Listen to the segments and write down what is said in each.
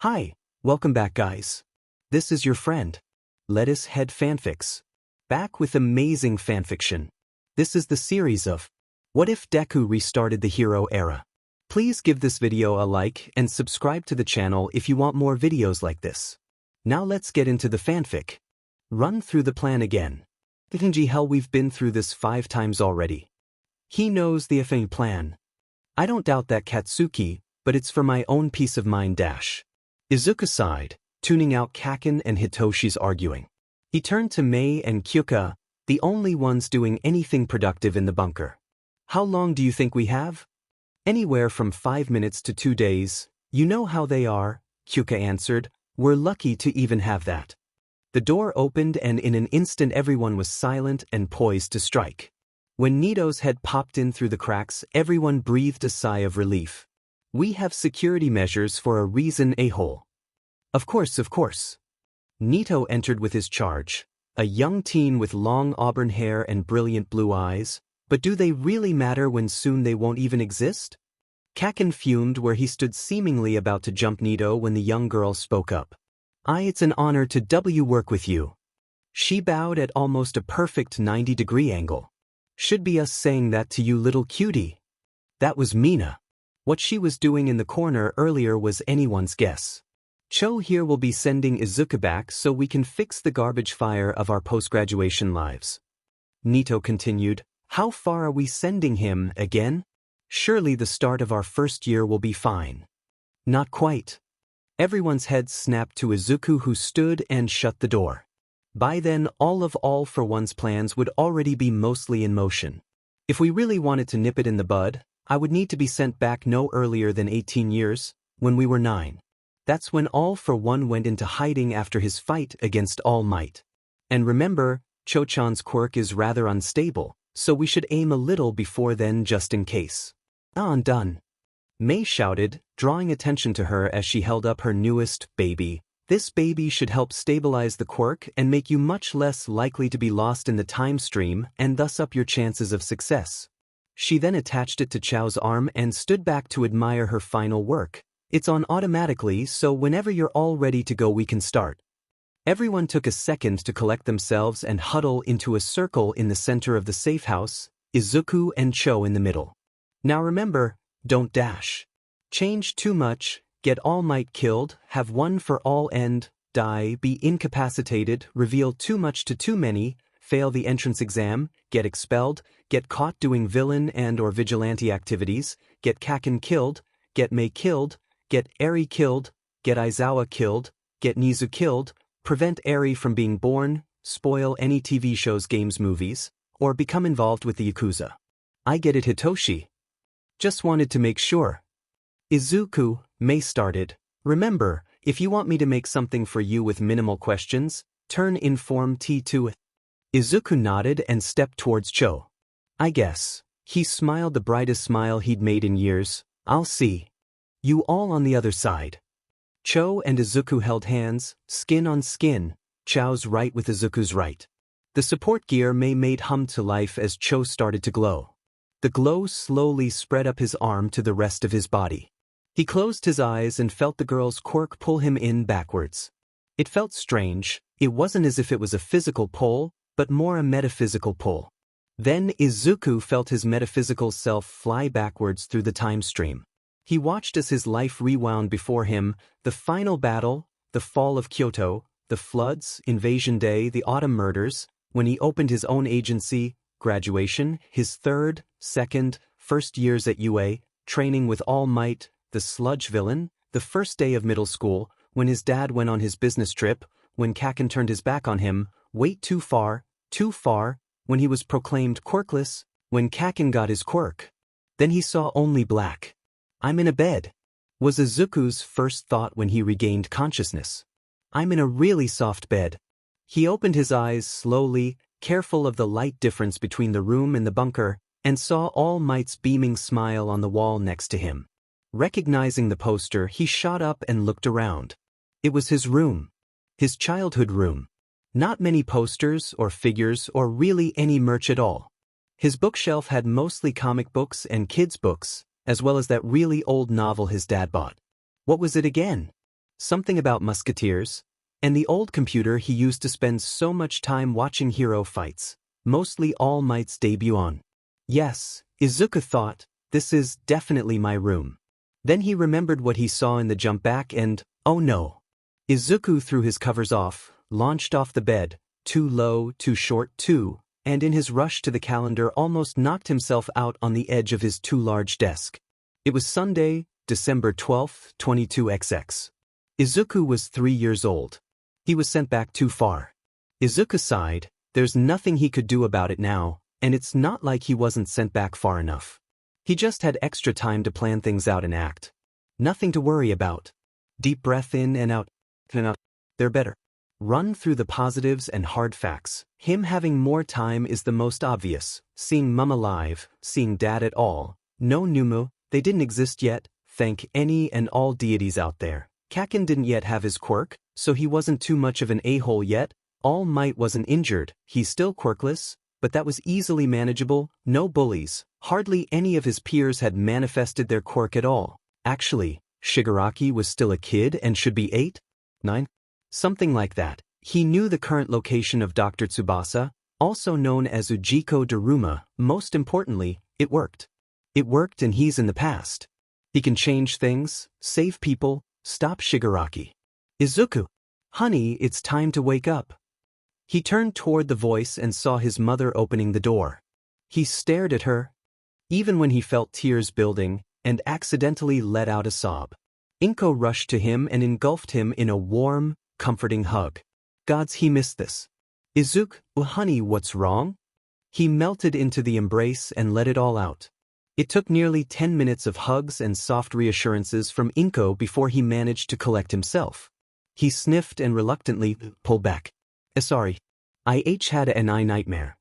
Hi, welcome back guys. This is your friend, Lettuce Head Fanfics. Back with amazing fanfiction. This is the series of What If Deku Restarted the Hero Era. Please give this video a like and subscribe to the channel if you want more videos like this. Now let's get into the fanfic. Run through the plan again. Hell, we've been through this 5 times already. He knows the effing plan. I don't doubt that Katsuki, but it's for my own peace of mind dash. Izuku sighed, tuning out Kaken and Hitoshi's arguing. He turned to Mei and Kyuka, the only ones doing anything productive in the bunker. How long do you think we have? Anywhere from 5 minutes to 2 days. You know how they are, Kyuka answered. We're lucky to even have that. The door opened and in an instant everyone was silent and poised to strike. When Nito's head popped in through the cracks, everyone breathed a sigh of relief. We have security measures for a reason, a-hole. Of course. Nito entered with his charge, a young teen with long auburn hair and brilliant blue eyes, but do they really matter when soon they won't even exist? Kaken fumed where he stood seemingly about to jump Nito when the young girl spoke up. It's an honor to work with you. She bowed at almost a perfect 90-degree angle. Should be us saying that to you, little cutie. That was Mina. What she was doing in the corner earlier was anyone's guess. Cho here will be sending Izuku back so we can fix the garbage fire of our post-graduation lives. Nito continued, how far are we sending him again? Surely the start of our first year will be fine. Not quite. Everyone's heads snapped to Izuku, who stood and shut the door. By then all for One's plans would already be mostly in motion. If we really wanted to nip it in the bud, I would need to be sent back no earlier than 18 years, when we were 9. That's when All for One went into hiding after his fight against All Might. And remember, Cho-chan's quirk is rather unstable, so we should aim a little before then just in case. Done. Mei shouted, drawing attention to her as she held up her newest baby. This baby should help stabilize the quirk and make you much less likely to be lost in the time stream and thus up your chances of success. She then attached it to Chao's arm and stood back to admire her final work. It's on automatically, so whenever you're all ready to go we can start. Everyone took a second to collect themselves and huddle into a circle in the center of the safe house, Izuku and Cho in the middle. Now remember, don't dash. Change too much, get All Might killed, have one for all end, die, be incapacitated, reveal too much to too many, fail the entrance exam, get expelled, get caught doing villain and or vigilante activities, get Kaken killed, get Mei killed, get Eri killed, get Aizawa killed, get Nizu killed, prevent Eri from being born, spoil any TV shows, games, movies, or become involved with the Yakuza. I get it, Hitoshi. Just wanted to make sure. Izuku, Mei started. Remember, if you want me to make something for you with minimal questions, turn inform T to it. Izuku nodded and stepped towards Cho. I guess. He smiled the brightest smile he'd made in years. I'll see you all on the other side. Cho and Izuku held hands, skin on skin, Chao's right with Izuku's right. The support gear Mei made hum to life as Cho started to glow. The glow slowly spread up his arm to the rest of his body. He closed his eyes and felt the girl's quirk pull him in backwards. It felt strange. It wasn't as if it was a physical pull, but more a metaphysical pull. Then Izuku felt his metaphysical self fly backwards through the time stream. He watched as his life rewound before him, the final battle, the fall of Kyoto, the floods, Invasion Day, the autumn murders, when he opened his own agency, graduation, his third, second, first years at UA, training with All Might, the sludge villain, the first day of middle school, when his dad went on his business trip, when Kaken turned his back on him, wait too far, when he was proclaimed quirkless, when Kaken got his quirk. Then he saw only black. I'm in a bed, was Izuku's first thought when he regained consciousness. I'm in a really soft bed. He opened his eyes slowly, careful of the light difference between the room and the bunker, and saw All Might's beaming smile on the wall next to him. Recognizing the poster, he shot up and looked around. It was his room. His childhood room. Not many posters or figures or really any merch at all. His bookshelf had mostly comic books and kids' books, as well as that really old novel his dad bought. What was it again? something about musketeers, and the old computer he used to spend so much time watching hero fights, mostly All Might's debut on. Yes, Izuku thought, this is definitely my room. Then he remembered what he saw in the jump back and, oh no. Izuku threw his covers off, launched off the bed, too low, too short, and in his rush to the calendar almost knocked himself out on the edge of his too large desk. It was Sunday, December 12th, 22XX. Izuku was 3 years old. He was sent back too far. Izuku sighed, there's nothing he could do about it now, and it's not like he wasn't sent back far enough. He just had extra time to plan things out and act. Nothing to worry about. Deep breath in and out. They're better. Run through the positives and hard facts. Him having more time is the most obvious. Seeing Mum alive, seeing Dad at all. No Noumu, they didn't exist yet, thank any and all deities out there. Kakin didn't yet have his quirk, so he wasn't too much of an a-hole yet. All Might wasn't injured, he's still quirkless, but that was easily manageable, no bullies. Hardly any of his peers had manifested their quirk at all. Actually, Shigaraki was still a kid and should be 8? 9? Something like that. He knew the current location of Dr. Tsubasa, also known as Ujiko Daruma. Most importantly, it worked. It worked and he's in the past. He can change things, save people, stop Shigaraki. Izuku. Honey, it's time to wake up. He turned toward the voice and saw his mother opening the door. He stared at her, even when he felt tears building, and accidentally let out a sob. Inko rushed to him and engulfed him in a warm, comforting hug. Gods, he missed this. Izuku, honey, what's wrong? He melted into the embrace and let it all out. It took nearly 10 minutes of hugs and soft reassurances from Inko before he managed to collect himself. He sniffed and reluctantly pulled back. Sorry. I had an eye nightmare.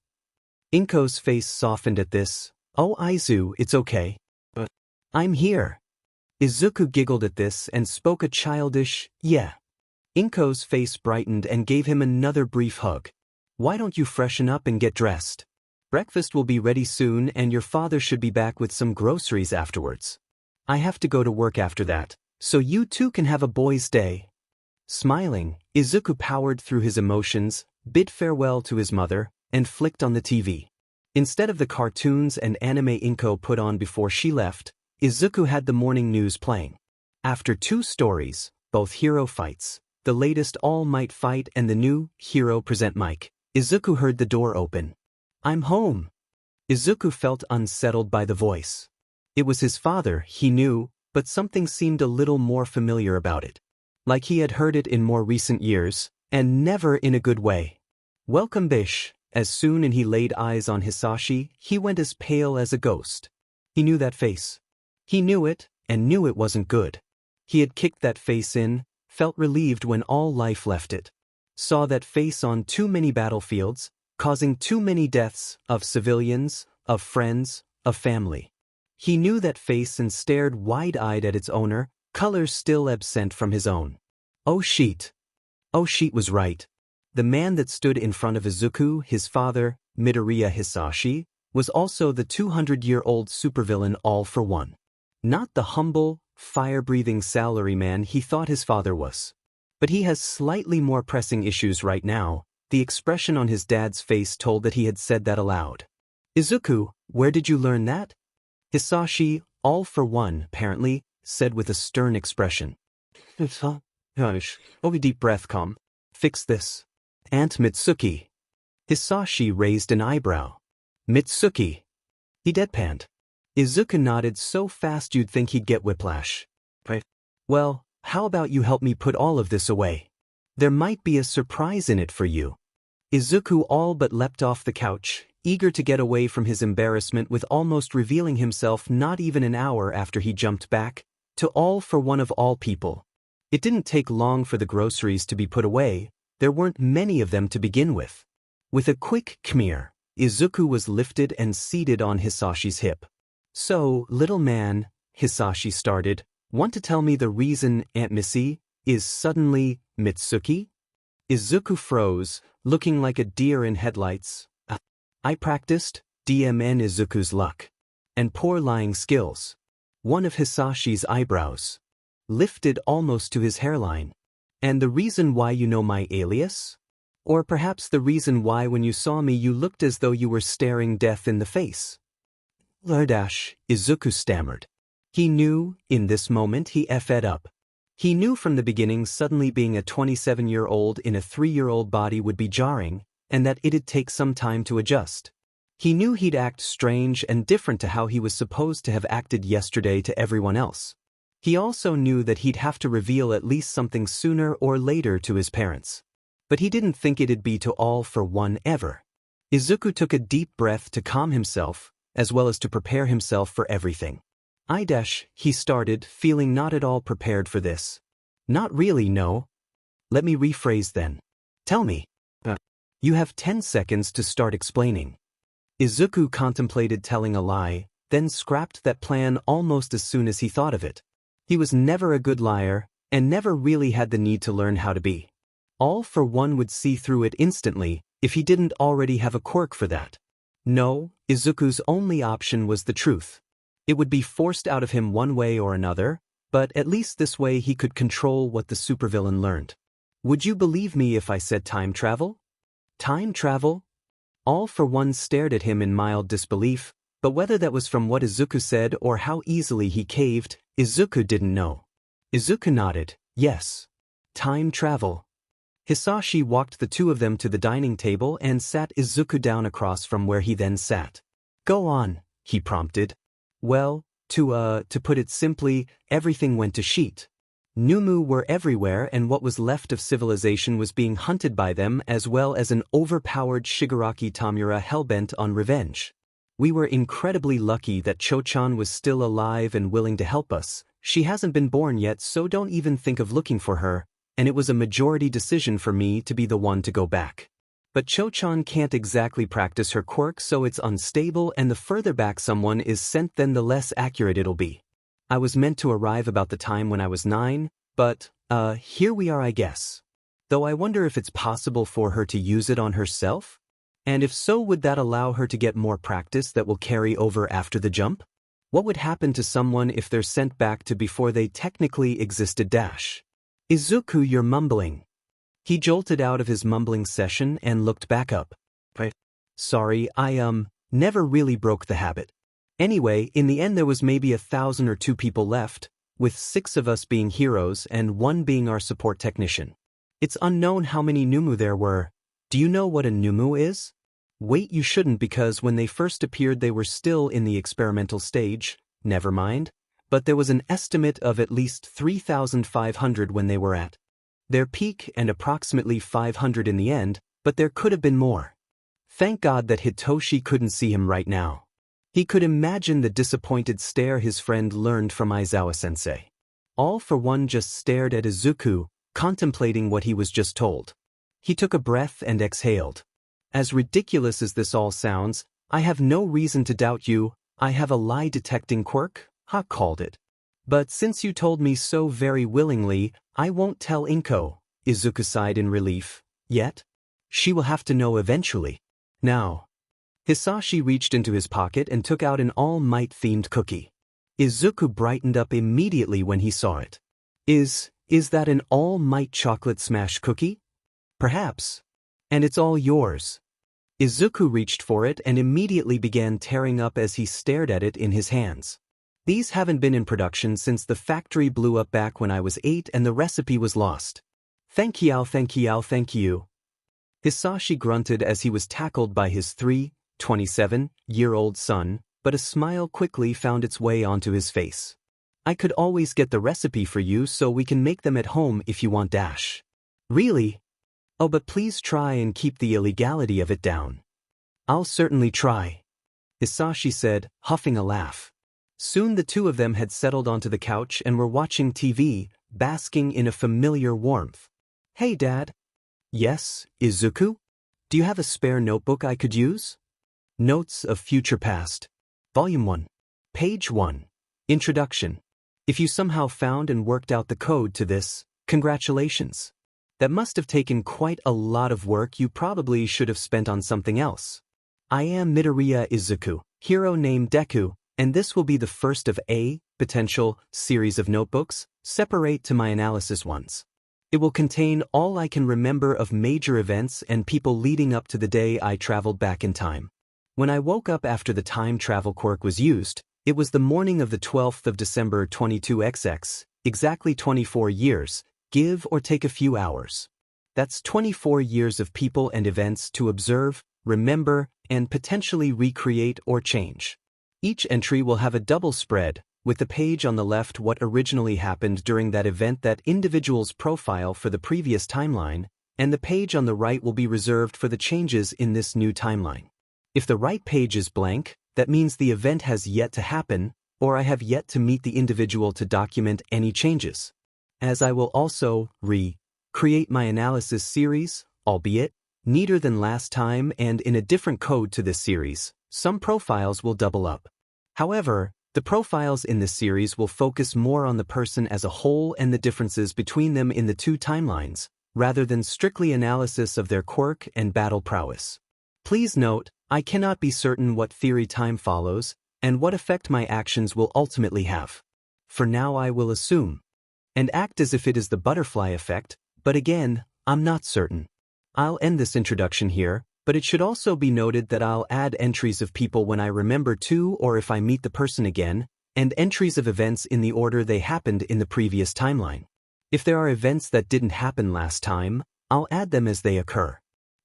Inko's face softened at this. Oh, Izu, it's okay. But I'm here. Izuku giggled at this and spoke a childish, yeah. Inko's face brightened and gave him another brief hug. Why don't you freshen up and get dressed? Breakfast will be ready soon and your father should be back with some groceries afterwards. I have to go to work after that, so you two can have a boys' day. Smiling, Izuku powered through his emotions, bid farewell to his mother, and flicked on the TV. Instead of the cartoons and anime Inko put on before she left, Izuku had the morning news playing. After 2 stories, both hero fights, the latest All Might fight and the new Hero Present Mic, Izuku heard the door open. I'm home. Izuku felt unsettled by the voice. It was his father, he knew, but something seemed a little more familiar about it. Like he had heard it in more recent years, and never in a good way. Welcome, Bish. As soon as he laid eyes on Hisashi, he went as pale as a ghost. He knew that face. He knew it, and knew it wasn't good. He had kicked that face in, felt relieved when all life left it. Saw that face on too many battlefields, causing too many deaths, of civilians, of friends, of family. He knew that face and stared wide-eyed at its owner, colors still absent from his own. Oh shit. Oh shit was right. The man that stood in front of Izuku, his father, Midoriya Hisashi, was also the 200-year-old supervillain All for One. Not the humble, fire-breathing salaryman he thought his father was. But he has slightly more pressing issues right now. The expression on his dad's face told that he had said that aloud. Izuku, where did you learn that? Hisashi, All for One, apparently, said with a stern expression. Hush. Oh, deep breath, calm. Fix this. Aunt Mitsuki. Hisashi raised an eyebrow. Mitsuki. He deadpanned. Izuku nodded so fast you'd think he'd get whiplash. Right. Well, how about you help me put all of this away? There might be a surprise in it for you. Izuku all but leapt off the couch, eager to get away from his embarrassment with almost revealing himself not even an hour after he jumped back, to All for One of all people. It didn't take long for the groceries to be put away, there weren't many of them to begin with. With a quick "come here," Izuku was lifted and seated on Hisashi's hip. So, little man, Hisashi started, want to tell me the reason Aunt Missy is suddenly Mitsuki? Izuku froze, looking like a deer in headlights. I practiced DMN Izuku's luck. And poor lying skills. One of Hisashi's eyebrows. lifted almost to his hairline. And the reason why you know my alias? Or perhaps the reason why when you saw me you looked as though you were staring death in the face? Lardash, Izuku stammered. He knew, in this moment he effed up. He knew from the beginning suddenly being a 27-year-old in a 3-year-old body would be jarring, and that it'd take some time to adjust. He knew he'd act strange and different to how he was supposed to have acted yesterday to everyone else. He also knew that he'd have to reveal at least something sooner or later to his parents. But he didn't think it'd be to all for one ever. Izuku took a deep breath to calm himself, as well as to prepare himself for everything. He started, feeling not at all prepared for this. Not really, no. Let me rephrase then. Tell me. You have 10 seconds to start explaining. Izuku contemplated telling a lie, then scrapped that plan almost as soon as he thought of it. He was never a good liar, and never really had the need to learn how to be. All for one would see through it instantly, if he didn't already have a quirk for that. No, Izuku's only option was the truth. It would be forced out of him one way or another, but at least this way he could control what the supervillain learned. Would you believe me if I said time travel? Time travel? All for one stared at him in mild disbelief, but whether that was from what Izuku said or how easily he caved, Izuku didn't know. Izuku nodded, yes. Time travel. Hisashi walked the two of them to the dining table and sat Izuku down across from where he then sat. Go on, he prompted. Well, to put it simply, everything went to shit. Noumu were everywhere and what was left of civilization was being hunted by them as well as an overpowered Shigaraki Tamura hellbent on revenge. We were incredibly lucky that Cho-chan was still alive and willing to help us. She hasn't been born yet, so don't even think of looking for her, and it was a majority decision for me to be the one to go back. But Cho-chan can't exactly practice her quirk, so it's unstable, and the further back someone is sent then the less accurate it'll be. I was meant to arrive about the time when I was 9, but, here we are I guess. Though I wonder if it's possible for her to use it on herself? And if so, would that allow her to get more practice that will carry over after the jump? What would happen to someone if they're sent back to before they technically existed dash? Izuku, you're mumbling. He jolted out of his mumbling session and looked back up. Sorry, I never really broke the habit. Anyway, in the end there was maybe 1,000 or 2 people left, with 6 of us being heroes and 1 being our support technician. It's unknown how many Noumu there were. Do you know what a Noumu is? Wait, you shouldn't, because when they first appeared they were still in the experimental stage. Never mind. But there was an estimate of at least 3,500 when they were at their peak and approximately 500 in the end, but there could have been more. Thank God that Hitoshi couldn't see him right now. He could imagine the disappointed stare his friend learned from Aizawa-sensei. All for one just stared at Izuku, contemplating what he was just told. He took a breath and exhaled. As ridiculous as this all sounds, I have no reason to doubt you. I have a lie-detecting quirk, Ha called it. But since you told me so very willingly, I won't tell Inko, Izuku sighed in relief. Yet? She will have to know eventually. Now. Hisashi reached into his pocket and took out an All Might-themed cookie. Izuku brightened up immediately when he saw it. Is that an All Might chocolate smash cookie? Perhaps. And it's all yours. Izuku reached for it and immediately began tearing up as he stared at it in his hands. These haven't been in production since the factory blew up back when I was 8 and the recipe was lost. Thank you, thank you, thank you. Hisashi grunted as he was tackled by his 27-year-old son, but a smile quickly found its way onto his face. I could always get the recipe for you so we can make them at home if you want dash. Really? Oh, but please try and keep the illegality of it down. I'll certainly try, Hisashi said, huffing a laugh. Soon the two of them had settled onto the couch and were watching TV, basking in a familiar warmth. Hey, Dad. Yes, Izuku? Do you have a spare notebook I could use? Notes of Future Past. Volume 1. Page 1. Introduction. If you somehow found and worked out the code to this, congratulations. That must have taken quite a lot of work you probably should have spent on something else. I am Midoriya Izuku, hero named Deku, and this will be the first of potential series of notebooks, separate to my analysis ones. It will contain all I can remember of major events and people leading up to the day I traveled back in time. When I woke up after the time travel quirk was used, it was the morning of the 12th of December 22XX, exactly 24 years, give or take a few hours. That's 24 years of people and events to observe, remember, and potentially recreate or change. Each entry will have a double spread, with the page on the left what originally happened during that event, that individual's profile for the previous timeline, and the page on the right will be reserved for the changes in this new timeline. If the right page is blank, that means the event has yet to happen, or I have yet to meet the individual to document any changes. As I will also create my analysis series, albeit neater than last time and in a different code to this series, some profiles will double up. However, the profiles in this series will focus more on the person as a whole and the differences between them in the two timelines, rather than strictly analysis of their quirk and battle prowess. Please note, I cannot be certain what theory time follows, and what effect my actions will ultimately have. For now I will assume, and act as if it is the butterfly effect, but again, I'm not certain. I'll end this introduction here, but it should also be noted that I'll add entries of people when I remember to or if I meet the person again, and entries of events in the order they happened in the previous timeline. If there are events that didn't happen last time, I'll add them as they occur.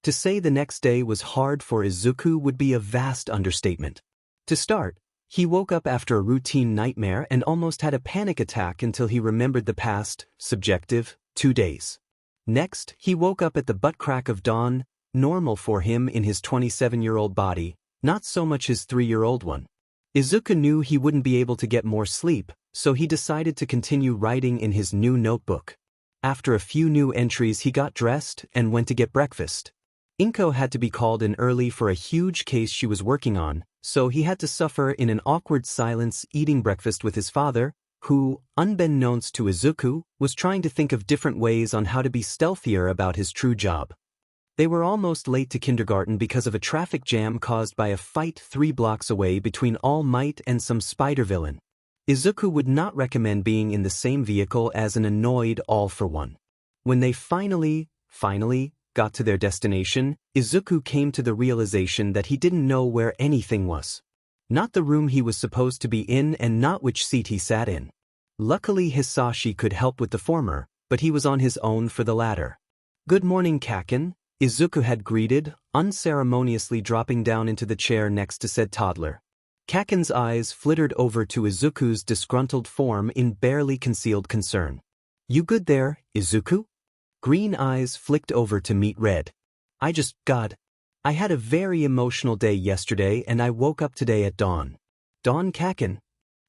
To say the next day was hard for Izuku would be a vast understatement. To start, he woke up after a routine nightmare and almost had a panic attack until he remembered the past, subjective, 2 days. Next, he woke up at the butt crack of dawn, normal for him in his 27-year-old body, not so much his 3-year-old one. Izuku knew he wouldn't be able to get more sleep, so he decided to continue writing in his new notebook. After a few new entries he got dressed and went to get breakfast. Inko had to be called in early for a huge case she was working on, so he had to suffer in an awkward silence eating breakfast with his father, who, unbeknownst to Izuku, was trying to think of different ways on how to be stealthier about his true job. They were almost late to kindergarten because of a traffic jam caused by a fight 3 blocks away between All Might and some spider villain. Izuku would not recommend being in the same vehicle as an annoyed All for One. When they finally got to their destination, Izuku came to the realization that he didn't know where anything was. Not the room he was supposed to be in and not which seat he sat in. Luckily Hisashi could help with the former, but he was on his own for the latter. "Good morning, Kaken," Izuku had greeted, unceremoniously dropping down into the chair next to said toddler. Kaken's eyes flittered over to Izuku's disgruntled form in barely concealed concern. "You good there, Izuku?" Green eyes flicked over to meet red. I had a very emotional day yesterday and I woke up today at dawn." "Dawn, Kaken?"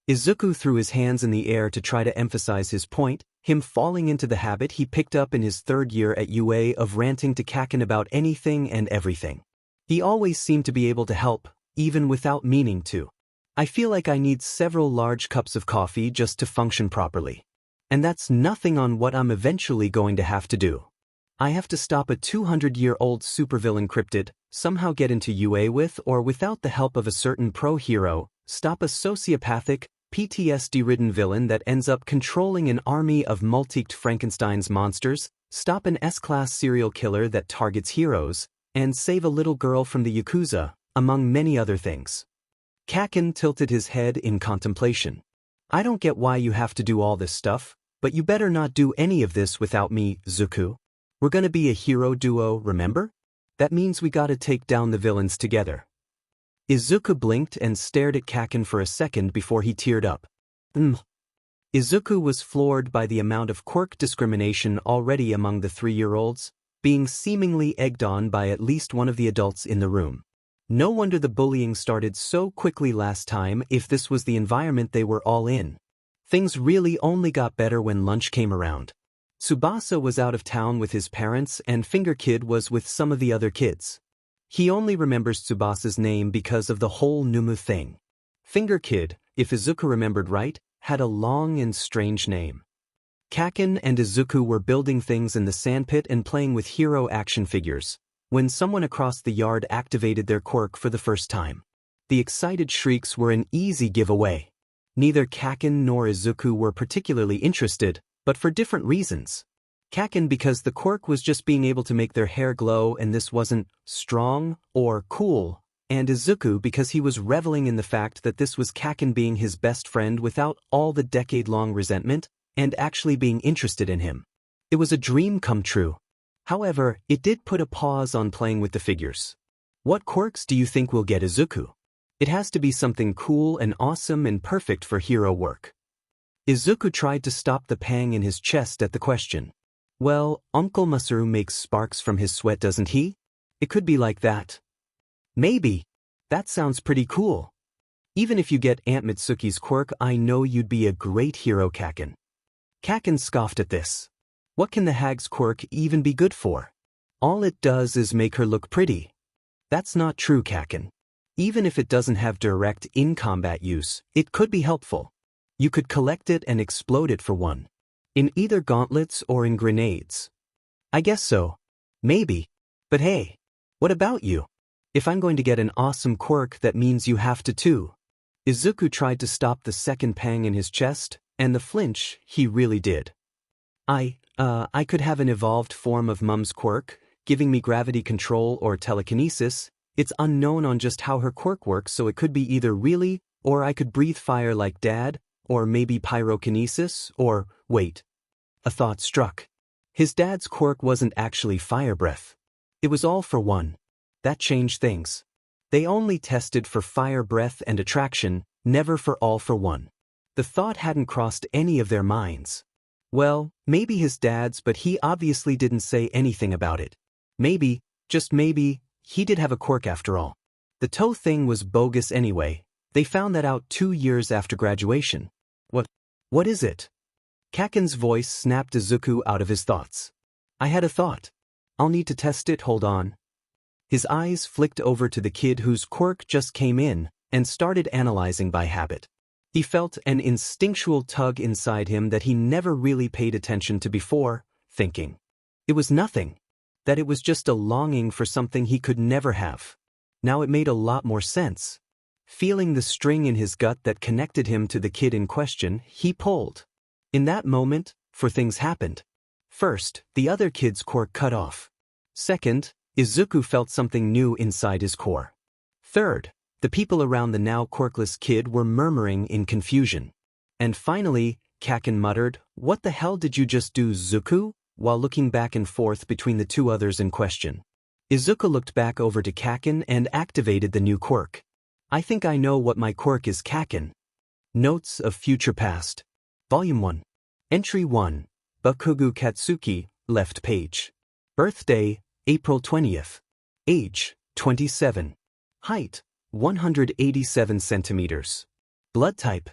Izuku threw his hands in the air to try to emphasize his point, him falling into the habit he picked up in his 3rd year at UA of ranting to Kaken about anything and everything. He always seemed to be able to help, even without meaning to. "I feel like I need several large cups of coffee just to function properly. And that's nothing on what I'm eventually going to have to do. I have to stop a 200-year-old supervillain cryptid, somehow get into UA with or without the help of a certain pro-hero, stop a sociopathic, PTSD-ridden villain that ends up controlling an army of multiqued Frankenstein's monsters, stop an S-class serial killer that targets heroes, and save a little girl from the Yakuza, among many other things." Kaken tilted his head in contemplation. "I don't get why you have to do all this stuff, but you better not do any of this without me, Izuku. We're gonna be a hero duo, remember? That means we gotta take down the villains together." Izuku blinked and stared at Kaken for a second before he teared up. Izuku was floored by the amount of quirk discrimination already among the 3-year-olds, being seemingly egged on by at least one of the adults in the room. No wonder the bullying started so quickly last time if this was the environment they were all in. Things really only got better when lunch came around. Tsubasa was out of town with his parents and Finger Kid was with some of the other kids. He only remembers Tsubasa's name because of the whole Noumu thing. Finger Kid, if Izuku remembered right, had a long and strange name. Kaken and Izuku were building things in the sandpit and playing with hero action figures, when someone across the yard activated their quirk for the first time. The excited shrieks were an easy giveaway. Neither Kaken nor Izuku were particularly interested, but for different reasons. Kaken because the quirk was just being able to make their hair glow and this wasn't strong or cool, and Izuku because he was reveling in the fact that this was Kaken being his best friend without all the decade-long resentment and actually being interested in him. It was a dream come true. However, it did put a pause on playing with the figures. What quirks do you think will get Izuku? It has to be something cool and awesome and perfect for hero work. Izuku tried to stop the pang in his chest at the question. Well, Uncle Masaru makes sparks from his sweat, doesn't he? It could be like that. Maybe. That sounds pretty cool. Even if you get Aunt Mitsuki's quirk, I know you'd be a great hero, Kaken. Kaken scoffed at this. What can the hag's quirk even be good for? All it does is make her look pretty. That's not true, Kaken. Even if it doesn't have direct in-combat use, it could be helpful. You could collect it and explode it for one. In either gauntlets or in grenades. I guess so. Maybe. But hey, what about you? If I'm going to get an awesome quirk, that means you have to too. Izuku tried to stop the second pang in his chest, and the flinch, he really did. I could have an evolved form of Mum's quirk, giving me gravity control or telekinesis. It's unknown on just how her quirk works, so it could be either really, or I could breathe fire like Dad, or maybe pyrokinesis, or, wait. A thought struck. His dad's quirk wasn't actually fire breath. It was all for one. That changed things. They only tested for fire breath and attraction, never for all for one. The thought hadn't crossed any of their minds. Well, maybe his dad's, but he obviously didn't say anything about it. Maybe, just maybe, he did have a quirk after all. The toe thing was bogus anyway. They found that out 2 years after graduation. What is it? Kaken's voice snapped Izuku out of his thoughts. I had a thought. I'll need to test it, hold on. His eyes flicked over to the kid whose quirk just came in and started analyzing by habit. He felt an instinctual tug inside him that he never really paid attention to before, thinking. It was nothing. That it was just a longing for something he could never have. Now it made a lot more sense. Feeling the string in his gut that connected him to the kid in question, he pulled. In that moment, 4 things happened. First, the other kid's quirk cut off. Second, Izuku felt something new inside his core. Third, the people around the now quirkless kid were murmuring in confusion. And finally, Kaken muttered, "What the hell did you just do, Izuku?" while looking back and forth between the 2 others in question. Izuku looked back over to Kaken and activated the new quirk. I think I know what my quirk is, Kaken. Notes of Future Past. Volume 1. Entry 1. Bakugu Katsuki, left page. Birthday, April 20th. Age, 27. Height, 187 centimeters. Blood type,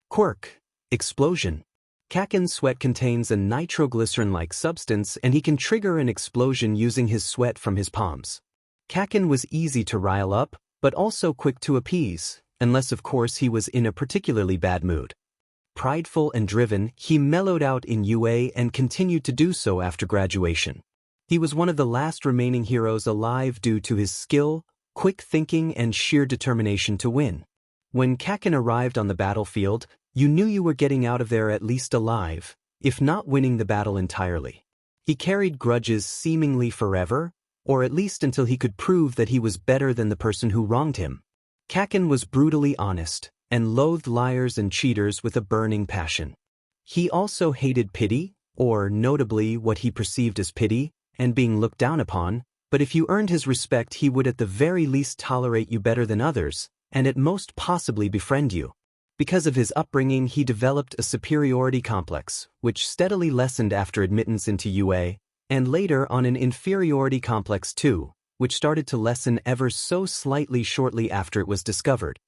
quirk, explosion. Kaken's sweat contains a nitroglycerin-like substance and he can trigger an explosion using his sweat from his palms. Kaken was easy to rile up, but also quick to appease, unless of course he was in a particularly bad mood. Prideful and driven, he mellowed out in UA and continued to do so after graduation. He was one of the last remaining heroes alive due to his skill, quick thinking, and sheer determination to win. When Kaken arrived on the battlefield, you knew you were getting out of there at least alive, if not winning the battle entirely. He carried grudges seemingly forever, or at least until he could prove that he was better than the person who wronged him. Kaken was brutally honest, and loathed liars and cheaters with a burning passion. He also hated pity, or notably what he perceived as pity, and being looked down upon, but if you earned his respect he would at the very least tolerate you better than others, and at most possibly befriend you. Because of his upbringing he developed a superiority complex, which steadily lessened after admittance into UA, and later on an inferiority complex too, which started to lessen ever so slightly shortly after it was discovered.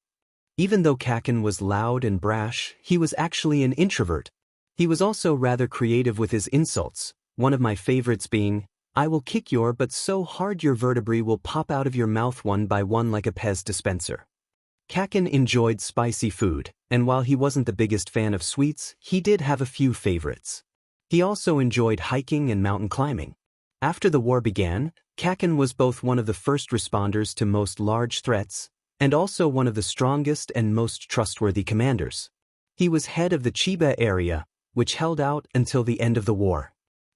Even though Kaken was loud and brash, he was actually an introvert. He was also rather creative with his insults, one of my favorites being, "I will kick your butt so hard your vertebrae will pop out of your mouth one by one like a Pez dispenser." Kaken enjoyed spicy food, and while he wasn't the biggest fan of sweets, he did have a few favorites. He also enjoyed hiking and mountain climbing. After the war began, Kaken was both one of the first responders to most large threats, and also one of the strongest and most trustworthy commanders. He was head of the Chiba area, which held out until the end of the war.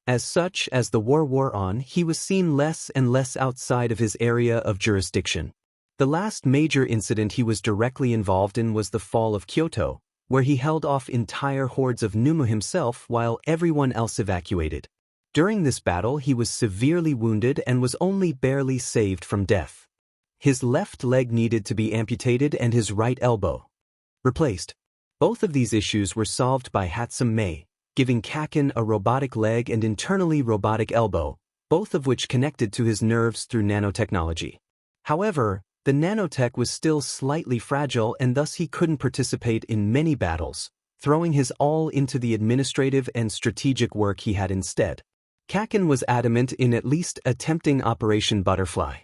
As such, as the war wore on, he was seen less and less outside of his area of jurisdiction. The last major incident he was directly involved in was the fall of Kyoto, where he held off entire hordes of Noumu himself while everyone else evacuated. During this battle he was severely wounded and was only barely saved from death. His left leg needed to be amputated and his right elbow replaced. Both of these issues were solved by Hatsume, giving Kaken a robotic leg and internally robotic elbow, both of which connected to his nerves through nanotechnology. However, the nanotech was still slightly fragile and thus he couldn't participate in many battles, throwing his all into the administrative and strategic work he had instead. Kaken was adamant in at least attempting Operation Butterfly.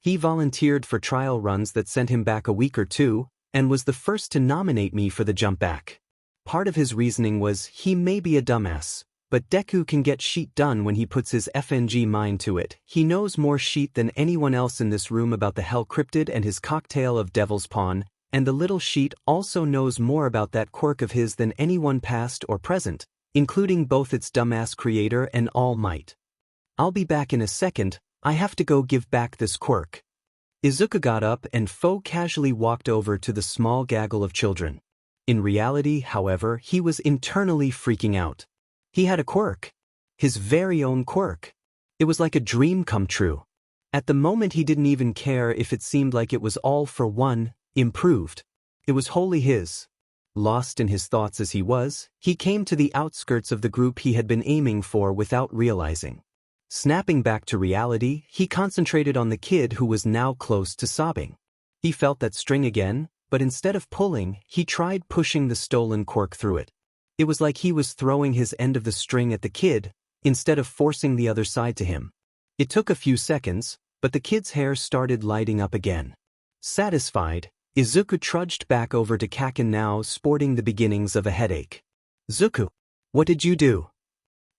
He volunteered for trial runs that sent him back a week or two, and was the first to nominate me for the jump back. Part of his reasoning was he may be a dumbass, but Deku can get shit done when he puts his FNG mind to it. He knows more shit than anyone else in this room about the Hell Cryptid and his cocktail of Devil's Pawn, and the little shit also knows more about that quirk of his than anyone past or present, including both its dumbass creator and All Might. I'll be back in a second, I have to go give back this quirk. Izuku got up and casually walked over to the small gaggle of children. In reality, however, he was internally freaking out. He had a quirk. His very own quirk. It was like a dream come true. At the moment he didn't even care if it seemed like it was all for one, improved. It was wholly his. Lost in his thoughts as he was, he came to the outskirts of the group he had been aiming for without realizing. Snapping back to reality, he concentrated on the kid who was now close to sobbing. He felt that string again, but instead of pulling, he tried pushing the stolen quirk through it. It was like he was throwing his end of the string at the kid, instead of forcing the other side to him. It took a few seconds, but the kid's hair started lighting up again. Satisfied, Izuku trudged back over to Kaken, now sporting the beginnings of a headache. "Zuku, what did you do?"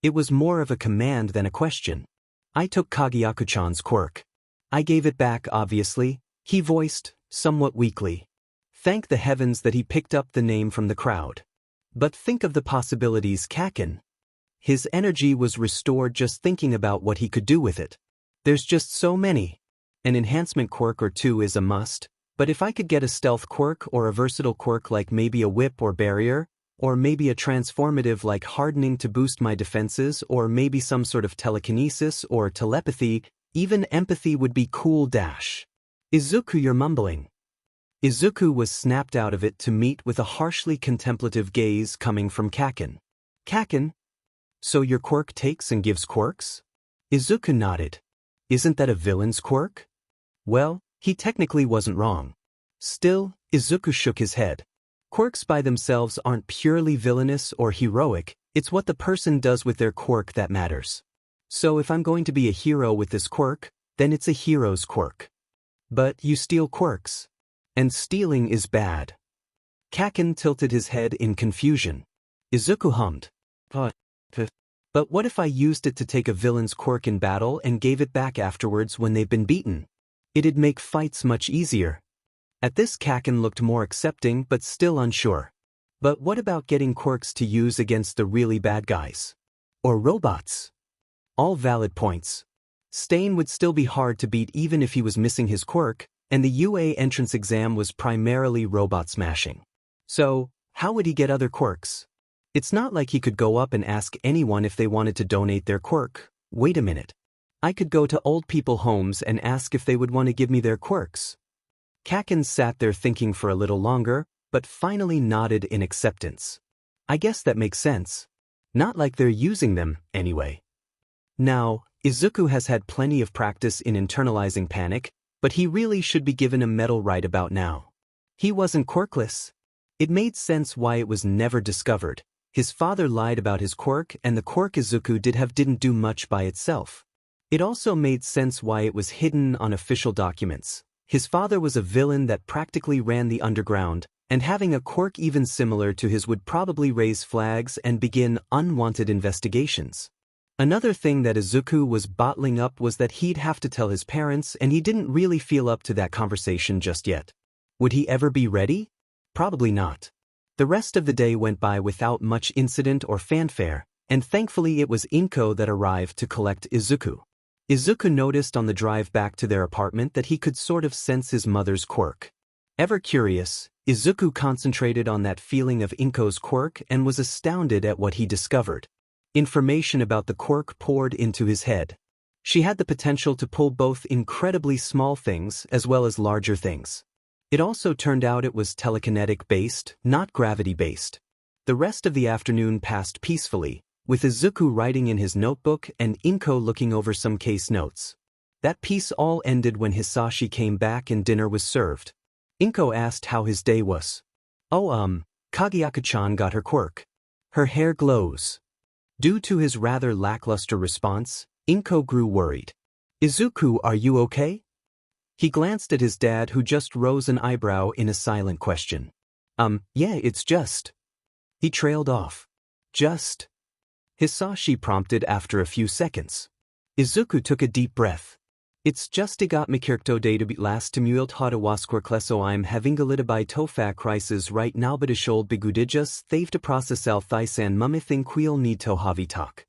It was more of a command than a question. "I took Kagyaku-chan's quirk. I gave it back, obviously," he voiced, somewhat weakly. Thank the heavens that he picked up the name from the crowd. But think of the possibilities, Kaken. His energy was restored just thinking about what he could do with it. There's just so many. An enhancement quirk or two is a must, but if I could get a stealth quirk or a versatile quirk like maybe a whip or barrier, or maybe a transformative like hardening to boost my defenses, or maybe some sort of telekinesis or telepathy, even empathy would be cool. Izuku, you're mumbling. Izuku was snapped out of it to meet with a harshly contemplative gaze coming from Kaken. Kaken? So your quirk takes and gives quirks? Izuku nodded. Isn't that a villain's quirk? Well, he technically wasn't wrong. Still, Izuku shook his head. Quirks by themselves aren't purely villainous or heroic, it's what the person does with their quirk that matters. So if I'm going to be a hero with this quirk, then it's a hero's quirk. But you steal quirks. And stealing is bad. Kaken tilted his head in confusion. Izuku hummed. But what if I used it to take a villain's quirk in battle and gave it back afterwards when they've been beaten? It'd make fights much easier. At this, Kaken looked more accepting but still unsure. But what about getting quirks to use against the really bad guys? Or robots? All valid points. Stain would still be hard to beat even if he was missing his quirk, and the UA entrance exam was primarily robot smashing. So, how would he get other quirks? It's not like he could go up and ask anyone if they wanted to donate their quirk. Wait a minute. I could go to old people homes and ask if they would want to give me their quirks. Kaken sat there thinking for a little longer, but finally nodded in acceptance. I guess that makes sense. Not like they're using them, anyway. Now, Izuku has had plenty of practice in internalizing panic, but he really should be given a medal right about now. He wasn't quirkless. It made sense why it was never discovered. His father lied about his quirk, and the quirk Izuku didn't do much by itself. It also made sense why it was hidden on official documents. His father was a villain that practically ran the underground, and having a quirk even similar to his would probably raise flags and begin unwanted investigations. Another thing that Izuku was bottling up was that he'd have to tell his parents, and he didn't really feel up to that conversation just yet. Would he ever be ready? Probably not. The rest of the day went by without much incident or fanfare, and thankfully it was Inko that arrived to collect Izuku. Izuku noticed on the drive back to their apartment that he could sort of sense his mother's quirk. Ever curious, Izuku concentrated on that feeling of Inko's quirk and was astounded at what he discovered. Information about the quirk poured into his head. She had the potential to pull both incredibly small things as well as larger things. It also turned out it was telekinetic-based, not gravity-based. The rest of the afternoon passed peacefully, with Izuku writing in his notebook and Inko looking over some case notes. That peace all ended when Hisashi came back and dinner was served. Inko asked how his day was. "Oh, Kageyaka-chan got her quirk. Her hair glows." Due to his rather lackluster response, Inko grew worried. "Izuku, are you okay?" He glanced at his dad, who just rose an eyebrow in a silent question. Yeah, it's just." He trailed off. "Just?" Hisashi prompted after a few seconds. Izuku took a deep breath. "It's just igat mikirkto day to be last to muilt hada waskwarkleso I'm having a little by tofa crisis right now but ishold bigudijas thave to process al thisan mumithing queel need to havitak."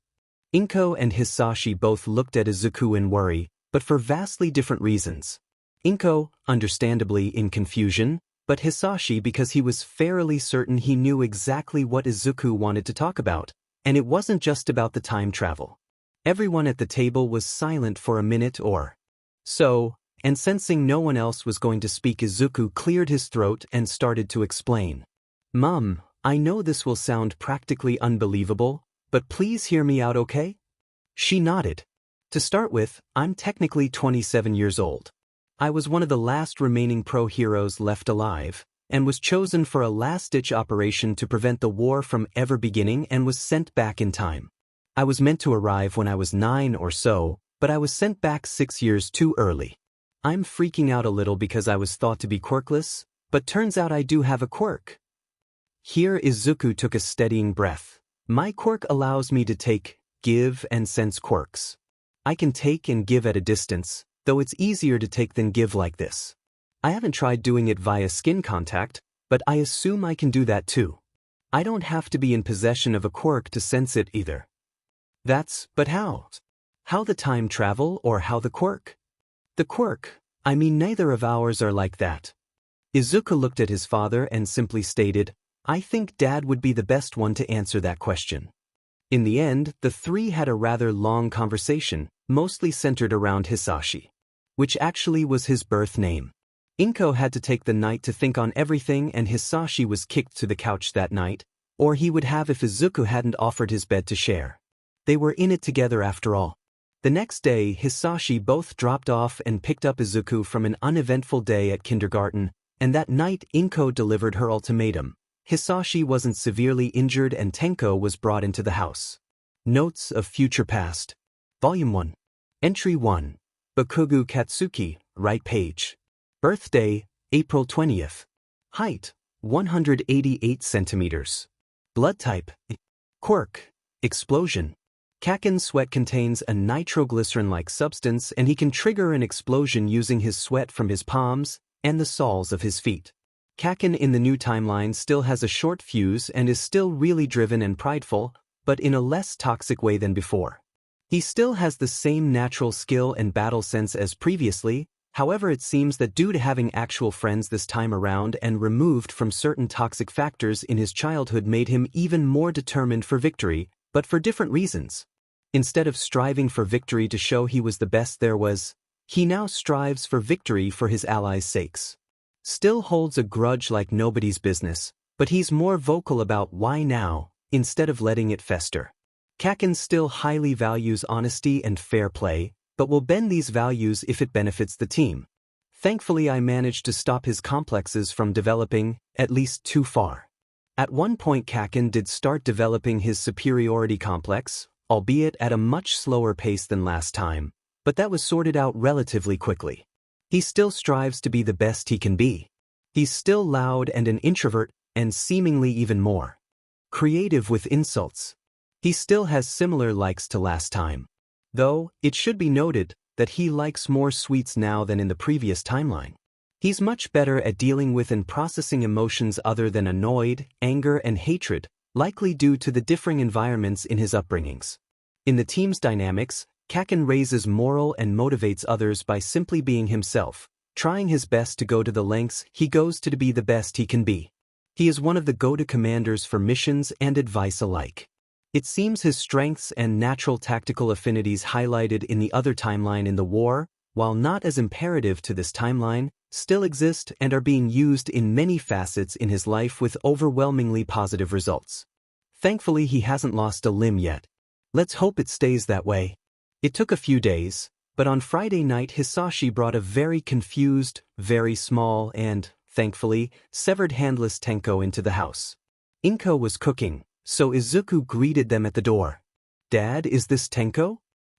Inko and Hisashi both looked at Izuku in worry, but for vastly different reasons. Inko, understandably in confusion, but Hisashi because he was fairly certain he knew exactly what Izuku wanted to talk about, and it wasn't just about the time travel. Everyone at the table was silent for a minute or so, and sensing no one else was going to speak, Izuku cleared his throat and started to explain. "Mom, I know this will sound practically unbelievable, but please hear me out, okay?" She nodded. "To start with, I'm technically 27 years old. I was one of the last remaining pro-heroes left alive, and was chosen for a last-ditch operation to prevent the war from ever beginning and was sent back in time. I was meant to arrive when I was 9 or so, but I was sent back 6 years too early. I'm freaking out a little because I was thought to be quirkless, but turns out I do have a quirk." Here Izuku took a steadying breath. "My quirk allows me to take, give, and sense quirks. I can take and give at a distance, though it's easier to take than give like this. I haven't tried doing it via skin contact, but I assume I can do that too. I don't have to be in possession of a quirk to sense it either." But how? How the time travel or how the quirk? "The quirk, I mean neither of ours are like that." Izuku looked at his father and simply stated, "I think Dad would be the best one to answer that question." In the end, the three had a rather long conversation, mostly centered around Hisashi, which actually was his birth name. Inko had to take the night to think on everything, and Hisashi was kicked to the couch that night, or he would have if Izuku hadn't offered his bed to share. They were in it together after all. The next day, Hisashi both dropped off and picked up Izuku from an uneventful day at kindergarten, and that night Inko delivered her ultimatum. Hisashi wasn't severely injured and Tenko was brought into the house. Notes of Future Past. Volume 1. Entry 1. Bakugu Katsuki, right page. Birthday, April 20th. Height, 188 centimeters. Blood type, quirk, explosion. Kaken's sweat contains a nitroglycerin-like substance, and he can trigger an explosion using his sweat from his palms and the soles of his feet. Kaken in the new timeline still has a short fuse and is still really driven and prideful, but in a less toxic way than before. He still has the same natural skill and battle sense as previously, however it seems that due to having actual friends this time around and removed from certain toxic factors in his childhood made him even more determined for victory, but for different reasons. Instead of striving for victory to show he was the best there was, he now strives for victory for his allies' sakes. Still holds a grudge like nobody's business, but he's more vocal about why now, instead of letting it fester. Kaken still highly values honesty and fair play, but will bend these values if it benefits the team. Thankfully I managed to stop his complexes from developing, at least too far. At one point Kaken did start developing his superiority complex, albeit at a much slower pace than last time, but that was sorted out relatively quickly. He still strives to be the best he can be. He's still loud and an introvert, and seemingly even more creative with insults. He still has similar likes to last time. Though, it should be noted that he likes more sweets now than in the previous timeline. He's much better at dealing with and processing emotions other than annoyed, anger, and hatred, likely due to the differing environments in his upbringings. In the team's dynamics, Kaken raises moral and motivates others by simply being himself, trying his best to go to the lengths he goes to be the best he can be. He is one of the go-to commanders for missions and advice alike. It seems his strengths and natural tactical affinities highlighted in the other timeline in the war, while not as imperative to this timeline, still exist and are being used in many facets in his life with overwhelmingly positive results. Thankfully, he hasn't lost a limb yet. Let's hope it stays that way. It took a few days, but on Friday night Hisashi brought a very confused, very small and, thankfully, severed handless Tenko into the house. Inko was cooking, so Izuku greeted them at the door. "Dad, is this Tenko?"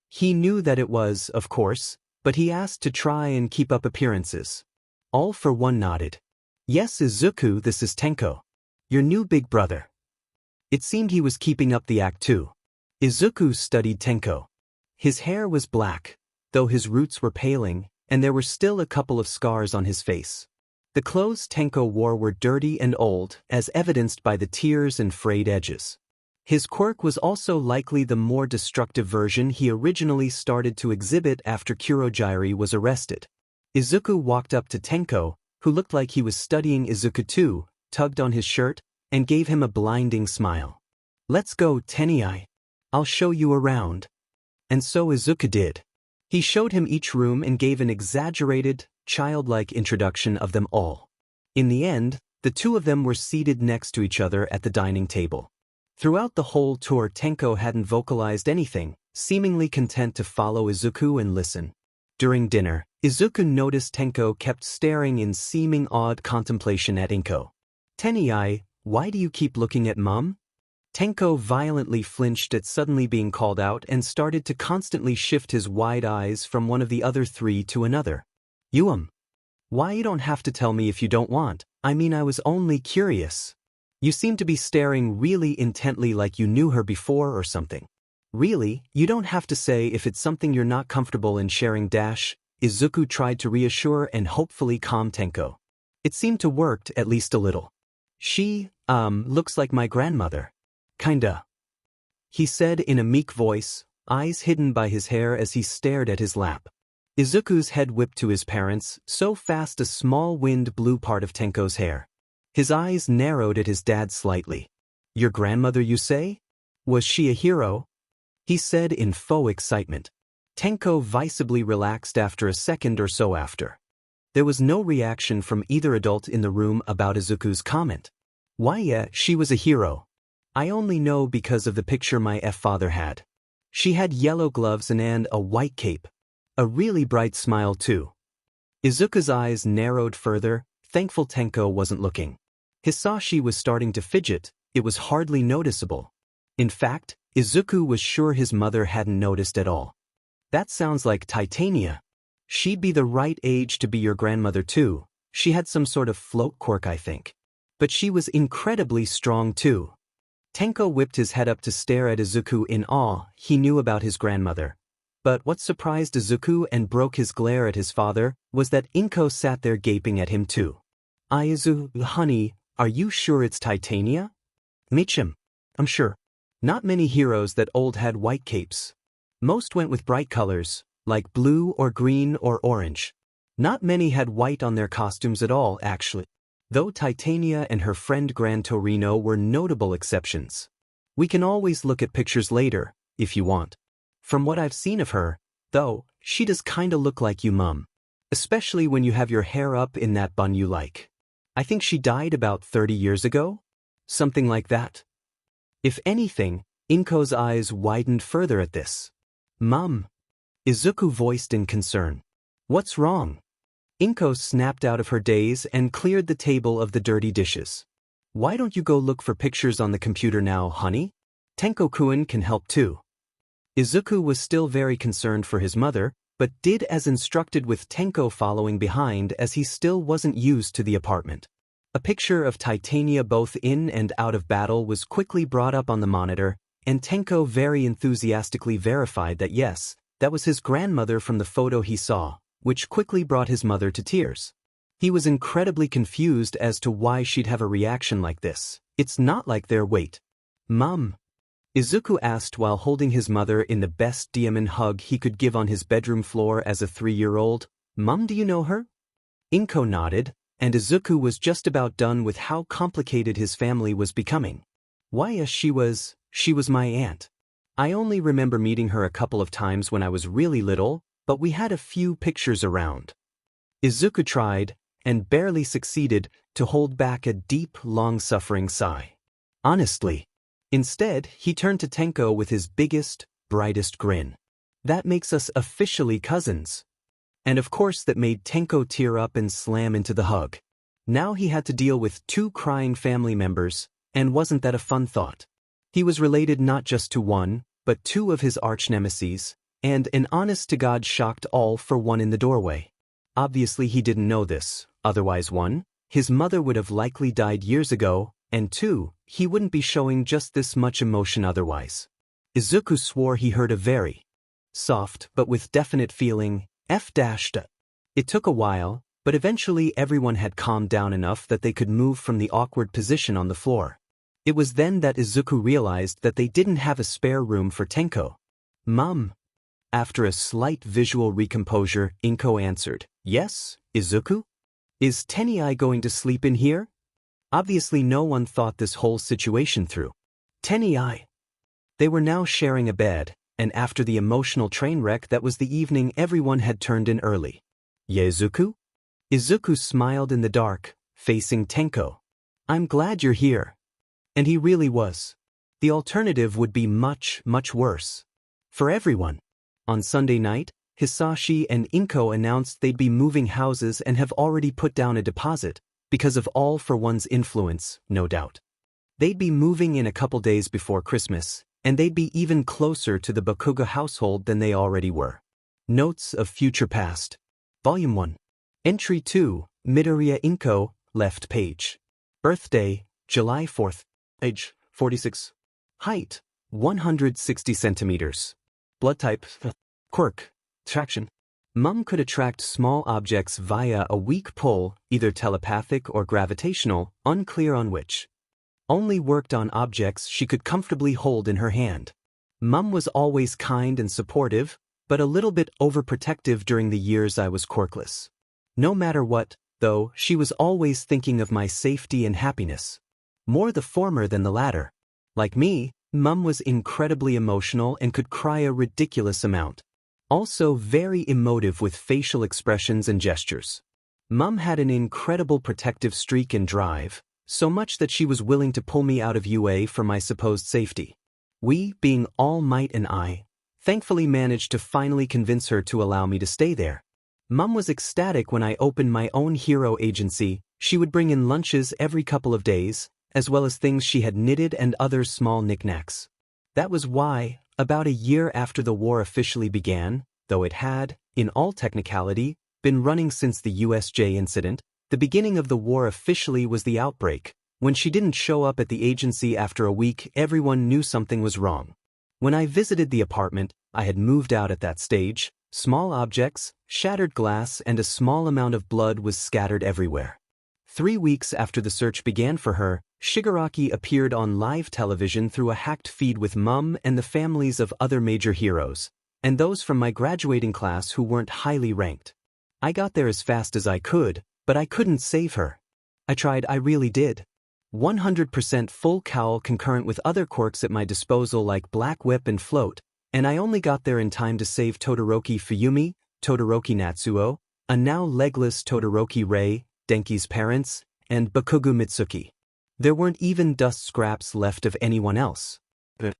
He knew that it was, of course, but he asked to try and keep up appearances. All for one nodded. "Yes, Izuku, this is Tenko. Your new big brother." It seemed he was keeping up the act too. Izuku studied Tenko. His hair was black, though his roots were paling, and there were still a couple of scars on his face. The clothes Tenko wore were dirty and old, as evidenced by the tears and frayed edges. His quirk was also likely the more destructive version he originally started to exhibit after Kurogyari was arrested. Izuku walked up to Tenko, who looked like he was studying Izuku too, tugged on his shirt, and gave him a blinding smile. "Let's go, Tenai. I'll show you around." And so Izuku did. He showed him each room and gave an exaggerated, childlike introduction of them all. In the end, the two of them were seated next to each other at the dining table. Throughout the whole tour Tenko hadn't vocalized anything, seemingly content to follow Izuku and listen. During dinner, Izuku noticed Tenko kept staring in seeming odd contemplation at Inko. "Tenai, why do you keep looking at Mum?" Tenko violently flinched at suddenly being called out and started to constantly shift his wide eyes from one of the other three to another. Why you don't have to tell me if you don't want, I mean I was only curious. You seem to be staring really intently like you knew her before or something. Really, you don't have to say if it's something you're not comfortable in sharing dash, Izuku tried to reassure and hopefully calm Tenko. It seemed to work at least a little. She, looks like my grandmother. Kinda. He said in a meek voice, eyes hidden by his hair as he stared at his lap. Izuku's head whipped to his parents, so fast a small wind blew part of Tenko's hair. His eyes narrowed at his dad slightly. "Your grandmother, you say? Was she a hero?" he said in faux excitement. Tenko visibly relaxed after a second or so after. There was no reaction from either adult in the room about Izuku's comment. "Why, yeah, she was a hero. I only know because of the picture my father had. She had yellow gloves and a white cape. A really bright smile too." Izuku's eyes narrowed further, thankful Tenko wasn't looking. Hisashi was starting to fidget, it was hardly noticeable. In fact, Izuku was sure his mother hadn't noticed at all. "That sounds like Titania. She'd be the right age to be your grandmother too. She had some sort of float quirk, I think. But she was incredibly strong too." Tenko whipped his head up to stare at Izuku in awe. He knew about his grandmother. But what surprised Izuku and broke his glare at his father was that Inko sat there gaping at him too. "Izuku, honey, are you sure it's Titania?" "Michim. I'm sure. Not many heroes that old had white capes. Most went with bright colors, like blue or green or orange. Not many had white on their costumes at all, actually. Though Titania and her friend Gran Torino were notable exceptions. We can always look at pictures later, if you want. From what I've seen of her, though, she does kinda look like you, Mum. Especially when you have your hair up in that bun you like. I think she died about 30 years ago? Something like that." If anything, Inko's eyes widened further at this. "Mum," Izuku voiced in concern. "What's wrong?" Inko snapped out of her daze and cleared the table of the dirty dishes. "Why don't you go look for pictures on the computer now, honey? Tenko-kun can help too." Izuku was still very concerned for his mother, but did as instructed with Tenko following behind as he still wasn't used to the apartment. A picture of Titania both in and out of battle was quickly brought up on the monitor, and Tenko very enthusiastically verified that yes, that was his grandmother from the photo he saw, which quickly brought his mother to tears. He was incredibly confused as to why she'd have a reaction like this. It's not like their wait. Mom? Izuku asked while holding his mother in the best diamond hug he could give on his bedroom floor as a 3-year-old. Mom, do you know her? Inko nodded, and Izuku was just about done with how complicated his family was becoming. Why, she was my aunt. I only remember meeting her a couple of times when I was really little, but we had a few pictures around. Izuku tried, and barely succeeded, to hold back a deep, long-suffering sigh. Honestly. Instead, he turned to Tenko with his biggest, brightest grin. That makes us officially cousins. And of course that made Tenko tear up and slam into the hug. Now he had to deal with 2 crying family members, and wasn't that a fun thought? He was related not just to one, but 2 of his arch-nemeses, and an honest-to-God shocked all for one in the doorway. Obviously he didn't know this, otherwise 1, his mother would have likely died years ago, and 2, he wouldn't be showing just this much emotion otherwise. Izuku swore he heard a very soft but with definite feeling, F-. It took a while, but eventually everyone had calmed down enough that they could move from the awkward position on the floor. It was then that Izuku realized that they didn't have a spare room for Tenko. Mom? After a slight visual recomposure, Inko answered, Yes, Izuku? Is Tenai going to sleep in here? Obviously no one thought this whole situation through. Tenai. They were now sharing a bed, and after the emotional train wreck that was the evening everyone had turned in early. Izuku? Izuku smiled in the dark, facing Tenko. I'm glad you're here. And he really was. The alternative would be much, much worse. For everyone. On Sunday night, Hisashi and Inko announced they'd be moving houses and have already put down a deposit, because of All for One's influence, no doubt. They'd be moving in a couple days before Christmas, and they'd be even closer to the Bakuga household than they already were. Notes of Future Past. Volume 1. Entry 2, Midoriya Inko, left page. Birthday, July 4th. Age, 46. Height, 160 centimeters. Blood type, quirk, traction. Mum could attract small objects via a weak pull, either telepathic or gravitational, unclear on which. Only worked on objects she could comfortably hold in her hand. Mum was always kind and supportive, but a little bit overprotective during the years I was quirkless. No matter what, though, she was always thinking of my safety and happiness. More the former than the latter. Like me, Mum was incredibly emotional and could cry a ridiculous amount. Also very emotive with facial expressions and gestures. Mum had an incredible protective streak and drive, so much that she was willing to pull me out of UA for my supposed safety. We, being All Might and I, thankfully managed to finally convince her to allow me to stay there. Mum was ecstatic when I opened my own hero agency. She would bring in lunches every couple of days, as well as things she had knitted and other small knickknacks. That was why, about a year after the war officially began, though it had, in all technicality, been running since the USJ incident, the beginning of the war officially was the outbreak. When she didn't show up at the agency after a week, everyone knew something was wrong. When I visited the apartment, I had moved out at that stage. Small objects, shattered glass, and a small amount of blood was scattered everywhere. 3 weeks after the search began for her, Shigaraki appeared on live television through a hacked feed with Mum and the families of other major heroes, and those from my graduating class who weren't highly ranked. I got there as fast as I could, but I couldn't save her. I tried, I really did. 100% full cowl concurrent with other quirks at my disposal like Black Whip and Float, and I only got there in time to save Todoroki Fuyumi, Todoroki Natsuo, a now legless Todoroki Rei, Denki's parents, and Bakugo Mitsuki. There weren't even dust scraps left of anyone else. There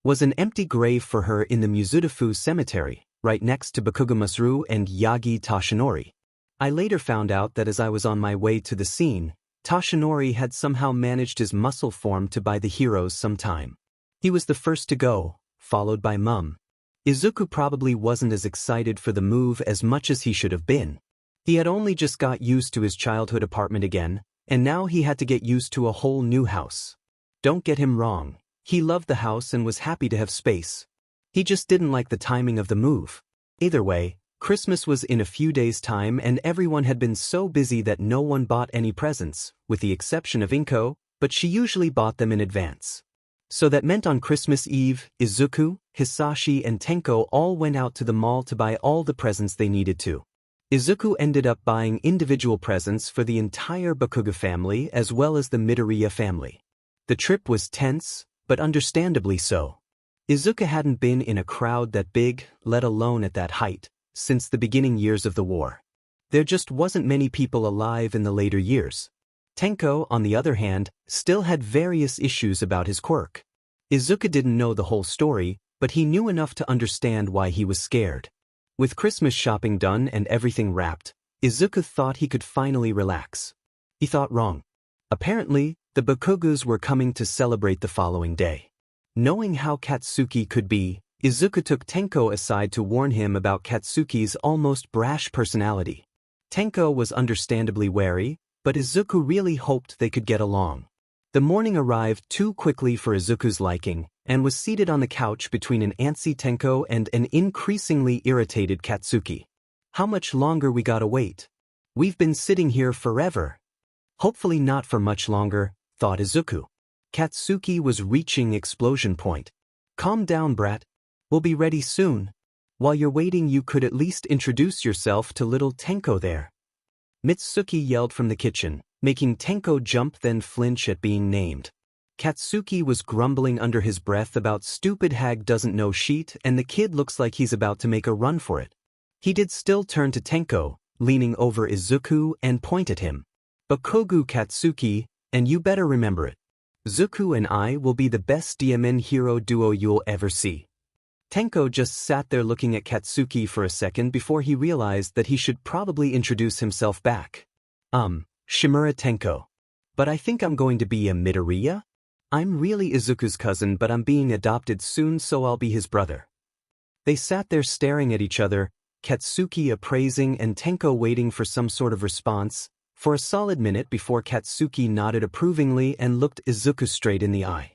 was an empty grave for her in the Mizudafu cemetery, right next to Bakugo Masaru and Yagi Toshinori. I later found out that as I was on my way to the scene, Toshinori had somehow managed his muscle form to buy the heroes some time. He was the first to go, followed by Mum. Izuku probably wasn't as excited for the move as much as he should have been. He had only just got used to his childhood apartment again, and now he had to get used to a whole new house. Don't get him wrong, he loved the house and was happy to have space. He just didn't like the timing of the move. Either way, Christmas was in a few days' time and everyone had been so busy that no one bought any presents, with the exception of Inko, but she usually bought them in advance. So that meant on Christmas Eve, Izuku, Hisashi and Tenko all went out to the mall to buy all the presents they needed to. Izuku ended up buying individual presents for the entire Bakuga family as well as the Midoriya family. The trip was tense, but understandably so. Izuku hadn't been in a crowd that big, let alone at that height, since the beginning years of the war. There just wasn't many people alive in the later years. Tenko, on the other hand, still had various issues about his quirk. Izuku didn't know the whole story, but he knew enough to understand why he was scared. With Christmas shopping done and everything wrapped, Izuku thought he could finally relax. He thought wrong. Apparently, the Bakugas were coming to celebrate the following day. Knowing how Katsuki could be, Izuku took Tenko aside to warn him about Katsuki's almost brash personality. Tenko was understandably wary, but Izuku really hoped they could get along. The morning arrived too quickly for Izuku's liking, and was seated on the couch between an antsy Tenko and an increasingly irritated Katsuki. How much longer we gotta wait? We've been sitting here forever. Hopefully not for much longer, thought Izuku. Katsuki was reaching explosion point. Calm down, brat. We'll be ready soon. While you're waiting, you could at least introduce yourself to little Tenko there. Mitsuki yelled from the kitchen, making Tenko jump then flinch at being named. Katsuki was grumbling under his breath about stupid hag doesn't know sheet and the kid looks like he's about to make a run for it. He did still turn to Tenko, leaning over Izuku and point at him. Bakugu Katsuki, and you better remember it. Izuku and I will be the best DMN hero duo you'll ever see. Tenko just sat there looking at Katsuki for a second before he realized that he should probably introduce himself back. Shimura Tenko. But I think I'm going to be a Midoriya? I'm really Izuku's cousin, but I'm being adopted soon, so I'll be his brother. They sat there staring at each other, Katsuki appraising and Tenko waiting for some sort of response, for a solid minute before Katsuki nodded approvingly and looked Izuku straight in the eye.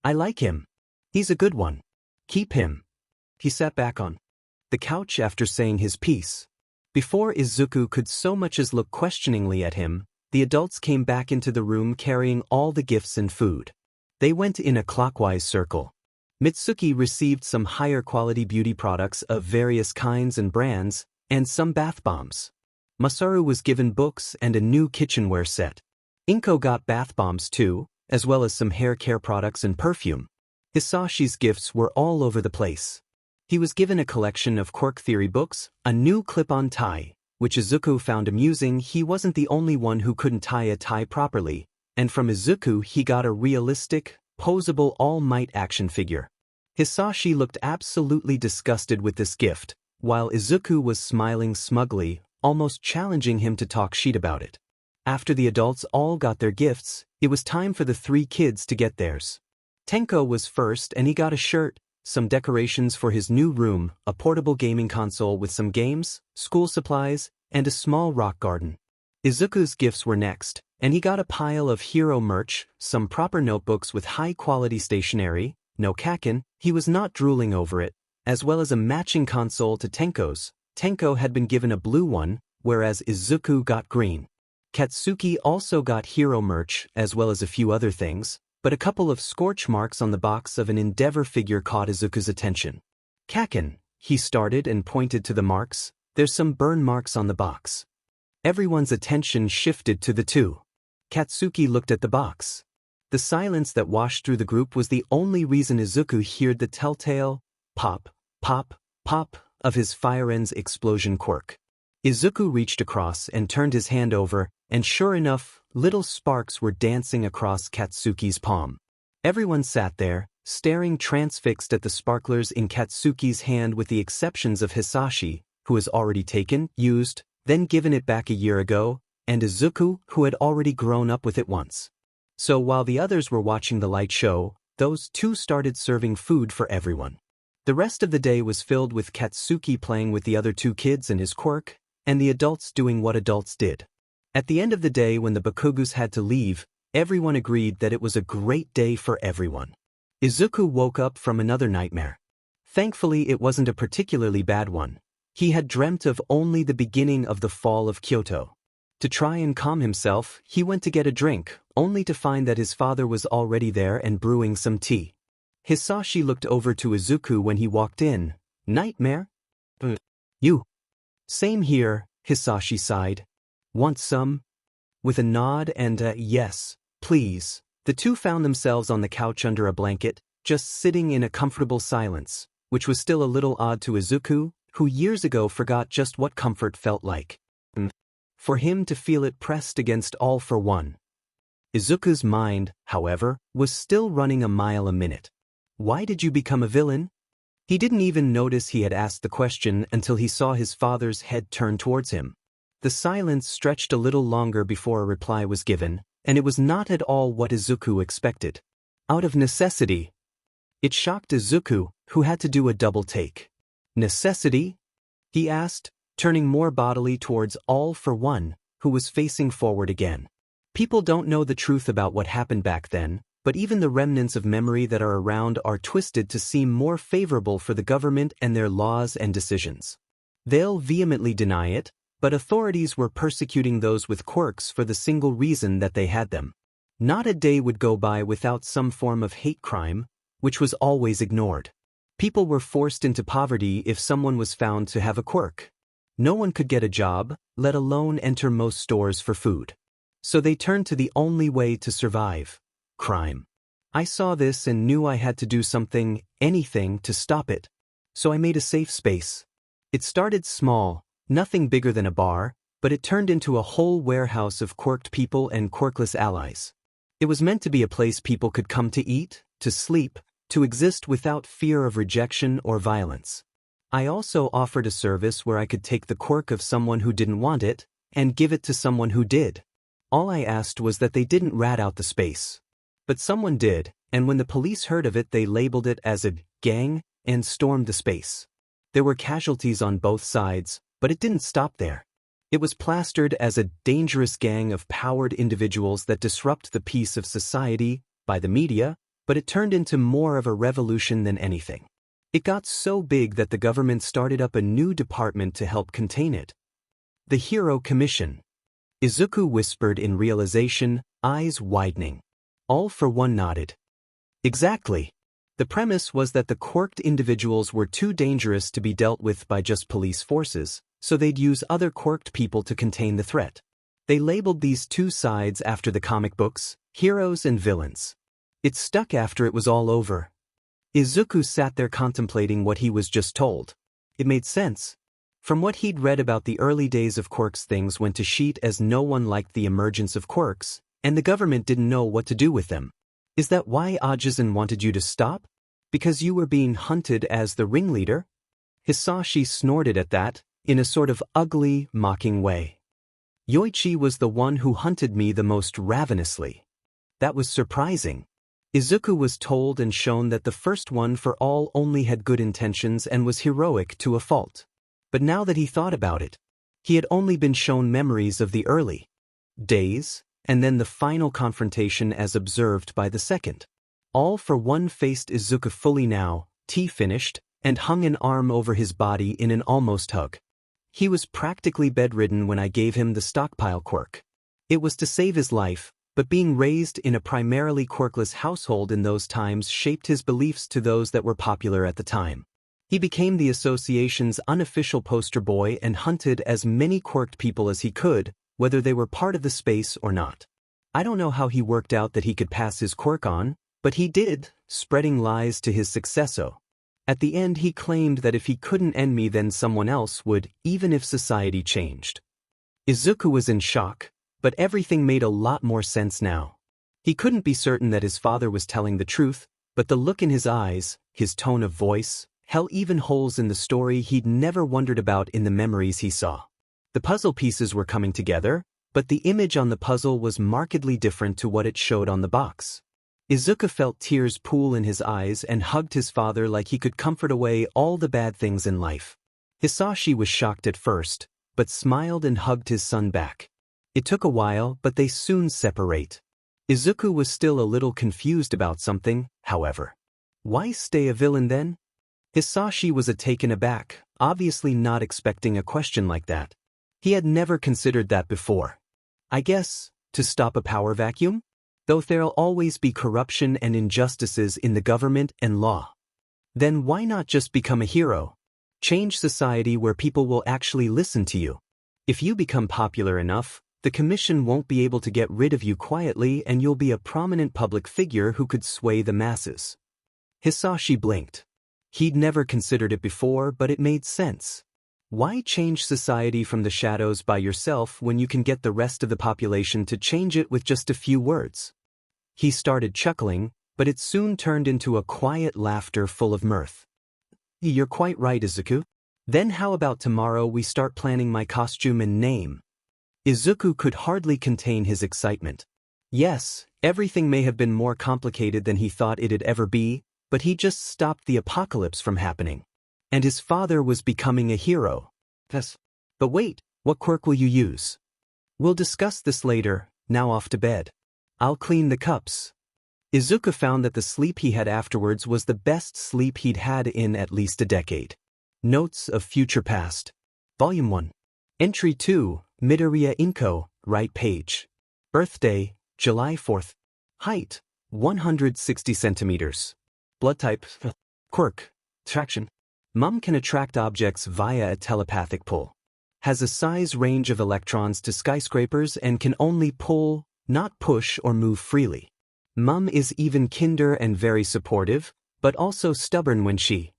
I like him. He's a good one. Keep him. He sat back on the couch after saying his piece. Before Izuku could so much as look questioningly at him, the adults came back into the room carrying all the gifts and food. They went in a clockwise circle. Mitsuki received some higher quality beauty products of various kinds and brands, and some bath bombs. Masaru was given books and a new kitchenware set. Inko got bath bombs too, as well as some hair care products and perfume. Hisashi's gifts were all over the place. He was given a collection of quirk theory books, a new clip-on tie, which Izuku found amusing. He wasn't the only one who couldn't tie a tie properly, and from Izuku he got a realistic, posable All Might action figure. Hisashi looked absolutely disgusted with this gift, while Izuku was smiling smugly, almost challenging him to talk shit about it. After the adults all got their gifts, it was time for the three kids to get theirs. Tenko was first and he got a shirt, some decorations for his new room, a portable gaming console with some games, school supplies, and a small rock garden. Izuku's gifts were next, and he got a pile of hero merch, some proper notebooks with high-quality stationery, no kaken, he was not drooling over it, as well as a matching console to Tenko's. Tenko had been given a blue one, whereas Izuku got green. Katsuki also got hero merch, as well as a few other things, but a couple of scorch marks on the box of an Endeavor figure caught Izuku's attention. Kaken, he started and pointed to the marks, there's some burn marks on the box. Everyone's attention shifted to the two. Katsuki looked at the box. The silence that washed through the group was the only reason Izuku heard the telltale pop, pop, pop of his Fire-End's explosion quirk. Izuku reached across and turned his hand over, and sure enough, little sparks were dancing across Katsuki's palm. Everyone sat there, staring transfixed at the sparklers in Katsuki's hand with the exceptions of Hisashi, who has already taken, used, then given it back a year ago, and Izuku, who had already grown up with it once. So while the others were watching the light show, those two started serving food for everyone. The rest of the day was filled with Katsuki playing with the other two kids and his quirk, and the adults doing what adults did. At the end of the day when the Bakugus had to leave, everyone agreed that it was a great day for everyone. Izuku woke up from another nightmare. Thankfully it wasn't a particularly bad one. He had dreamt of only the beginning of the fall of Kyoto. To try and calm himself, he went to get a drink, only to find that his father was already there and brewing some tea. Hisashi looked over to Izuku when he walked in. Nightmare? You. Same here, Hisashi sighed. Want some? With a nod and a yes, please, the two found themselves on the couch under a blanket, just sitting in a comfortable silence, which was still a little odd to Izuku, who years ago forgot just what comfort felt like. For him to feel it pressed against all for one. Izuku's mind, however, was still running a mile a minute. Why did you become a villain? He didn't even notice he had asked the question until he saw his father's head turn towards him. The silence stretched a little longer before a reply was given, and it was not at all what Izuku expected. Out of necessity. It shocked Izuku, who had to do a double take. Necessity? He asked, turning more bodily towards All for One, who was facing forward again. People don't know the truth about what happened back then, but even the remnants of memory that are around are twisted to seem more favorable for the government and their laws and decisions. They'll vehemently deny it, but authorities were persecuting those with quirks for the single reason that they had them. Not a day would go by without some form of hate crime, which was always ignored. People were forced into poverty if someone was found to have a quirk. No one could get a job, let alone enter most stores for food. So they turned to the only way to survive: crime. I saw this and knew I had to do something, anything, to stop it. So I made a safe space. It started small, nothing bigger than a bar, but it turned into a whole warehouse of quirked people and quirkless allies. It was meant to be a place people could come to eat, to sleep, to exist without fear of rejection or violence. I also offered a service where I could take the quirk of someone who didn't want it, and give it to someone who did. All I asked was that they didn't rat out the space. But someone did, and when the police heard of it they labeled it as a gang, and stormed the space. There were casualties on both sides, but it didn't stop there. It was plastered as a dangerous gang of powered individuals that disrupt the peace of society, by the media, but it turned into more of a revolution than anything. It got so big that the government started up a new department to help contain it. The Hero Commission. Izuku whispered in realization, eyes widening. All for One nodded. Exactly. The premise was that the quirked individuals were too dangerous to be dealt with by just police forces, so they'd use other quirked people to contain the threat. They labeled these two sides after the comic books, heroes and villains. It stuck after it was all over. Izuku sat there contemplating what he was just told. It made sense. From what he'd read about the early days of quirks, things went to shit as no one liked the emergence of quirks, and the government didn't know what to do with them. Is that why Ajisen wanted you to stop? Because you were being hunted as the ringleader? Hisashi snorted at that, in a sort of ugly, mocking way. Yoichi was the one who hunted me the most ravenously. That was surprising. Izuku was told and shown that the first one for all only had good intentions and was heroic to a fault. But now that he thought about it, he had only been shown memories of the early days, and then the final confrontation as observed by the second. All for One faced Izuku fully now, tea finished, and hung an arm over his body in an almost hug. He was practically bedridden when I gave him the stockpile quirk. It was to save his life, but being raised in a primarily quirkless household in those times shaped his beliefs to those that were popular at the time. He became the association's unofficial poster boy and hunted as many quirked people as he could, whether they were part of the space or not. I don't know how he worked out that he could pass his quirk on, but he did, spreading lies to his successor. At the end he claimed that if he couldn't end me then someone else would, even if society changed. Izuku was in shock, but everything made a lot more sense now. He couldn't be certain that his father was telling the truth, but the look in his eyes, his tone of voice, held even holes in the story he'd never wondered about in the memories he saw. The puzzle pieces were coming together, but the image on the puzzle was markedly different to what it showed on the box. Izuku felt tears pool in his eyes and hugged his father like he could comfort away all the bad things in life. Hisashi was shocked at first, but smiled and hugged his son back. It took a while, but they soon separate. Izuku was still a little confused about something, however. Why stay a villain then? Hisashi was taken aback, obviously not expecting a question like that. He had never considered that before. I guess, to stop a power vacuum? Though there'll always be corruption and injustices in the government and law. Then why not just become a hero? Change society where people will actually listen to you. If you become popular enough, the commission won't be able to get rid of you quietly and you'll be a prominent public figure who could sway the masses. Hisashi blinked. He'd never considered it before, but it made sense. Why change society from the shadows by yourself when you can get the rest of the population to change it with just a few words? He started chuckling, but it soon turned into a quiet laughter full of mirth. You're quite right, Izuku. Then how about tomorrow we start planning my costume and name? Izuku could hardly contain his excitement. Yes, everything may have been more complicated than he thought it'd ever be, but he just stopped the apocalypse from happening. And his father was becoming a hero. Yes. But wait, what quirk will you use? We'll discuss this later, now off to bed. I'll clean the cups. Izuku found that the sleep he had afterwards was the best sleep he'd had in at least a decade. Notes of Future Past. Volume 1. Entry 2, Midoriya Inko, right page. Birthday, July 4th. Height, 160 centimeters. Blood type, quirk, traction. Mum can attract objects via a telepathic pull. Has a size range of electrons to skyscrapers and can only pull, not push or move freely. Mum is even kinder and very supportive, but also stubborn when she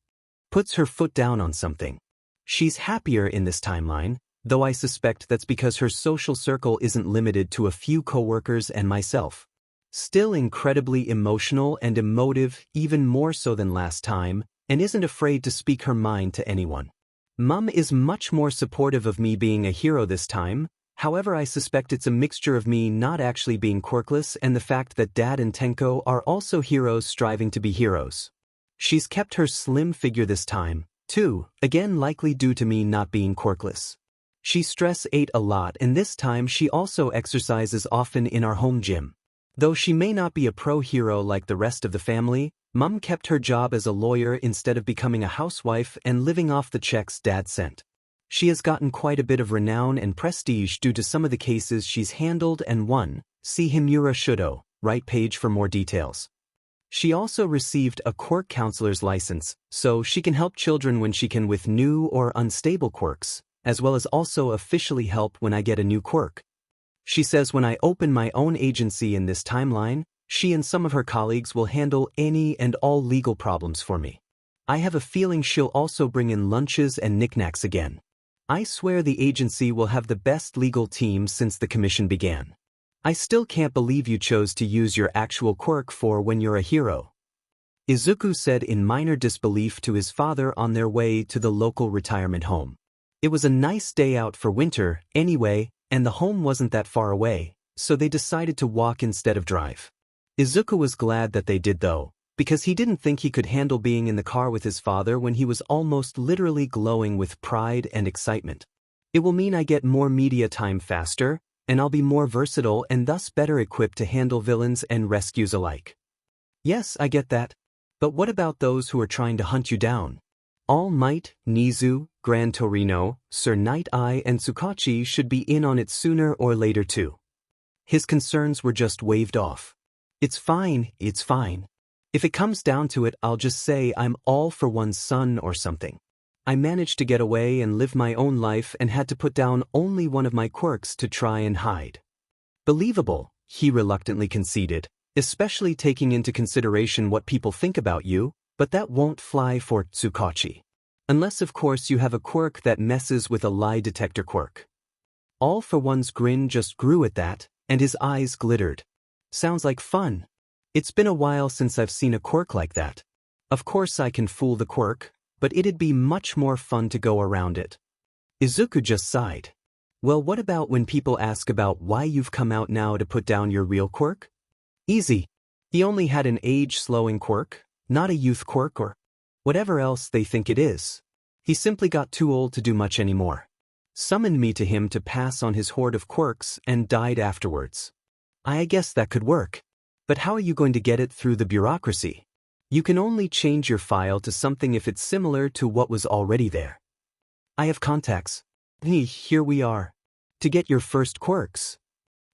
puts her foot down on something. She's happier in this timeline, though I suspect that's because her social circle isn't limited to a few coworkers and myself. Still incredibly emotional and emotive, even more so than last time, and isn't afraid to speak her mind to anyone. Mum is much more supportive of me being a hero this time. However, I suspect it's a mixture of me not actually being quirkless and the fact that Dad and Tenko are also heroes striving to be heroes. She's kept her slim figure this time, too, again likely due to me not being quirkless. She ate a lot and this time she also exercises often in our home gym. Though she may not be a pro hero like the rest of the family, Mum kept her job as a lawyer instead of becoming a housewife and living off the checks Dad sent. She has gotten quite a bit of renown and prestige due to some of the cases she's handled and won. See Himura Shudo, right page for more details. She also received a quirk counselor's license, so she can help children when she can with new or unstable quirks, as well as also officially help when I get a new quirk. She says when I open my own agency in this timeline, she and some of her colleagues will handle any and all legal problems for me. I have a feeling she'll also bring in lunches and knickknacks again. I swear the agency will have the best legal team since the commission began. I still can't believe you chose to use your actual quirk for when you're a hero. Izuku said in minor disbelief to his father on their way to the local retirement home. It was a nice day out for winter, anyway, and the home wasn't that far away, so they decided to walk instead of drive. Izuku was glad that they did though, because he didn't think he could handle being in the car with his father when he was almost literally glowing with pride and excitement. It will mean I get more media time faster, and I'll be more versatile and thus better equipped to handle villains and rescues alike. Yes, I get that. But what about those who are trying to hunt you down? All Might, Nizu, Gran Torino, Sir Night Eye and Tsukachi should be in on it sooner or later too. His concerns were just waved off. It's fine, it's fine. If it comes down to it, I'll just say I'm all for one's son or something. I managed to get away and live my own life and had to put down only one of my quirks to try and hide. Believable, he reluctantly conceded, especially taking into consideration what people think about you, but that won't fly for Tsukachi. Unless of course you have a quirk that messes with a lie detector quirk. All for One's grin just grew at that, and his eyes glittered. Sounds like fun. It's been a while since I've seen a quirk like that. Of course I can fool the quirk, but it'd be much more fun to go around it. Izuku just sighed. Well, what about when people ask about why you've come out now to put down your real quirk? Easy. He only had an age-slowing quirk, not a youth quirk or whatever else they think it is. He simply got too old to do much anymore. Summoned me to him to pass on his hoard of quirks and died afterwards. I guess that could work. But how are you going to get it through the bureaucracy? You can only change your file to something if it's similar to what was already there. I have contacts. Here we are. To get your first quirks.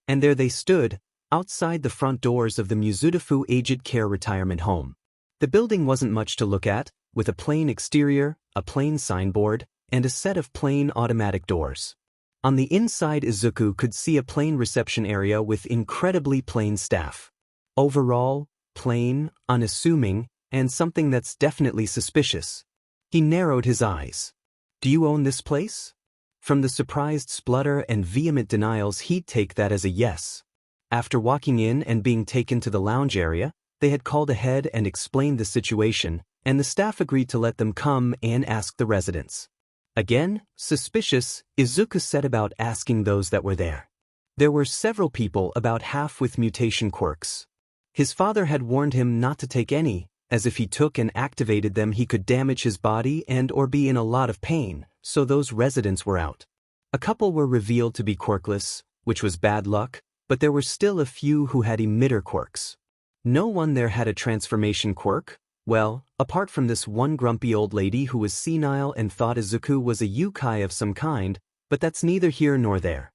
And there they stood, outside the front doors of the Muzutafu Aged Care Retirement Home. The building wasn't much to look at, with a plain exterior, a plain signboard, and a set of plain automatic doors. On the inside, Izuku could see a plain reception area with incredibly plain staff. Overall, plain, unassuming, and something that's definitely suspicious. He narrowed his eyes. Do you own this place? From the surprised splutter and vehement denials, he'd take that as a yes. After walking in and being taken to the lounge area, they had called ahead and explained the situation, and the staff agreed to let them come and ask the residents. Again, suspicious, Izuku set about asking those that were there. There were several people, about half with mutation quirks. His father had warned him not to take any, as if he took and activated them he could damage his body and or be in a lot of pain, so those residents were out. A couple were revealed to be quirkless, which was bad luck, but there were still a few who had emitter quirks. No one there had a transformation quirk, well, apart from this one grumpy old lady who was senile and thought Izuku was a yokai of some kind, but that's neither here nor there.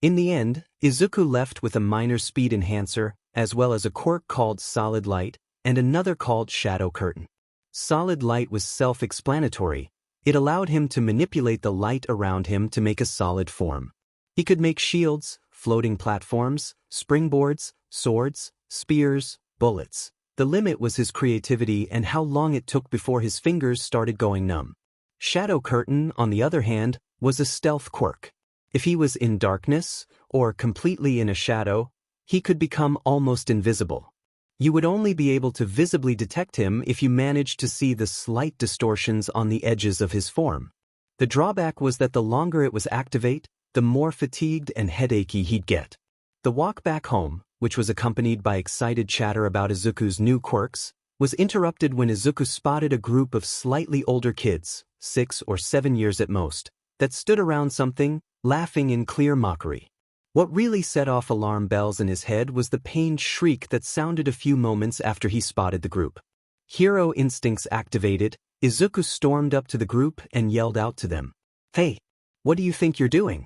In the end, Izuku left with a minor speed enhancer, as well as a quirk called Solid Light, and another called Shadow Curtain. Solid Light was self-explanatory. It allowed him to manipulate the light around him to make a solid form. He could make shields, floating platforms, springboards, swords, spears, bullets. The limit was his creativity and how long it took before his fingers started going numb. Shadow Curtain, on the other hand, was a stealth quirk. If he was in darkness, or completely in a shadow, he could become almost invisible. You would only be able to visibly detect him if you managed to see the slight distortions on the edges of his form. The drawback was that the longer it was activate, the more fatigued and headachy he'd get. The walk back home, which was accompanied by excited chatter about Izuku's new quirks, was interrupted when Izuku spotted a group of slightly older kids, 6 or 7 years at most, that stood around something, laughing in clear mockery. What really set off alarm bells in his head was the pained shriek that sounded a few moments after he spotted the group. Hero instincts activated, Izuku stormed up to the group and yelled out to them, "Hey, what do you think you're doing?"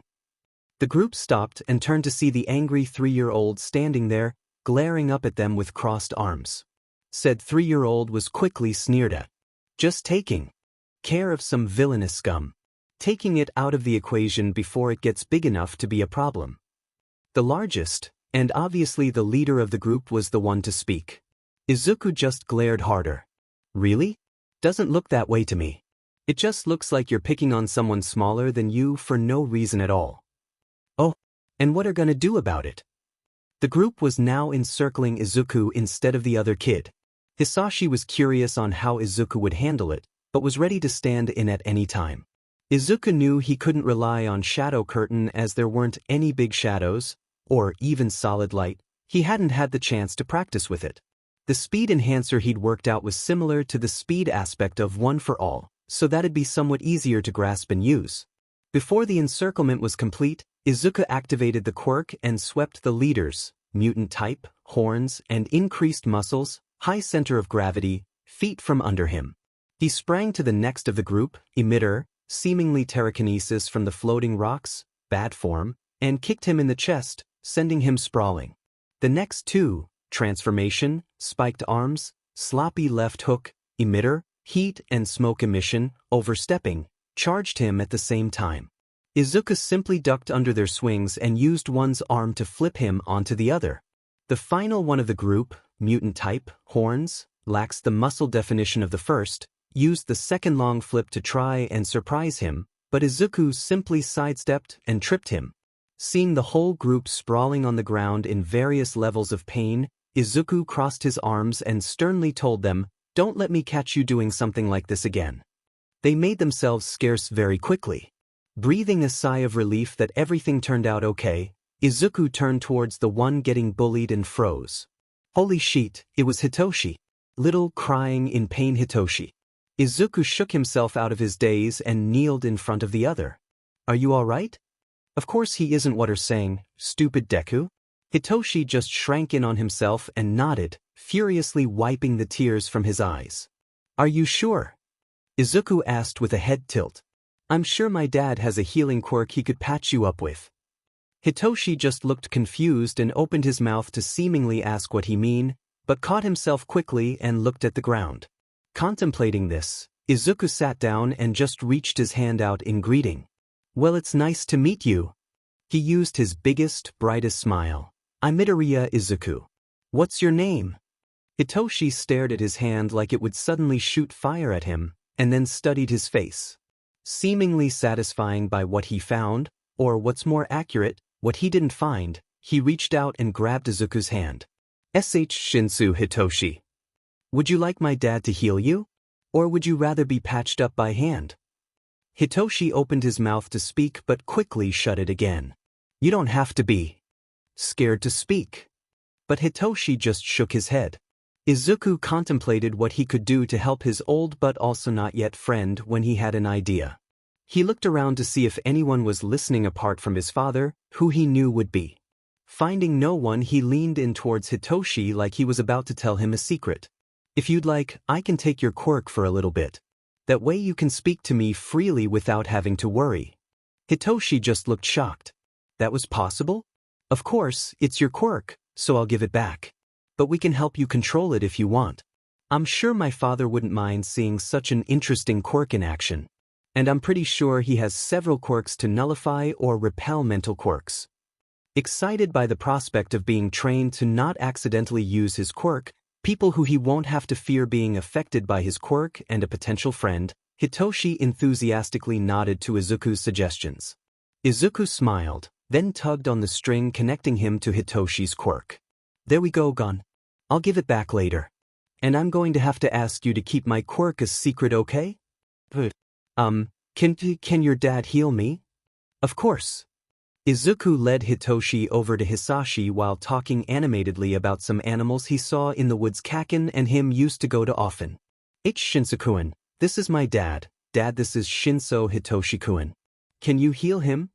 The group stopped and turned to see the angry 3-year-old standing there, glaring up at them with crossed arms. Said 3-year-old was quickly sneered at. Just taking care of some villainous scum. Taking it out of the equation before it gets big enough to be a problem. The largest, and obviously the leader of the group, was the one to speak. Izuku just glared harder. Really? Doesn't look that way to me. It just looks like you're picking on someone smaller than you for no reason at all. Oh, and what are gonna do about it? The group was now encircling Izuku instead of the other kid. Hisashi was curious on how Izuku would handle it, but was ready to stand in at any time. Izuku knew he couldn't rely on Shadow Curtain as there weren't any big shadows, or even Solid Light. He hadn't had the chance to practice with it. The speed enhancer he'd worked out was similar to the speed aspect of One for All, so that'd be somewhat easier to grasp and use. Before the encirclement was complete, Izuku activated the quirk and swept the leaders, mutant type, horns, and increased muscles, high center of gravity, feet from under him. He sprang to the next of the group, emitter, seemingly telekinesis from the floating rocks, bad form, and kicked him in the chest, sending him sprawling. The next two, transformation, spiked arms, sloppy left hook, emitter, heat and smoke emission, overstepping, charged him at the same time. Izuku simply ducked under their swings and used one's arm to flip him onto the other. The final one of the group, mutant type, horns, lacks the muscle definition of the first, used the second long flip to try and surprise him, but Izuku simply sidestepped and tripped him. Seeing the whole group sprawling on the ground in various levels of pain, Izuku crossed his arms and sternly told them, "Don't let me catch you doing something like this again." They made themselves scarce very quickly. Breathing a sigh of relief that everything turned out okay, Izuku turned towards the one getting bullied and froze. Holy shit, it was Hitoshi. Little, crying in pain Hitoshi. Izuku shook himself out of his daze and kneeled in front of the other. "Are you all right?" "Of course he isn't what are saying, stupid Deku." Hitoshi just shrank in on himself and nodded, furiously wiping the tears from his eyes. "Are you sure?" Izuku asked with a head tilt. I'm sure my dad has a healing quirk he could patch you up with. Hitoshi just looked confused and opened his mouth to seemingly ask what he mean, but caught himself quickly and looked at the ground. Contemplating this, Izuku sat down and just reached his hand out in greeting. Well, it's nice to meet you. He used his biggest, brightest smile. I'm Midoriya Izuku. What's your name? Hitoshi stared at his hand like it would suddenly shoot fire at him, and then studied his face. Seemingly satisfying by what he found, or what's more accurate, what he didn't find, he reached out and grabbed Izuku's hand. Shinsu Hitoshi. Would you like my dad to heal you? Or would you rather be patched up by hand? Hitoshi opened his mouth to speak but quickly shut it again. You don't have to be scared to speak. But Hitoshi just shook his head. Izuku contemplated what he could do to help his old but also not yet friend when he had an idea. He looked around to see if anyone was listening apart from his father, who he knew would be. Finding no one, he leaned in towards Hitoshi like he was about to tell him a secret. If you'd like, I can take your quirk for a little bit. That way you can speak to me freely without having to worry. Hitoshi just looked shocked. That was possible? Of course, it's your quirk, so I'll give it back. But we can help you control it if you want. I'm sure my father wouldn't mind seeing such an interesting quirk in action. And I'm pretty sure he has several quirks to nullify or repel mental quirks. Excited by the prospect of being trained to not accidentally use his quirk, people who he won't have to fear being affected by his quirk and a potential friend, Hitoshi enthusiastically nodded to Izuku's suggestions. Izuku smiled, then tugged on the string connecting him to Hitoshi's quirk. There we go, Gon. I'll give it back later. And I'm going to have to ask you to keep my quirk a secret, okay? Can your dad heal me? Of course. Izuku led Hitoshi over to Hisashi while talking animatedly about some animals he saw in the woods Kaken and him used to go to often. Shinsu-kun, this is my dad. Dad, this is Shinso Hitoshi-kun. Can you heal him?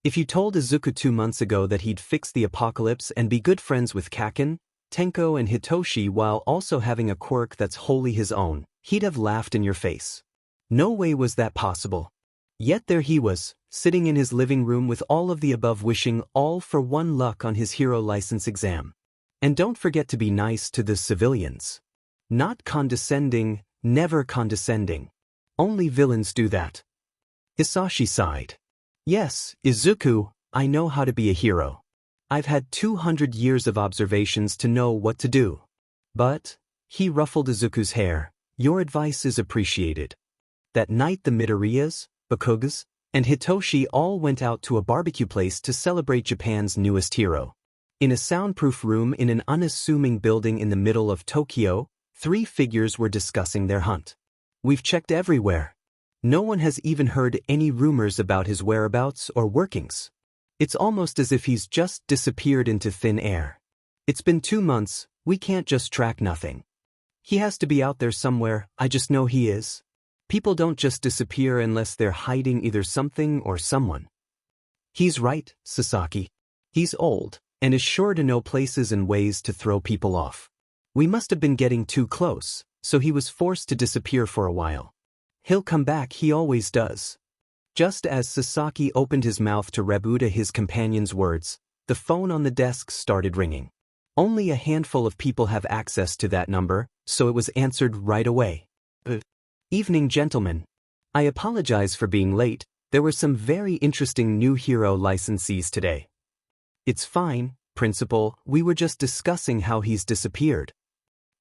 If you told Izuku 2 months ago that he'd fix the apocalypse and be good friends with Kaken, Tenko and Hitoshi while also having a quirk that's wholly his own, he'd have laughed in your face. No way was that possible. Yet there he was, sitting in his living room with all of the above, wishing all for one luck on his hero license exam. And don't forget to be nice to the civilians. Not condescending, never condescending. Only villains do that. Hisashi sighed. Yes, Izuku, I know how to be a hero. I've had 200 years of observations to know what to do. But, he ruffled Izuku's hair, your advice is appreciated. That night the Midoriyas, Bakugas, and Hitoshi all went out to a barbecue place to celebrate Japan's newest hero. In a soundproof room in an unassuming building in the middle of Tokyo, 3 figures were discussing their hunt. We've checked everywhere. No one has even heard any rumors about his whereabouts or workings. It's almost as if he's just disappeared into thin air. It's been 2 months, we can't just track nothing. He has to be out there somewhere, I just know he is. People don't just disappear unless they're hiding either something or someone. He's right, Sasaki. He's old, and is sure to know places and ways to throw people off. We must have been getting too close, so he was forced to disappear for a while. He'll come back, he always does. Just as Sasaki opened his mouth to rebut his companion's words, the phone on the desk started ringing. Only a handful of people have access to that number, so it was answered right away. Evening, gentlemen. I apologize for being late, there were some very interesting new hero licensees today. It's fine, Principal, we were just discussing how he's disappeared.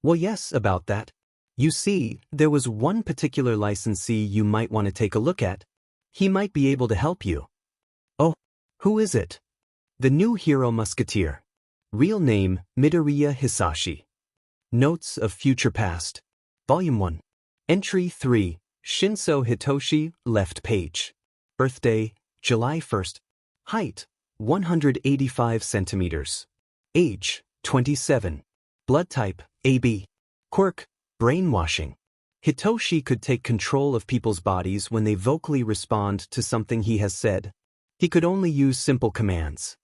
Well, yes, about that. You see, there was one particular licensee you might want to take a look at. He might be able to help you. Oh, who is it? The new hero musketeer. Real name, Midoriya Hisashi. Notes of Future Past. Volume 1. Entry 3, Shinso Hitoshi, left page. Birthday, July 1st. Height, 185 centimeters. Age, 27. Blood type, AB. Quirk, brainwashing. Hitoshi could take control of people's bodies when they vocally respond to something he has said. He could only use simple commands.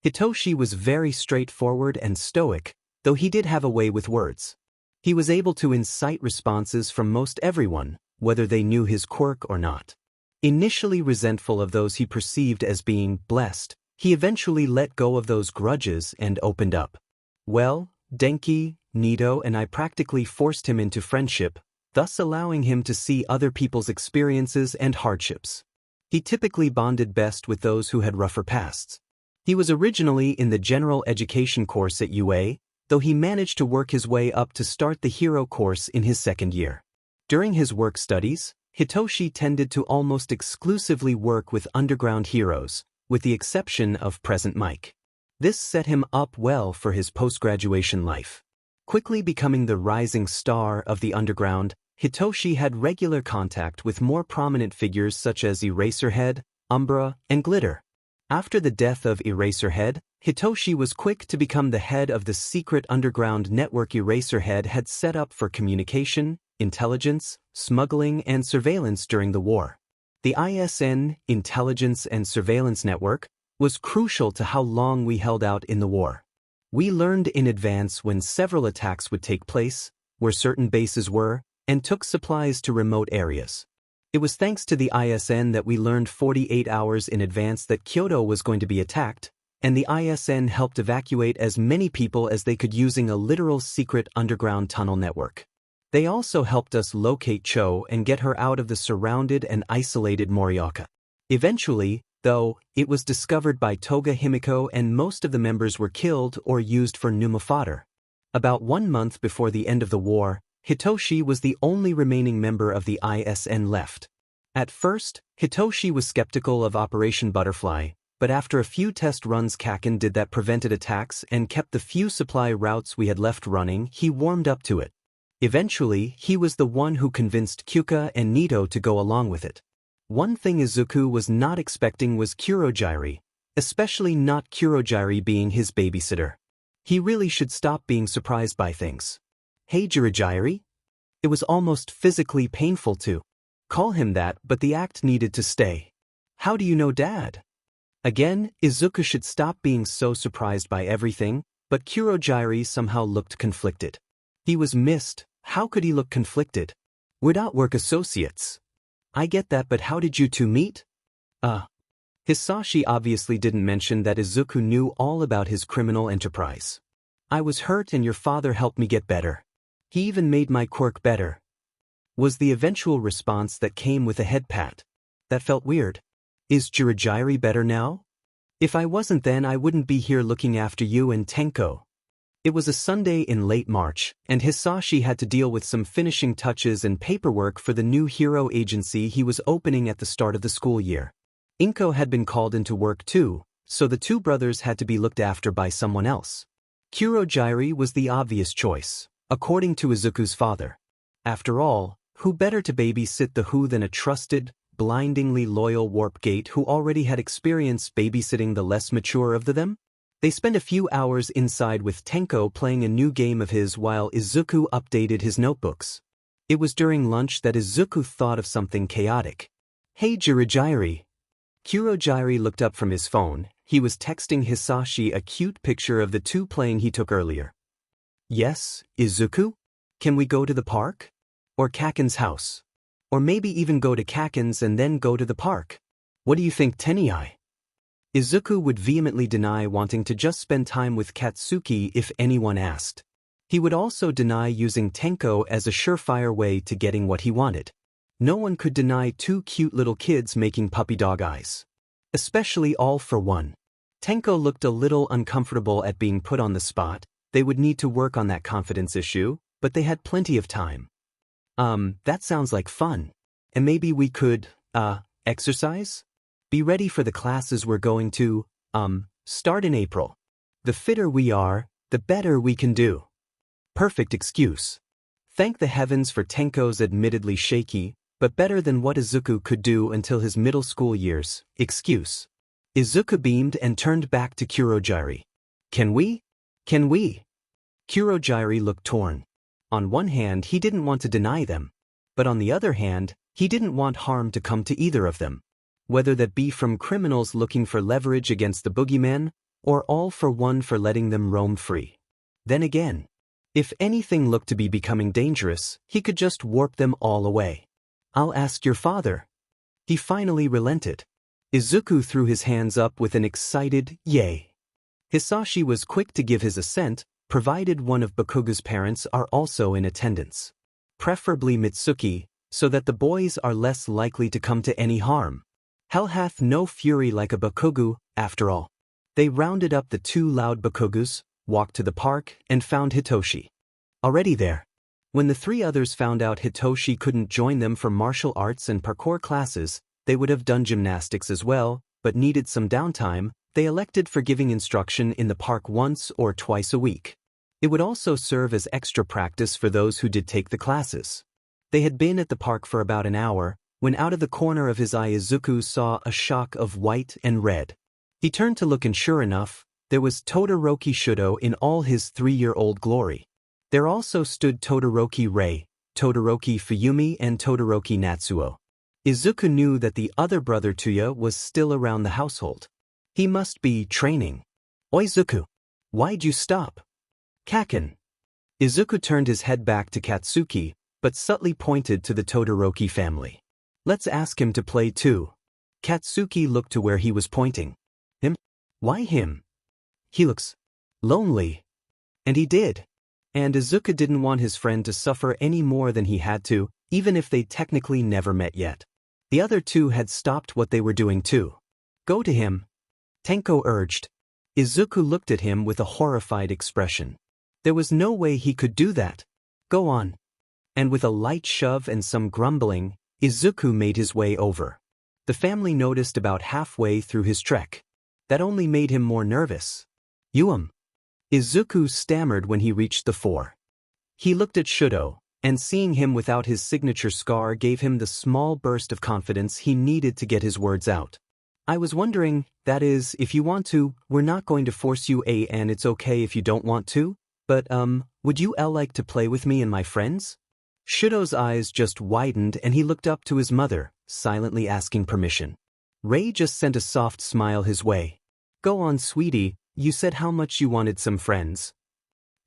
Hitoshi was very straightforward and stoic, though he did have a way with words. He was able to incite responses from most everyone, whether they knew his quirk or not. Initially resentful of those he perceived as being blessed, he eventually let go of those grudges and opened up. Well, Denki, Nito and I practically forced him into friendship, thus allowing him to see other people's experiences and hardships. He typically bonded best with those who had rougher pasts. He was originally in the general education course at UA, though he managed to work his way up to start the hero course in his second year. During his work studies, Hitoshi tended to almost exclusively work with underground heroes, with the exception of Present Mike. This set him up well for his post-graduation life. Quickly becoming the rising star of the underground, Hitoshi had regular contact with more prominent figures such as Eraserhead, Umbra, and Glitter. After the death of Eraserhead, Hitoshi was quick to become the head of the secret underground network Eraserhead had set up for communication, intelligence, smuggling, and surveillance during the war. The ISN, Intelligence and Surveillance Network, was crucial to how long we held out in the war. We learned in advance when several attacks would take place, where certain bases were, and took supplies to remote areas. It was thanks to the ISN that we learned 48 hours in advance that Kyoto was going to be attacked, and the ISN helped evacuate as many people as they could using a literal secret underground tunnel network. They also helped us locate Cho and get her out of the surrounded and isolated Morioka. Eventually, though, it was discovered by Toga Himiko and most of the members were killed or used for Noumu fodder. About 1 month before the end of the war, Hitoshi was the only remaining member of the ISN left. At first, Hitoshi was skeptical of Operation Butterfly, but after a few test runs Kaken did that prevented attacks and kept the few supply routes we had left running, he warmed up to it. Eventually, he was the one who convinced Kyuka and Nito to go along with it. One thing Izuku was not expecting was Kurogiri, especially not Kurogiri being his babysitter. He really should stop being surprised by things. Hey Jirajiri? It was almost physically painful to call him that, but the act needed to stay. How do you know Dad? Again, Izuku should stop being so surprised by everything, but Kurogiri somehow looked conflicted. He was missed. How could he look conflicted? We're not work associates. I get that, but how did you two meet? Hisashi obviously didn't mention that Izuku knew all about his criminal enterprise. I was hurt and your father helped me get better. He even made my quirk better. Was the eventual response that came with a head pat. That felt weird. Is Jirajiri better now? If I wasn't then I wouldn't be here looking after you and Tenko. It was a Sunday in late March, and Hisashi had to deal with some finishing touches and paperwork for the new hero agency he was opening at the start of the school year. Inko had been called into work too, so the two brothers had to be looked after by someone else. Kurogiri was the obvious choice, according to Izuku's father. After all, who better to babysit the Who than a trusted, blindingly loyal Warp Gate who already had experience babysitting the less mature of them? They spent a few hours inside with Tenko playing a new game of his while Izuku updated his notebooks. It was during lunch that Izuku thought of something chaotic. Hey Jirajiri. Kurogiri looked up from his phone. He was texting Hisashi a cute picture of the two playing he took earlier. Yes, Izuku? Can we go to the park? Or Kaken's house? Or maybe even go to Kaken's and then go to the park? What do you think, Tenai? Izuku would vehemently deny wanting to just spend time with Katsuki if anyone asked. He would also deny using Tenko as a surefire way to getting what he wanted. No one could deny two cute little kids making puppy dog eyes. Especially all for one. Tenko looked a little uncomfortable at being put on the spot. They would need to work on that confidence issue, but they had plenty of time. That sounds like fun. And maybe we could, exercise? Be ready for the classes we're going to, start in April. The fitter we are, the better we can do. Perfect excuse. Thank the heavens for Tenko's admittedly shaky, but better than what Izuku could do until his middle school years, excuse. Izuku beamed and turned back to Kurogiri. Can we? Can we? Kurogiri looked torn. On one hand, he didn't want to deny them. But on the other hand, he didn't want harm to come to either of them. Whether that be from criminals looking for leverage against the boogeymen, or all for one for letting them roam free. Then again, if anything looked to be becoming dangerous, he could just warp them all away. I'll ask your father. He finally relented. Izuku threw his hands up with an excited, yay. Hisashi was quick to give his assent, provided one of Bakugo's parents are also in attendance. Preferably Mitsuki, so that the boys are less likely to come to any harm. Hell hath no fury like a Bakugo, after all. They rounded up the two loud Bakugus, walked to the park, and found Hitoshi already there. When the three others found out Hitoshi couldn't join them for martial arts and parkour classes, they would have done gymnastics as well, but needed some downtime. They elected for giving instruction in the park once or twice a week. It would also serve as extra practice for those who did take the classes. They had been at the park for about an hour, when out of the corner of his eye Izuku saw a shock of white and red. He turned to look and sure enough, there was Todoroki Shudo in all his 3-year-old glory. There also stood Todoroki Rei, Todoroki Fuyumi and Todoroki Natsuo. Izuku knew that the other brother Tuya was still around the household. He must be training. Oi Izuku! Why'd you stop? Kaken. Izuku turned his head back to Katsuki, but subtly pointed to the Todoroki family. Let's ask him to play too. Katsuki looked to where he was pointing. Him? Why him? He looks lonely. And he did. And Izuku didn't want his friend to suffer any more than he had to, even if they technically never met yet. The other two had stopped what they were doing too. Go to him, Tenko urged. Izuku looked at him with a horrified expression. There was no way he could do that. Go on. And with a light shove and some grumbling, Izuku made his way over. The family noticed about halfway through his trek. That only made him more nervous. Izuku stammered when he reached the fore. He looked at Shudo, and seeing him without his signature scar gave him the small burst of confidence he needed to get his words out. I was wondering, that is, if you want to, we're not going to force you and it's okay if you don't want to, but would you like to play with me and my friends? Shudo's eyes just widened and he looked up to his mother, silently asking permission. Rei just sent a soft smile his way. Go on, sweetie, you said how much you wanted some friends.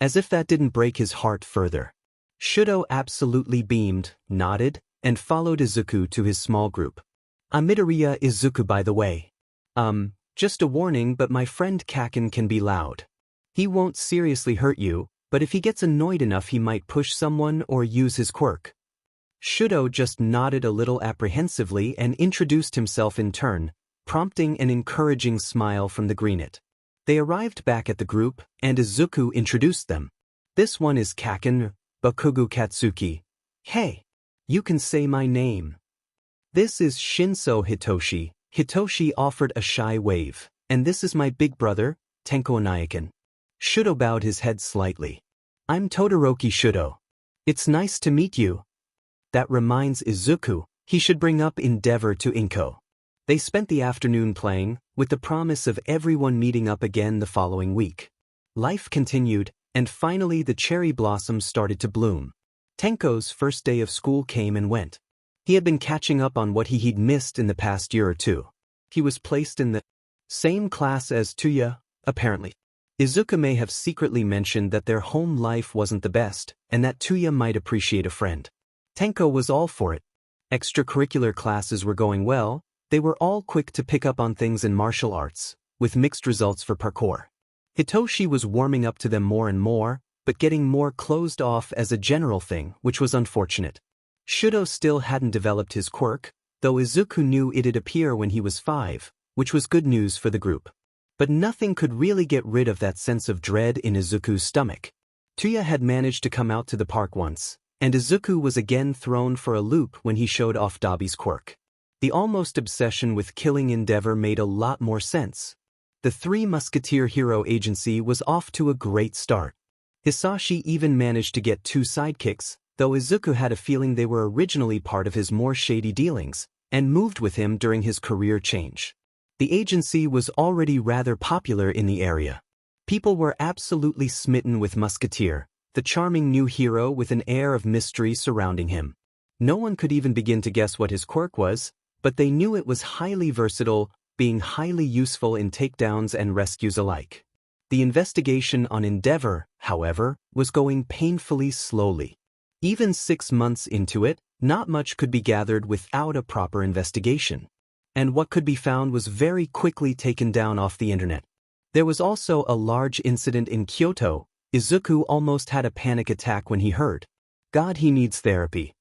As if that didn't break his heart further. Shudo absolutely beamed, nodded, and followed Izuku to his small group. Midoriya Izuku, by the way. Just a warning, but my friend Kaken can be loud. He won't seriously hurt you, but if he gets annoyed enough he might push someone or use his quirk. Shudo just nodded a little apprehensively and introduced himself in turn, prompting an encouraging smile from the greenet. They arrived back at the group, and Izuku introduced them. This one is Kaken, Bakugo Katsuki. Hey, you can say my name. This is Shinso Hitoshi. Hitoshi offered a shy wave. And this is my big brother, Tenko Nyaken. Shudo bowed his head slightly. I'm Todoroki Shudo. It's nice to meet you. That reminds Izuku, he should bring up Endeavor to Inko. They spent the afternoon playing, with the promise of everyone meeting up again the following week. Life continued, and finally the cherry blossoms started to bloom. Tenko's first day of school came and went. He had been catching up on what he'd missed in the past year or two. He was placed in the same class as Tuya, apparently. Izuku may have secretly mentioned that their home life wasn't the best, and that Tuya might appreciate a friend. Tenko was all for it. Extracurricular classes were going well. They were all quick to pick up on things in martial arts, with mixed results for parkour. Hitoshi was warming up to them more and more, but getting more closed off as a general thing, which was unfortunate. Shudo still hadn't developed his quirk, though Izuku knew it'd appear when he was 5, which was good news for the group. But nothing could really get rid of that sense of dread in Izuku's stomach. Tuya had managed to come out to the park once, and Izuku was again thrown for a loop when he showed off Dabi's quirk. The almost obsession with killing Endeavor made a lot more sense. The Three Musketeer Hero Agency was off to a great start. Hisashi even managed to get 2 sidekicks, though Izuku had a feeling they were originally part of his more shady dealings, and moved with him during his career change. The agency was already rather popular in the area. People were absolutely smitten with Musketeer, the charming new hero with an air of mystery surrounding him. No one could even begin to guess what his quirk was, but they knew it was highly versatile, being highly useful in takedowns and rescues alike. The investigation on Endeavor, however, was going painfully slowly. Even 6 months into it, not much could be gathered without a proper investigation. And what could be found was very quickly taken down off the internet. There was also a large incident in Kyoto. Izuku almost had a panic attack when he heard, "God, he needs therapy."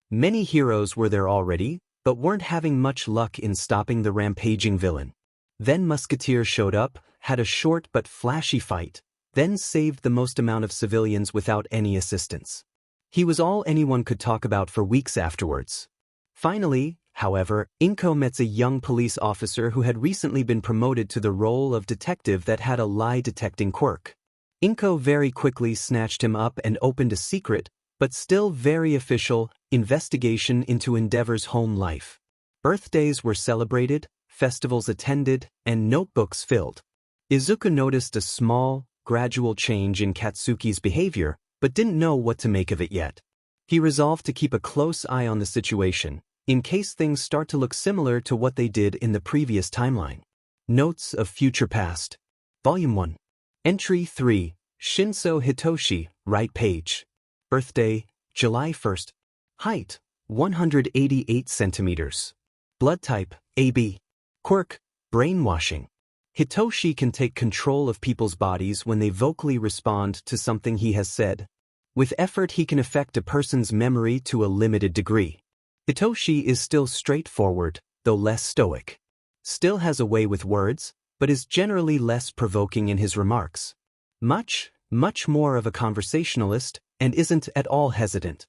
Many heroes were there already, but weren't having much luck in stopping the rampaging villain. Then Musketeer showed up, had a short but flashy fight, then saved the most amount of civilians without any assistance. He was all anyone could talk about for weeks afterwards. Finally, however, Inko met a young police officer who had recently been promoted to the role of detective that had a lie-detecting quirk. Inko very quickly snatched him up and opened a secret, but still very official, investigation into Endeavor's home life. Birthdays were celebrated, festivals attended, and notebooks filled. Izuku noticed a small, gradual change in Katsuki's behavior, but didn't know what to make of it yet. He resolved to keep a close eye on the situation, in case things start to look similar to what they did in the previous timeline. Notes of Future Past. Volume 1. Entry 3, Shinso Hitoshi, right page. Birthday, July 1st. Height, 188 centimeters. Blood type, AB. Quirk, brainwashing. Hitoshi can take control of people's bodies when they vocally respond to something he has said. With effort he can affect a person's memory to a limited degree. Hitoshi is still straightforward, though less stoic. Still has a way with words, but is generally less provoking in his remarks. Much more of a conversationalist, and isn't at all hesitant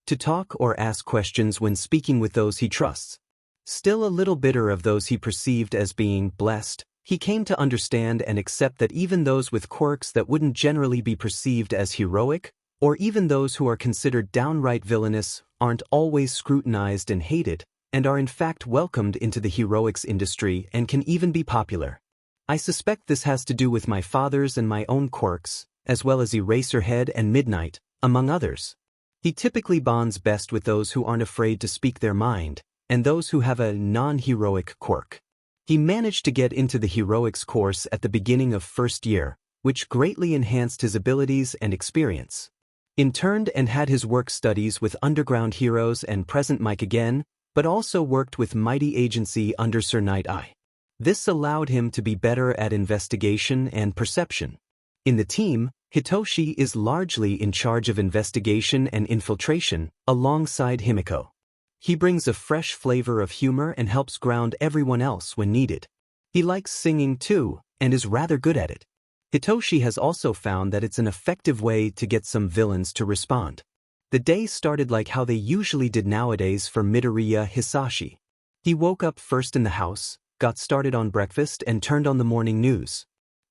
to talk or ask questions when speaking with those he trusts. Still a little bitter of those he perceived as being blessed, he came to understand and accept that even those with quirks that wouldn't generally be perceived as heroic, or even those who are considered downright villainous, aren't always scrutinized and hated, and are in fact welcomed into the heroics industry and can even be popular. I suspect this has to do with my father's and my own quirks, as well as Eraserhead and Midnight, among others. He typically bonds best with those who aren't afraid to speak their mind, and those who have a non-heroic quirk. He managed to get into the heroics course at the beginning of first year, which greatly enhanced his abilities and experience. Interned and had his work studies with Underground Heroes and Present Mike again, but also worked with Mighty Agency under Sir Night Eye. This allowed him to be better at investigation and perception. In the team, Hitoshi is largely in charge of investigation and infiltration, alongside Himiko. He brings a fresh flavor of humor and helps ground everyone else when needed. He likes singing too, and is rather good at it. Hitoshi has also found that it's an effective way to get some villains to respond. The day started like how they usually did nowadays for Midoriya Hisashi. He woke up first in the house, got started on breakfast and turned on the morning news.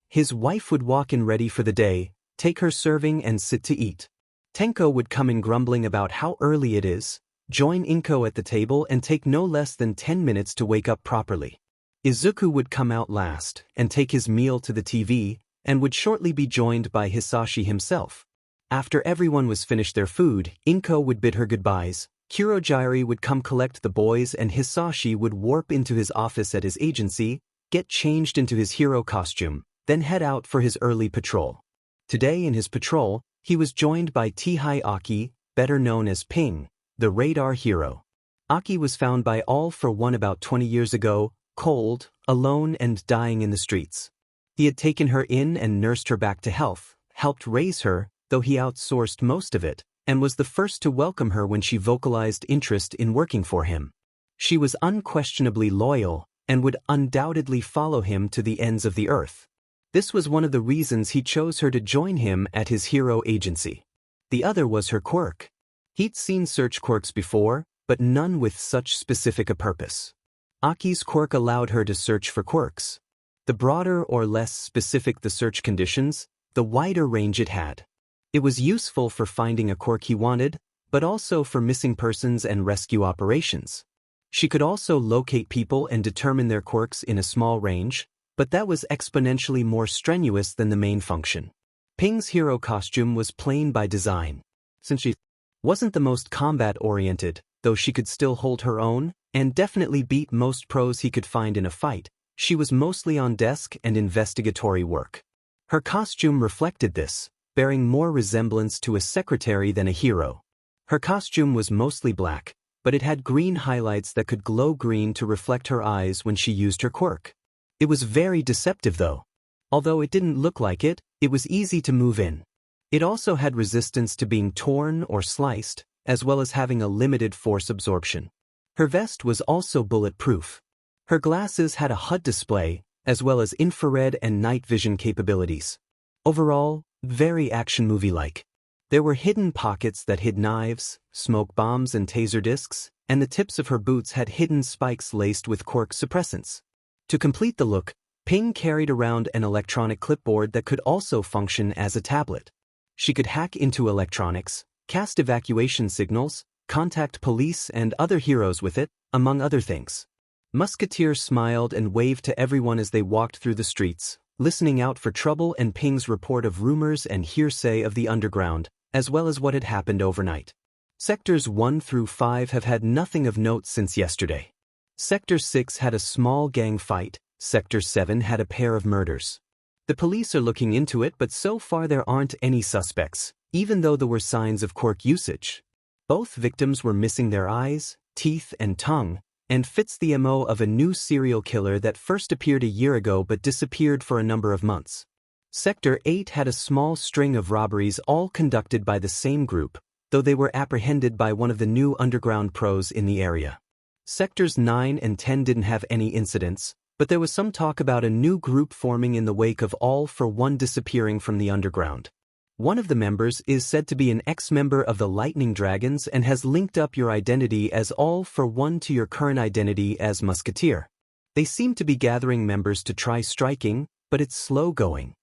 His wife would walk in ready for the day, take her serving and sit to eat. Tenko would come in grumbling about how early it is, join Inko at the table and take no less than 10 minutes to wake up properly. Izuku would come out last and take his meal to the TV, and would shortly be joined by Hisashi himself. After everyone was finished their food, Inko would bid her goodbyes, Kurogiri would come collect the boys and Hisashi would warp into his office at his agency, get changed into his hero costume, then head out for his early patrol. Today in his patrol, he was joined by Tihai Aki, better known as Ping, the radar hero. Aki was found by All for One about 20 years ago, cold, alone and dying in the streets. He had taken her in and nursed her back to health, helped raise her, though he outsourced most of it, and was the first to welcome her when she vocalized interest in working for him. She was unquestionably loyal, and would undoubtedly follow him to the ends of the earth. This was one of the reasons he chose her to join him at his hero agency. The other was her quirk. He'd seen search quirks before, but none with such specific a purpose. Aki's quirk allowed her to search for quirks. The broader or less specific the search conditions, the wider range it had. It was useful for finding a quirk he wanted, but also for missing persons and rescue operations. She could also locate people and determine their quirks in a small range, but that was exponentially more strenuous than the main function. Ping's hero costume was plain by design. Since she wasn't the most combat-oriented, though she could still hold her own, and definitely beat most pros he could find in a fight, she was mostly on desk and investigatory work. Her costume reflected this, bearing more resemblance to a secretary than a hero. Her costume was mostly black, but it had green highlights that could glow green to reflect her eyes when she used her quirk. It was very deceptive though. Although it didn't look like it, it was easy to move in. It also had resistance to being torn or sliced, as well as having a limited force absorption. Her vest was also bulletproof. Her glasses had a HUD display, as well as infrared and night vision capabilities. Overall, very action movie-like. There were hidden pockets that hid knives, smoke bombs and taser discs, and the tips of her boots had hidden spikes laced with quirk suppressants. To complete the look, Ping carried around an electronic clipboard that could also function as a tablet. She could hack into electronics, cast evacuation signals, contact police and other heroes with it, among other things. Musketeer smiled and waved to everyone as they walked through the streets, listening out for trouble and Ping's report of rumors and hearsay of the underground, as well as what had happened overnight. Sectors 1 through 5 have had nothing of note since yesterday. Sector 6 had a small gang fight, Sector 7 had a pair of murders. The police are looking into it, but so far there aren't any suspects, even though there were signs of quirk usage. Both victims were missing their eyes, teeth and tongue, and fits the MO of a new serial killer that first appeared a year ago but disappeared for a number of months. Sector 8 had a small string of robberies all conducted by the same group, though they were apprehended by one of the new underground pros in the area. Sectors 9 and 10 didn't have any incidents, but there was some talk about a new group forming in the wake of All for One disappearing from the underground. One of the members is said to be an ex-member of the Lightning Dragons and has linked up your identity as All for One to your current identity as Musketeer. They seem to be gathering members to try striking, but it's slow going.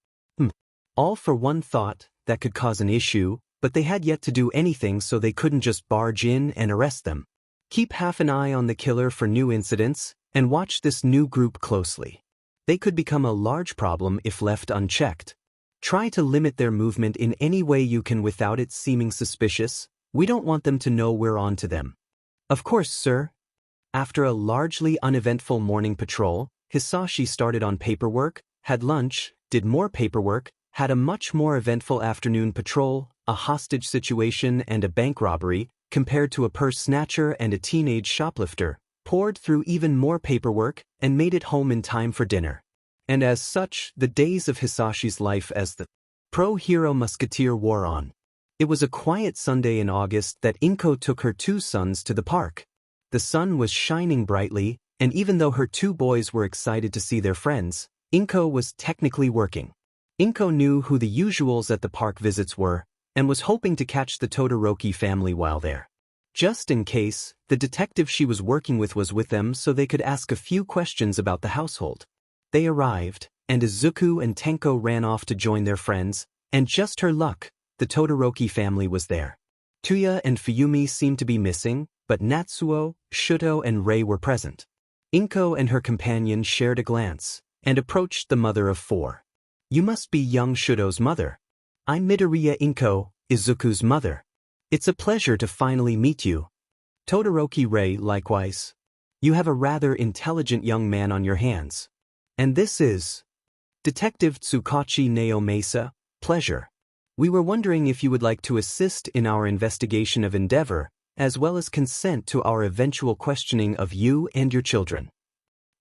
All for One thought that could cause an issue, but they had yet to do anything, so they couldn't just barge in and arrest them. Keep half an eye on the killer for new incidents, and watch this new group closely. They could become a large problem if left unchecked. Try to limit their movement in any way you can without it seeming suspicious. We don't want them to know we're on to them. Of course, sir. After a largely uneventful morning patrol, Hisashi started on paperwork, had lunch, did more paperwork, had a much more eventful afternoon patrol, a hostage situation and a bank robbery, compared to a purse snatcher and a teenage shoplifter, poured through even more paperwork, and made it home in time for dinner. And as such, the days of Hisashi's life as the pro-hero musketeer wore on. It was a quiet Sunday in August that Inko took her 2 sons to the park. The sun was shining brightly, and even though her 2 boys were excited to see their friends, Inko was technically working. Inko knew who the usuals at the park visits were, and was hoping to catch the Todoroki family while there. Just in case, the detective she was working with was with them so they could ask a few questions about the household. They arrived, and Izuku and Tenko ran off to join their friends, and just her luck, the Todoroki family was there. Tuya and Fuyumi seemed to be missing, but Natsuo, Shuto and Rei were present. Inko and her companion shared a glance, and approached the mother of 4. You must be young Shuto's mother. I'm Midoriya Inko, Izuku's mother. It's a pleasure to finally meet you. Todoroki Rei likewise. You have a rather intelligent young man on your hands. And this is Detective Tsukachi Neo Mesa, pleasure. We were wondering if you would like to assist in our investigation of Endeavor, as well as consent to our eventual questioning of you and your children.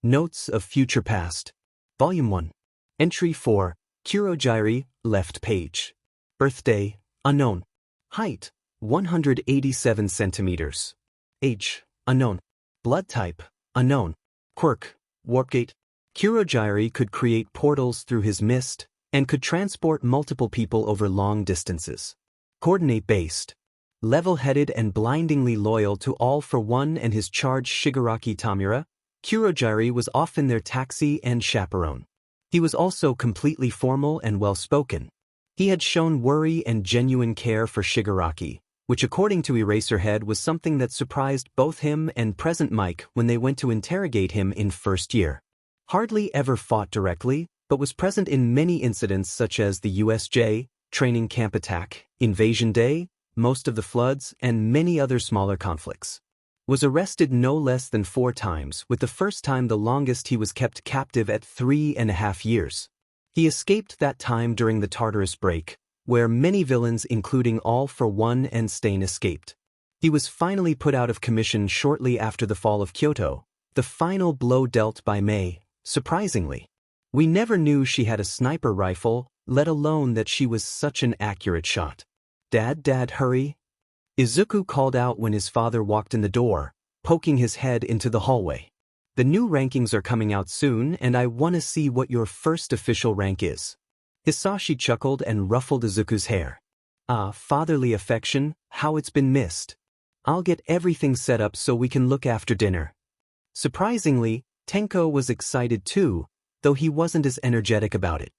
Notes of Future Past. Volume 1. Entry 4, Kurogyri, left page. Birthday, unknown. Height, 187 centimeters. Age, unknown. Blood type, unknown. Quirk, Warpgate. Kurogyri could create portals through his mist, and could transport multiple people over long distances. Coordinate-based. Level-headed and blindingly loyal to All for One and his charge Shigaraki Tamura, Kurogyri was often their taxi and chaperone. He was also completely formal and well-spoken. He had shown worry and genuine care for Shigaraki, which according to Eraserhead was something that surprised both him and present Mike when they went to interrogate him in first year. Hardly ever fought directly, but was present in many incidents such as the USJ, training camp attack, Invasion Day, most of the floods, and many other smaller conflicts. Was arrested no less than 4 times, with the first time the longest he was kept captive at 3.5 years. He escaped that time during the Tartarus break, where many villains including All for One and Stain escaped. He was finally put out of commission shortly after the fall of Kyoto, the final blow dealt by Mei, surprisingly. We never knew she had a sniper rifle, let alone that she was such an accurate shot. Dad, hurry. Izuku called out when his father walked in the door, poking his head into the hallway. The new rankings are coming out soon and I want to see what your first official rank is. Hisashi chuckled and ruffled Izuku's hair. Ah, fatherly affection, how it's been missed. I'll get everything set up so we can look after dinner. Surprisingly, Tenko was excited too, though he wasn't as energetic about it.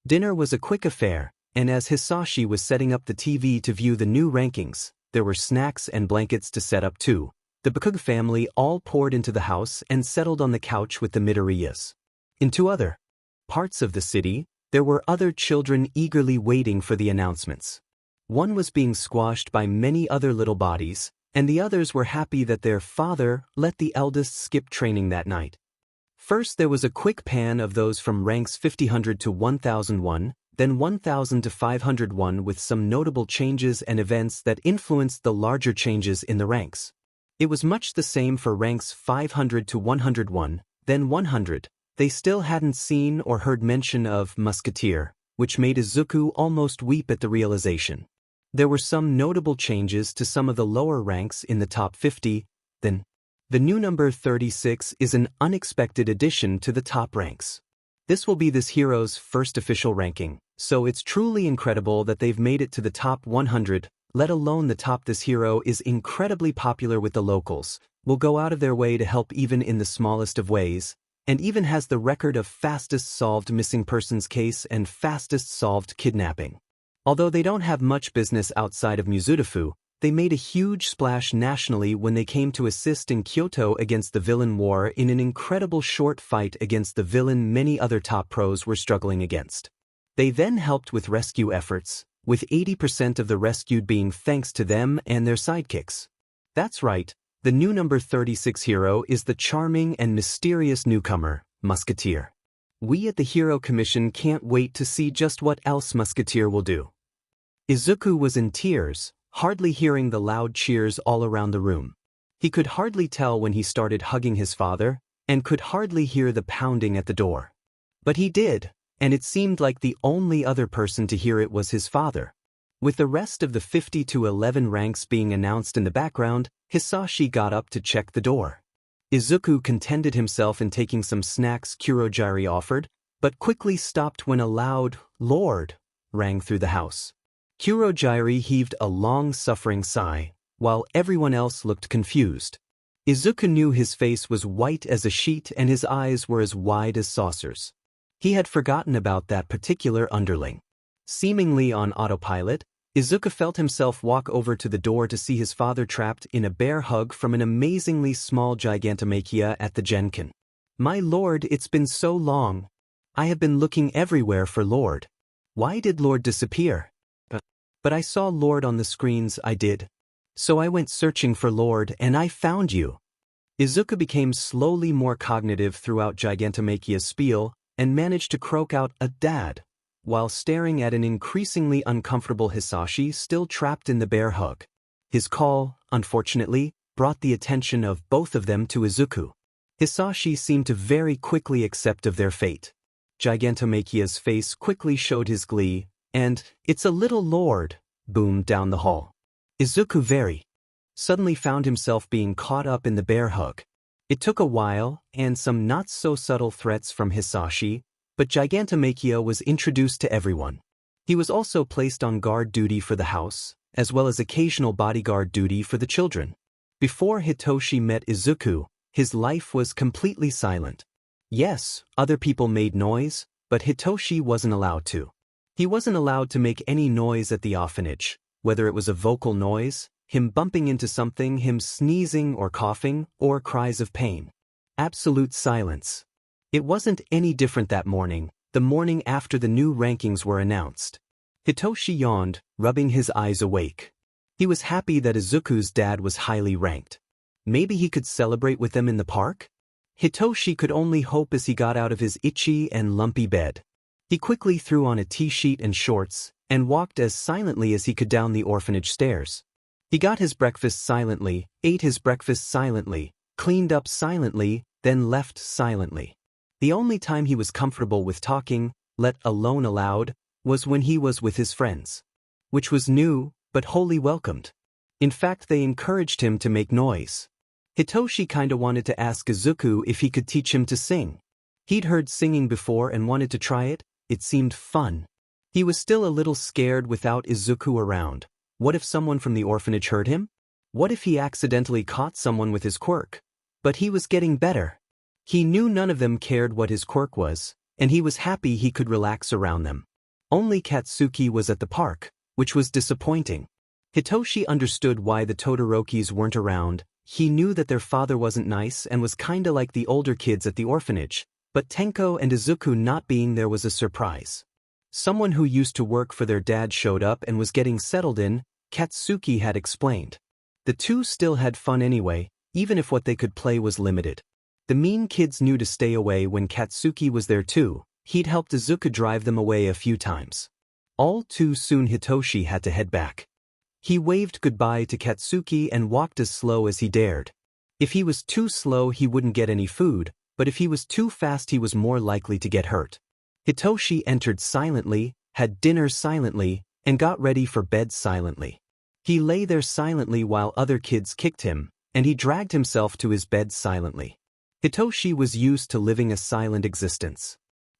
Dinner was a quick affair, and as Hisashi was setting up the TV to view the new rankings, there were snacks and blankets to set up too. The Bakuga family all poured into the house and settled on the couch with the Midoriyas. In two other parts of the city, there were other children eagerly waiting for the announcements. One was being squashed by many other little bodies, and the others were happy that their father let the eldest skip training that night. First there was a quick pan of those from ranks 5000 to 1001, then 1000 to 501 with some notable changes and events that influenced the larger changes in the ranks. It was much the same for ranks 500 to 101, then 100. They still hadn't seen or heard mention of Musketeer, which made Izuku almost weep at the realization. There were some notable changes to some of the lower ranks in the top 50, then the new number 36 is an unexpected addition to the top ranks. This will be this hero's first official ranking, so it's truly incredible that they've made it to the top 100, let alone the top. This hero is incredibly popular with the locals, will go out of their way to help even in the smallest of ways, and even has the record of fastest solved missing persons case and fastest solved kidnapping. Although they don't have much business outside of Mizudafu, they made a huge splash nationally when they came to assist in Kyoto against the villain war in an incredible short fight against the villain many other top pros were struggling against. They then helped with rescue efforts, with 80% of the rescued being thanks to them and their sidekicks. That's right, the new number 36 hero is the charming and mysterious newcomer, Musketeer. We at the Hero Commission can't wait to see just what else Musketeer will do. Izuku was in tears, hardly hearing the loud cheers all around the room. He could hardly tell when he started hugging his father, and could hardly hear the pounding at the door. But he did, and it seemed like the only other person to hear it was his father. With the rest of the 50 to 11 ranks being announced in the background, Hisashi got up to check the door. Izuku contented himself in taking some snacks Kurogiri offered, but quickly stopped when a loud "Lord" rang through the house. Kurogiri heaved a long-suffering sigh, while everyone else looked confused. Izuku knew his face was white as a sheet and his eyes were as wide as saucers. He had forgotten about that particular underling. Seemingly on autopilot, Izuku felt himself walk over to the door to see his father trapped in a bear hug from an amazingly small Gigantomachia at the Genkan. My lord, it's been so long. I have been looking everywhere for Lord. Why did Lord disappear? But I saw Lord on the screens, I did. So I went searching for Lord and I found you. Izuku became slowly more cognitive throughout Gigantomachia's spiel and managed to croak out a "dad," while staring at an increasingly uncomfortable Hisashi still trapped in the bear hug. His call, unfortunately, brought the attention of both of them to Izuku. Hisashi seemed to very quickly accept of their fate. Gigantomachia's face quickly showed his glee, and "It's a little Lord," boomed down the hall. Izuku very suddenly found himself being caught up in the bear hug. It took a while, and some not-so-subtle threats from Hisashi, but Gigantomachia was introduced to everyone. He was also placed on guard duty for the house, as well as occasional bodyguard duty for the children. Before Hitoshi met Izuku, his life was completely silent. Yes, other people made noise, but Hitoshi wasn't allowed to. He wasn't allowed to make any noise at the orphanage, whether it was a vocal noise, him bumping into something, him sneezing or coughing, or cries of pain. Absolute silence. It wasn't any different that morning, the morning after the new rankings were announced. Hitoshi yawned, rubbing his eyes awake. He was happy that Izuku's dad was highly ranked. Maybe he could celebrate with them in the park? Hitoshi could only hope as he got out of his itchy and lumpy bed. He quickly threw on a t-shirt and shorts, and walked as silently as he could down the orphanage stairs. He got his breakfast silently, ate his breakfast silently, cleaned up silently, then left silently. The only time he was comfortable with talking, let alone aloud, was when he was with his friends. Which was new, but wholly welcomed. In fact, they encouraged him to make noise. Hitoshi kinda wanted to ask Izuku if he could teach him to sing. He'd heard singing before and wanted to try it. It seemed fun. He was still a little scared without Izuku around. What if someone from the orphanage heard him? What if he accidentally caught someone with his quirk? But he was getting better. He knew none of them cared what his quirk was, and he was happy he could relax around them. Only Katsuki was at the park, which was disappointing. Hitoshi understood why the Todorokis weren't around. He knew that their father wasn't nice and was kinda like the older kids at the orphanage, but Tenko and Izuku not being there was a surprise. Someone who used to work for their dad showed up and was getting settled in, Katsuki had explained. The two still had fun anyway, even if what they could play was limited. The mean kids knew to stay away when Katsuki was there too. He'd helped Izuku drive them away a few times. All too soon Hitoshi had to head back. He waved goodbye to Katsuki and walked as slow as he dared. If he was too slow he wouldn't get any food, but if he was too fast he was more likely to get hurt. Hitoshi entered silently, had dinner silently, and got ready for bed silently. He lay there silently while other kids kicked him, and he dragged himself to his bed silently. Hitoshi was used to living a silent existence.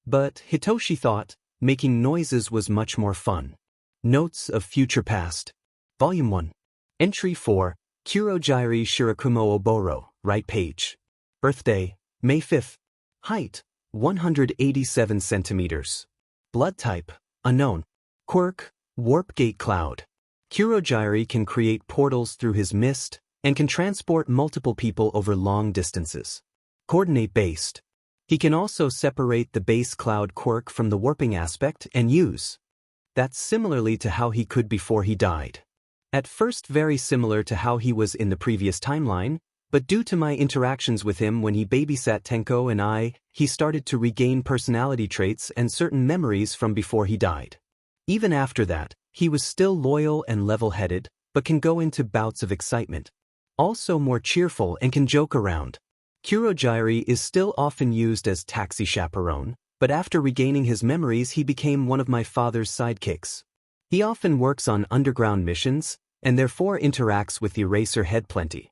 But, Hitoshi thought, making noises was much more fun. Notes of Future Past. Volume 1. Entry 4, Kurojiri Shirakumo Oboro, right page. Birthday, May 5th. Height, 187 centimeters. Blood type, unknown. Quirk, Warp Gate Cloud. Kurojiri can create portals through his mist, and can transport multiple people over long distances. Coordinate-based. He can also separate the base cloud quirk from the warping aspect and use that similarly to how he could before he died. At first very similar to how he was in the previous timeline, but due to my interactions with him when he babysat Tenko and I, he started to regain personality traits and certain memories from before he died. Even after that, he was still loyal and level-headed, but can go into bouts of excitement. Also more cheerful and can joke around. Kurojiri is still often used as taxi chaperone, but after regaining his memories he became one of my father's sidekicks. He often works on underground missions, and therefore interacts with Eraserhead plenty.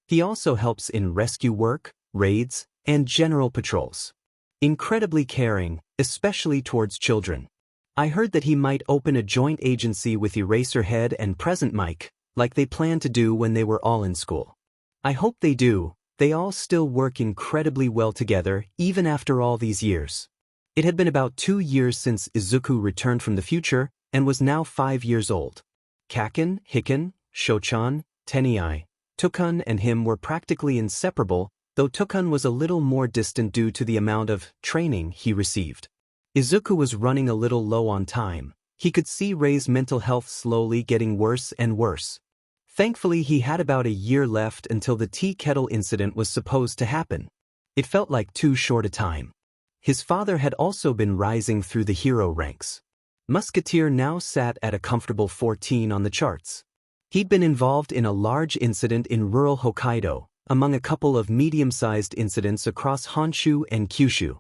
He also helps in rescue work, raids, and general patrols. Incredibly caring, especially towards children. I heard that he might open a joint agency with Eraserhead and Present Mike, like they planned to do when they were all in school. I hope they do. They all still work incredibly well together, even after all these years. It had been about 2 years since Izuku returned from the future, and was now 5 years old. Kaken, Hiken, Shochan, Tenai, Tukun and him were practically inseparable, though Tukun was a little more distant due to the amount of training he received. Izuku was running a little low on time. He could see Rei's mental health slowly getting worse and worse. Thankfully he had about a year left until the tea kettle incident was supposed to happen. It felt like too short a time. His father had also been rising through the hero ranks. Musketeer now sat at a comfortable 14 on the charts. He'd been involved in a large incident in rural Hokkaido, among a couple of medium-sized incidents across Honshu and Kyushu.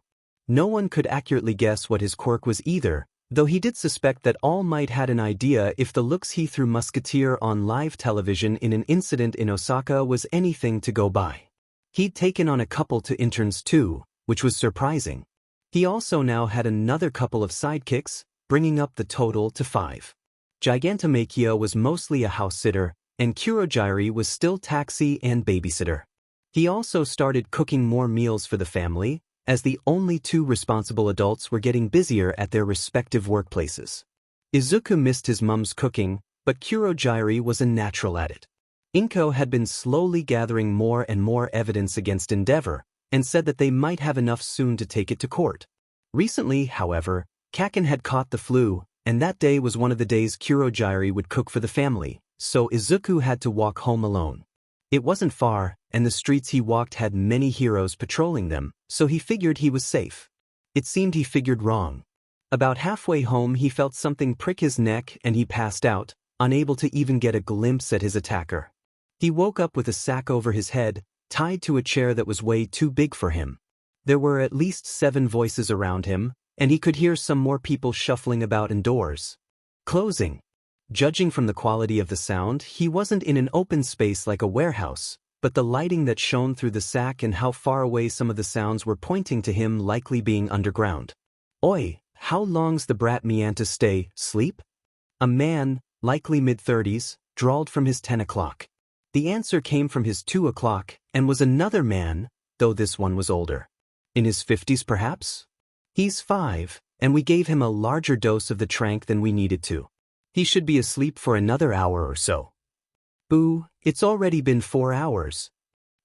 No one could accurately guess what his quirk was either, though he did suspect that all might had an idea if the looks he threw Musketeer on live television in an incident in Osaka was anything to go by. He'd taken on a couple to interns too, which was surprising. He also now had another couple of sidekicks, bringing up the total to 5. Gigantomachia was mostly a house-sitter, and Kurojiri was still taxi and babysitter. He also started cooking more meals for the family, as the only 2 responsible adults were getting busier at their respective workplaces. Izuku missed his mum's cooking, but Kurojiri was a natural at it. Inko had been slowly gathering more and more evidence against Endeavor, and said that they might have enough soon to take it to court. Recently, however, Kaken had caught the flu, and that day was one of the days Kurojiri would cook for the family, so Izuku had to walk home alone. It wasn't far, and the streets he walked had many heroes patrolling them, so he figured he was safe. It seemed he figured wrong. About halfway home he felt something prick his neck and he passed out, unable to even get a glimpse at his attacker. He woke up with a sack over his head, tied to a chair that was way too big for him. There were at least 7 voices around him, and he could hear some more people shuffling about indoors. Closing. Judging from the quality of the sound, he wasn't in an open space like a warehouse, but the lighting that shone through the sack and how far away some of the sounds were pointing to him likely being underground. Oi, how long's the brat meant to stay, sleep? A man, likely mid-30s, drawled from his 10 o'clock. The answer came from his 2 o'clock, and was another man, though this one was older. In his 50s perhaps? He's 5, and we gave him a larger dose of the tranq than we needed to. He should be asleep for another hour or so. Boo, it's already been 4 hours.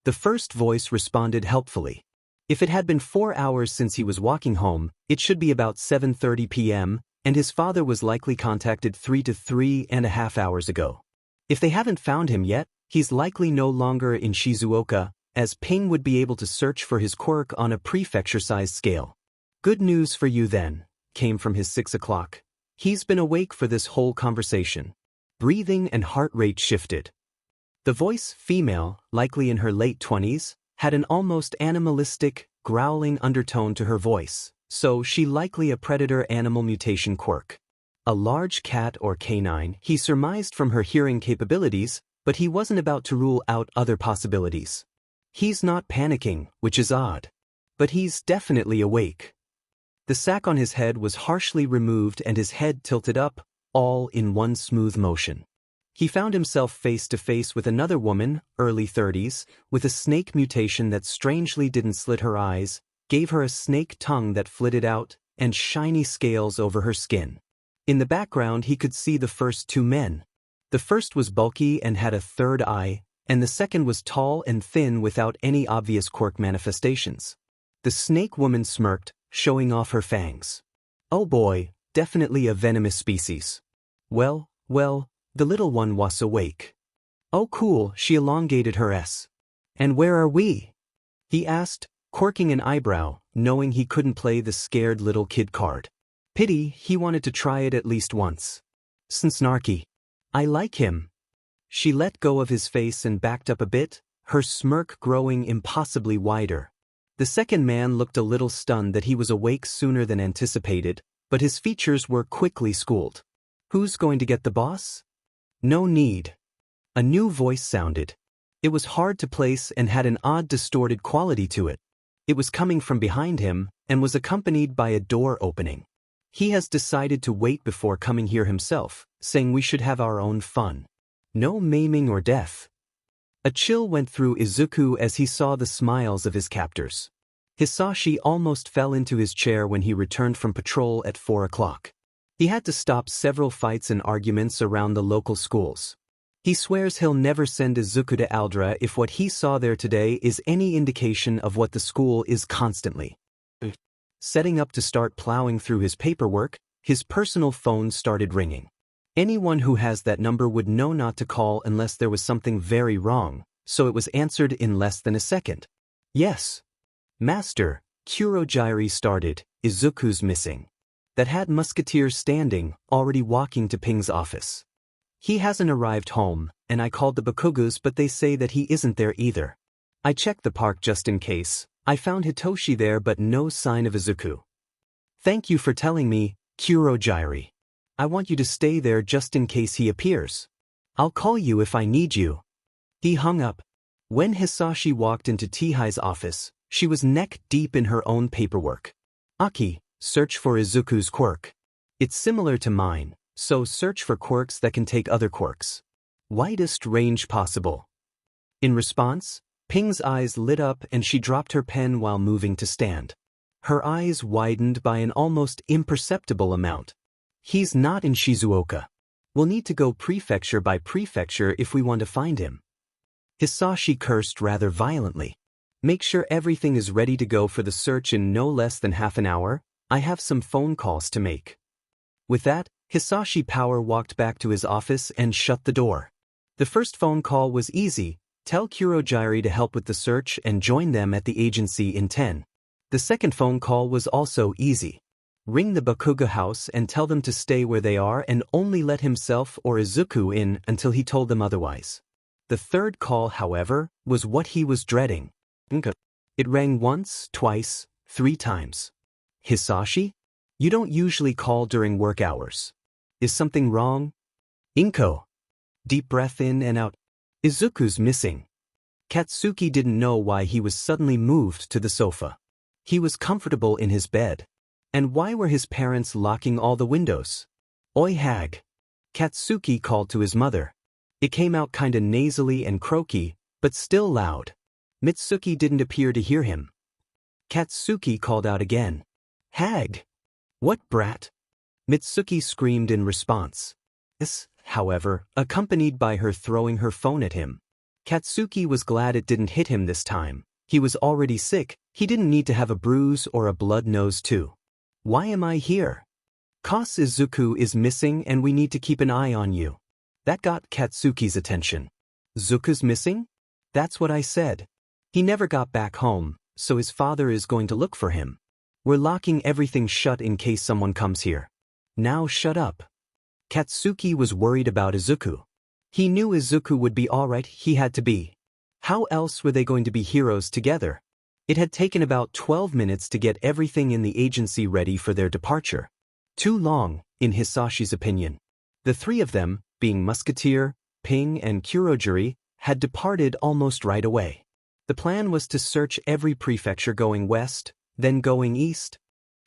The first voice responded helpfully. If it had been 4 hours since he was walking home, it should be about 7:30 p.m., and his father was likely contacted 3 to 3.5 hours ago. If they haven't found him yet, he's likely no longer in Shizuoka, as Ping would be able to search for his quirk on a prefecture-sized scale. Good news for you then, came from his 6 o'clock. He's been awake for this whole conversation. Breathing and heart rate shifted. The voice, female, likely in her late 20s, had an almost animalistic, growling undertone to her voice, so she likely a predator animal mutation quirk. A large cat or canine, he surmised from her hearing capabilities, but he wasn't about to rule out other possibilities. He's not panicking, which is odd. But he's definitely awake. The sack on his head was harshly removed and his head tilted up, all in one smooth motion. He found himself face to face with another woman, early 30s, with a snake mutation that strangely didn't slit her eyes, gave her a snake tongue that flitted out, and shiny scales over her skin. In the background he could see the first 2 men. The first was bulky and had a third eye, and the second was tall and thin without any obvious quirk manifestations. The snake woman smirked, showing off her fangs. Oh boy, definitely a venomous species. Well, the little one was awake. Oh cool, she elongated her S. And where are we? He asked, quirking an eyebrow, knowing he couldn't play the scared little kid card. Pity, he wanted to try it at least once. Snarky. I like him. She let go of his face and backed up a bit, her smirk growing impossibly wider. The second man looked a little stunned that he was awake sooner than anticipated, but his features were quickly schooled. Who's going to get the boss? No need. A new voice sounded. It was hard to place and had an odd distorted quality to it. It was coming from behind him and was accompanied by a door opening. He has decided to wait before coming here himself, saying we should have our own fun. No maiming or death. A chill went through Izuku as he saw the smiles of his captors. Hisashi almost fell into his chair when he returned from patrol at 4 o'clock. He had to stop several fights and arguments around the local schools. He swears he'll never send Izuku to Aldra if what he saw there today is any indication of what the school is constantly. Setting up to start plowing through his paperwork, his personal phone started ringing. Anyone who has that number would know not to call unless there was something very wrong, so it was answered in less than a second. Yes. Master, Kurogyari started, Izuku's missing. That had musketeers standing, already walking to Ping's office. He hasn't arrived home, and I called the Bakugus but they say that he isn't there either. I checked the park just in case. I found Hitoshi there but no sign of Izuku. Thank you for telling me, Kurogyari. I want you to stay there just in case he appears. I'll call you if I need you. He hung up. When Hisashi walked into Tihai's office, she was neck-deep in her own paperwork. Aki, search for Izuku's quirk. It's similar to mine, so search for quirks that can take other quirks. Widest range possible. In response, Ping's eyes lit up and she dropped her pen while moving to stand. Her eyes widened by an almost imperceptible amount. He's not in Shizuoka. We'll need to go prefecture by prefecture if we want to find him. Hisashi cursed rather violently. Make sure everything is ready to go for the search in no less than half an hour. I have some phone calls to make. With that, Hisashi Power walked back to his office and shut the door. The first phone call was easy. Tell Kurogyari to help with the search and join them at the agency in 10. The second phone call was also easy. Ring the Bakuga house and tell them to stay where they are and only let himself or Izuku in until he told them otherwise. The third call, however, was what he was dreading. It rang once, twice, 3 times. Hisashi? You don't usually call during work hours. Is something wrong? Inko. Deep breath in and out. Izuku's missing. Katsuki didn't know why he was suddenly moved to the sofa. He was comfortable in his bed. And why were his parents locking all the windows? Oi hag. Katsuki called to his mother. It came out kinda nasally and croaky, but still loud. Mitsuki didn't appear to hear him. Katsuki called out again. Hag! What brat? Mitsuki screamed in response. This, however, accompanied by her throwing her phone at him. Katsuki was glad it didn't hit him this time. He was already sick, he didn't need to have a bruise or a blood nose too. Why am I here? 'Cause Izuku is missing and we need to keep an eye on you. That got Katsuki's attention. Zuku's missing? That's what I said. He never got back home, so his father is going to look for him. We're locking everything shut in case someone comes here. Now shut up. Katsuki was worried about Izuku. He knew Izuku would be alright, he had to be. How else were they going to be heroes together? It had taken about 12 minutes to get everything in the agency ready for their departure. Too long, in Hisashi's opinion. The 3 of them, being Musketeer, Ping and Kurogiri, had departed almost right away. The plan was to search every prefecture going west, then going east,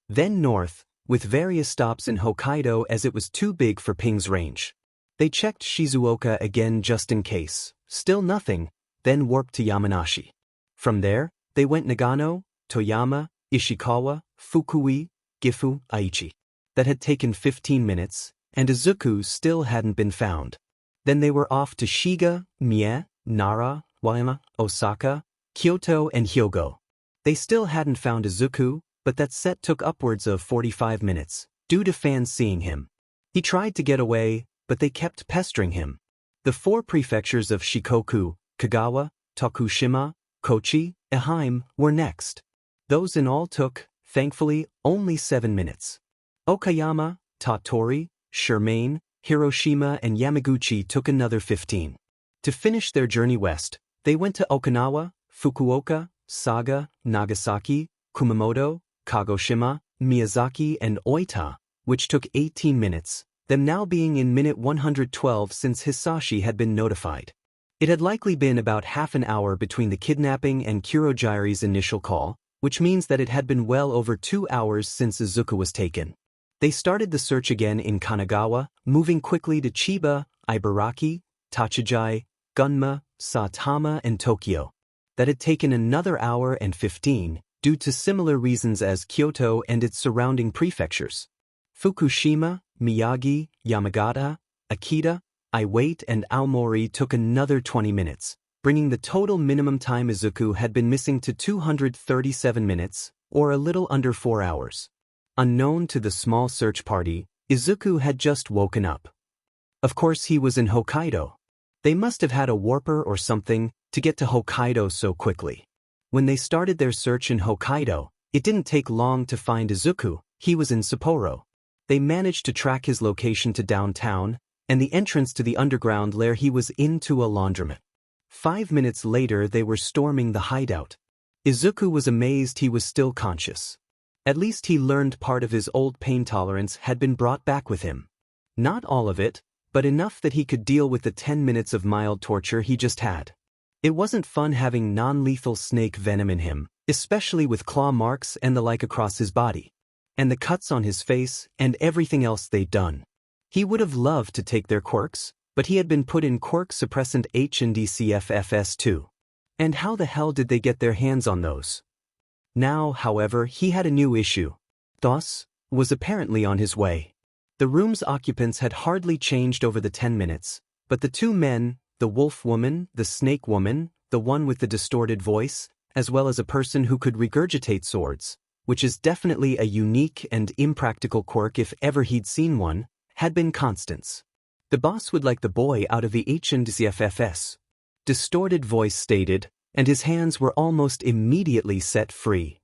then north, with various stops in Hokkaido as it was too big for Ping's range. They checked Shizuoka again just in case, still nothing, then warped to Yamanashi. From there, they went Nagano, Toyama, Ishikawa, Fukui, Gifu, Aichi. That had taken 15 minutes, and Izuku still hadn't been found. Then they were off to Shiga, Mie, Nara, Waima, Osaka, Kyoto and Hyogo. They still hadn't found Izuku, but that set took upwards of 45 minutes, due to fans seeing him. He tried to get away, but they kept pestering him. The 4 prefectures of Shikoku, Kagawa, Tokushima, Kochi, Ehime were next. Those in all took, thankfully, only 7 minutes. Okayama, Tottori, Shirmane, Hiroshima and Yamaguchi took another 15. To finish their journey west, they went to Okinawa, Fukuoka, Saga, Nagasaki, Kumamoto, Kagoshima, Miyazaki and Oita, which took 18 minutes, them now being in minute 112 since Hisashi had been notified. It had likely been about half an hour between the kidnapping and Kurogiri's initial call, which means that it had been well over 2 hours since Izuku was taken. They started the search again in Kanagawa, moving quickly to Chiba, Ibaraki, Tachijai, Gunma, Saitama and Tokyo. That had taken another hour and 15, due to similar reasons as Kyoto and its surrounding prefectures. Fukushima, Miyagi, Yamagata, Akita, Iwate and Aomori took another 20 minutes, bringing the total minimum time Izuku had been missing to 237 minutes, or a little under 4 hours. Unknown to the small search party, Izuku had just woken up. Of course he was in Hokkaido. They must have had a warper or something to get to Hokkaido so quickly. When they started their search in Hokkaido, it didn't take long to find Izuku, he was in Sapporo. They managed to track his location to downtown, and the entrance to the underground lair he was into a laundromat. 5 minutes later they were storming the hideout. Izuku was amazed he was still conscious. At least he learned part of his old pain tolerance had been brought back with him. Not all of it, but enough that he could deal with the 10 minutes of mild torture he just had. It wasn't fun having non-lethal snake venom in him, especially with claw marks and the like across his body. And the cuts on his face and everything else they'd done. He would have loved to take their quirks, but he had been put in quirk suppressant HNDCFFS2. And how the hell did they get their hands on those? Now, however, he had a new issue. DOS was apparently on his way. The room's occupants had hardly changed over the 10 minutes, but the 2 men, the wolf woman, the snake woman, the one with the distorted voice, as well as a person who could regurgitate swords, which is definitely a unique and impractical quirk if ever he'd seen one, had been constants. The boss would like the boy out of the HNDCFFS. Distorted voice stated, and his hands were almost immediately set free.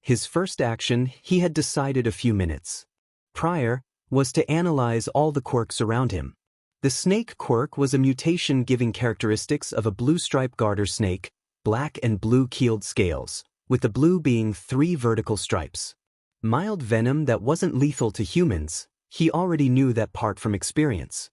His first action, he had decided a few minutes prior, was to analyze all the quirks around him. The snake quirk was a mutation giving characteristics of a blue-stripe garter snake, black and blue keeled scales, with the blue being 3 vertical stripes. Mild venom that wasn't lethal to humans, he already knew that part from experience.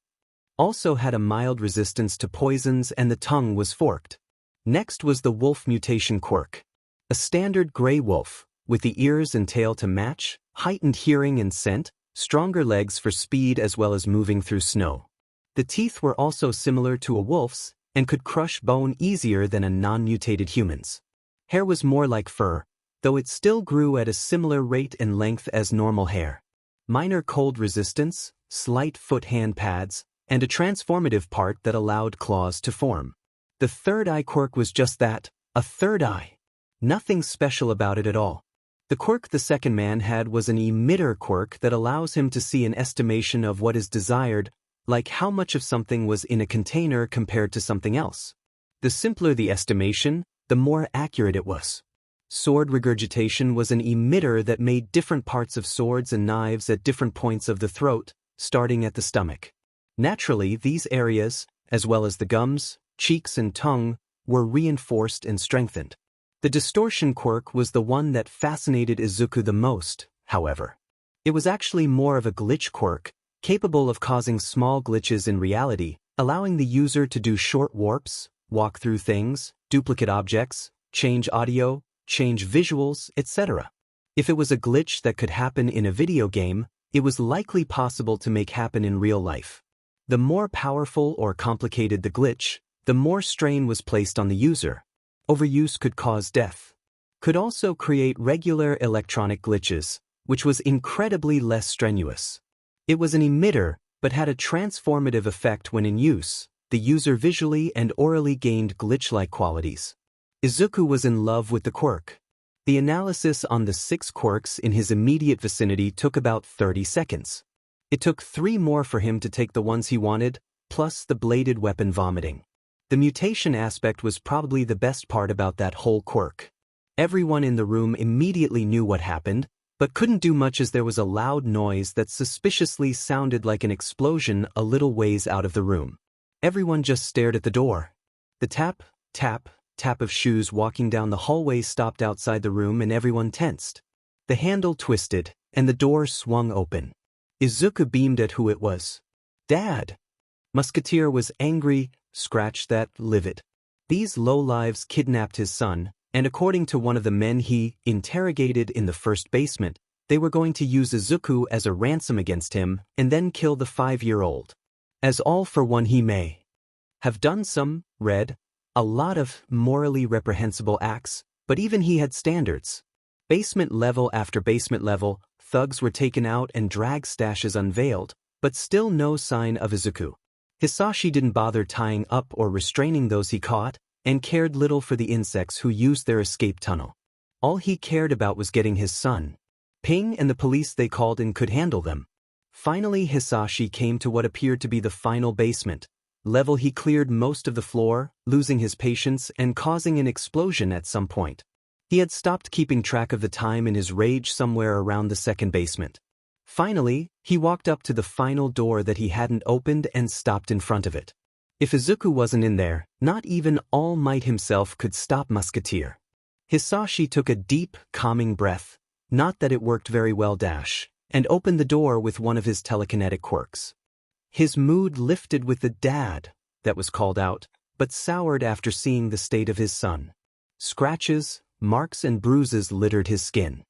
Also had a mild resistance to poisons and the tongue was forked. Next was the wolf mutation quirk. A standard gray wolf, with the ears and tail to match, heightened hearing and scent, stronger legs for speed as well as moving through snow. The teeth were also similar to a wolf's and could crush bone easier than a non-mutated human's. Hair was more like fur, though it still grew at a similar rate and length as normal hair. Minor cold resistance, slight foot-hand pads, and a transformative part that allowed claws to form. The third eye quirk was just that, a third eye. Nothing special about it at all. The quirk the second man had was an emitter quirk that allows him to see an estimation of what is desired, like how much of something was in a container compared to something else. The simpler the estimation, the more accurate it was. Sword regurgitation was an emitter that made different parts of swords and knives at different points of the throat, starting at the stomach. Naturally, these areas, as well as the gums, cheeks and tongue, were reinforced and strengthened. The distortion quirk was the one that fascinated Izuku the most, however. It was actually more of a glitch quirk, capable of causing small glitches in reality, allowing the user to do short warps, walk through things, duplicate objects, change audio, change visuals, etc. If it was a glitch that could happen in a video game, it was likely possible to make happen in real life. The more powerful or complicated the glitch, the more strain was placed on the user. Overuse could cause death. Could also create regular electronic glitches, which was incredibly less strenuous. It was an emitter, but had a transformative effect when in use. The user visually and orally gained glitch-like qualities. Izuku was in love with the quirk. The analysis on the 6 quirks in his immediate vicinity took about 30 seconds. It took 3 more for him to take the ones he wanted, plus the bladed weapon vomiting. The mutation aspect was probably the best part about that whole quirk. Everyone in the room immediately knew what happened, but couldn't do much as there was a loud noise that suspiciously sounded like an explosion a little ways out of the room. Everyone just stared at the door. The tap, tap, tap of shoes walking down the hallway stopped outside the room and everyone tensed. The handle twisted, and the door swung open. Izuku beamed at who it was. "Dad!" Musketeer was angry, scratch that, livid. These lowlives kidnapped his son, and according to one of the men he interrogated in the first basement, they were going to use Izuku as a ransom against him and then kill the 5-year-old. As all for one he may have done some, a lot of morally reprehensible acts, but even he had standards. Basement level after basement level, thugs were taken out and drag stashes unveiled, but still no sign of Izuku. Hisashi didn't bother tying up or restraining those he caught, and cared little for the insects who used their escape tunnel. All he cared about was getting his son. Ping and the police they called in could handle them. Finally, Hisashi came to what appeared to be the final basement. Level he cleared most of the floor, losing his patience and causing an explosion at some point. He had stopped keeping track of the time in his rage somewhere around the second basement. Finally, he walked up to the final door that he hadn't opened and stopped in front of it. If Izuku wasn't in there, not even All Might himself could stop Musketeer. Hisashi took a deep, calming breath, not that it worked very well and opened the door with one of his telekinetic quirks. His mood lifted with the "dad" that was called out, but soured after seeing the state of his son. Scratches, marks and bruises littered his skin.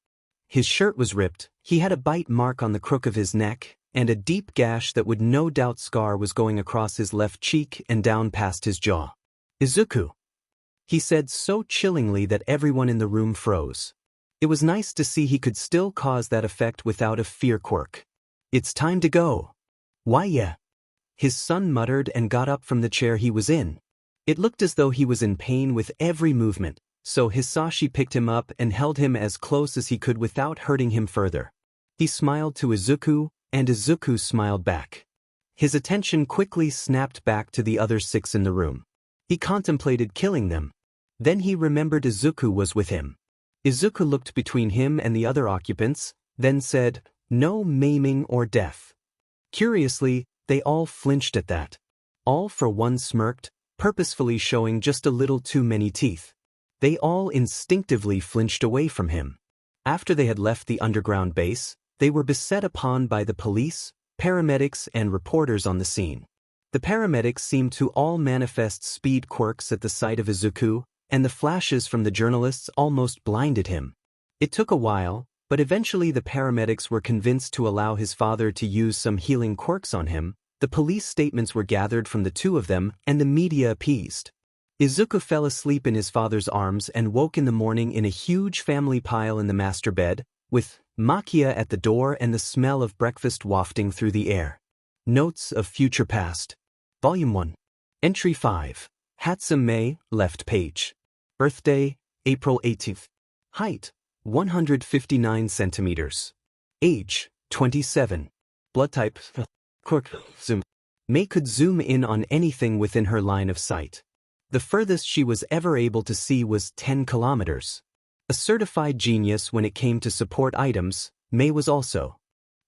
His shirt was ripped, he had a bite mark on the crook of his neck, and a deep gash that would no doubt scar was going across his left cheek and down past his jaw. "Izuku," he said so chillingly that everyone in the room froze. It was nice to see he could still cause that effect without a fear quirk. "It's time to go." "Why yeah?" His son muttered and got up from the chair he was in. It looked as though he was in pain with every movement, so Hisashi picked him up and held him as close as he could without hurting him further. He smiled to Izuku, and Izuku smiled back. His attention quickly snapped back to the other 6 in the room. He contemplated killing them. Then he remembered Izuku was with him. Izuku looked between him and the other occupants, then said, "No maiming or death." Curiously, they all flinched at that. All for one smirked, purposefully showing just a little too many teeth. They all instinctively flinched away from him. After they had left the underground base, they were beset upon by the police, paramedics, and reporters on the scene. The paramedics seemed to all manifest speed quirks at the sight of Izuku, and the flashes from the journalists almost blinded him. It took a while, but eventually the paramedics were convinced to allow his father to use some healing quirks on him. The police statements were gathered from the two of them, and the media appeased. Izuku fell asleep in his father's arms and woke in the morning in a huge family pile in the master bed, with Makia at the door and the smell of breakfast wafting through the air. Notes of Future Past. Volume 1. Entry 5. Hatsume, left page. Birthday, April 18th. Height, 159 centimeters. Age, 27. Blood type, quirk, zoom. Mei could zoom in on anything within her line of sight. The furthest she was ever able to see was 10 kilometers. A certified genius when it came to support items, Mei was also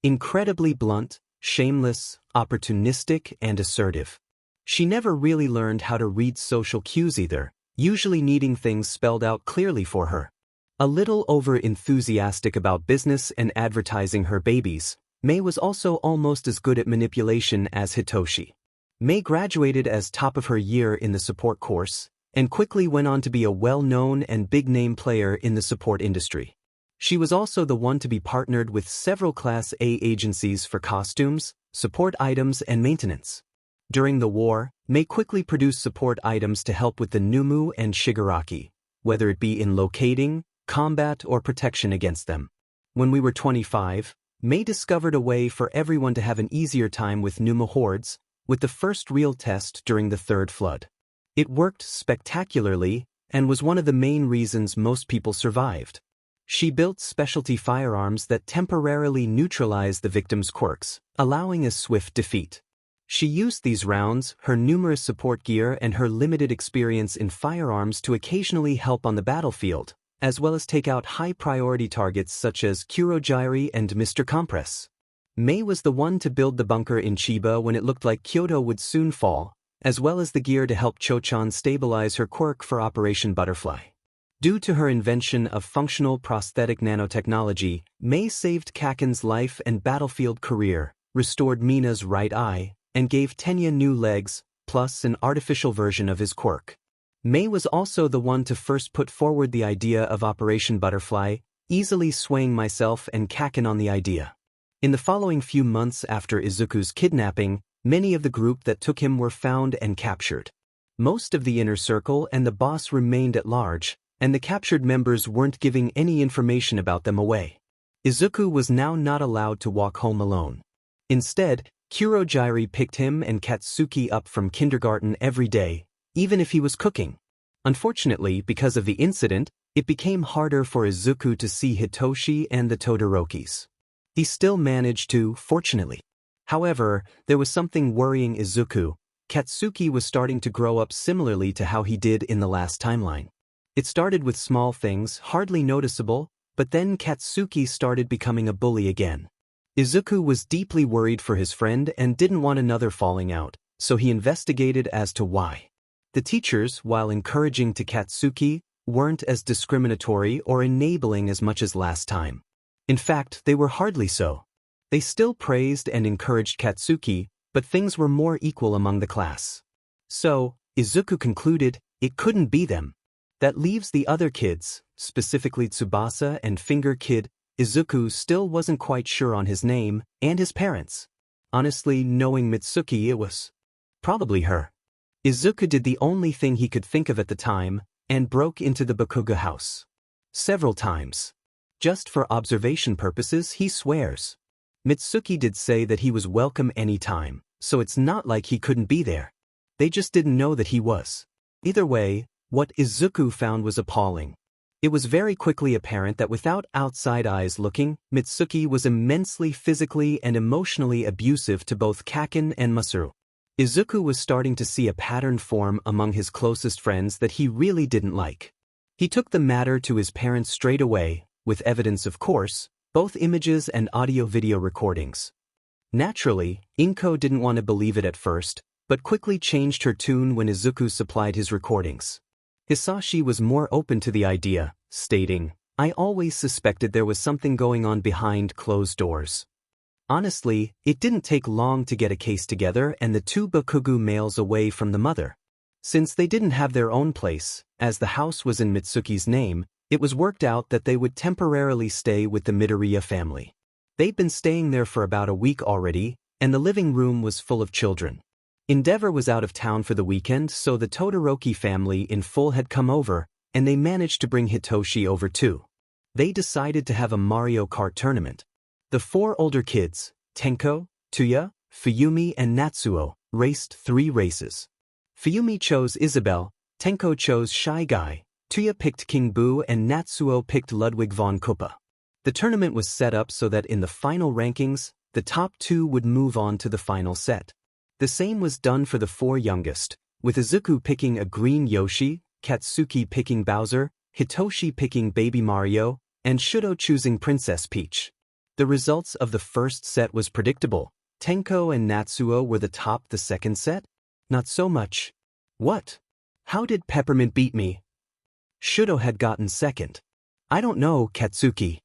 incredibly blunt, shameless, opportunistic, and assertive. She never really learned how to read social cues either, usually needing things spelled out clearly for her. A little over-enthusiastic about business and advertising her babies, Mei was also almost as good at manipulation as Hitoshi. Mei graduated as top of her year in the support course, and quickly went on to be a well-known and big-name player in the support industry. She was also the one to be partnered with several Class A agencies for costumes, support items, and maintenance. During the war, Mei quickly produced support items to help with the Noumu and Shigaraki, whether it be in locating, combat, or protection against them. When we were 25, Mei discovered a way for everyone to have an easier time with Noumu hordes, with the first real test during the Third Flood. It worked spectacularly, and was one of the main reasons most people survived. She built specialty firearms that temporarily neutralized the victim's quirks, allowing a swift defeat. She used these rounds, her numerous support gear, and her limited experience in firearms to occasionally help on the battlefield, as well as take out high-priority targets such as Kurogyri and Mr. Compress. Mei was the one to build the bunker in Chiba when it looked like Kyoto would soon fall, as well as the gear to help Cho-chan stabilize her quirk for Operation Butterfly. Due to her invention of functional prosthetic nanotechnology, Mei saved Kaken's life and battlefield career, restored Mina's right eye, and gave Tenya new legs, plus an artificial version of his quirk. Mei was also the one to first put forward the idea of Operation Butterfly, easily swaying myself and Kaken on the idea. In the following few months after Izuku's kidnapping, many of the group that took him were found and captured. Most of the inner circle and the boss remained at large, and the captured members weren't giving any information about them away. Izuku was now not allowed to walk home alone. Instead, Kurogyri picked him and Katsuki up from kindergarten every day, even if he was cooking. Unfortunately, because of the incident, it became harder for Izuku to see Hitoshi and the Todorokis. He still managed to, fortunately. However, there was something worrying Izuku. Katsuki was starting to grow up similarly to how he did in the last timeline. It started with small things, hardly noticeable, but then Katsuki started becoming a bully again. Izuku was deeply worried for his friend and didn't want another falling out, so he investigated as to why. The teachers, while encouraging to Katsuki, weren't as discriminatory or enabling as much as last time. In fact, they were hardly so. They still praised and encouraged Katsuki, but things were more equal among the class. So, Izuku concluded, it couldn't be them. That leaves the other kids, specifically Tsubasa and Finger Kid. Izuku still wasn't quite sure on his name, and his parents. Honestly, knowing Mitsuki, it was probably her. Izuku did the only thing he could think of at the time, and broke into the Bakuga house. Several times. Just for observation purposes, he swears. Mitsuki did say that he was welcome anytime, so it's not like he couldn't be there. They just didn't know that he was. Either way, what Izuku found was appalling. It was very quickly apparent that without outside eyes looking, Mitsuki was immensely physically and emotionally abusive to both Kaken and Masaru. Izuku was starting to see a pattern form among his closest friends that he really didn't like. He took the matter to his parents straight away, with evidence of course, both images and audio-video recordings. Naturally, Inko didn't want to believe it at first, but quickly changed her tune when Izuku supplied his recordings. Hisashi was more open to the idea, stating, "I always suspected there was something going on behind closed doors." Honestly, it didn't take long to get a case together and the two Bakugo males away from the mother. Since they didn't have their own place, as the house was in Mitsuki's name, it was worked out that they would temporarily stay with the Midoriya family. They'd been staying there for about a week already, and the living room was full of children. Endeavor was out of town for the weekend, so the Todoroki family in full had come over, and they managed to bring Hitoshi over too. They decided to have a Mario Kart tournament. The four older kids, Tenko, Tuya, Fuyumi and Natsuo, raced 3 races. Fuyumi chose Isabelle, Tenko chose Shy Guy, Tuya picked King Boo and Natsuo picked Ludwig von Kuppa. The tournament was set up so that in the final rankings, the top 2 would move on to the final set. The same was done for the 4 youngest, with Izuku picking a green Yoshi, Katsuki picking Bowser, Hitoshi picking Baby Mario, and Shudo choosing Princess Peach. The results of the first set was predictable. Tenko and Natsuo were the top the second set? Not so much. What? How did Peppermint beat me? Shudo had gotten second. I don't know, Katsuki.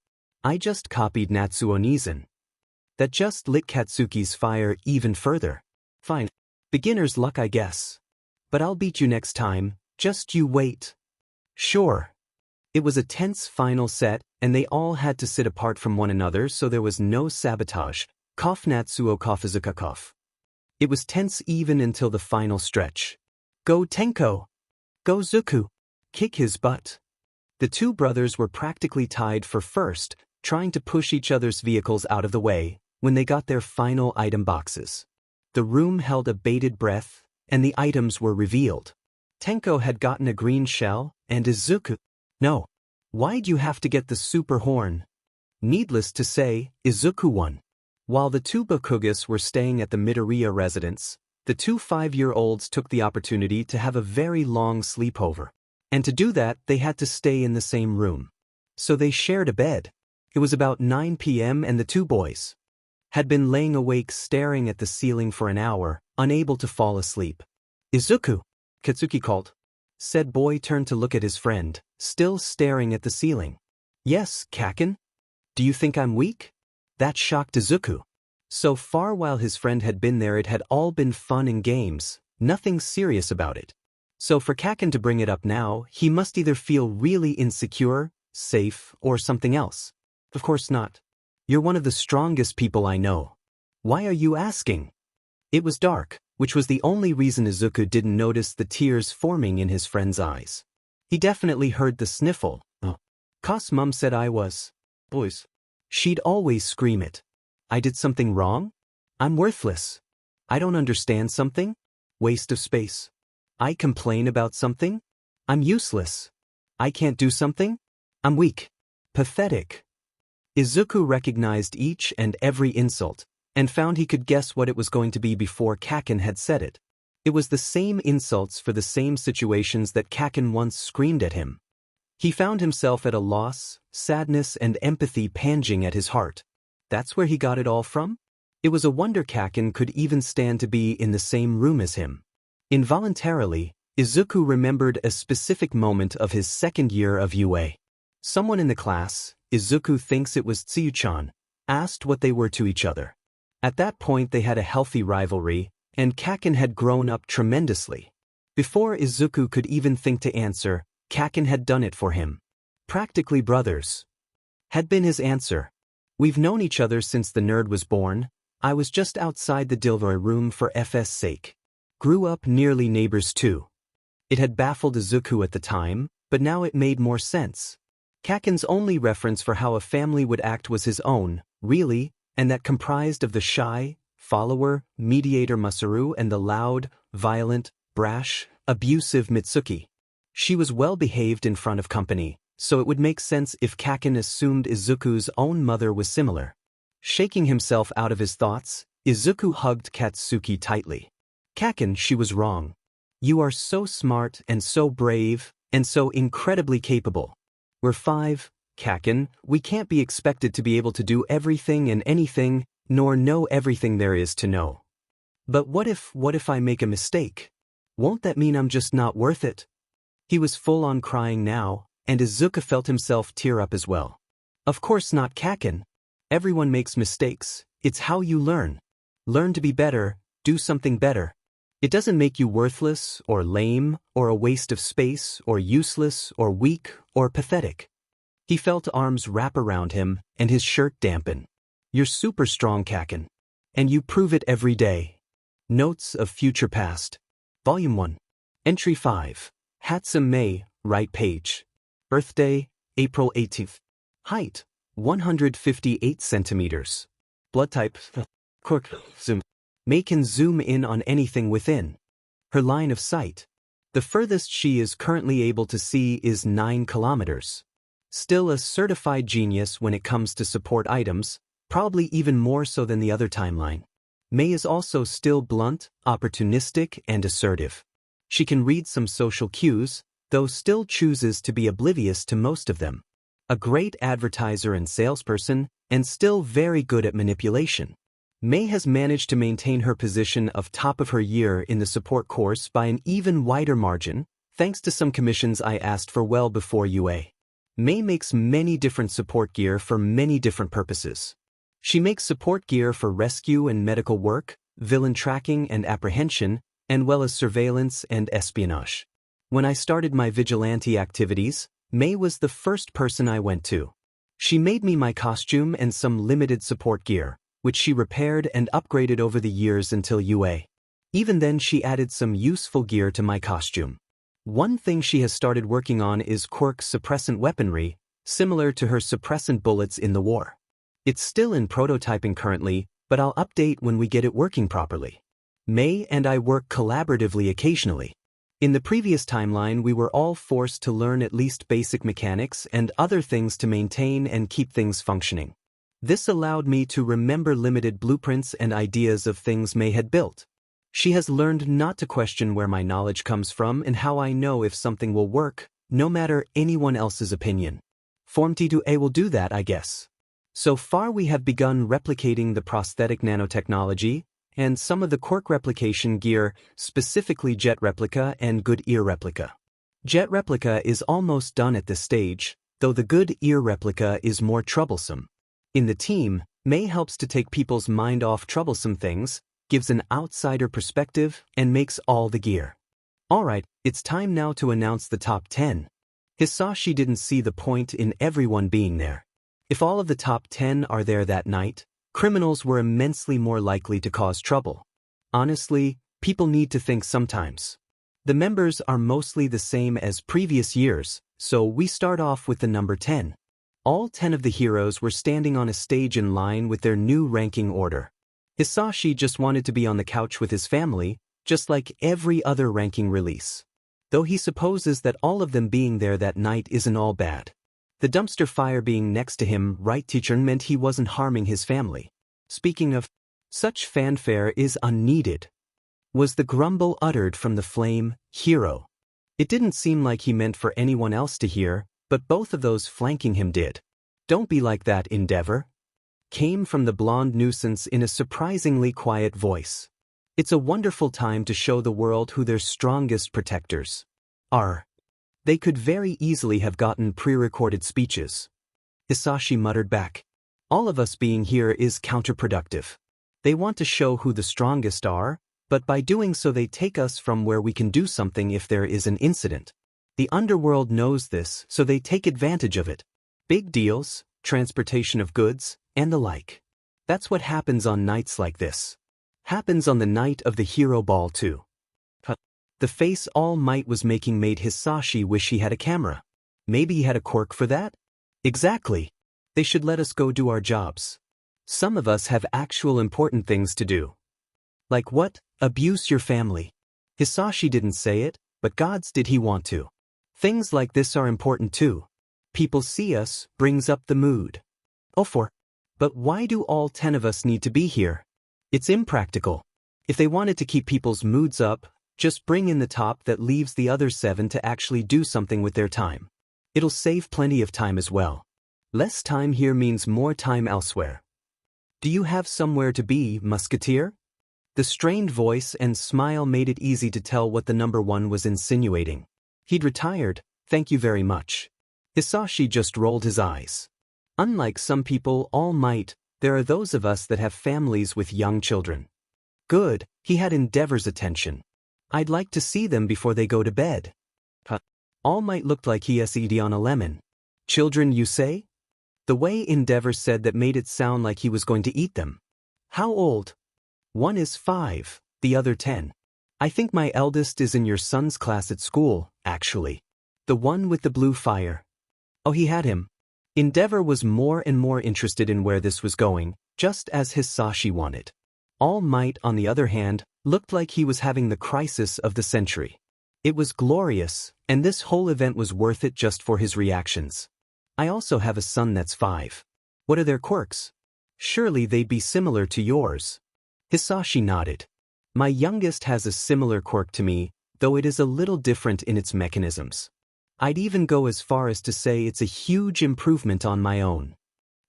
I just copied Natsuo Nizan. That just lit Katsuki's fire even further. Fine. Beginner's luck, I guess. But I'll beat you next time, just you wait. Sure. It was a tense final set, and they all had to sit apart from one another so there was no sabotage. Cough Natsuo cough Izuku cough. It was tense even until the final stretch. Go Tenko! Go Zuku! Kick his butt. The two brothers were practically tied for first, trying to push each other's vehicles out of the way, when they got their final item boxes. The room held a bated breath, and the items were revealed. Tenko had gotten a green shell, and Izuku... No. Why'd you have to get the super horn? Needless to say, Izuku won. While the two Bakugas were staying at the Midoriya residence, the two 5-year-olds took the opportunity to have a very long sleepover. And to do that, they had to stay in the same room. So they shared a bed. It was about 9 p.m. and the two boys had been laying awake staring at the ceiling for an hour, unable to fall asleep. Izuku, Katsuki called. Said boy turned to look at his friend, still staring at the ceiling. Yes, Kaken? Do you think I'm weak? That shocked Izuku. So far while his friend had been there it had all been fun and games, nothing serious about it. So for Kaken to bring it up now, he must either feel really insecure, safe, or something else. Of course not. You're one of the strongest people I know. Why are you asking? It was dark, which was the only reason Izuku didn't notice the tears forming in his friend's eyes. He definitely heard the sniffle. Oh. Cos mum said I was. Boys. She'd always scream it. I did something wrong? I'm worthless. I don't understand something? Waste of space. I complain about something? I'm useless. I can't do something? I'm weak. Pathetic. Izuku recognized each and every insult, and found he could guess what it was going to be before Kaken had said it. It was the same insults for the same situations that Kaken once screamed at him. He found himself at a loss, sadness and empathy panging at his heart. That's where he got it all from? It was a wonder Kaken could even stand to be in the same room as him. Involuntarily, Izuku remembered a specific moment of his second year of UA. Someone in the class, Izuku thinks it was Tsuyu-chan, asked what they were to each other. At that point they had a healthy rivalry, and Kaken had grown up tremendously. Before Izuku could even think to answer, Kaken had done it for him. Practically brothers. Had been his answer. We've known each other since the nerd was born. I was just outside the Dilroy room for FS sake. Grew up nearly neighbors too. It had baffled Izuku at the time, but now it made more sense. Kaken's only reference for how a family would act was his own, really, and that comprised of the shy, follower, mediator Masaru and the loud, violent, brash, abusive Mitsuki. She was well behaved in front of company, so it would make sense if Kaken assumed Izuku's own mother was similar. Shaking himself out of his thoughts, Izuku hugged Katsuki tightly. Kaken, she was wrong. You are so smart and so brave, and so incredibly capable. We're 5, Kaken, we can't be expected to be able to do everything and anything, nor know everything there is to know. But what if I make a mistake? Won't that mean I'm just not worth it? He was full on crying now, and Izuku felt himself tear up as well. Of course not, Kaken. Everyone makes mistakes, it's how you learn. Learn to be better, do something better. It doesn't make you worthless, or lame, or a waste of space, or useless, or weak, or pathetic. He felt arms wrap around him, and his shirt dampen. You're super strong, Kaken. And you prove it every day. Notes of Future Past. Volume 1. Entry 5. Hatsum May, right page. Birthday, April 18th. Height, 158 centimeters. Blood type, quick, zoom. May can zoom in on anything within. Her line of sight. The furthest she is currently able to see is 9 kilometers. Still a certified genius when it comes to support items, probably even more so than the other timeline. May is also still blunt, opportunistic, and assertive. She can read some social cues, though still chooses to be oblivious to most of them. A great advertiser and salesperson, and still very good at manipulation. May has managed to maintain her position of top of her year in the support course by an even wider margin, thanks to some commissions I asked for well before UA. May makes many different support gear for many different purposes. She makes support gear for rescue and medical work, villain tracking and apprehension, and well as surveillance and espionage. When I started my vigilante activities, May was the first person I went to. She made me my costume and some limited support gear, which she repaired and upgraded over the years until UA. Even then she added some useful gear to my costume. One thing she has started working on is Quirk's suppressant weaponry, similar to her suppressant bullets in the war. It's still in prototyping currently, but I'll update when we get it working properly. May and I work collaboratively occasionally. In the previous timeline we were all forced to learn at least basic mechanics and other things to maintain and keep things functioning. This allowed me to remember limited blueprints and ideas of things May had built. She has learned not to question where my knowledge comes from and how I know if something will work, no matter anyone else's opinion. Form T2A will do that, I guess. So far we have begun replicating the prosthetic nanotechnology, and some of the Quirk replication gear, specifically Jet Replica and Good Ear Replica. Jet Replica is almost done at this stage, though the Good Ear Replica is more troublesome. In the team, May helps to take people's mind off troublesome things, gives an outsider perspective, and makes all the gear. Alright, it's time now to announce the top 10. Hisashi didn't see the point in everyone being there. If all of the top 10 are there that night, criminals were immensely more likely to cause trouble. Honestly, people need to think sometimes. The members are mostly the same as previous years, so we start off with the number 10. All 10 of the heroes were standing on a stage in line with their new ranking order. Hisashi just wanted to be on the couch with his family, just like every other ranking release. Though he supposes that all of them being there that night isn't all bad. The dumpster fire being next to him, right teacher, meant he wasn't harming his family. Speaking of, such fanfare is unneeded. Was the grumble uttered from the flame hero? It didn't seem like he meant for anyone else to hear, but both of those flanking him did. Don't be like that, Endeavor. Came from the blonde nuisance in a surprisingly quiet voice. It's a wonderful time to show the world who their strongest protectors are. They could very easily have gotten pre-recorded speeches. Hisashi muttered back. All of us being here is counterproductive. They want to show who the strongest are, but by doing so they take us from where we can do something if there is an incident. The underworld knows this, so they take advantage of it. Big deals, transportation of goods, and the like. That's what happens on nights like this. Happens on the night of the hero ball too. The face All Might was making made Hisashi wish he had a camera. Maybe he had a quirk for that? Exactly. They should let us go do our jobs. Some of us have actual important things to do. Like what? Abuse your family. Hisashi didn't say it, but gods did he want to. Things like this are important too. People see us, brings up the mood. But why do all 10 of us need to be here? It's impractical. If they wanted to keep people's moods up, Just bring in the top that leaves the other 7 to actually do something with their time. It'll save plenty of time as well. Less time here means more time elsewhere. Do you have somewhere to be, musketeer? The strained voice and smile made it easy to tell what the number 1 was insinuating. He'd retired, thank you very much. Hisashi just rolled his eyes. Unlike some people, All Might, there are those of us that have families with young children. Good, he had Endeavor's attention. I'd like to see them before they go to bed. All Might looked like he was eating on a lemon. Children, you say? The way Endeavor said that made it sound like he was going to eat them. How old? One is 5, the other 10. I think my eldest is in your son's class at school, actually. The one with the blue fire. Oh, he had him. Endeavor was more and more interested in where this was going, just as Hisashi wanted. All Might, on the other hand, looked like he was having the crisis of the century. It was glorious, and this whole event was worth it just for his reactions. I also have a son that's 5. What are their quirks? Surely they'd be similar to yours. Hisashi nodded. My youngest has a similar quirk to me, though it is a little different in its mechanisms. I'd even go as far as to say it's a huge improvement on my own.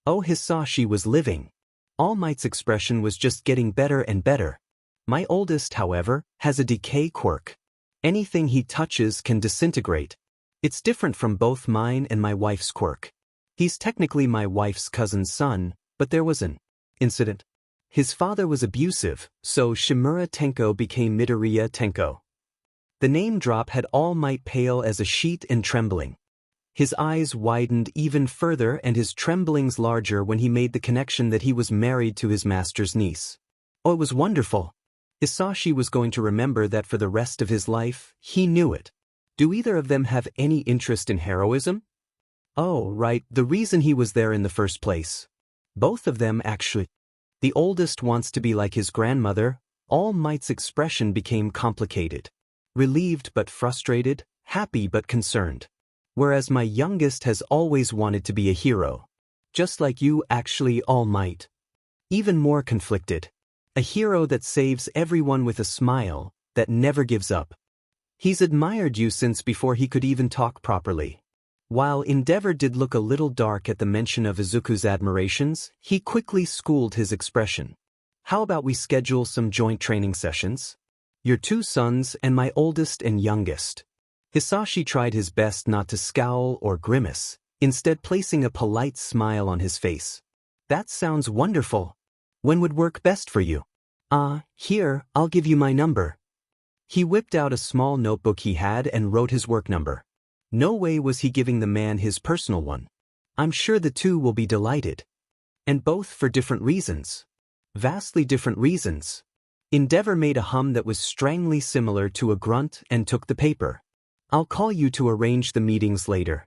Oh, Hisashi was living. All Might's expression was just getting better and better. My oldest, however, has a decay quirk. Anything he touches can disintegrate. It's different from both mine and my wife's quirk. He's technically my wife's cousin's son, but there was an incident. His father was abusive, so Shimura Tenko became Midoriya Tenko. The name drop had All Might pale as a sheet and trembling. His eyes widened even further and his tremblings larger when he made the connection that he was married to his master's niece. Oh, it was wonderful. Hisashi was going to remember that for the rest of his life, he knew it. Do either of them have any interest in heroism? Oh, right, the reason he was there in the first place. Both of them actually. The oldest wants to be like his grandmother. All Might's expression became complicated. Relieved but frustrated, happy but concerned. Whereas my youngest has always wanted to be a hero. Just like you actually, All Might. Even more conflicted. A hero that saves everyone with a smile, that never gives up. He's admired you since before he could even talk properly. While Endeavor did look a little dark at the mention of Izuku's admirations, he quickly schooled his expression. How about we schedule some joint training sessions? Your 2 sons and my oldest and youngest. Hisashi tried his best not to scowl or grimace, instead placing a polite smile on his face. That sounds wonderful. When would work best for you? Here, I'll give you my number. He whipped out a small notebook he had and wrote his work number. No way was he giving the man his personal one. I'm sure the 2 will be delighted. And both for different reasons. Vastly different reasons. Endeavor made a hum that was strangely similar to a grunt and took the paper. I'll call you to arrange the meetings later.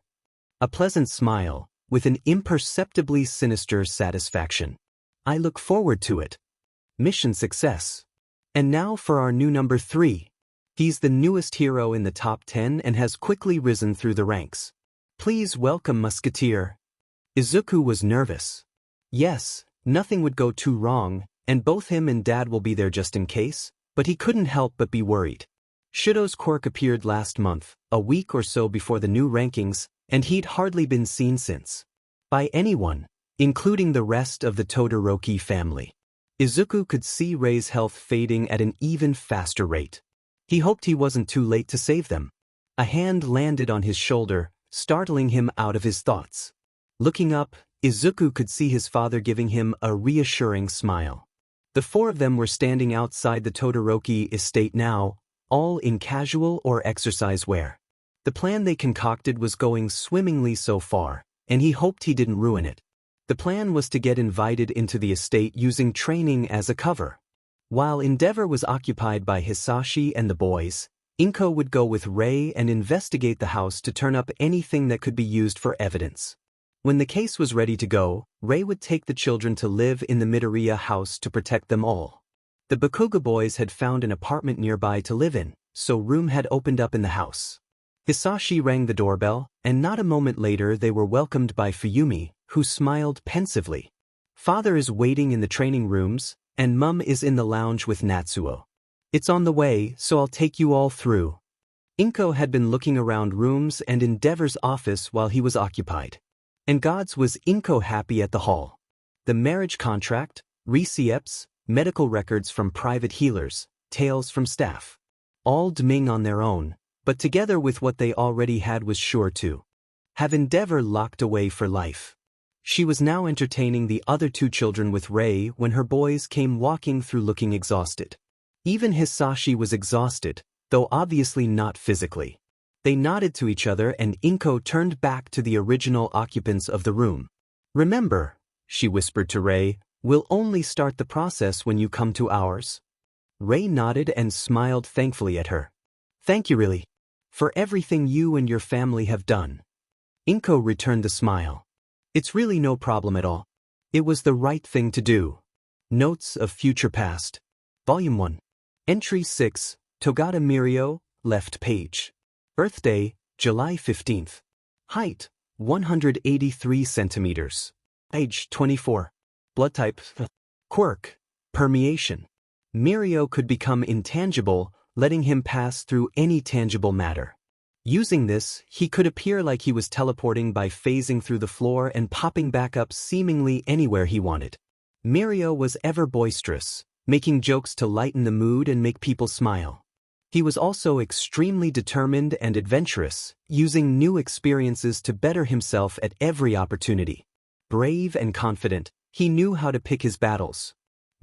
A pleasant smile, with an imperceptibly sinister satisfaction. I look forward to it. Mission success. And now for our new number 3. He's the newest hero in the top 10 and has quickly risen through the ranks. Please welcome Musketeer. Izuku was nervous. Yes, nothing would go too wrong, and both him and Dad will be there just in case, but he couldn't help but be worried. Shido's quirk appeared last month, a week or so before the new rankings, and he'd hardly been seen since. By anyone, including the rest of the Todoroki family. Izuku could see Rei's health fading at an even faster rate. He hoped he wasn't too late to save them. A hand landed on his shoulder, startling him out of his thoughts. Looking up, Izuku could see his father giving him a reassuring smile. The 4 of them were standing outside the Todoroki estate now, all in casual or exercise wear. The plan they concocted was going swimmingly so far, and he hoped he didn't ruin it. The plan was to get invited into the estate using training as a cover. While Endeavor was occupied by Hisashi and the boys, Inko would go with Rei and investigate the house to turn up anything that could be used for evidence. When the case was ready to go, Rei would take the children to live in the Midoriya house to protect them all. The Bakuga boys had found an apartment nearby to live in, so room had opened up in the house. Hisashi rang the doorbell, and not a moment later they were welcomed by Fuyumi, who smiled pensively. Father is waiting in the training rooms, and Mum is in the lounge with Natsuo. It's on the way, so I'll take you all through. Inko had been looking around rooms and Endeavor's office while he was occupied. And God's was Inko happy at the hall. The marriage contract, receipts, medical records from private healers, tales from staff. All Dming on their own, but together with what they already had was sure to have Endeavor locked away for life. She was now entertaining the other two children with Rei when her boys came walking through looking exhausted. Even Hisashi was exhausted, though obviously not physically. They nodded to each other and Inko turned back to the original occupants of the room. Remember, she whispered to Rei, we'll only start the process when you come to ours. Rei nodded and smiled thankfully at her. Thank you really. For everything you and your family have done. Inko returned the smile. It's really no problem at all. It was the right thing to do. Notes of Future Past. Volume 1. Entry 6, Togata Mirio, left page. Birthday, July 15th. Height, 183 centimeters. Age 24. Blood type, quirk, permeation. Mirio could become intangible, letting him pass through any tangible matter. Using this, he could appear like he was teleporting by phasing through the floor and popping back up seemingly anywhere he wanted. Mirio was ever boisterous, making jokes to lighten the mood and make people smile. He was also extremely determined and adventurous, using new experiences to better himself at every opportunity. Brave and confident, he knew how to pick his battles.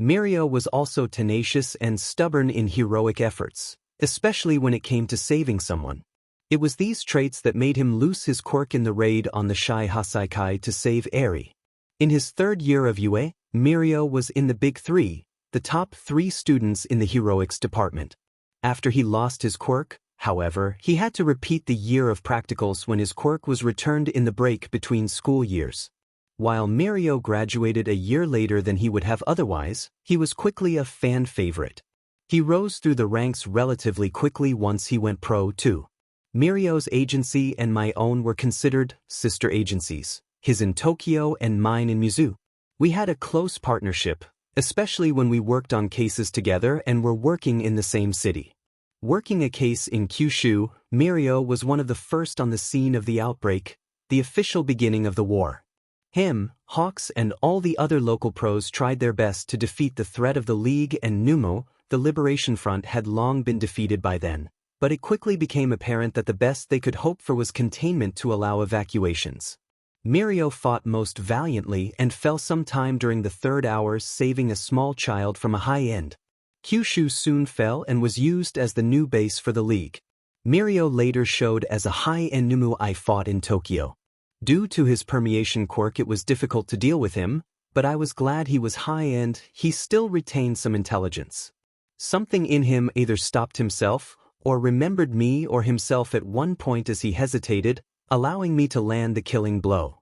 Mirio was also tenacious and stubborn in heroic efforts, especially when it came to saving someone. It was these traits that made him loose his quirk in the raid on the Shai Hasaikai to save Eri. In his third year of UA, Mirio was in the Big Three, the top 3 students in the heroics department. After he lost his quirk, however, he had to repeat the year of practicals when his quirk was returned in the break between school years. While Mirio graduated a year later than he would have otherwise, he was quickly a fan favorite. He rose through the ranks relatively quickly once he went pro too. Mirio's agency and my own were considered sister agencies, his in Tokyo and mine in Mizu. We had a close partnership, especially when we worked on cases together and were working in the same city. Working a case in Kyushu, Mirio was one of the first on the scene of the outbreak, the official beginning of the war. Him, Hawks and all the other local pros tried their best to defeat the threat of the League and Noumu. The Liberation Front had long been defeated by then, but it quickly became apparent that the best they could hope for was containment to allow evacuations. Mirio fought most valiantly and fell sometime during the 3rd hour, saving a small child from a high-end. Kyushu soon fell and was used as the new base for the League. Mirio later showed as a high-end Noumu I fought in Tokyo. Due to his permeation quirk it was difficult to deal with him, but I was glad he was high-end. He still retained some intelligence. Something in him either stopped himself or remembered me or himself at one point as he hesitated, allowing me to land the killing blow.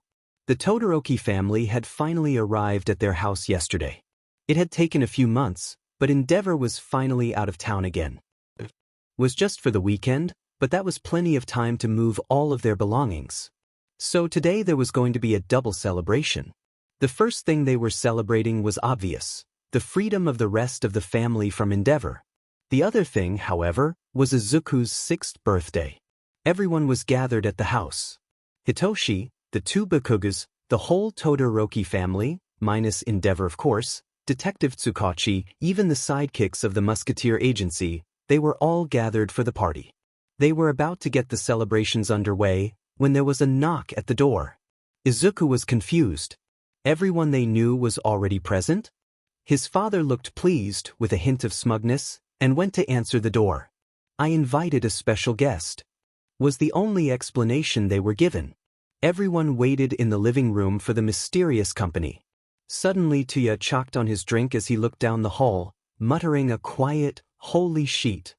The Todoroki family had finally arrived at their house yesterday. It had taken a few months, but Endeavor was finally out of town again. It was just for the weekend, but that was plenty of time to move all of their belongings. So today there was going to be a double celebration. The first thing they were celebrating was obvious, the freedom of the rest of the family from Endeavor. The other thing, however, was Izuku's 6th birthday. Everyone was gathered at the house. Hitoshi, the 2 Bakugas, the whole Todoroki family, minus Endeavor of course, Detective Tsukachi, even the sidekicks of the Musketeer Agency, they were all gathered for the party. They were about to get the celebrations underway when there was a knock at the door. Izuku was confused. Everyone they knew was already present? His father looked pleased with a hint of smugness and went to answer the door. I invited a special guest. Was the only explanation they were given. Everyone waited in the living room for the mysterious company. Suddenly Tuya chocked on his drink as he looked down the hall, muttering a quiet, holy shit.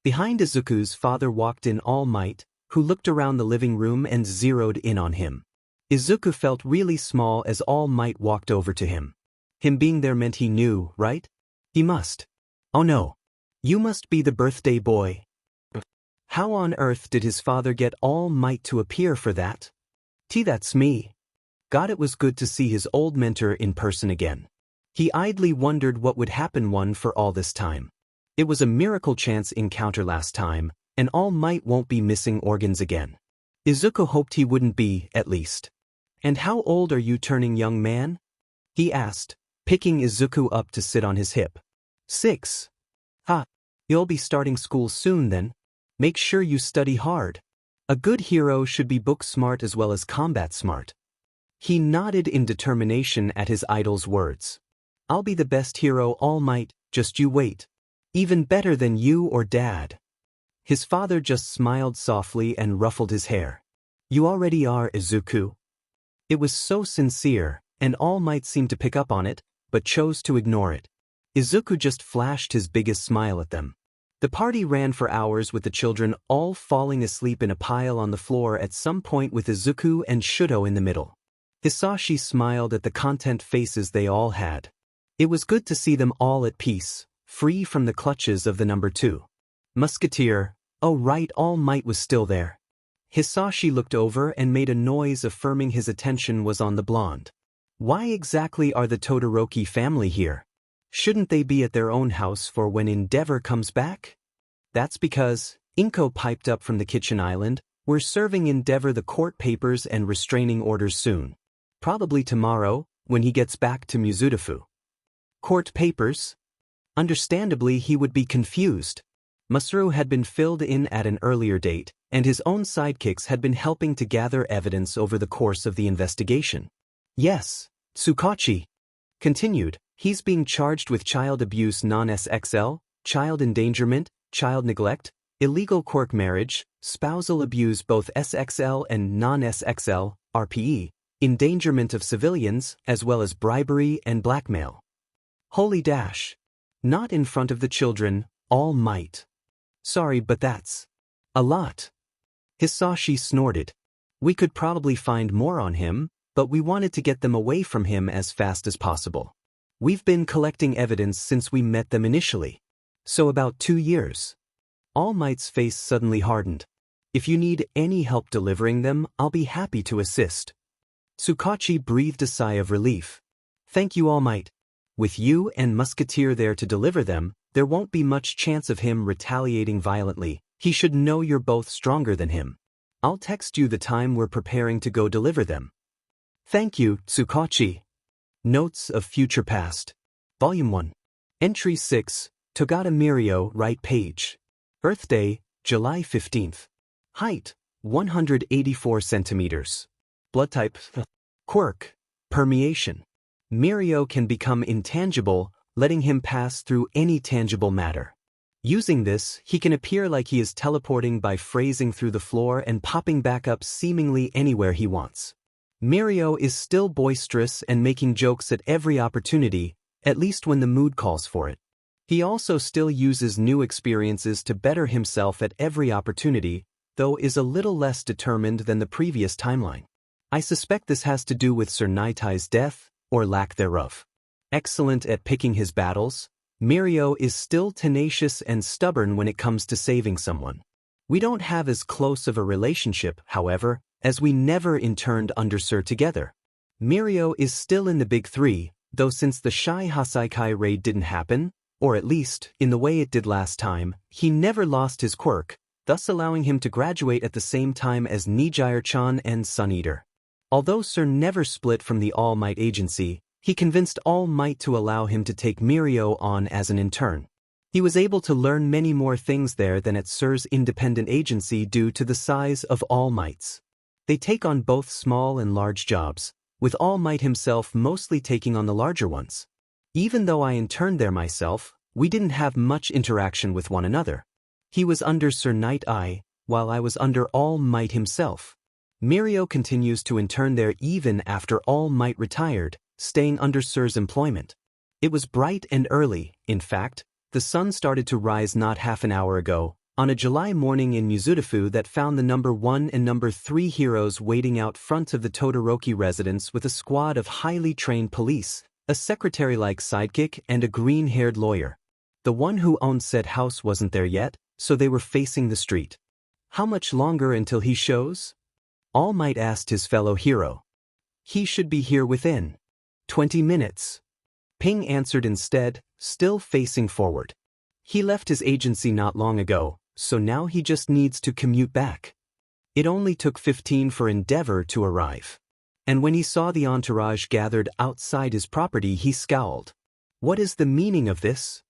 Behind Izuku's father walked in All Might, who looked around the living room and zeroed in on him. Izuku felt really small as All Might walked over to him. Him being there meant he knew, right? He must. Oh no. You must be the birthday boy. How on earth did his father get All Might to appear for that? That's me. God, it was good to see his old mentor in person again. He idly wondered what would happen one for all this time. It was a miracle chance encounter last time, and All Might won't be missing organs again. Izuku hoped he wouldn't be, at least. And how old are you turning, young man? He asked, picking Izuku up to sit on his hip. 6. Ha. You'll be starting school soon then. Make sure you study hard. A good hero should be book smart as well as combat smart. He nodded in determination at his idol's words. I'll be the best hero, All Might, just you wait. Even better than you or Dad. His father just smiled softly and ruffled his hair. You already are, Izuku. It was so sincere, and All Might seemed to pick up on it, but chose to ignore it. Izuku just flashed his biggest smile at them. The party ran for hours with the children all falling asleep in a pile on the floor at some point with Izuku and Shudo in the middle. Hisashi smiled at the content faces they all had. It was good to see them all at peace, free from the clutches of the number 2. Musketeer, oh right, All Might was still there. Hisashi looked over and made a noise affirming his attention was on the blonde. Why exactly are the Todoroki family here? Shouldn't they be at their own house for when Endeavor comes back? That's because, Inko piped up from the kitchen island, we're serving Endeavor the court papers and restraining orders soon. Probably tomorrow, when he gets back to Mizudafu. Court papers? Understandably, he would be confused. Masaru had been filled in at an earlier date, and his own sidekicks had been helping to gather evidence over the course of the investigation. Yes, Tsukachi continued. He's being charged with child abuse non-SXL, child endangerment, child neglect, illegal quirk marriage, spousal abuse both SXL and non-SXL, RPE, endangerment of civilians, as well as bribery and blackmail. Holy dash. Not in front of the children, All Might. Sorry, but that's a lot. Hisashi snorted. We could probably find more on him, but we wanted to get them away from him as fast as possible. We've been collecting evidence since we met them initially. So about 2 years. All Might's face suddenly hardened. If you need any help delivering them, I'll be happy to assist. Tsukachi breathed a sigh of relief. Thank you, All Might. With you and Musketeer there to deliver them, there won't be much chance of him retaliating violently. He should know you're both stronger than him. I'll text you the time we're preparing to go deliver them. Thank you, Tsukachi. Notes of Future Past. Volume 1. Entry 6, Togata Mirio, right page. Earth Day, July 15th. Height, 184 centimeters. Blood type, quirk, permeation. Mirio can become intangible, letting him pass through any tangible matter. Using this, he can appear like he is teleporting by phrasing through the floor and popping back up seemingly anywhere he wants. Mirio is still boisterous and making jokes at every opportunity, at least when the mood calls for it. He also still uses new experiences to better himself at every opportunity, though is a little less determined than the previous timeline. I suspect this has to do with Sir Naitai's death, or lack thereof. Excellent at picking his battles, Mirio is still tenacious and stubborn when it comes to saving someone. We don't have as close of a relationship, however, as we never interned under Sir together. Mirio is still in the big 3, though since the Shai Hasaikai raid didn't happen, or at least, in the way it did last time, he never lost his quirk, thus allowing him to graduate at the same time as Nijire-chan and Sun Eater. Although Sir never split from the All Might agency, he convinced All Might to allow him to take Mirio on as an intern. He was able to learn many more things there than at Sir's independent agency due to the size of All Might's. They take on both small and large jobs, with All Might himself mostly taking on the larger ones. Even though I interned there myself, we didn't have much interaction with one another. He was under Sir Night-Eye, while I was under All Might himself. Mirio continues to intern there even after All Might retired, staying under Sir's employment. It was bright and early, in fact, the sun started to rise not half an hour ago, on a July morning in Mizudafu that found the number 1 and number 3 heroes waiting out front of the Todoroki residence with a squad of highly trained police, a secretary-like sidekick and a green-haired lawyer. The one who owned said house wasn't there yet, so they were facing the street. How much longer until he shows? All Might asked his fellow hero. He should be here within 20 minutes. Ping answered instead, still facing forward. He left his agency not long ago, so now he just needs to commute back. It only took 15 for Endeavor to arrive. And when he saw the entourage gathered outside his property, he scowled. What is the meaning of this?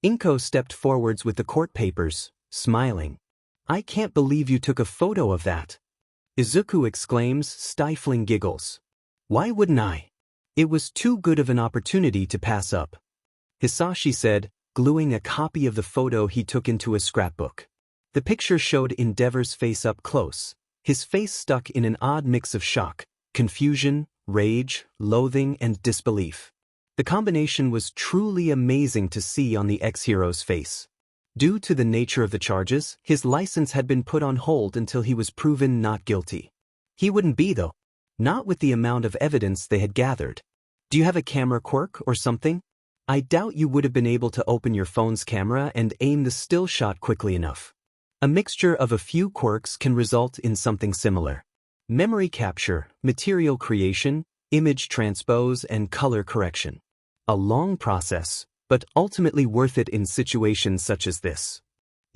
Inko stepped forwards with the court papers, smiling. I can't believe you took a photo of that. Izuku exclaims, stifling giggles. Why wouldn't I? It was too good of an opportunity to pass up. Hisashi said, gluing a copy of the photo he took into a scrapbook. The picture showed Endeavor's face up close, his face stuck in an odd mix of shock, confusion, rage, loathing, and disbelief. The combination was truly amazing to see on the ex-hero's face. Due to the nature of the charges, his license had been put on hold until he was proven not guilty. He wouldn't be though. Not with the amount of evidence they had gathered. Do you have a camera quirk or something? I doubt you would have been able to open your phone's camera and aim the still shot quickly enough. A mixture of a few quirks can result in something similar. Memory capture, material creation, image transpose, and color correction. A long process, but ultimately worth it in situations such as this.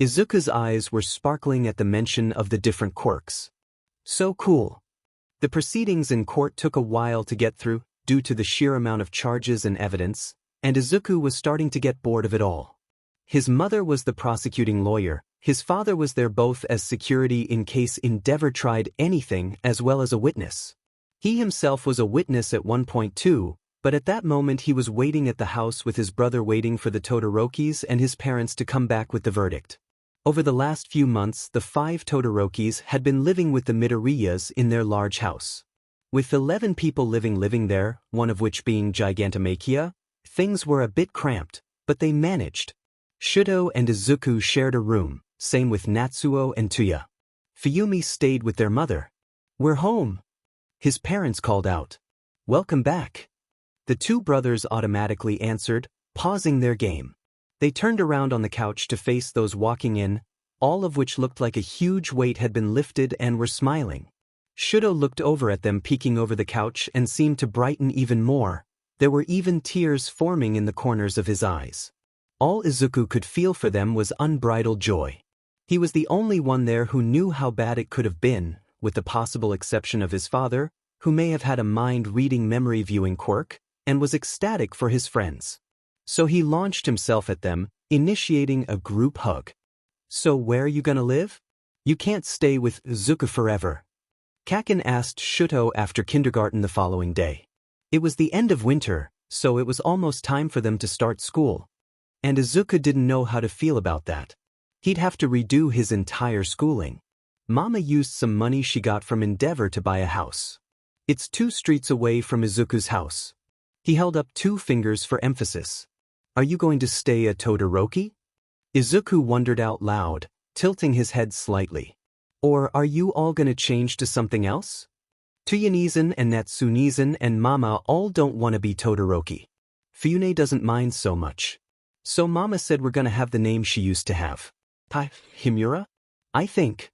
Izuku's eyes were sparkling at the mention of the different quirks. So cool. The proceedings in court took a while to get through, due to the sheer amount of charges and evidence, and Izuku was starting to get bored of it all. His mother was the prosecuting lawyer, his father was there both as security in case Endeavor tried anything as well as a witness. He himself was a witness at one point too, but at that moment he was waiting at the house with his brother waiting for the Todorokis and his parents to come back with the verdict. Over the last few months, the 5 Todorokis had been living with the Midoriyas in their large house. With 11 people living there, one of which being Gigantomachia, things were a bit cramped, but they managed. Shuto and Izuku shared a room, same with Natsuo and Tuya. Fuyumi stayed with their mother. We're home. His parents called out. Welcome back. The 2 brothers automatically answered, pausing their game. They turned around on the couch to face those walking in, all of which looked like a huge weight had been lifted and were smiling. Shuto looked over at them peeking over the couch and seemed to brighten even more. There were even tears forming in the corners of his eyes. All Izuku could feel for them was unbridled joy. He was the only one there who knew how bad it could have been, with the possible exception of his father, who may have had a mind-reading memory-viewing quirk, and was ecstatic for his friends. So he launched himself at them, initiating a group hug. So where are you gonna live? You can't stay with Izuku forever. Kaken asked Shuto after kindergarten the following day. It was the end of winter, so it was almost time for them to start school. And Izuku didn't know how to feel about that. He'd have to redo his entire schooling. Mama used some money she got from Endeavor to buy a house. It's 2 streets away from Izuku's house. He held up 2 fingers for emphasis. Are you going to stay a Todoroki? Izuku wondered out loud, tilting his head slightly. Or are you all gonna change to something else? Tuyanizan and Natsunizan and Mama all don't want to be Todoroki. Fune doesn't mind so much. So Mama said we're gonna have the name she used to have. Himura? I think.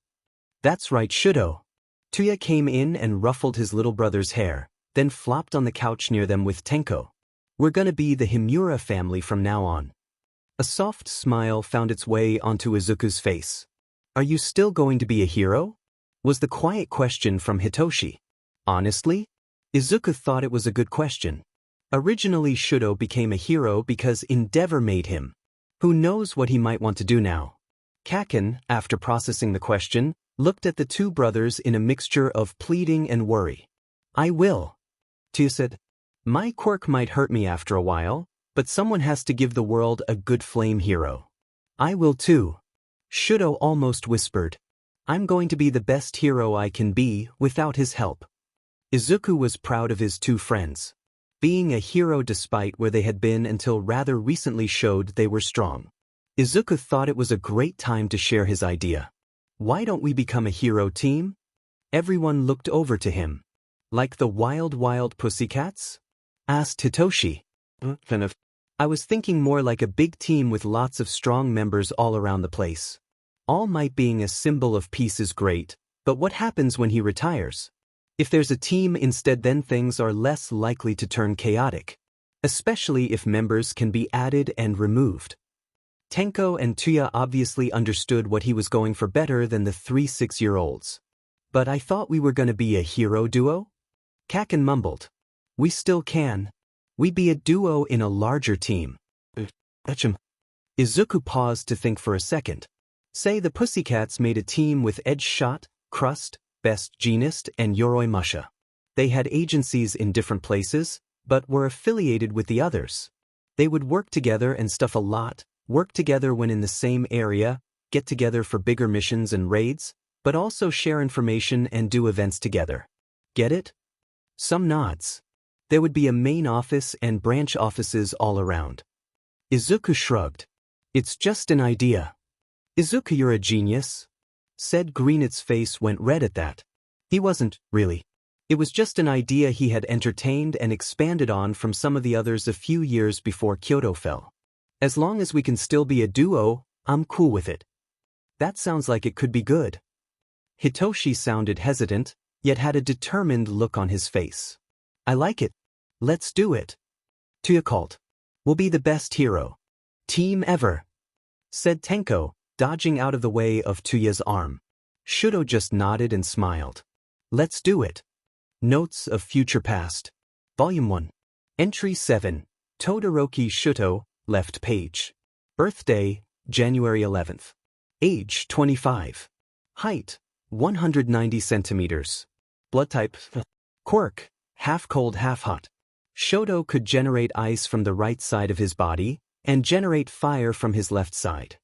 That's right, Shuto. Tuya came in and ruffled his little brother's hair, then flopped on the couch near them with Tenko. We're gonna be the Himura family from now on. A soft smile found its way onto Izuku's face. Are you still going to be a hero? Was the quiet question from Hitoshi. Honestly? Izuku thought it was a good question. Originally Shuto became a hero because Endeavor made him. Who knows what he might want to do now? Kaken, after processing the question, looked at the 2 brothers in a mixture of pleading and worry. I will. Tuya said. My quirk might hurt me after a while, but someone has to give the world a good flame hero. I will too. Shuto almost whispered. I'm going to be the best hero I can be without his help. Izuku was proud of his 2 friends. Being a hero despite where they had been until rather recently showed they were strong. Izuku thought it was a great time to share his idea. Why don't we become a hero team? Everyone looked over to him. Like the wild pussycats? Asked Hitoshi. I was thinking more like a big team with lots of strong members all around the place. All Might being a symbol of peace is great, but what happens when he retires? If there's a team instead, then things are less likely to turn chaotic. Especially if members can be added and removed. Tenko and Tuya obviously understood what he was going for better than the 3 6-year-olds. But I thought we were gonna be a hero duo? Kaken mumbled. We still can. We'd be a duo in a larger team. Izuku paused to think for a second. Say the Pussycats made a team with Edge Shot, Crust, Best Jeanist, and Yoroi Musha. They had agencies in different places, but were affiliated with the others. They would work together and stuff a lot, work together when in the same area, get together for bigger missions and raids, but also share information and do events together. Get it? Some nods. There would be a main office and branch offices all around. Izuku shrugged. It's just an idea. Izuku, you're a genius, said Greenet's face went red at that. He wasn't, really. It was just an idea he had entertained and expanded on from some of the others a few years before Kyoto fell. As long as we can still be a duo, I'm cool with it. That sounds like it could be good. Hitoshi sounded hesitant, yet had a determined look on his face. I like it. Let's do it. Tuya called. We'll be the best hero team ever, said Tenko, dodging out of the way of Tuya's arm. Shudo just nodded and smiled. Let's do it. Notes of Future Past. Volume 1. Entry 7. Todoroki Shuto, left page. Birthday, January 11th. Age, 25. Height, 190 centimeters. Blood type, quirk, half cold, half hot. Shoto could generate ice from the right side of his body and generate fire from his left side.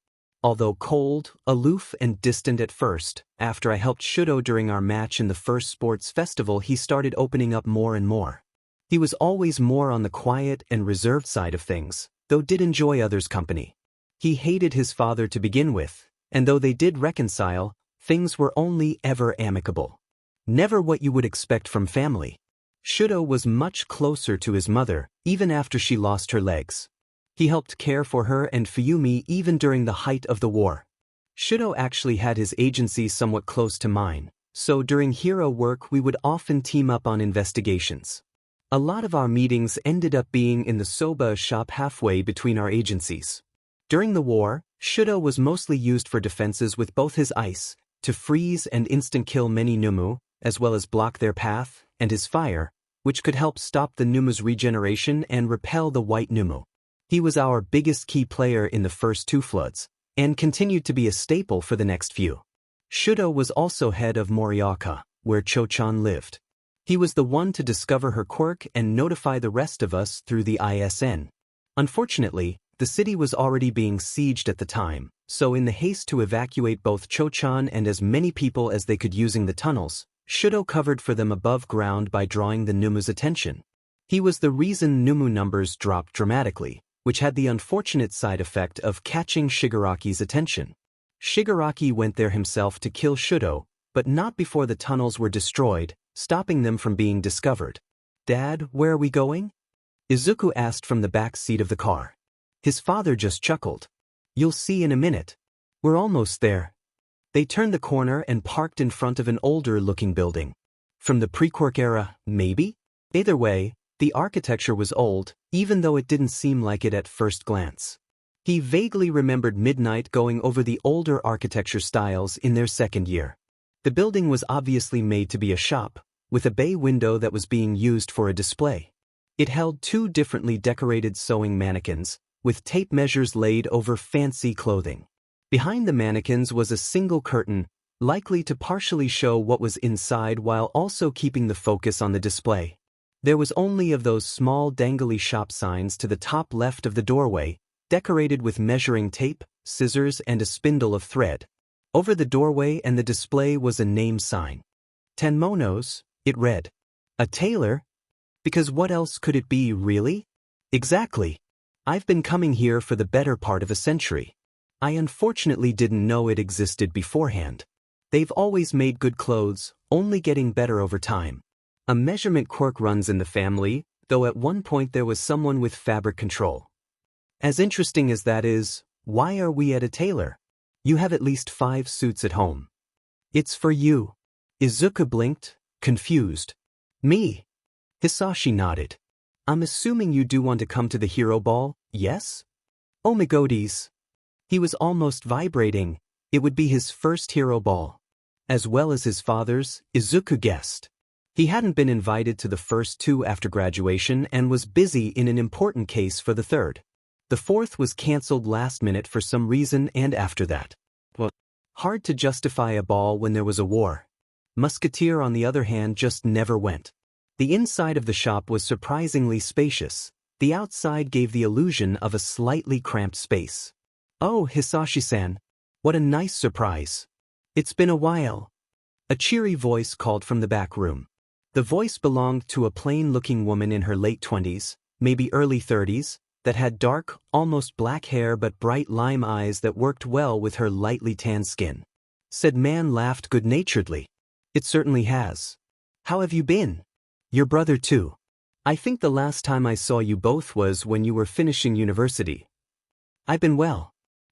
Although cold, aloof, and distant at first, after I helped Shudo during our match in the first sports festival, he started opening up more and more. He was always more on the quiet and reserved side of things, though did enjoy others' company. He hated his father to begin with, and though they did reconcile, things were only ever amicable. Never what you would expect from family. Shudo was much closer to his mother, even after she lost her legs. He helped care for her and Fuyumi even during the height of the war. Shudo actually had his agency somewhat close to mine, so during hero work we would often team up on investigations. A lot of our meetings ended up being in the soba shop halfway between our agencies. During the war, Shudo was mostly used for defenses with both his ice, to freeze and instant kill many Noumu, as well as block their path, and his fire, which could help stop the Noumu's regeneration and repel the white Noumu. He was our biggest key player in the first 2 floods, and continued to be a staple for the next few. Shudo was also head of Morioka, where Cho-chan lived. He was the one to discover her quirk and notify the rest of us through the ISN. Unfortunately, the city was already being sieged at the time, so in the haste to evacuate both Cho-chan and as many people as they could using the tunnels, Shudo covered for them above ground by drawing the Noumu's attention. He was the reason Noumu numbers dropped dramatically, which had the unfortunate side effect of catching Shigaraki's attention. Shigaraki went there himself to kill Shudo, but not before the tunnels were destroyed, stopping them from being discovered. Dad, where are we going? Izuku asked from the back seat of the car. His father just chuckled. You'll see in a minute. We're almost there. They turned the corner and parked in front of an older-looking building. From the pre-quirk era, maybe? Either way, the architecture was old, even though it didn't seem like it at first glance. He vaguely remembered Midnight going over the older architecture styles in their second year. The building was obviously made to be a shop, with a bay window that was being used for a display. It held 2 differently decorated sewing mannequins, with tape measures laid over fancy clothing. Behind the mannequins was a single curtain, likely to partially show what was inside while also keeping the focus on the display. There was only of those small dangly shop signs to the top left of the doorway, decorated with measuring tape, scissors, and a spindle of thread. Over the doorway and the display was a name sign. Tenmono's, it read. A tailor? Because what else could it be, really? Exactly. I've been coming here for the better part of a century. I unfortunately didn't know it existed beforehand. They've always made good clothes, only getting better over time. A measurement quirk runs in the family, though at one point there was someone with fabric control. As interesting as that is, why are we at a tailor? You have at least 5 suits at home. It's for you. Izuku blinked, confused. Me? Hisashi nodded. I'm assuming you do want to come to the hero ball, yes? Oh my goodies. He was almost vibrating. It would be his first hero ball. As well as his father's, Izuku guessed. He hadn't been invited to the first two after graduation and was busy in an important case for the third. The fourth was cancelled last minute for some reason, and after that. Well, hard to justify a ball when there was a war. Musketeer, on the other hand, just never went. The inside of the shop was surprisingly spacious. The outside gave the illusion of a slightly cramped space. Oh, Hisashi-san. What a nice surprise. It's been a while. A cheery voice called from the back room. The voice belonged to a plain-looking woman in her late 20s, maybe early 30s, that had dark, almost black hair but bright lime eyes that worked well with her lightly tanned skin. Said man laughed good-naturedly. It certainly has. How have you been? Your brother too. I think the last time I saw you both was when you were finishing university. I've been well.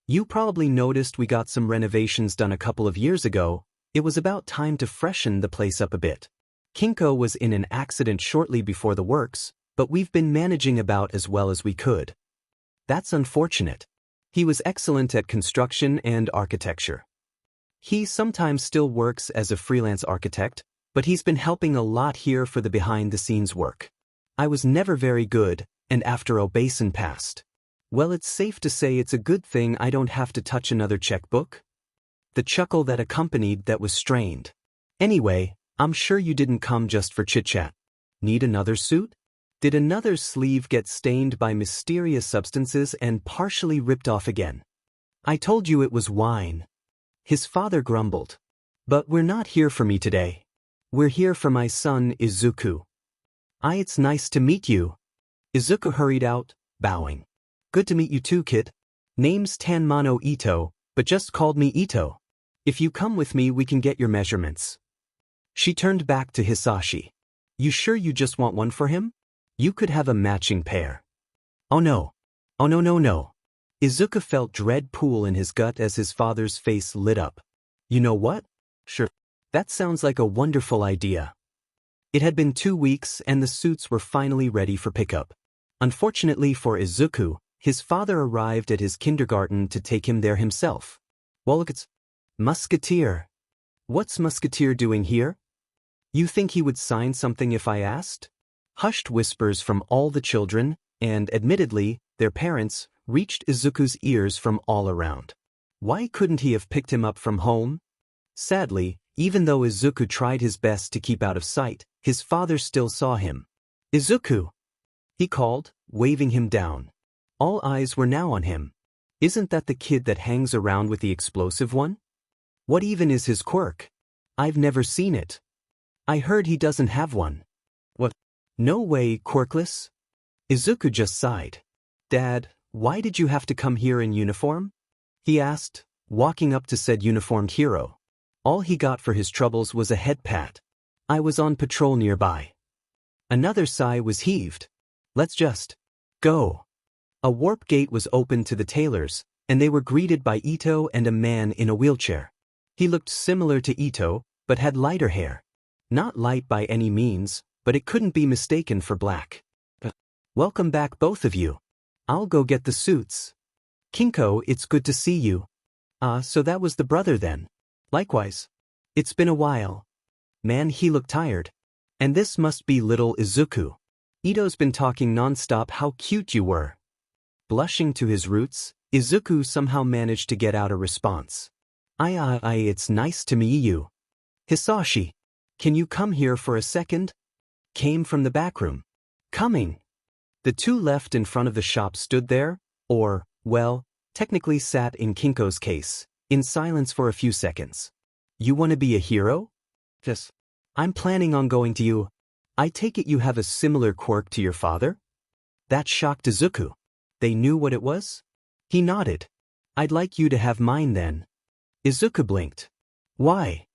You probably noticed we got some renovations done a couple of years ago. It was about time to freshen the place up a bit. Kinko was in an accident shortly before the works, but we've been managing about as well as we could. That's unfortunate. He was excellent at construction and architecture. He sometimes still works as a freelance architect, but he's been helping a lot here for the behind-the-scenes work. I was never very good, and after Obasan passed. Well, it's safe to say it's a good thing I don't have to touch another checkbook. The chuckle that accompanied that was strained. Anyway, I'm sure you didn't come just for chit-chat. Need another suit? Did another sleeve get stained by mysterious substances and partially ripped off again? I told you it was wine. His father grumbled. But we're not here for me today. We're here for my son, Izuku. It's nice to meet you. Izuku hurried out, bowing. Good to meet you too, kid. Name's Tanmano Ito, but just called me Ito. If you come with me, we can get your measurements. She turned back to Hisashi. You sure you just want one for him? You could have a matching pair. Oh no. Oh no. Izuku felt dread pool in his gut as his father's face lit up. You know what? Sure. That sounds like a wonderful idea. It had been 2 weeks and the suits were finally ready for pickup. Unfortunately for Izuku, his father arrived at his kindergarten to take him there himself. Well, look, it's Musketeer. What's Musketeer doing here? You think he would sign something if I asked? Hushed whispers from all the children, and admittedly, their parents, reached Izuku's ears from all around. Why couldn't he have picked him up from home? Sadly, even though Izuku tried his best to keep out of sight, his father still saw him. Izuku! He called, waving him down. All eyes were now on him. Isn't that the kid that hangs around with the explosive one? What even is his quirk? I've never seen it. I heard he doesn't have one. What? No way, quirkless? Izuku just sighed. Dad, why did you have to come here in uniform? He asked, walking up to said uniformed hero. All he got for his troubles was a head pat. I was on patrol nearby. Another sigh was heaved. Let's just go. A warp gate was opened to the tailors, and they were greeted by Ito and a man in a wheelchair. He looked similar to Ito, but had lighter hair. Not light by any means, but it couldn't be mistaken for black. Welcome back, both of you. I'll go get the suits. Kinko, it's good to see you. So that was the brother then. Likewise. It's been a while. Man, he looked tired. And this must be little Izuku. Ito's been talking non-stop how cute you were. Blushing to his roots, Izuku somehow managed to get out a response. It's nice to meet you. Hisashi, can you come here for a second? Came from the back room. Coming. The two left in front of the shop stood there, or, well, technically sat in Kinko's case, in silence for a few seconds. You want to be a hero? Yes. I'm planning on going to you. I take it you have a similar quirk to your father? That shocked Izuku. They knew what it was? He nodded. I'd like you to have mine then. Izuku blinked. Why?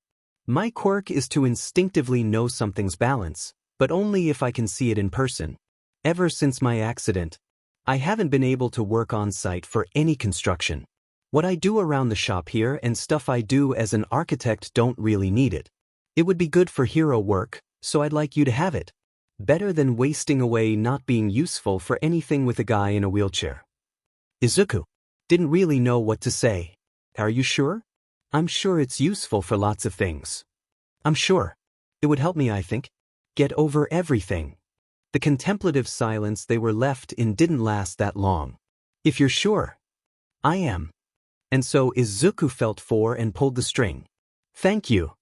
My quirk is to instinctively know something's balance, but only if I can see it in person. Ever since my accident, I haven't been able to work on site for any construction. What I do around the shop here and stuff I do as an architect don't really need it. It would be good for hero work, so I'd like you to have it. Better than wasting away not being useful for anything with a guy in a wheelchair. Izuku. Didn't really know what to say. Are you sure? I'm sure it's useful for lots of things. I'm sure. It would help me, I think. Get over everything. The contemplative silence they were left in didn't last that long. If you're sure. I am. And so Izuku felt for and pulled the string. Thank you.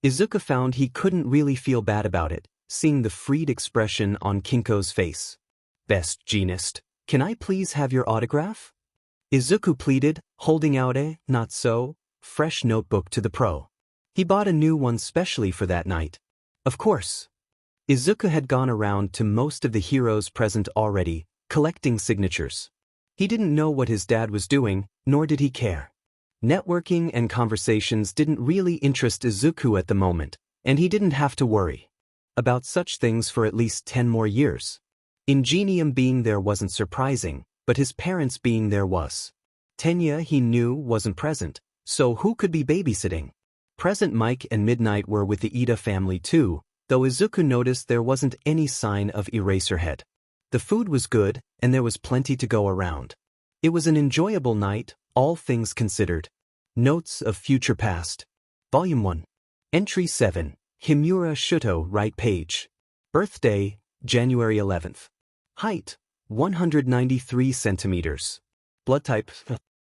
Izuku found he couldn't really feel bad about it, seeing the freed expression on Kinko's face. Best Genist, can I please have your autograph? Izuku pleaded, holding out a, not so, fresh notebook to the pro. He bought a new one specially for that night. Of course. Izuku had gone around to most of the heroes present already, collecting signatures. He didn't know what his dad was doing, nor did he care. Networking and conversations didn't really interest Izuku at the moment, and he didn't have to worry about such things for at least 10 more years. Ingenium being there wasn't surprising, but his parents being there was. Tenya, he knew, wasn't present, so who could be babysitting? Present Mike and Midnight were with the Ida family too, though Izuku noticed there wasn't any sign of Eraserhead. The food was good, and there was plenty to go around. It was an enjoyable night, all things considered. Notes of Future Past. Volume 1. Entry 7. Himura Shuto, right page. Birthday, January 11th. Height, 193 centimeters. Blood type,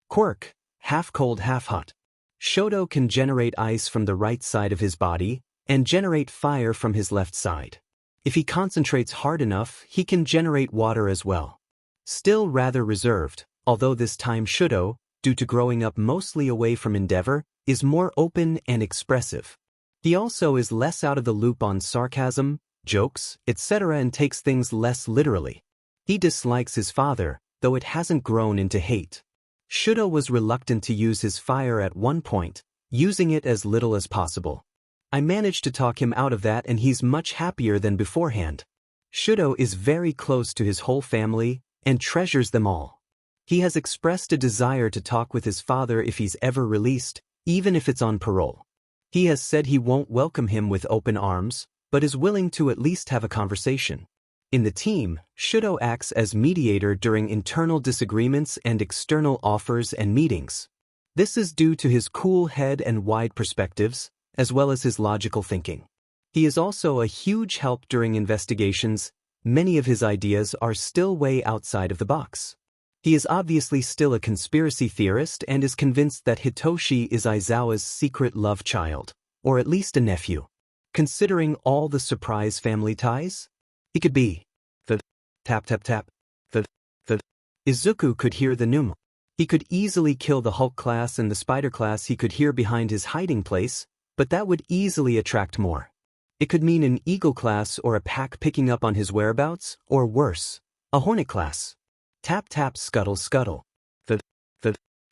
quirk, half cold, half hot. Shoto can generate ice from the right side of his body, and generate fire from his left side. If he concentrates hard enough, he can generate water as well. Still rather reserved, although this time Shuto, due to growing up mostly away from Endeavor, is more open and expressive. He also is less out of the loop on sarcasm, jokes, etc. and takes things less literally. He dislikes his father, though it hasn't grown into hate. Shuto was reluctant to use his fire at one point, using it as little as possible. I managed to talk him out of that and he's much happier than beforehand. Shuto is very close to his whole family and treasures them all. He has expressed a desire to talk with his father if he's ever released, even if it's on parole. He has said he won't welcome him with open arms, but is willing to at least have a conversation. In the team, Shuto acts as mediator during internal disagreements and external offers and meetings. This is due to his cool head and wide perspectives, as well as his logical thinking. He is also a huge help during investigations. Many of his ideas are still way outside of the box. He is obviously still a conspiracy theorist and is convinced that Hitoshi is Aizawa's secret love child, or at least a nephew. Considering all the surprise family ties, he could be the tap tap tap, the Izuku could hear the Noumu. He could easily kill the Hulk class and the Spider class he could hear behind his hiding place, but that would easily attract more. It could mean an Eagle class or a pack picking up on his whereabouts, or worse, a Hornet class. Tap tap scuttle scuttle.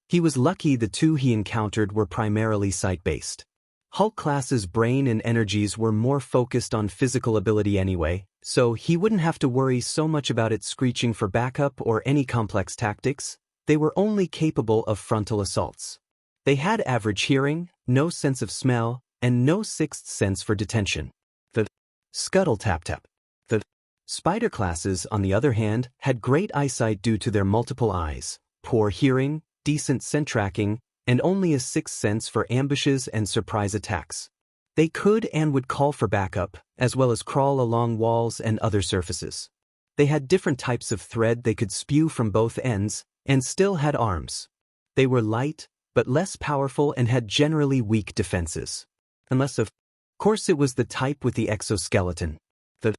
He was lucky the two he encountered were primarily sight-based. Hulk class's brain and energies were more focused on physical ability anyway, so he wouldn't have to worry so much about it screeching for backup or any complex tactics. They were only capable of frontal assaults. They had average hearing, no sense of smell, and no sixth sense for detention. The scuttle tap tap. The Spider classes, on the other hand, had great eyesight due to their multiple eyes, poor hearing, decent scent tracking, and only a sixth sense for ambushes and surprise attacks. They could and would call for backup, as well as crawl along walls and other surfaces. They had different types of thread they could spew from both ends, and still had arms. They were light, but less powerful and had generally weak defenses. Unless of course it was the type with the exoskeleton. The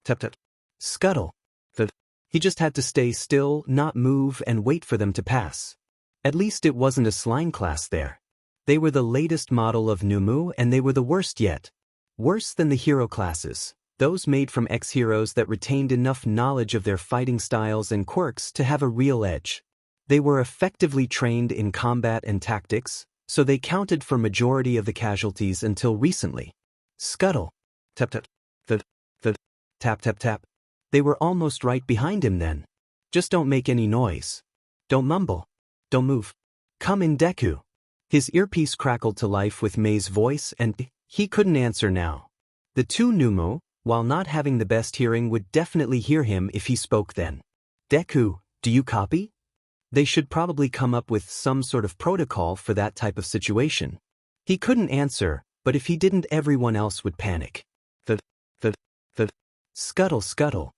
tap tap scuttle. He just had to stay still, not move, and wait for them to pass. At least it wasn't a slime class there. They were the latest model of Noumu and they were the worst yet. Worse than the hero classes, those made from ex-heroes that retained enough knowledge of their fighting styles and quirks to have a real edge. They were effectively trained in combat and tactics, so they counted for majority of the casualties until recently. Scuttle. Tap tap. The tap tap tap. They were almost right behind him then. Just don't make any noise. Don't mumble. Don't move. Come in, Deku. His earpiece crackled to life with Mei's voice and he couldn't answer now. The two Noumu, while not having the best hearing, would definitely hear him if he spoke then. Deku, do you copy? They should probably come up with some sort of protocol for that type of situation. He couldn't answer, but if he didn't, everyone else would panic. The scuttle scuttle.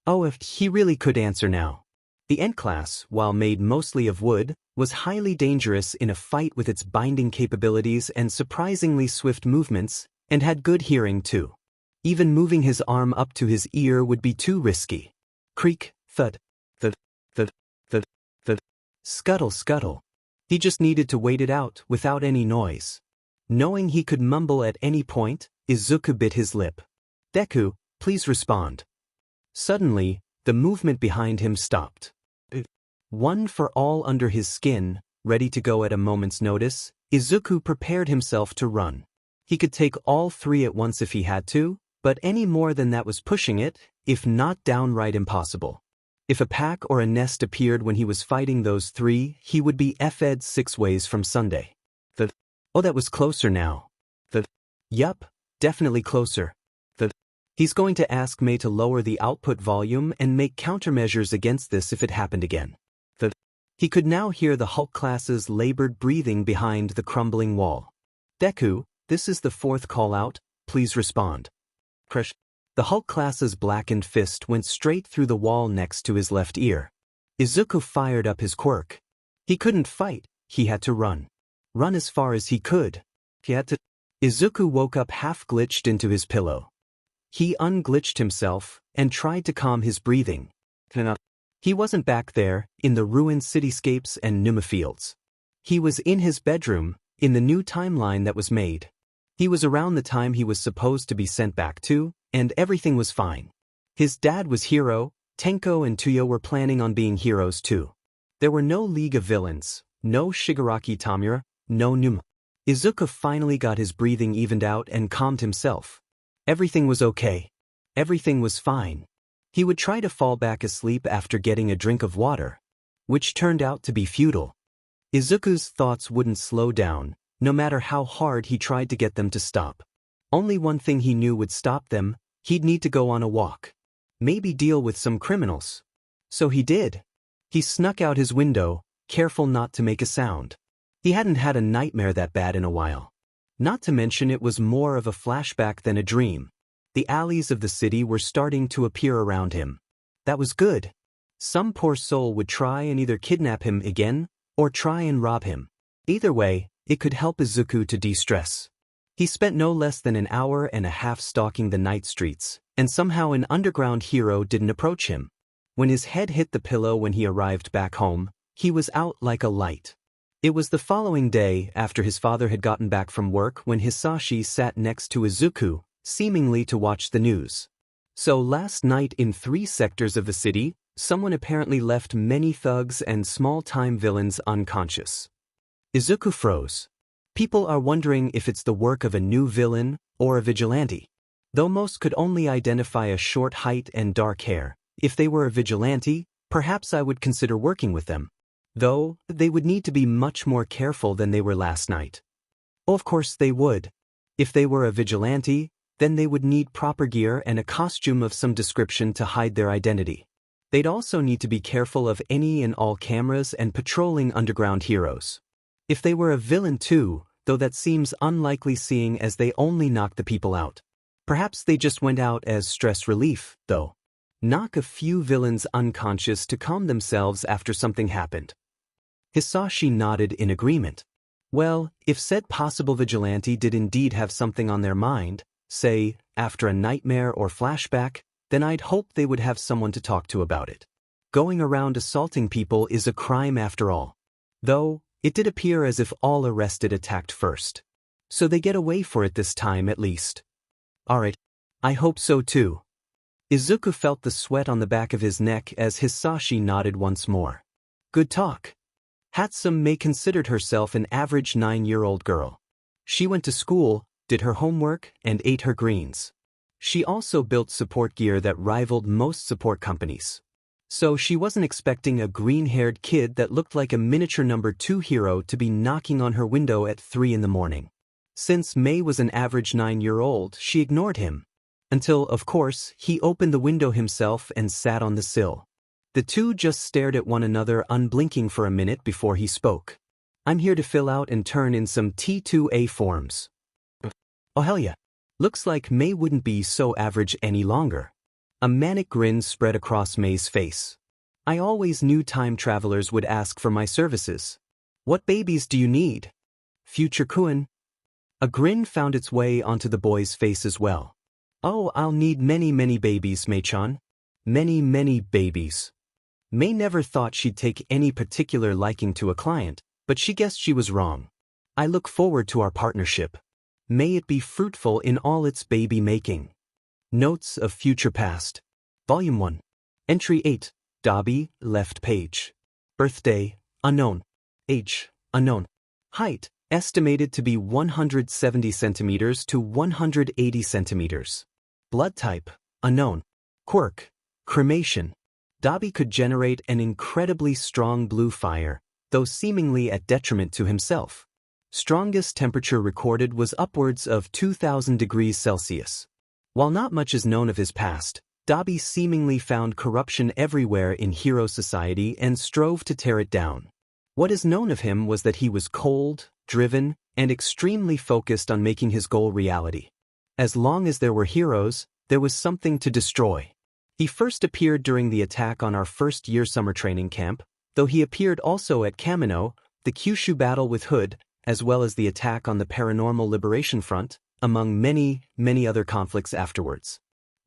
Oh, if he really could answer now. The Ent class, while made mostly of wood, was highly dangerous in a fight with its binding capabilities and surprisingly swift movements, and had good hearing too. Even moving his arm up to his ear would be too risky. Creak, thud, scuttle scuttle. He just needed to wait it out without any noise. Knowing he could mumble at any point, Izuku bit his lip. Deku, please respond. Suddenly, the movement behind him stopped. One for all under his skin, ready to go at a moment's notice, Izuku prepared himself to run. He could take all three at once if he had to, but any more than that was pushing it, if not downright impossible. If a pack or a nest appeared when he was fighting those three, he would be f'd 6 ways from Sunday. Oh, that was closer now. Yup, definitely closer. He's going to ask May to lower the output volume and make countermeasures against this if it happened again. He could now hear the Hulk class's labored breathing behind the crumbling wall. Deku, this is the 4th call-out, please respond. Crush. The Hulk class's blackened fist went straight through the wall next to his left ear. Izuku fired up his quirk. He couldn't fight, he had to run. Run as far as he could. Izuku woke up half glitched into his pillow. He unglitched himself and tried to calm his breathing. He wasn't back there, in the ruined cityscapes and Noumu fields. He was in his bedroom, in the new timeline that was made. He was around the time he was supposed to be sent back to, and everything was fine. His dad was hero, Tenko and Tuyo were planning on being heroes too. There were no League of Villains, no Shigaraki Tamura, no Noumu. Izuku finally got his breathing evened out and calmed himself. Everything was okay. Everything was fine. He would try to fall back asleep after getting a drink of water, which turned out to be futile. Izuku's thoughts wouldn't slow down, no matter how hard he tried to get them to stop. Only one thing he knew would stop them: he'd need to go on a walk. Maybe deal with some criminals. So he did. He snuck out his window, careful not to make a sound. He hadn't had a nightmare that bad in a while. Not to mention it was more of a flashback than a dream. The alleys of the city were starting to appear around him. That was good. Some poor soul would try and either kidnap him again, or try and rob him. Either way, it could help Izuku to de-stress. He spent no less than an hour and a half stalking the night streets, and somehow an underground hero didn't approach him. When his head hit the pillow when he arrived back home, he was out like a light. It was the following day, after his father had gotten back from work, when Hisashi sat next to Izuku, seemingly to watch the news. So last night in 3 sectors of the city, someone apparently left many thugs and small-time villains unconscious. Izuku froze. People are wondering if it's the work of a new villain or a vigilante. Though most could only identify a short height and dark hair, if they were a vigilante, perhaps I would consider working with them. Though, they would need to be much more careful than they were last night. Oh, of course they would. If they were a vigilante, then they would need proper gear and a costume of some description to hide their identity. They'd also need to be careful of any and all cameras and patrolling underground heroes. If they were a villain too, though that seems unlikely seeing as they only knocked the people out. Perhaps they just went out as stress relief, though. Knock a few villains unconscious to calm themselves after something happened. Hisashi nodded in agreement. Well, if said possible vigilante did indeed have something on their mind, say, after a nightmare or flashback, then I'd hope they would have someone to talk to about it. Going around assaulting people is a crime after all. Though, it did appear as if all arrested attacked first. So they get away for it this time at least. Alright, I hope so too. Izuku felt the sweat on the back of his neck as Hisashi nodded once more. Good talk. Hatsum May considered herself an average 9-year-old girl. She went to school, did her homework, and ate her greens. She also built support gear that rivaled most support companies. So she wasn't expecting a green-haired kid that looked like a miniature number 2 hero to be knocking on her window at 3 in the morning. Since May was an average 9-year-old, she ignored him. Until, of course, he opened the window himself and sat on the sill. The two just stared at one another unblinking for a minute before he spoke. I'm here to fill out and turn in some T2A forms. Oh hell yeah. Looks like May wouldn't be so average any longer. A manic grin spread across May's face. I always knew time travelers would ask for my services. What babies do you need? Future Kuin. A grin found its way onto the boy's face as well. Oh, I'll need many babies, May-chan. Many babies. May never thought she'd take any particular liking to a client, but she guessed she was wrong. I look forward to our partnership. May it be fruitful in all its baby making. Notes of Future Past. Volume 1. Entry 8. Dabi, left page. Birthday, unknown. Age, unknown. Height, estimated to be 170 centimeters to 180 centimeters. Blood type, unknown. Quirk, cremation. Dabi could generate an incredibly strong blue fire, though seemingly at detriment to himself. Strongest temperature recorded was upwards of 2,000 degrees Celsius. While not much is known of his past, Dabi seemingly found corruption everywhere in hero society and strove to tear it down. What is known of him was that he was cold, driven, and extremely focused on making his goal reality. As long as there were heroes, there was something to destroy. He first appeared during the attack on our first-year summer training camp, though he appeared also at Kamino, the Kyushu battle with Hood, as well as the attack on the Paranormal Liberation Front, among many other conflicts afterwards.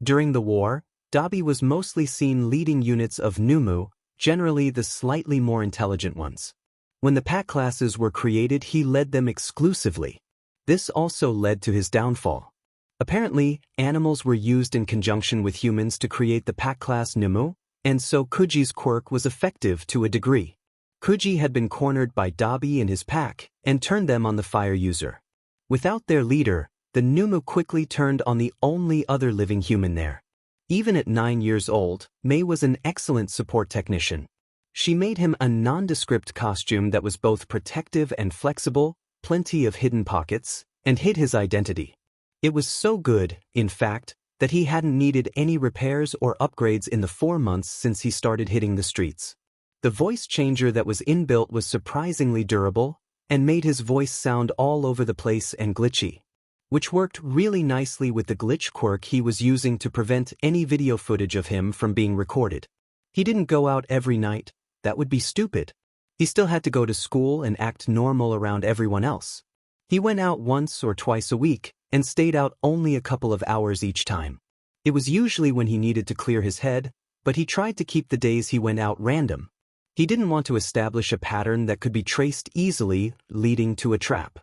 During the war, Dabi was mostly seen leading units of Noumu, generally the slightly more intelligent ones. When the pack classes were created, he led them exclusively. This also led to his downfall. Apparently, animals were used in conjunction with humans to create the pack class Noumu, and so Kuji's quirk was effective to a degree. Kuji had been cornered by Dabi and his pack, and turned them on the fire user. Without their leader, the Noumu quickly turned on the only other living human there. Even at 9 years old, May was an excellent support technician. She made him a nondescript costume that was both protective and flexible, plenty of hidden pockets, and hid his identity. It was so good, in fact, that he hadn't needed any repairs or upgrades in the 4 months since he started hitting the streets. The voice changer that was inbuilt was surprisingly durable, and made his voice sound all over the place and glitchy, which worked really nicely with the glitch quirk he was using to prevent any video footage of him from being recorded. He didn't go out every night. That would be stupid. He still had to go to school and act normal around everyone else. He went out once or twice a week, and stayed out only a couple of hours each time. It was usually when he needed to clear his head, but he tried to keep the days he went out random. He didn't want to establish a pattern that could be traced easily, leading to a trap.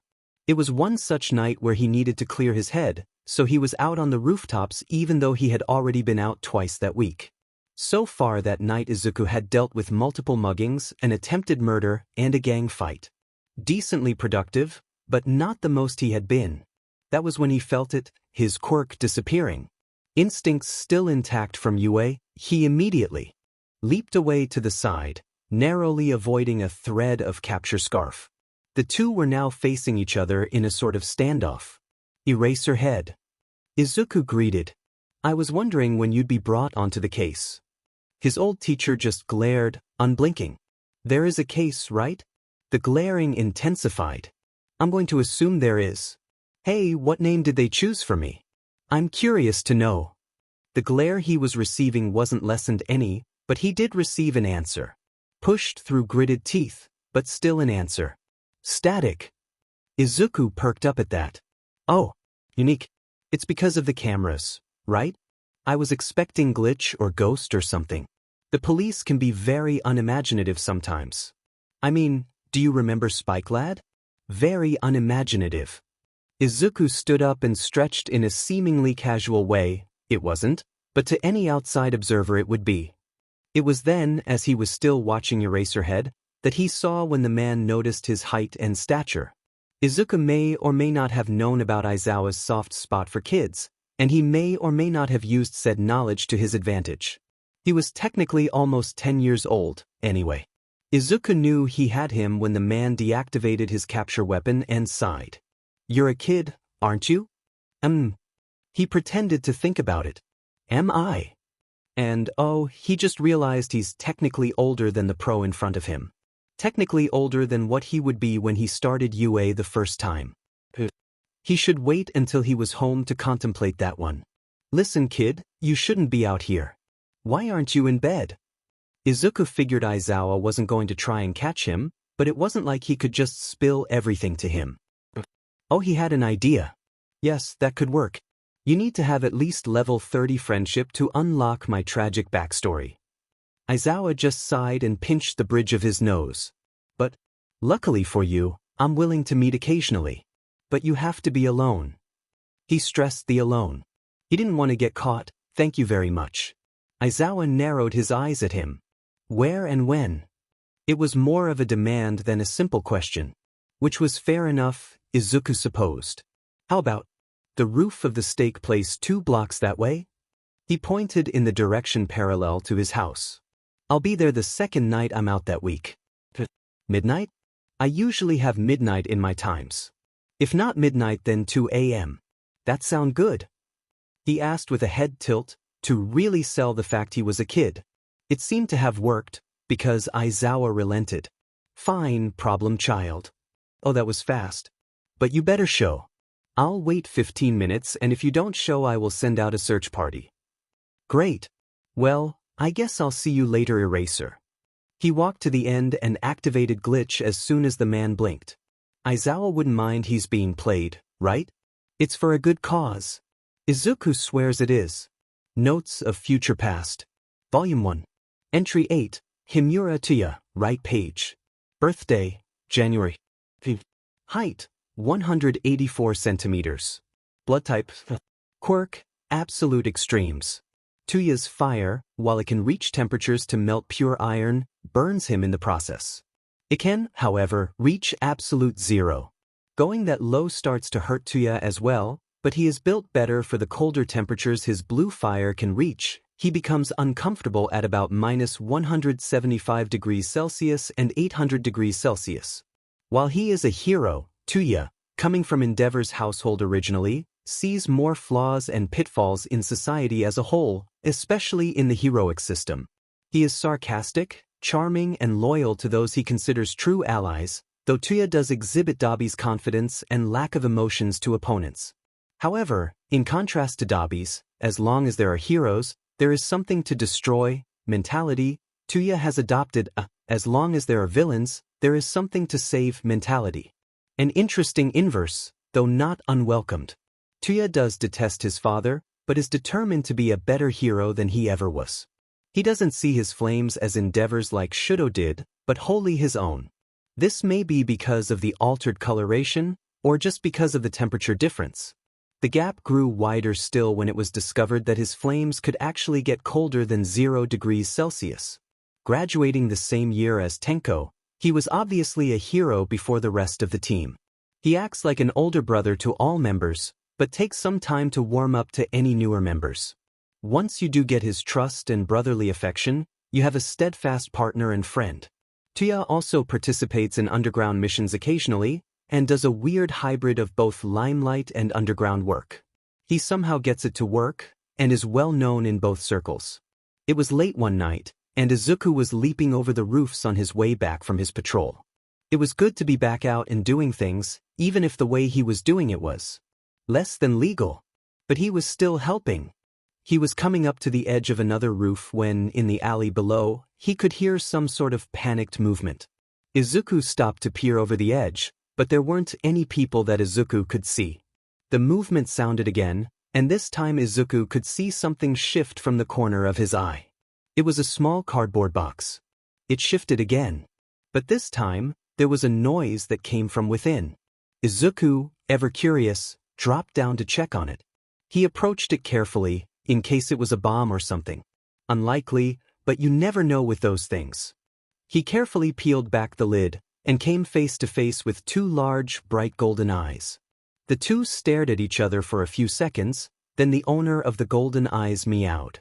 It was one such night where he needed to clear his head, so he was out on the rooftops even though he had already been out twice that week. So far that night Izuku had dealt with multiple muggings, an attempted murder, and a gang fight. Decently productive, but not the most he had been. That was when he felt it, his quirk disappearing. Instincts still intact from Yue, he immediately leaped away to the side, narrowly avoiding a thread of capture scarf. The two were now facing each other in a sort of standoff. Eraser head. Izuku greeted. I was wondering when you'd be brought onto the case. His old teacher just glared, unblinking. There is a case, right? The glaring intensified. I'm going to assume there is. Hey, what name did they choose for me? I'm curious to know. The glare he was receiving wasn't lessened any, but he did receive an answer. Pushed through gritted teeth, but still an answer. Static. Izuku perked up at that. Oh, unique. It's because of the cameras, right? I was expecting glitch or ghost or something. The police can be very unimaginative sometimes. I mean, do you remember Spike Lad? Very unimaginative. Izuku stood up and stretched in a seemingly casual way. It wasn't, but to any outside observer it would be. It was then, as he was still watching Eraserhead, that he saw when the man noticed his height and stature. Izuku may or may not have known about Aizawa's soft spot for kids, and he may or may not have used said knowledge to his advantage. He was technically almost 10 years old, anyway. Izuku knew he had him when the man deactivated his capture weapon and sighed. You're a kid, aren't you? He pretended to think about it. Am I? And oh, he just realized he's technically older than the pro in front of him. Technically older than what he would be when he started UA the first time. He should wait until he was home to contemplate that one. Listen kid, you shouldn't be out here. Why aren't you in bed? Izuku figured Aizawa wasn't going to try and catch him, but it wasn't like he could just spill everything to him. Oh, he had an idea. Yes, that could work. You need to have at least level 30 friendship to unlock my tragic backstory. Aizawa just sighed and pinched the bridge of his nose. But, luckily for you, I'm willing to meet occasionally. But you have to be alone. He stressed the alone. He didn't want to get caught, thank you very much. Aizawa narrowed his eyes at him. Where and when? It was more of a demand than a simple question. Which was fair enough, Izuku supposed. How about the roof of the steak place 2 blocks that way? He pointed in the direction parallel to his house. I'll be there the second night I'm out that week. Midnight? I usually have midnight in my times. If not midnight, then 2 a.m. That sound good? He asked with a head tilt, to really sell the fact he was a kid. It seemed to have worked, because Aizawa relented. Fine, problem child. Oh, that was fast. But you better show. I'll wait 15 minutes, and if you don't show, I will send out a search party. Great. Well, I guess I'll see you later, Eraser. He walked to the end and activated glitch as soon as the man blinked. Aizawa wouldn't mind he's being played, right? It's for a good cause. Izuku swears it is. Notes of Future Past. Volume 1. Entry 8, Himura Tuya, right page. Birthday, January. Height, 184 centimeters. Blood type, quirk, absolute extremes. Tuya's fire, while it can reach temperatures to melt pure iron, burns him in the process. It can, however, reach absolute zero. Going that low starts to hurt Tuya as well, but he is built better for the colder temperatures his blue fire can reach. He becomes uncomfortable at about minus 175 degrees Celsius and 800 degrees Celsius. While he is a hero, Tuya, coming from Endeavor's household originally, sees more flaws and pitfalls in society as a whole, especially in the heroic system. He is sarcastic, charming, and loyal to those he considers true allies, though Tuya does exhibit Dabi's confidence and lack of emotions to opponents. However, in contrast to Dabi's, as long as there are heroes, there is something to destroy mentality. Tuya has adopted a as long as there are villains, there is something to save mentality. An interesting inverse, though not unwelcomed. Tuya does detest his father, but is determined to be a better hero than he ever was. He doesn't see his flames as endeavors like Shudo did, but wholly his own. This may be because of the altered coloration, or just because of the temperature difference. The gap grew wider still when it was discovered that his flames could actually get colder than 0 degrees Celsius. Graduating the same year as Tenko, he was obviously a hero before the rest of the team. He acts like an older brother to all members, but takes some time to warm up to any newer members. Once you do get his trust and brotherly affection, you have a steadfast partner and friend. Tuya also participates in underground missions occasionally, and does a weird hybrid of both limelight and underground work. He somehow gets it to work, and is well known in both circles. It was late one night, and Izuku was leaping over the roofs on his way back from his patrol. It was good to be back out and doing things, even if the way he was doing it was less than legal. But he was still helping. He was coming up to the edge of another roof when, in the alley below, he could hear some sort of panicked movement. Izuku stopped to peer over the edge, but there weren't any people that Izuku could see. The movement sounded again, and this time Izuku could see something shift from the corner of his eye. It was a small cardboard box. It shifted again. But this time, there was a noise that came from within. Izuku, ever curious, dropped down to check on it. He approached it carefully, in case it was a bomb or something. Unlikely, but you never know with those things. He carefully peeled back the lid, and came face to face with 2 large, bright golden eyes. The two stared at each other for a few seconds, then the owner of the golden eyes meowed.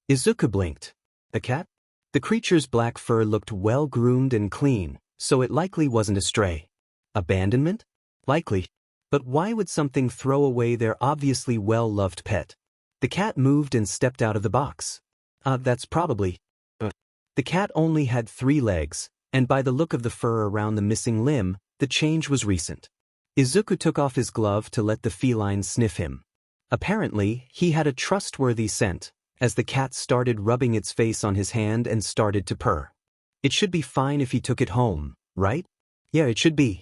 Izuku blinked. A cat? The creature's black fur looked well-groomed and clean, so it likely wasn't a stray. Abandonment? Likely. But why would something throw away their obviously well-loved pet? The cat moved and stepped out of the box. That's probably. The cat only had 3 legs, and by the look of the fur around the missing limb, the change was recent. Izuku took off his glove to let the feline sniff him. Apparently, he had a trustworthy scent, as the cat started rubbing its face on his hand and started to purr. It should be fine if he took it home, right? Yeah, it should be.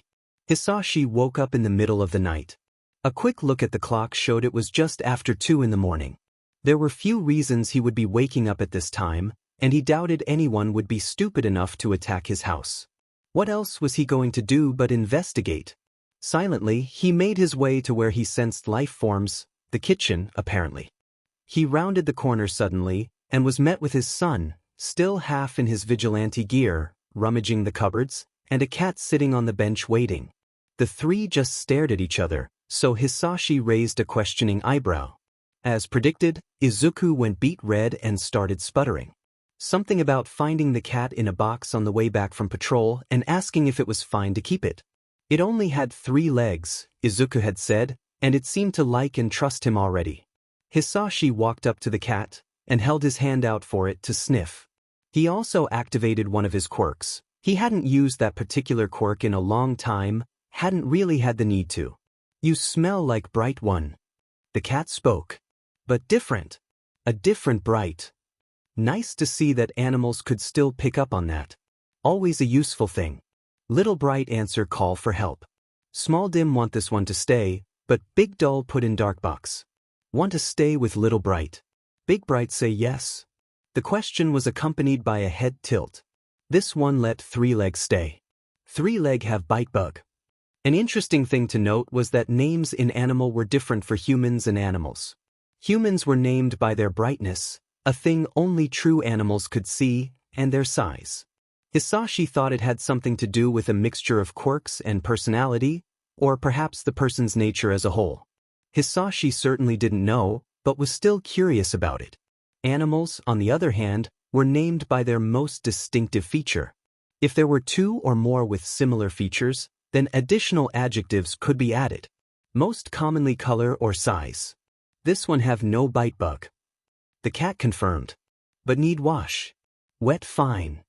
Hisashi woke up in the middle of the night. A quick look at the clock showed it was just after 2 in the morning. There were few reasons he would be waking up at this time, and he doubted anyone would be stupid enough to attack his house. What else was he going to do but investigate? Silently, he made his way to where he sensed life forms, the kitchen, apparently. He rounded the corner suddenly, and was met with his son, still half in his vigilante gear, rummaging the cupboards, and a cat sitting on the bench waiting. The 3 just stared at each other, so Hisashi raised a questioning eyebrow. As predicted, Izuku went beet red and started sputtering. Something about finding the cat in a box on the way back from patrol and asking if it was fine to keep it. It only had 3 legs, Izuku had said, and it seemed to like and trust him already. Hisashi walked up to the cat and held his hand out for it to sniff. He also activated one of his quirks. He hadn't used that particular quirk in a long time, hadn't really had the need to. You smell like bright one. The cat spoke. But different. A different bright. Nice to see that animals could still pick up on that. Always a useful thing. Little Bright answer call for help. Small Dim want this one to stay, but Big Dull put in Dark Box. Want to stay with Little Bright. Big Bright say yes. The question was accompanied by a head tilt. This one let 3 Leg stay. 3 Leg have bite bug. An interesting thing to note was that names in animal were different for humans and animals. Humans were named by their brightness, a thing only true animals could see, and their size. Hisashi thought it had something to do with a mixture of quirks and personality, or perhaps the person's nature as a whole. Hisashi certainly didn't know, but was still curious about it. Animals, on the other hand, were named by their most distinctive feature. If there were 2 or more with similar features, then additional adjectives could be added. Most commonly color or size. This one have no bite bug. The cat confirmed. But need wash. Wet fine.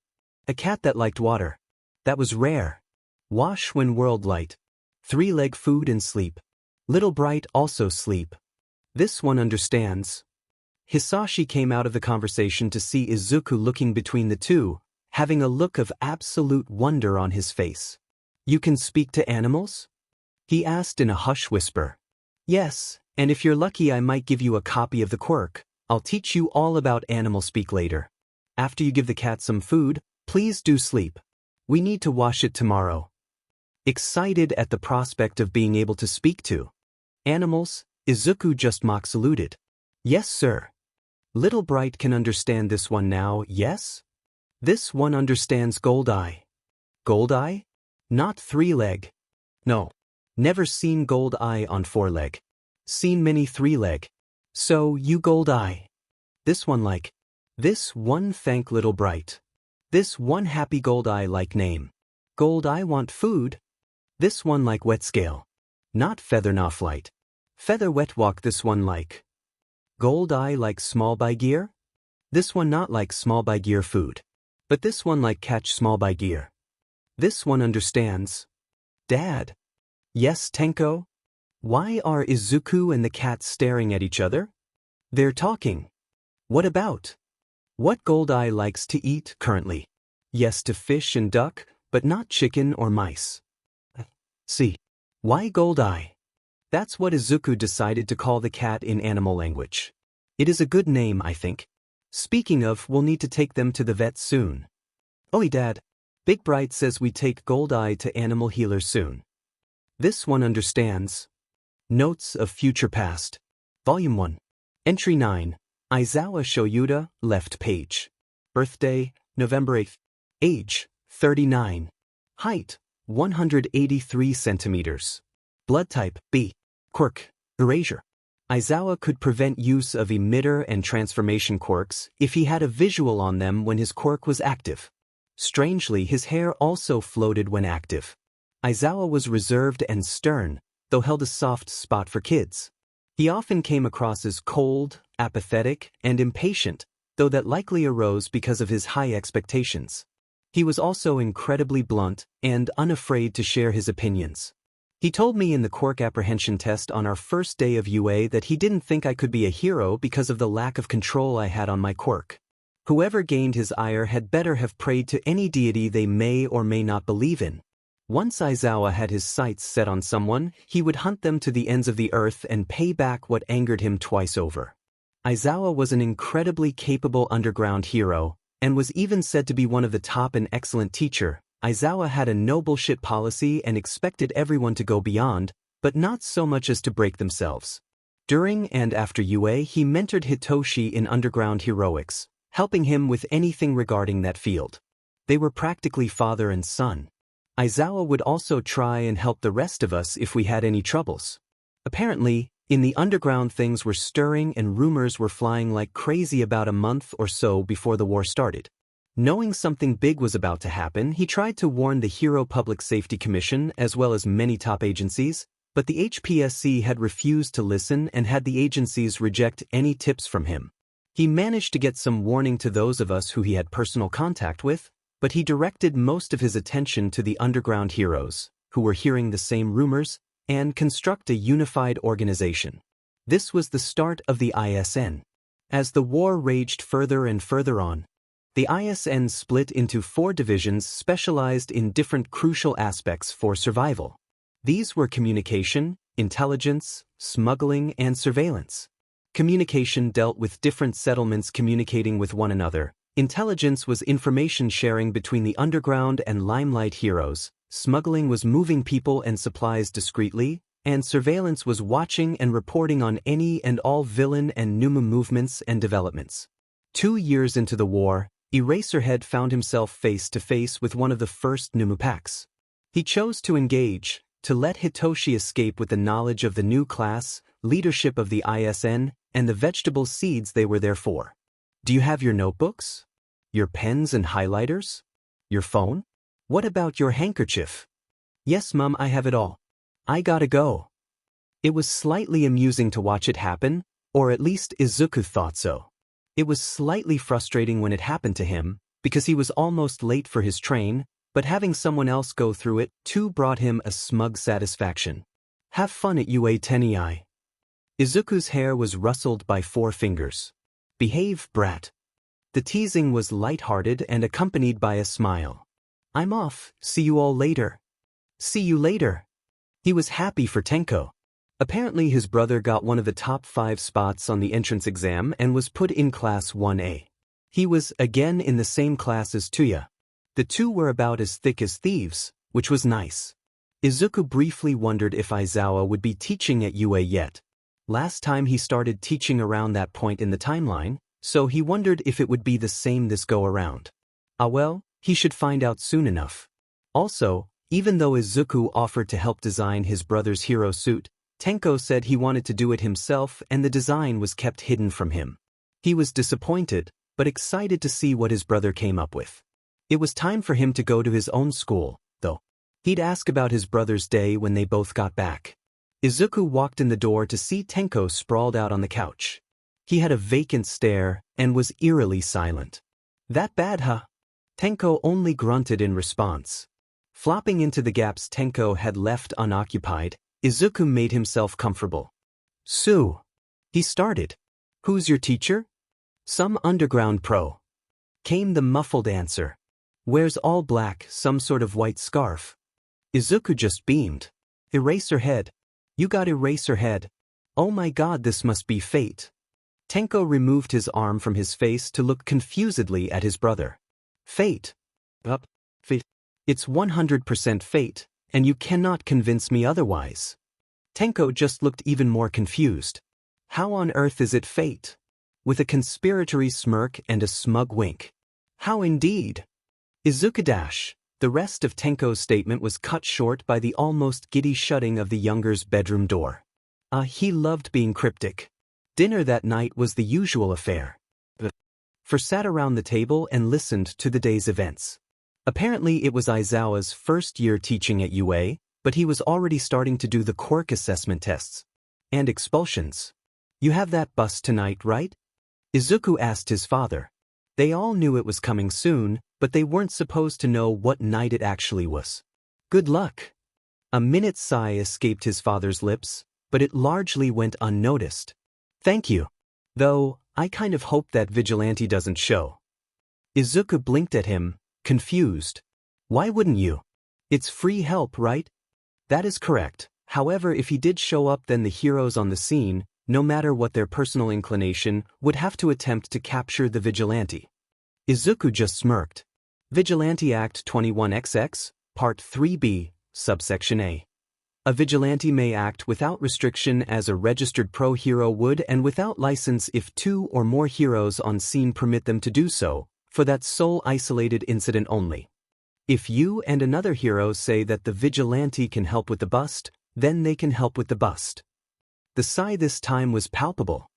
A cat that liked water. That was rare. Wash when world light. 3 Leg food and sleep. Little Bright also sleep. This one understands. Hisashi came out of the conversation to see Izuku looking between the 2, having a look of absolute wonder on his face. You can speak to animals? He asked in a hush whisper. Yes, and if you're lucky I might give you a copy of the quirk. I'll teach you all about animal speak later. After you give the cat some food, please do sleep. We need to wash it tomorrow. Excited at the prospect of being able to speak to animals, Izuku just mock saluted. Yes, sir. Little Bright can understand this one now, yes? This one understands Gold Eye. Gold Eye? Not 3 Leg. No. Never seen Gold Eye on 4 Leg. Seen many 3 Leg. So, you Gold Eye. This one like. This one thank Little Bright. This one happy Gold Eye like name. Gold Eye want food. This one like Wet Scale. Not Feather Nah Flight. Feather Wet Walk this one like. Gold Eye like Small by Gear? This one not like Small by Gear food. But this one like Catch Small by Gear. This one understands. Dad. Yes, Tenko? Why are Izuku and the cat staring at each other? They're talking. What about? What Gold Eye likes to eat currently? Yes to fish and duck, but not chicken or mice. See. Why Gold Eye? That's what Izuku decided to call the cat in animal language. It is a good name, I think. Speaking of, we'll need to take them to the vet soon. Oi, Dad. Big Bright says we take Gold Eye to animal healer soon. This one understands. Notes of Future Past. Volume 1. Entry 9. Aizawa Shoyuda, left page. Birthday, November 8th. Age, 39. Height, 183 centimeters. Blood type, B. Quirk, Erasure. Aizawa could prevent use of emitter and transformation quirks if he had a visual on them when his quirk was active. Strangely, his hair also floated when active. Aizawa was reserved and stern, though held a soft spot for kids. He often came across as cold, apathetic, and impatient, though that likely arose because of his high expectations. He was also incredibly blunt and unafraid to share his opinions. He told me in the quirk apprehension test on our first day of UA that he didn't think I could be a hero because of the lack of control I had on my quirk. Whoever gained his ire had better have prayed to any deity they may or may not believe in. Once Aizawa had his sights set on someone, he would hunt them to the ends of the earth and pay back what angered him twice over. Aizawa was an incredibly capable underground hero, and was even said to be one of the top and excellent teacher. Aizawa had a no bullshit policy and expected everyone to go beyond, but not so much as to break themselves. During and after UA, he mentored Hitoshi in underground heroics, helping him with anything regarding that field. They were practically father and son. Aizawa would also try and help the rest of us if we had any troubles. Apparently, in the underground things were stirring and rumors were flying like crazy about a month or so before the war started. Knowing something big was about to happen, he tried to warn the Hero Public Safety Commission as well as many top agencies, but the HPSC had refused to listen and had the agencies reject any tips from him. He managed to get some warning to those of us who he had personal contact with, but he directed most of his attention to the underground heroes, who were hearing the same rumors, and construct a unified organization. This was the start of the ISN. As the war raged further and further on, the ISN split into 4 divisions specialized in different crucial aspects for survival. These were communication, intelligence, smuggling, and surveillance. Communication dealt with different settlements communicating with one another. Intelligence was information sharing between the underground and limelight heroes. Smuggling was moving people and supplies discreetly, and surveillance was watching and reporting on any and all villain and Noumu movements and developments. 2 years into the war, Eraserhead found himself face to face with one of the first Noumu packs. He chose to engage, to let Hitoshi escape with the knowledge of the new class, leadership of the ISN, and the vegetable seeds they were there for. Do you have your notebooks? Your pens and highlighters? Your phone? What about your handkerchief? Yes, Mum, I have it all. I gotta go. It was slightly amusing to watch it happen, or at least Izuku thought so. It was slightly frustrating when it happened to him, because he was almost late for his train, but having someone else go through it too brought him a smug satisfaction. Have fun at UA Tenei. Izuku's hair was rustled by 4 fingers. Behave, brat. The teasing was light-hearted and accompanied by a smile. I'm off, see you all later. See you later. He was happy for Tenko. Apparently his brother got one of the top 5 spots on the entrance exam and was put in class 1A. He was again in the same class as Tuya. The two were about as thick as thieves, which was nice. Izuku briefly wondered if Aizawa would be teaching at UA yet. Last time he started teaching around that point in the timeline, so he wondered if it would be the same this go around. Ah well, he should find out soon enough. Also, even though Izuku offered to help design his brother's hero suit, Tenko said he wanted to do it himself and the design was kept hidden from him. He was disappointed, but excited to see what his brother came up with. It was time for him to go to his own school, though. He'd ask about his brother's day when they both got back. Izuku walked in the door to see Tenko sprawled out on the couch. He had a vacant stare and was eerily silent. That bad, huh? Tenko only grunted in response. Flopping into the gaps Tenko had left unoccupied, Izuku made himself comfortable. Sue. He started. Who's your teacher? Some underground pro. Came the muffled answer. Wears all black, some sort of white scarf. Izuku just beamed. Eraserhead. You got Eraserhead. Oh my god, this must be fate. Tenko removed his arm from his face to look confusedly at his brother. Fate. Fate. It's 100% fate, and you cannot convince me otherwise. Tenko just looked even more confused. How on earth is it fate? With a conspiratory smirk and a smug wink. How indeed? Izuku dash. The rest of Tenko's statement was cut short by the almost giddy shutting of the younger's bedroom door. He loved being cryptic. Dinner that night was the usual affair. For sat around the table and listened to the day's events. Apparently it was Aizawa's first year teaching at UA, but he was already starting to do the quirk assessment tests. And expulsions. You have that bus tonight, right? Izuku asked his father. They all knew it was coming soon, but they weren't supposed to know what night it actually was. Good luck. A minute sigh escaped his father's lips, but it largely went unnoticed. Thank you. Though, I kind of hope that vigilante doesn't show. Izuku blinked at him, confused. Why wouldn't you? It's free help, right? That is correct. However, if he did show up, then the heroes on the scene, no matter what their personal inclination, would have to attempt to capture the vigilante. Izuku just smirked. Vigilante Act 21XX, Part 3B, Subsection A. A vigilante may act without restriction as a registered pro-hero would and without license if two or more heroes on scene permit them to do so, for that sole isolated incident only. If you and another hero say that the vigilante can help with the bust, then they can help with the bust. The sigh this time was palpable.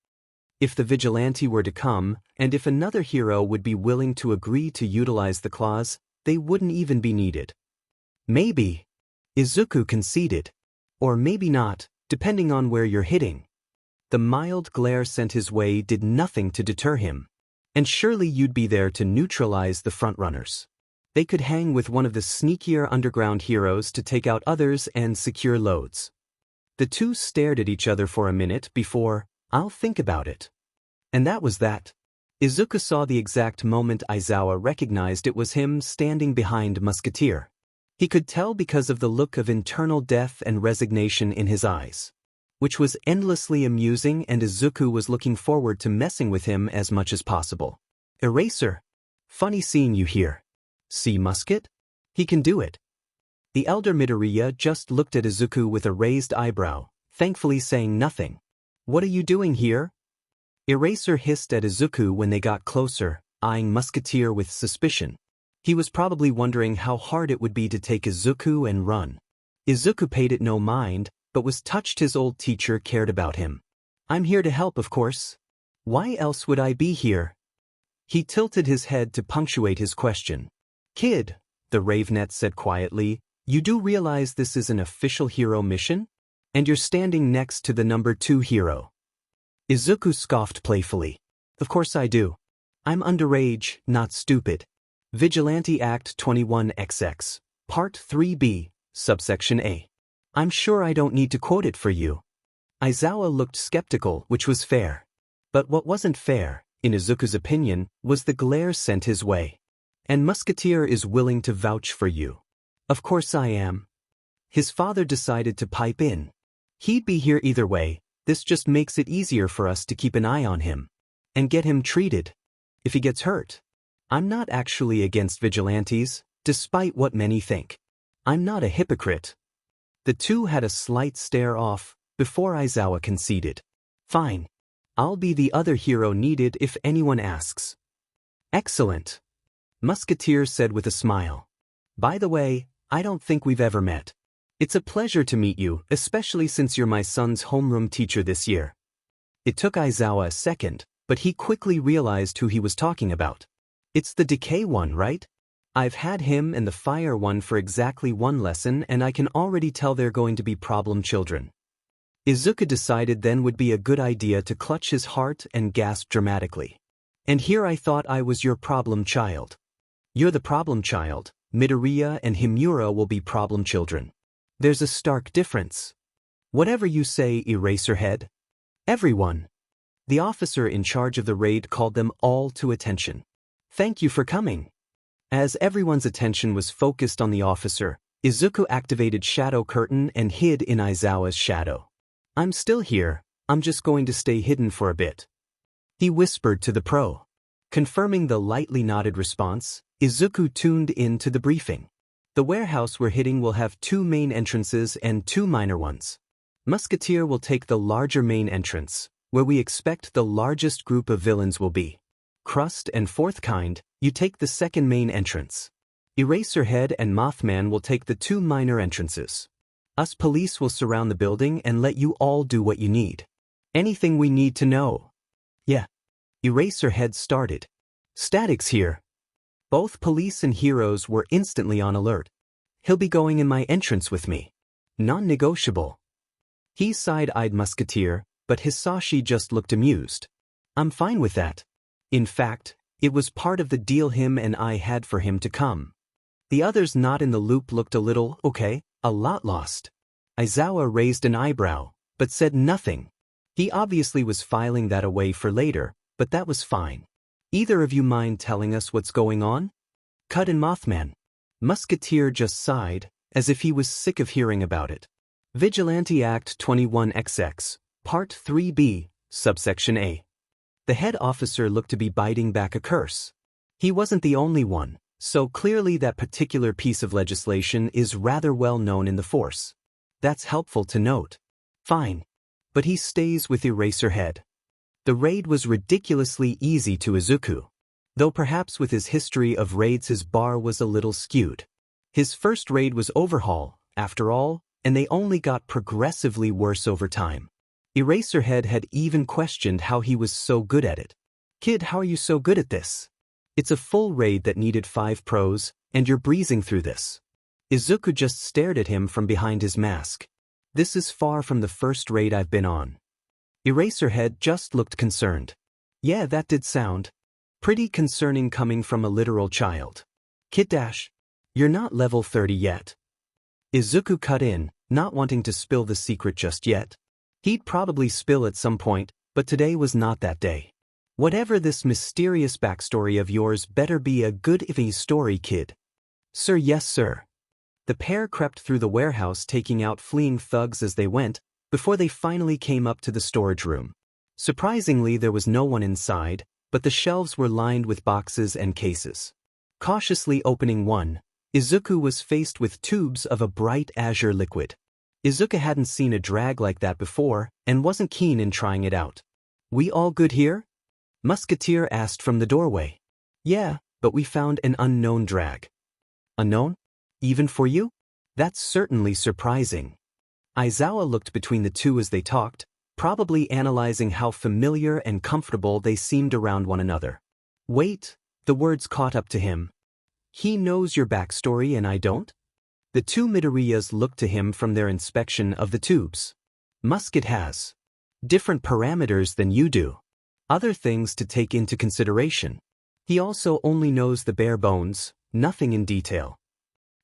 If the vigilante were to come, and if another hero would be willing to agree to utilize the clause, they wouldn't even be needed. Maybe. Izuku conceded. Or maybe not, depending on where you're hitting. The mild glare sent his way did nothing to deter him. And surely you'd be there to neutralize the frontrunners. They could hang with one of the sneakier underground heroes to take out others and secure loads. The two stared at each other for a minute before, I'll think about it. And that was that. Izuku saw the exact moment Aizawa recognized it was him standing behind Musketeer. He could tell because of the look of internal death and resignation in his eyes, which was endlessly amusing, and Izuku was looking forward to messing with him as much as possible. Eraser. Funny seeing you here. See Musket? He can do it. The elder Midoriya just looked at Izuku with a raised eyebrow, thankfully saying nothing. What are you doing here? Eraser hissed at Izuku when they got closer, eyeing Musketeer with suspicion. He was probably wondering how hard it would be to take Izuku and run. Izuku paid it no mind, but was touched his old teacher cared about him. I'm here to help, of course. Why else would I be here? He tilted his head to punctuate his question. Kid, the Ravenet said quietly, you do realize this is an official hero mission? And you're standing next to the number 2 hero. Izuku scoffed playfully. Of course I do. I'm underage, not stupid. Vigilante Act 21XX, Part 3B, Subsection A. I'm sure I don't need to quote it for you. Aizawa looked skeptical, which was fair. But what wasn't fair, in Izuku's opinion, was the glare sent his way. And Musketeer is willing to vouch for you. Of course I am. His father decided to pipe in. He'd be here either way, this just makes it easier for us to keep an eye on him. And get him treated. If he gets hurt. I'm not actually against vigilantes, despite what many think. I'm not a hypocrite. The two had a slight stare off, before Aizawa conceded. Fine. I'll be the other hero needed if anyone asks. Excellent. Musketeer said with a smile. By the way, I don't think we've ever met. It's a pleasure to meet you, especially since you're my son's homeroom teacher this year. It took Aizawa a second, but he quickly realized who he was talking about. It's the decay one, right? I've had him and the fire one for exactly one lesson, and I can already tell they're going to be problem children. Izuku decided then would be a good idea to clutch his heart and gasp dramatically. And here I thought I was your problem child. You're the problem child. Midoriya and Himura will be problem children. There's a stark difference. Whatever you say, Eraserhead. Everyone. The officer in charge of the raid called them all to attention. Thank you for coming. As everyone's attention was focused on the officer, Izuku activated Shadow Curtain and hid in Aizawa's shadow. I'm still here, I'm just going to stay hidden for a bit. He whispered to the pro. Confirming the lightly nodded response, Izuku tuned in to the briefing. The warehouse we're hitting will have 2 main entrances and 2 minor ones. Musketeer will take the larger main entrance, where we expect the largest group of villains will be. Crust and Fourth Kind, you take the second main entrance. Eraserhead and Mothman will take the 2 minor entrances. Us police will surround the building and let you all do what you need. Anything we need to know. Yeah. Eraserhead started. Static's here. Both police and heroes were instantly on alert. He'll be going in my entrance with me. Non-negotiable. He side-eyed Musketeer, but Hisashi just looked amused. I'm fine with that. In fact, it was part of the deal him and I had for him to come. The others not in the loop looked a little, okay, a lot lost. Aizawa raised an eyebrow, but said nothing. He obviously was filing that away for later, but that was fine. Either of you mind telling us what's going on? Cut and Mothman. Musketeer just sighed, as if he was sick of hearing about it. Vigilante Act 21XX, Part 3B, Subsection A. The head officer looked to be biting back a curse. He wasn't the only one, so clearly that particular piece of legislation is rather well known in the force. That's helpful to note. Fine. But he stays with Eraserhead. The raid was ridiculously easy to Izuku. Though perhaps with his history of raids his bar was a little skewed. His first raid was Overhaul, after all, and they only got progressively worse over time. Eraserhead had even questioned how he was so good at it. Kid, how are you so good at this? It's a full raid that needed 5 pros, and you're breezing through this. Izuku just stared at him from behind his mask. This is far from the first raid I've been on. Eraserhead just looked concerned. Yeah, that did sound pretty concerning coming from a literal child. Kid Dash, you're not level 30 yet. Izuku cut in, not wanting to spill the secret just yet. He'd probably spill at some point, but today was not that day. Whatever this mysterious backstory of yours better be a good iffy story, kid. Sir, yes sir. The pair crept through the warehouse taking out fleeing thugs as they went, before they finally came up to the storage room. Surprisingly, there was no one inside, but the shelves were lined with boxes and cases. Cautiously opening one, Izuku was faced with tubes of a bright azure liquid. Izuku hadn't seen a drag like that before, and wasn't keen in trying it out. We all good here? Musketeer asked from the doorway. Yeah, but we found an unknown drag. Unknown? Even for you? That's certainly surprising. Aizawa looked between the two as they talked, probably analyzing how familiar and comfortable they seemed around one another. Wait, the words caught up to him. He knows your backstory and I don't? The two Midoriyas looked to him from their inspection of the tubes. Musket has different parameters than you do. Other things to take into consideration. He also only knows the bare bones, nothing in detail.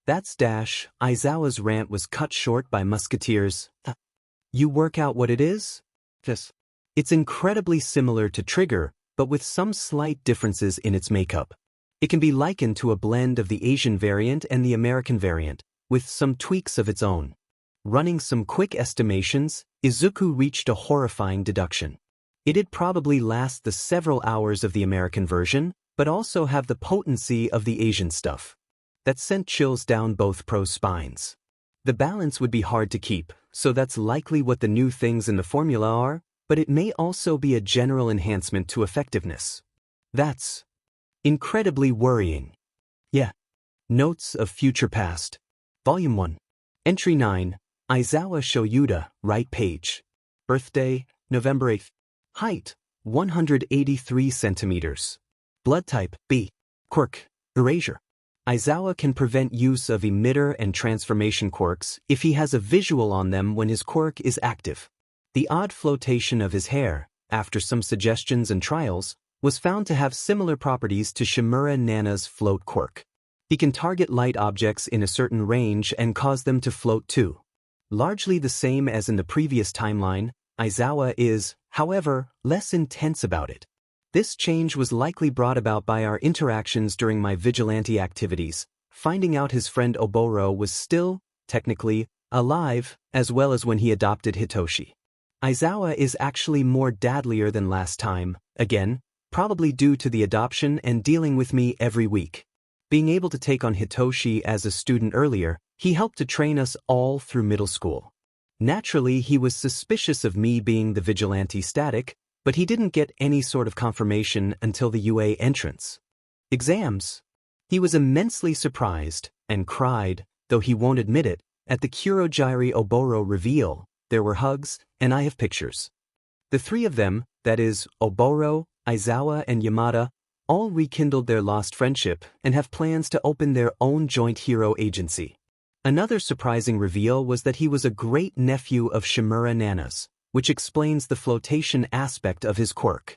That's Dash. Aizawa's rant was cut short by Musketeer's. You work out what it is? Yes. It's incredibly similar to Trigger, but with some slight differences in its makeup. It can be likened to a blend of the Asian variant and the American variant, with some tweaks of its own. Running some quick estimations, Izuku reached a horrifying deduction. It'd probably last the several hours of the American version, but also have the potency of the Asian stuff. That sent chills down both pros' spines. The balance would be hard to keep, so that's likely what the new things in the formula are, but it may also be a general enhancement to effectiveness. That's incredibly worrying. Yeah. Notes of Future Past. Volume 1. Entry 9. Aizawa Shoyuda, right page. Birthday, November 8th. Height, 183 centimeters. Blood type, B. Quirk, Erasure. Aizawa can prevent use of emitter and transformation quirks if he has a visual on them when his quirk is active. The odd flotation of his hair, after some suggestions and trials, was found to have similar properties to Shimura Nana's float quirk. He can target light objects in a certain range and cause them to float too. Largely the same as in the previous timeline, Aizawa is, however, less intense about it. This change was likely brought about by our interactions during my vigilante activities, finding out his friend Oboro was still, technically, alive, as well as when he adopted Hitoshi. Aizawa is actually more dadlier than last time, again, probably due to the adoption and dealing with me every week. Being able to take on Hitoshi as a student earlier, he helped to train us all through middle school. Naturally, he was suspicious of me being the vigilante static, but he didn't get any sort of confirmation until the UA entrance. Exams. He was immensely surprised, and cried, though he won't admit it, at the Kurogiri Oboro reveal. There were hugs, and I have pictures. The three of them, that is, Oboro, Aizawa and Yamada, all rekindled their lost friendship and have plans to open their own joint hero agency. Another surprising reveal was that he was a great-nephew of Shimura Nana's, which explains the flotation aspect of his quirk.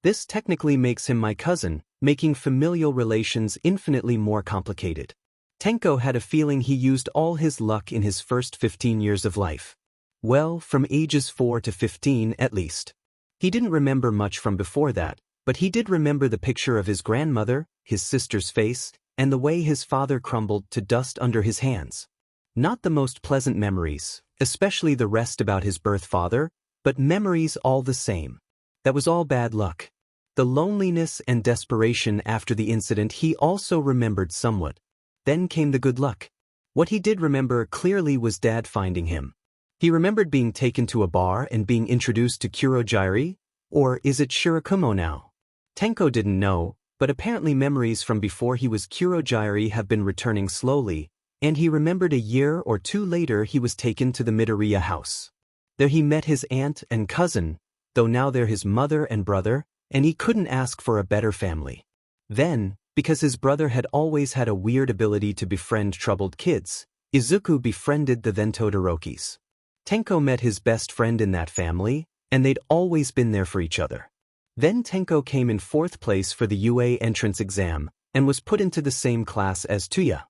This technically makes him my cousin, making familial relations infinitely more complicated. Tenko had a feeling he used all his luck in his first 15 years of life. Well, from ages 4 to 15 at least. He didn't remember much from before that, but he did remember the picture of his grandmother, his sister's face, and the way his father crumbled to dust under his hands. Not the most pleasant memories, especially the rest about his birth father, but memories all the same. That was all bad luck. The loneliness and desperation after the incident he also remembered somewhat. Then came the good luck. What he did remember clearly was Dad finding him. He remembered being taken to a bar and being introduced to Kurogiri, or is it Shirakumo now? Tenko didn't know, but apparently memories from before he was Kurogiri have been returning slowly, and he remembered a year or two later he was taken to the Midoriya house. There he met his aunt and cousin, though now they're his mother and brother, and he couldn't ask for a better family. Then, because his brother had always had a weird ability to befriend troubled kids, Izuku befriended the then Todorokis. Tenko met his best friend in that family, and they'd always been there for each other. Then Tenko came in 4th place for the UA entrance exam, and was put into the same class as Tuya.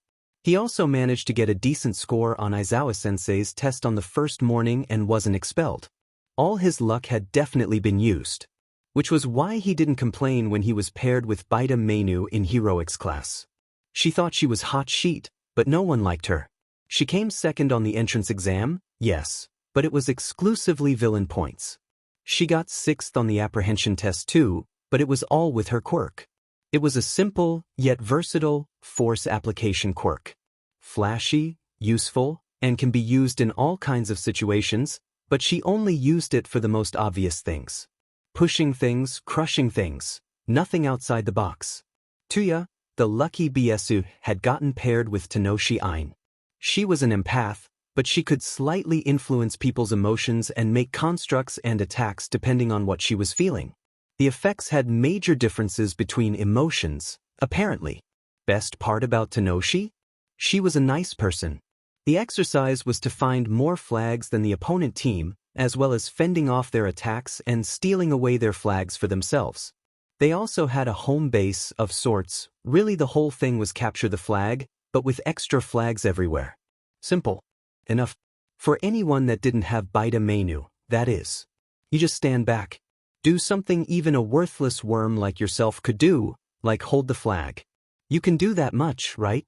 He also managed to get a decent score on Aizawa-sensei's test on the first morning and wasn't expelled. All his luck had definitely been used. Which was why he didn't complain when he was paired with Baita Mainu in Heroics class. She thought she was hot shit, but no one liked her. She came second on the entrance exam, yes, but it was exclusively villain points. She got 6th on the apprehension test too, but it was all with her quirk. It was a simple, yet versatile, force application quirk. Flashy, useful, and can be used in all kinds of situations, but she only used it for the most obvious things. Pushing things, crushing things, nothing outside the box. Tuya, the lucky BSU, had gotten paired with Tenoshi Ein. She was an empath, but she could slightly influence people's emotions and make constructs and attacks depending on what she was feeling. The effects had major differences between emotions, apparently. Best part about Tenoshi? She was a nice person. The exercise was to find more flags than the opponent team, as well as fending off their attacks and stealing away their flags for themselves. They also had a home base of sorts. Really the whole thing was capture the flag, but with extra flags everywhere. Simple enough. For anyone that didn't have Baita Mainu, that is. You just stand back. Do something even a worthless worm like yourself could do, like hold the flag. You can do that much, right?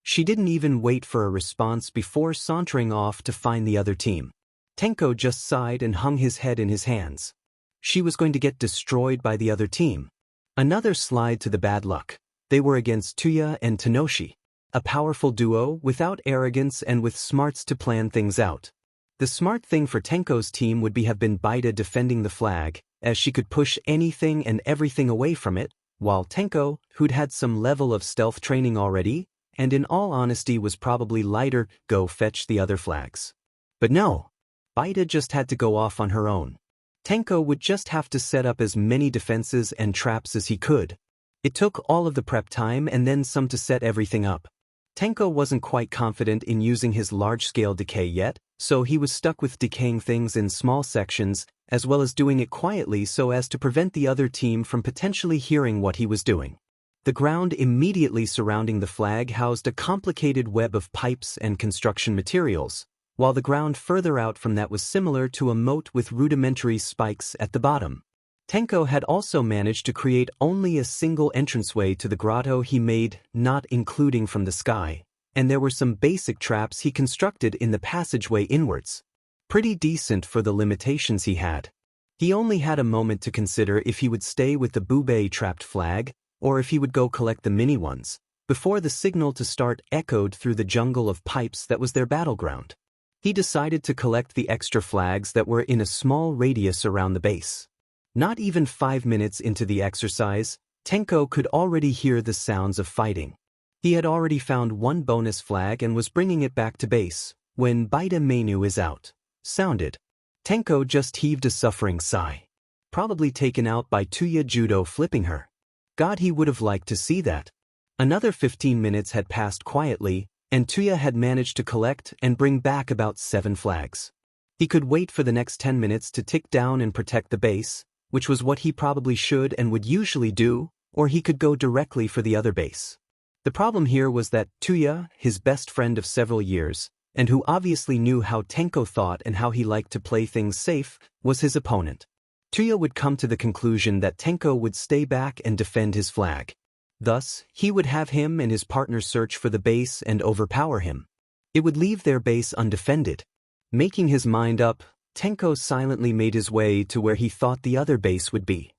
She didn't even wait for a response before sauntering off to find the other team. Tenko just sighed and hung his head in his hands. She was going to get destroyed by the other team. Another slide to the bad luck. They were against Tuya and Tenoshi, a powerful duo without arrogance and with smarts to plan things out. The smart thing for Tenko's team would have been Baita defending the flag, as she could push anything and everything away from it, while Tenko, who'd had some level of stealth training already, and in all honesty was probably lighter, go fetch the other flags. But no. Baita just had to go off on her own. Tenko would just have to set up as many defenses and traps as he could. It took all of the prep time and then some to set everything up. Tenko wasn't quite confident in using his large-scale decay yet, so he was stuck with decaying things in small sections, as well as doing it quietly so as to prevent the other team from potentially hearing what he was doing. The ground immediately surrounding the flag housed a complicated web of pipes and construction materials, while the ground further out from that was similar to a moat with rudimentary spikes at the bottom. Tenko had also managed to create only a single entranceway to the grotto he made, not including from the sky, and there were some basic traps he constructed in the passageway inwards. Pretty decent for the limitations he had. He only had a moment to consider if he would stay with the Bubei trapped flag, or if he would go collect the mini ones, before the signal to start echoed through the jungle of pipes that was their battleground. He decided to collect the extra flags that were in a small radius around the base. Not even 5 minutes into the exercise, Tenko could already hear the sounds of fighting. He had already found one bonus flag and was bringing it back to base, when Baita Mainu is out. Sounded. Tenko just heaved a suffering sigh. Probably taken out by Tuya Judo flipping her. God, he would have liked to see that. Another 15 minutes had passed quietly, and Tuya had managed to collect and bring back about 7 flags. He could wait for the next 10 minutes to tick down and protect the base, which was what he probably should and would usually do, or he could go directly for the other base. The problem here was that Tuya, his best friend of several years, and who obviously knew how Tenko thought and how he liked to play things safe, was his opponent. Tuya would come to the conclusion that Tenko would stay back and defend his flag. Thus, he would have him and his partner search for the base and overpower him. It would leave their base undefended. Making his mind up, Tenko silently made his way to where he thought the other base would be.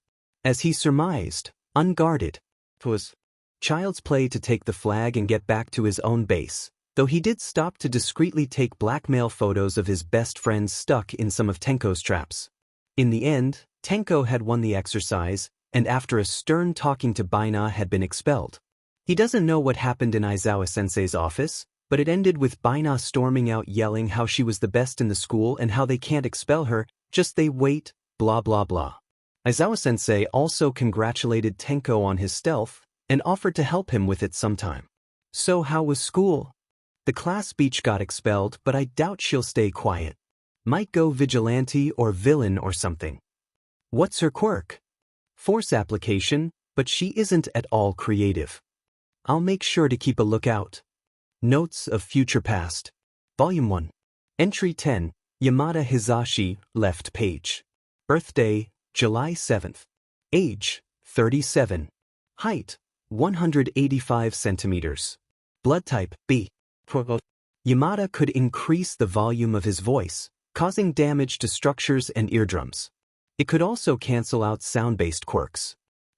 As he surmised, unguarded, it was child's play to take the flag and get back to his own base, though he did stop to discreetly take blackmail photos of his best friends stuck in some of Tenko's traps. In the end, Tenko had won the exercise, and after a stern talking to Baina had been expelled. He doesn't know what happened in Aizawa-sensei's office, but it ended with Baina storming out yelling how she was the best in the school and how they can't expel her, just they wait, blah blah blah. Aizawa-sensei also congratulated Tenko on his stealth, and offered to help him with it sometime. So how was school? The class speech got expelled, but I doubt she'll stay quiet. Might go vigilante or villain or something. What's her quirk? Force application, but she isn't at all creative. I'll make sure to keep a lookout. Notes of Future Past. Volume 1. Entry 10, Yamada Hizashi, left page. Birthday, July 7th. Age, 37. Height, 185 centimeters. Blood type, B. Yamada could increase the volume of his voice, causing damage to structures and eardrums. It could also cancel out sound-based quirks.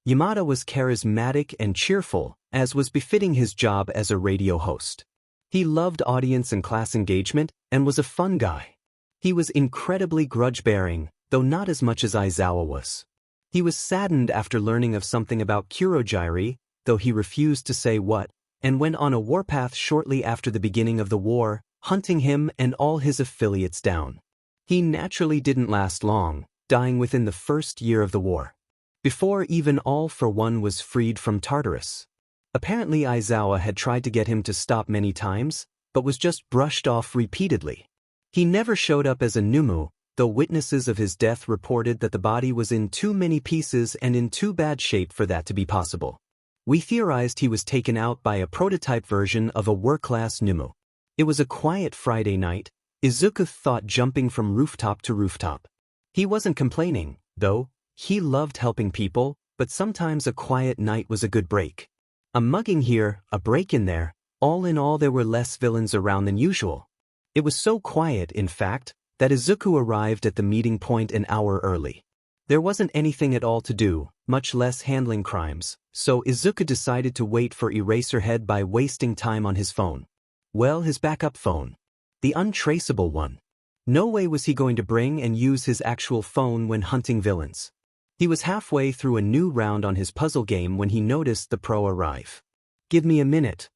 Yamada was charismatic and cheerful, as was befitting his job as a radio host. He loved audience and class engagement and was a fun guy. He was incredibly grudge-bearing, though not as much as Aizawa was. He was saddened after learning of something about Kurogiri, though he refused to say what, and went on a warpath shortly after the beginning of the war, hunting him and all his affiliates down. He naturally didn't last long, dying within the first year of the war, before even All for One was freed from Tartarus. Apparently Aizawa had tried to get him to stop many times, but was just brushed off repeatedly. He never showed up as a Noumu, though witnesses of his death reported that the body was in too many pieces and in too bad shape for that to be possible. We theorized he was taken out by a prototype version of a war-class Noumu. It was a quiet Friday night. Izuku thought jumping from rooftop to rooftop. He wasn't complaining, though. He loved helping people, but sometimes a quiet night was a good break. A mugging here, a break in there. All in all, there were less villains around than usual. It was so quiet, in fact, that Izuku arrived at the meeting point an hour early. There wasn't anything at all to do, much less handling crimes, so Izuku decided to wait for Eraserhead by wasting time on his phone. Well, his backup phone. The untraceable one. No way was he going to bring and use his actual phone when hunting villains. He was halfway through a new round on his puzzle game when he noticed the pro arrive. "Give me a minute,"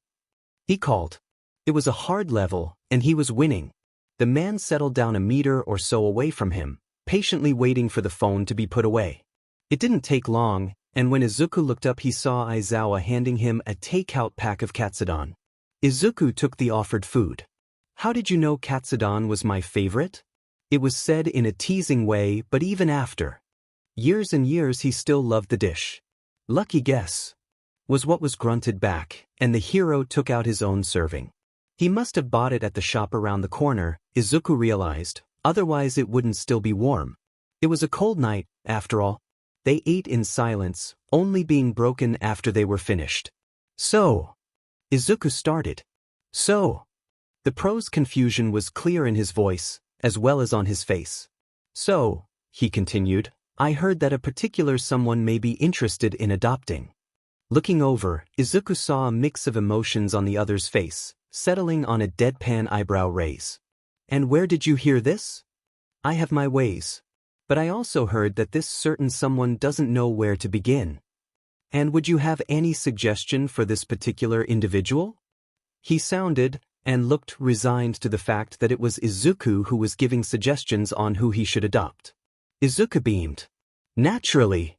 he called. It was a hard level, and he was winning. The man settled down a meter or so away from him, patiently waiting for the phone to be put away. It didn't take long, and when Izuku looked up he saw Aizawa handing him a takeout pack of katsudon. Izuku took the offered food. "How did you know katsudon was my favorite?" It was said in a teasing way, but even after years and years he still loved the dish. "Lucky guess," was what was grunted back, and the hero took out his own serving. He must have bought it at the shop around the corner, Izuku realized, otherwise it wouldn't still be warm. It was a cold night, after all. They ate in silence, only being broken after they were finished. "So," Izuku started. "So." The pro's confusion was clear in his voice, as well as on his face. "So," he continued, "I heard that a particular someone may be interested in adopting." Looking over, Izuku saw a mix of emotions on the other's face, settling on a deadpan eyebrow raise. "And where did you hear this?" "I have my ways. But I also heard that this certain someone doesn't know where to begin." "And would you have any suggestion for this particular individual?" He sounded, and looked resigned to the fact that it was Izuku who was giving suggestions on who he should adopt. Izuku beamed. "Naturally."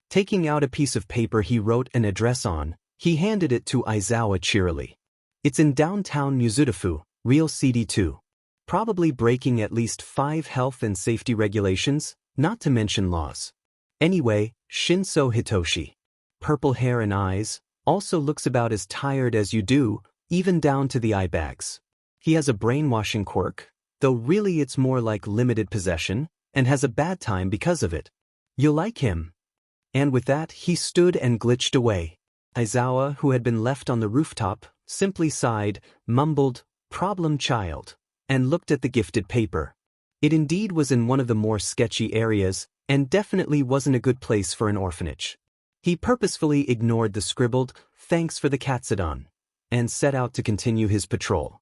Taking out a piece of paper he wrote an address on, he handed it to Aizawa cheerily. "It's in downtown Mizudafu, real CD2. Probably breaking at least 5 health and safety regulations, not to mention laws." Anyway, Shinso Hitoshi. Purple hair and eyes, also looks about as tired as you do, even down to the eye bags. He has a brainwashing quirk, though really it's more like limited possession, and has a bad time because of it. You'll like him. And with that, he stood and glitched away. Aizawa, who had been left on the rooftop, simply sighed, mumbled, "Problem child," and looked at the gifted paper. It indeed was in one of the more sketchy areas, and definitely wasn't a good place for an orphanage. He purposefully ignored the scribbled, "Thanks for the Katsudan," and set out to continue his patrol.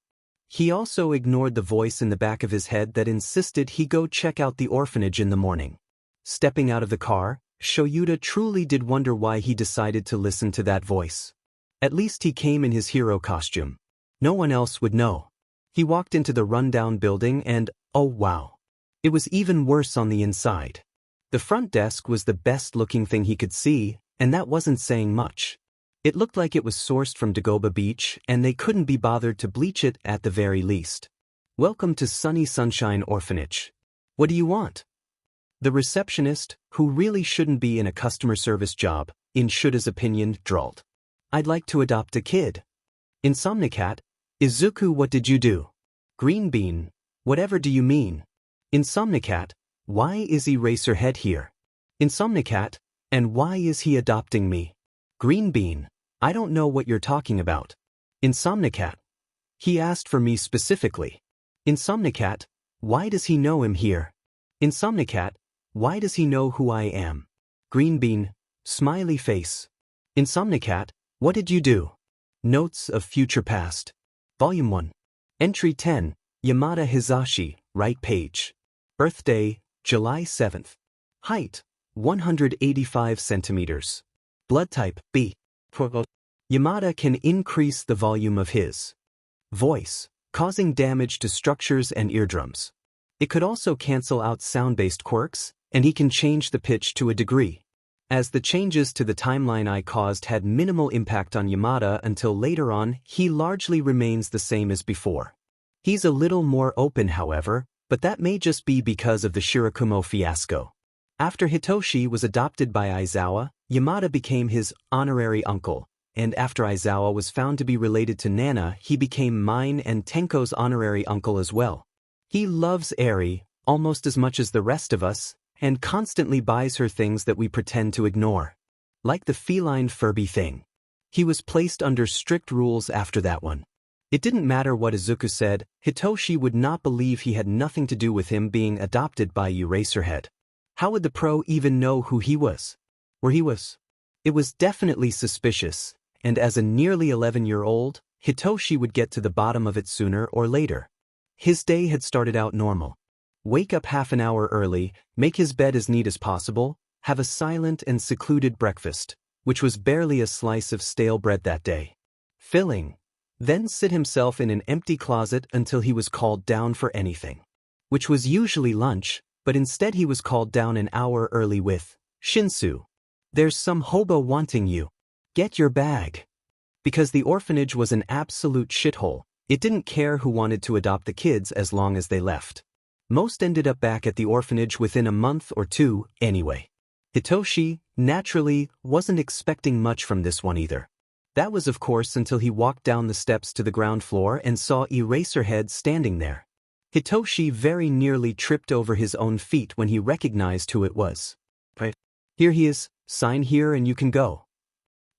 He also ignored the voice in the back of his head that insisted he go check out the orphanage in the morning. Stepping out of the car, Shoyuta truly did wonder why he decided to listen to that voice. At least he came in his hero costume. No one else would know. He walked into the rundown building and, oh wow. It was even worse on the inside. The front desk was the best-looking thing he could see, and that wasn't saying much. It looked like it was sourced from Dagoba Beach, and they couldn't be bothered to bleach it at the very least. "Welcome to Sunny Sunshine Orphanage. What do you want?" The receptionist, who really shouldn't be in a customer service job, in Shuta's opinion, drawled. "I'd like to adopt a kid." Insomnicat, "Izuku, what did you do?" Green Bean, "Whatever do you mean?" Insomnicat, "Why is Eraserhead here?" Insomnicat, "And why is he adopting me?" Green Bean, "I don't know what you're talking about." Insomnicat, "He asked for me specifically." Insomnicat, "Why does he know him here?" Insomnicat, "Why does he know who I am?" Green Bean, smiley face. Insomnicat, "What did you do?" Notes of Future Past. Volume 1. Entry 10, Yamada Hizashi, right page. Birthday, July 7th. Height, 185 centimeters. Blood type, B. Yamada can increase the volume of his voice, causing damage to structures and eardrums. It could also cancel out sound-based quirks, and he can change the pitch to a degree. As the changes to the timeline I caused had minimal impact on Yamada until later on, he largely remains the same as before. He's a little more open, however, but that may just be because of the Shirakumo fiasco. After Hitoshi was adopted by Aizawa, Yamada became his honorary uncle, and after Aizawa was found to be related to Nana, he became mine and Tenko's honorary uncle as well. He loves Eri, almost as much as the rest of us, and constantly buys her things that we pretend to ignore. Like the feline Furby thing. He was placed under strict rules after that one. It didn't matter what Izuku said, Hitoshi would not believe he had nothing to do with him being adopted by Eraserhead. How would the pro even know who he was? Where he was? It was definitely suspicious, and as a nearly 11-year-old, Hitoshi would get to the bottom of it sooner or later. His day had started out normal. Wake up half an hour early, make his bed as neat as possible, have a silent and secluded breakfast, which was barely a slice of stale bread that day. Filling. Then sit himself in an empty closet until he was called down for anything. Which was usually lunch, but instead he was called down an hour early with, "Shinsu, there's some hobo wanting you. Get your bag." Because the orphanage was an absolute shithole, it didn't care who wanted to adopt the kids as long as they left. Most ended up back at the orphanage within a month or two, anyway. Hitoshi, naturally, wasn't expecting much from this one either. That was of course until he walked down the steps to the ground floor and saw Eraserhead standing there. Hitoshi very nearly tripped over his own feet when he recognized who it was. "Right. Here he is, sign here and you can go."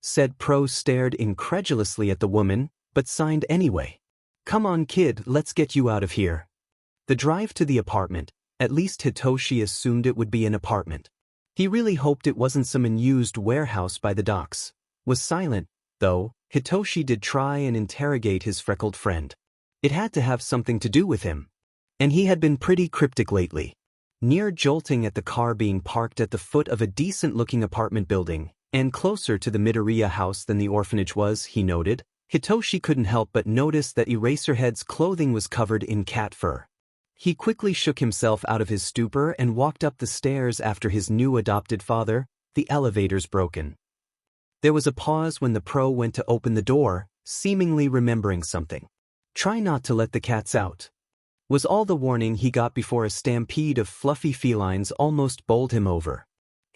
Said pro stared incredulously at the woman, but signed anyway. "Come on kid, let's get you out of here." The drive to the apartment, at least Hitoshi assumed it would be an apartment. He really hoped it wasn't some unused warehouse by the docks. Was silent, though. Hitoshi did try and interrogate his freckled friend. It had to have something to do with him. And he had been pretty cryptic lately. Near jolting at the car being parked at the foot of a decent-looking apartment building, and closer to the Midoriya house than the orphanage was, he noted, Hitoshi couldn't help but notice that Eraserhead's clothing was covered in cat fur. He quickly shook himself out of his stupor and walked up the stairs after his new adopted father. The elevator's broken. There was a pause when the pro went to open the door, seemingly remembering something. "Try not to let the cats out," was all the warning he got before a stampede of fluffy felines almost bowled him over.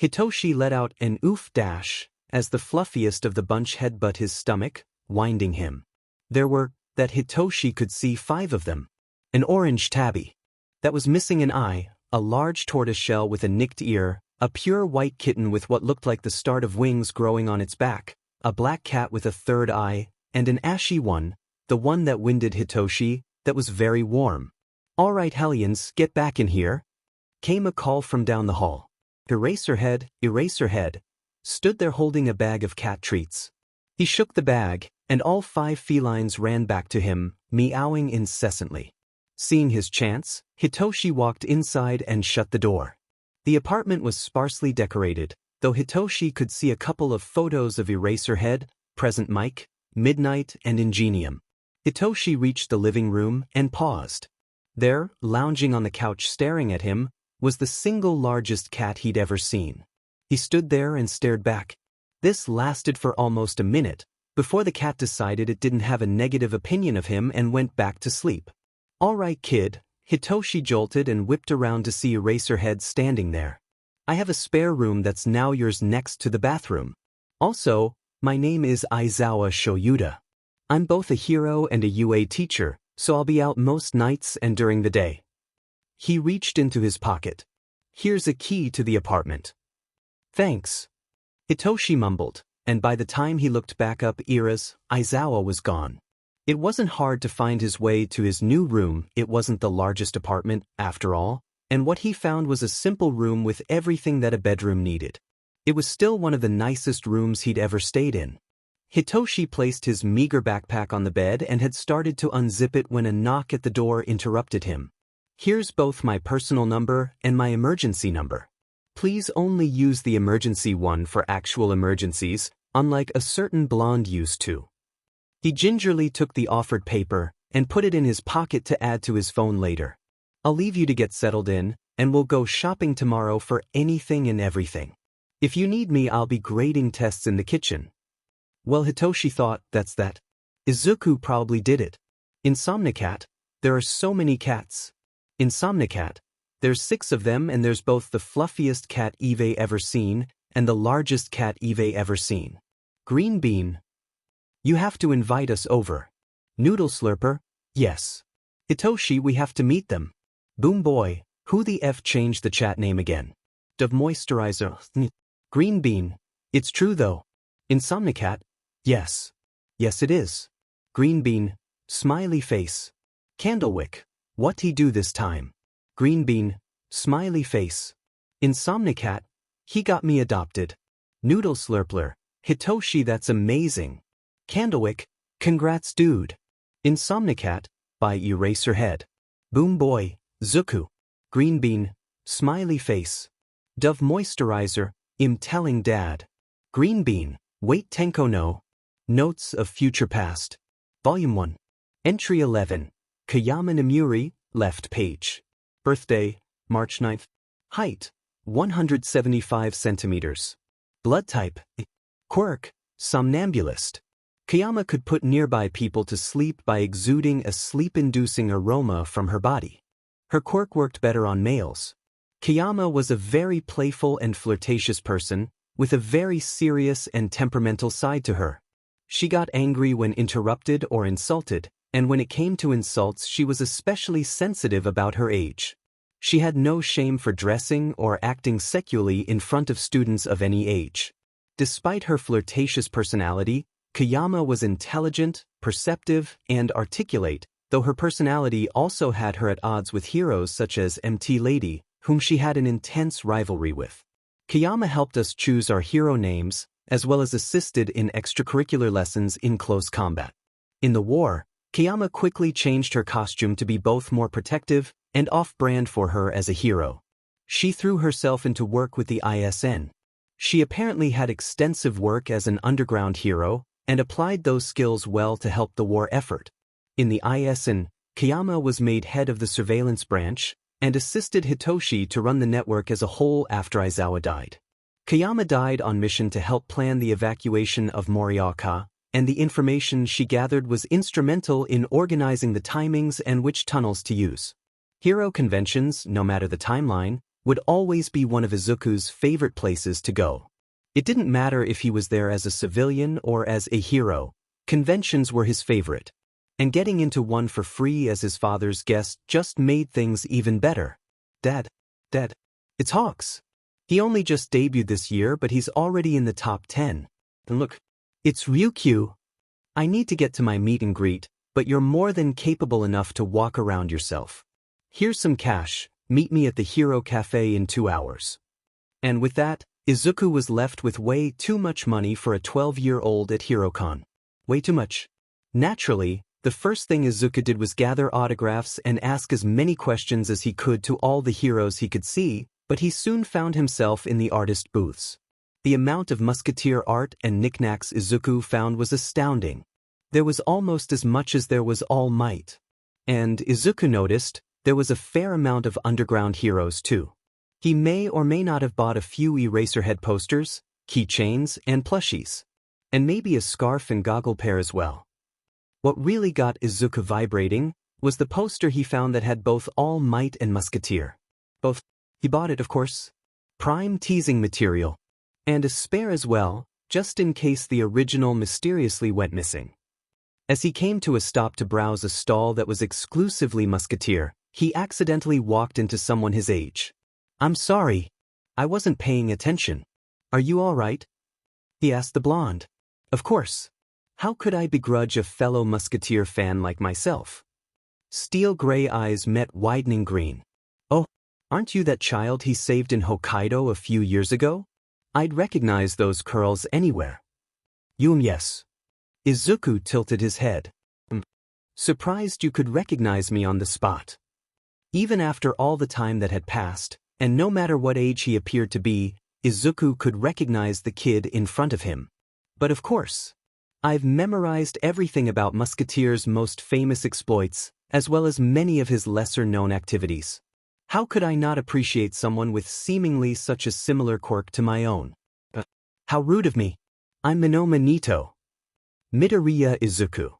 Hitoshi let out an oof dash as the fluffiest of the bunch headbutt his stomach, winding him. There were, that Hitoshi could see 5 of them. An orange tabby that was missing an eye, a large tortoiseshell with a nicked ear, a pure white kitten with what looked like the start of wings growing on its back, a black cat with a 3rd eye, and an ashy one, the one that winded Hitoshi, that was very warm. "All right, hellions, get back in here," came a call from down the hall. Eraserhead, stood there holding a bag of cat treats. He shook the bag, and all 5 felines ran back to him, meowing incessantly. Seeing his chance, Hitoshi walked inside and shut the door. The apartment was sparsely decorated, though Hitoshi could see a couple of photos of Eraserhead, Present Mike, Midnight, and Ingenium. Hitoshi reached the living room and paused. There, lounging on the couch staring at him, was the single largest cat he'd ever seen. He stood there and stared back. This lasted for almost a minute, before the cat decided it didn't have a negative opinion of him and went back to sleep. "All right, kid," Hitoshi jolted and whipped around to see Eraserhead standing there. "I have a spare room that's now yours next to the bathroom. Also, my name is Aizawa Shoyuda. I'm both a hero and a UA teacher, so I'll be out most nights and during the day." He reached into his pocket. "Here's a key to the apartment." "Thanks," Hitoshi mumbled, and by the time he looked back up Aizawa was gone. It wasn't hard to find his way to his new room. It wasn't the largest apartment, after all, and what he found was a simple room with everything that a bedroom needed. It was still one of the nicest rooms he'd ever stayed in. Hitoshi placed his meager backpack on the bed and had started to unzip it when a knock at the door interrupted him. "Here's both my personal number and my emergency number. Please only use the emergency one for actual emergencies, unlike a certain blonde used to." He gingerly took the offered paper and put it in his pocket to add to his phone later. "I'll leave you to get settled in, and we'll go shopping tomorrow for anything and everything. If you need me, I'll be grading tests in the kitchen." Well, Hitoshi thought, that's that. Izuku probably did it. Insomnicat, there are so many cats. Insomnicat, there's 6 of them, and there's both the fluffiest cat Eve ever seen and the largest cat Eve ever seen. Green Bean, you have to invite us over. Noodle Slurper, yes. Hitoshi, we have to meet them. Boom Boy, who the F changed the chat name again? Dove Moisturizer. Green Bean, it's true though. Insomnicat, yes. Yes it is. Green Bean, smiley face. Candlewick, what he do this time? Green Bean, smiley face. Insomnicat, he got me adopted. Noodle Slurpler, Hitoshi, that's amazing. Candlewick, congrats dude. Insomnicat, by Eraserhead. Boom Boy, Zuku. Green Bean, smiley face. Dove Moisturizer, I'm telling dad. Green Bean, wait Tenko no. Notes of Future Past. Volume 1. Entry 11. Kayama Namuri, left page. Birthday, March 9th. Height, 175 centimeters. Blood type, quirk, somnambulist. Kayama could put nearby people to sleep by exuding a sleep-inducing aroma from her body. Her quirk worked better on males. Kayama was a very playful and flirtatious person, with a very serious and temperamental side to her. She got angry when interrupted or insulted, and when it came to insults she was especially sensitive about her age. She had no shame for dressing or acting sexually in front of students of any age. Despite her flirtatious personality, Kayama was intelligent, perceptive, and articulate, though her personality also had her at odds with heroes such as MT Lady, whom she had an intense rivalry with. Kayama helped us choose our hero names, as well as assisted in extracurricular lessons in close combat. In the war, Kayama quickly changed her costume to be both more protective and off-brand for her as a hero. She threw herself into work with the ISN. She apparently had extensive work as an underground hero, and applied those skills well to help the war effort. In the ISN, Kayama was made head of the surveillance branch, and assisted Hitoshi to run the network as a whole after Aizawa died. Kayama died on mission to help plan the evacuation of Morioka, and the information she gathered was instrumental in organizing the timings and which tunnels to use. Hero conventions, no matter the timeline, would always be one of Izuku's favorite places to go. It didn't matter if he was there as a civilian or as a hero, conventions were his favorite. And getting into one for free as his father's guest just made things even better. Dad, it's Hawks. He only just debuted this year, but he's already in the top 10. And look, it's Ryukyu. I need to get to my meet and greet, but you're more than capable enough to walk around yourself. Here's some cash, meet me at the Hero Cafe in 2 hours. And with that, Izuku was left with way too much money for a 12-year-old at HeroCon. Way too much. Naturally, the first thing Izuku did was gather autographs and ask as many questions as he could to all the heroes he could see, but he soon found himself in the artist booths. The amount of musketeer art and knickknacks Izuku found was astounding. There was almost as much as there was All Might. And Izuku noticed there was a fair amount of underground heroes too. He may or may not have bought a few Eraserhead posters, keychains, and plushies. And maybe a scarf and goggle pair as well. What really got Izuku vibrating was the poster he found that had both All Might and Musketeer. Both. He bought it, of course. Prime teasing material. And a spare as well, just in case the original mysteriously went missing. As he came to a stop to browse a stall that was exclusively Musketeer, he accidentally walked into someone his age. "I'm sorry. I wasn't paying attention. Are you all right?" he asked the blonde. Of course. How could I begrudge a fellow Musketeer fan like myself? Steel gray eyes met widening green. "Oh, aren't you that child he saved in Hokkaido a few years ago? I'd recognize those curls anywhere." Yes." Izuku tilted his head. "Surprised you could recognize me on the spot." Even after all the time that had passed, and no matter what age he appeared to be, Izuku could recognize the kid in front of him. "But of course. I've memorized everything about Musketeer's most famous exploits, as well as many of his lesser-known activities. How could I not appreciate someone with seemingly such a similar quirk to my own? How rude of me. I'm Minoma Nito. Midoriya Izuku."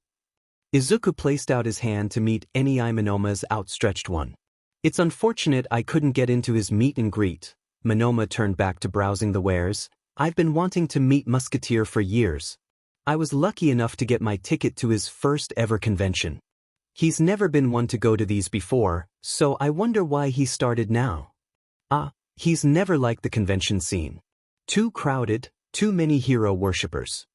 Izuku placed out his hand to meet any Minoma's outstretched one. "It's unfortunate I couldn't get into his meet and greet." Minoma turned back to browsing the wares. "I've been wanting to meet Musketeer for years. I was lucky enough to get my ticket to his first ever convention. He's never been one to go to these before, so I wonder why he started now. He's never liked the convention scene. Too crowded, too many hero worshippers.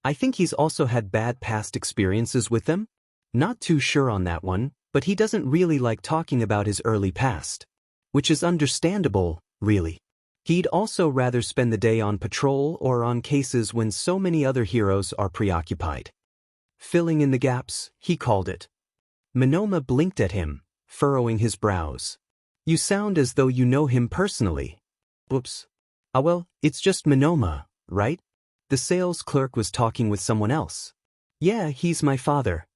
I think he's also had bad past experiences with them. Not too sure on that one, but he doesn't really like talking about his early past. Which is understandable, really. He'd also rather spend the day on patrol or on cases when so many other heroes are preoccupied. Filling in the gaps, he called it. Minoma blinked at him, furrowing his brows. "You sound as though you know him personally." "Oops. Well, it's just Minoma, right?" The sales clerk was talking with someone else. "Yeah, he's my father."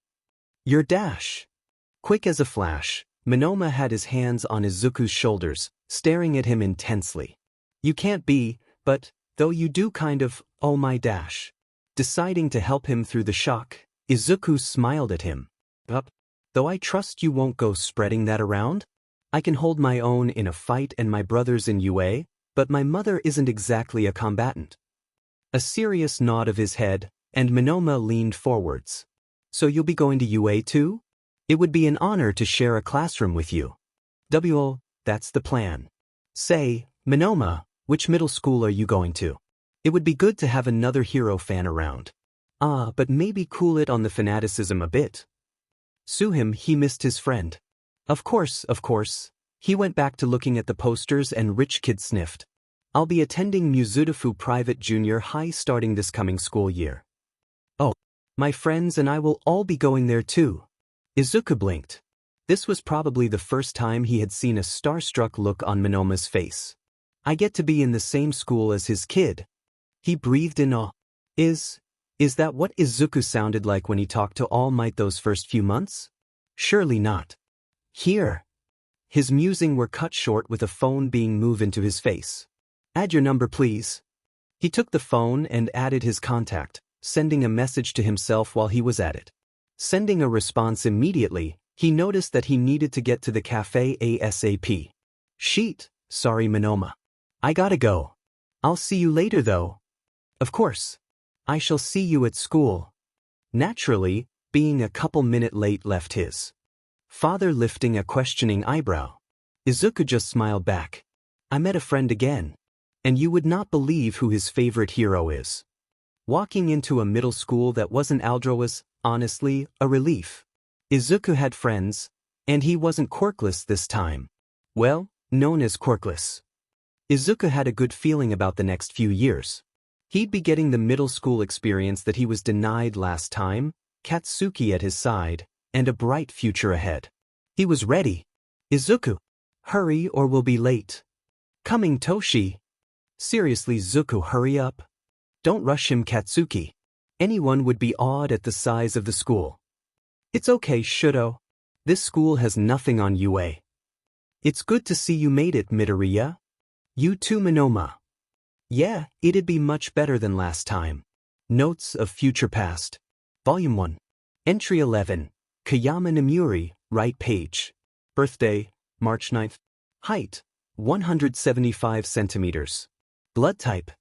"Your dash." Quick as a flash, Minoma had his hands on Izuku's shoulders, staring at him intensely. "You can't be, but, though you do kind of, oh my dash." Deciding to help him through the shock, Izuku smiled at him. "Though I trust you won't go spreading that around? I can hold my own in a fight and my brother's in UA, but my mother isn't exactly a combatant." A serious nod of his head, and Minoma leaned forwards. "So you'll be going to UA too? It would be an honor to share a classroom with you." That's the plan." "Say, Minoma, which middle school are you going to? It would be good to have another hero fan around." But maybe cool it on the fanaticism a bit." Sue him, he missed his friend." Of course. He went back to looking at the posters and Rich Kid sniffed. "I'll be attending Muzutafu Private Junior High starting this coming school year." "Oh, my friends and I will all be going there too." Izuku blinked. This was probably the first time he had seen a starstruck look on Minoma's face. "I get to be in the same school as his kid." He breathed in awe. Is that what Izuku sounded like when he talked to All Might those first few months? Surely not. "Here." His musing were cut short with a phone being moved into his face. "Add your number, please." He took the phone and added his contact, sending a message to himself while he was at it. Sending a response immediately, he noticed that he needed to get to the cafe ASAP. "Sheet," Sorry Monoma. I gotta go. I'll see you later though. Of course. I shall see you at school. Naturally, being a couple minutes late left his father lifting a questioning eyebrow. Izuku just smiled back. I met a friend again. And you would not believe who his favorite hero is. Walking into a middle school that wasn't Aldro was, honestly, a relief. Izuku had friends, and he wasn't quirkless this time. Well, known as quirkless. Izuku had a good feeling about the next few years. He'd be getting the middle school experience that he was denied last time, Katsuki at his side, and a bright future ahead. He was ready. Izuku. Hurry or we'll be late. Coming Toshi. Seriously Zuko, hurry up. Don't rush him Katsuki. Anyone would be awed at the size of the school. It's okay Shudo. This school has nothing on UA. It's good to see you made it Midoriya. You too Monoma. Yeah, it'd be much better than last time. Notes of Future Past. Volume 1. Entry 11. Kayama Namuri, right page. Birthday, March 9th. Height, 175 centimeters. Blood type,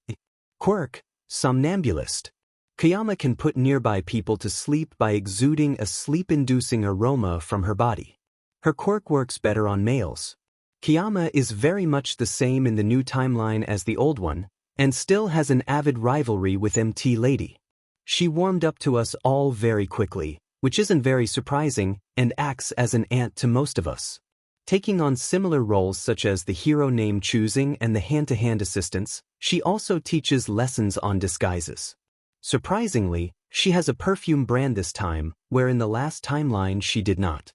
quirk, somnambulist. Kayama can put nearby people to sleep by exuding a sleep-inducing aroma from her body. Her quirk works better on males. Kayama is very much the same in the new timeline as the old one, and still has an avid rivalry with MT Lady. She warmed up to us all very quickly, which isn't very surprising, and acts as an aunt to most of us. Taking on similar roles such as the hero name choosing and the hand-to-hand assistance, she also teaches lessons on disguises. Surprisingly, she has a perfume brand this time, where in the last timeline she did not.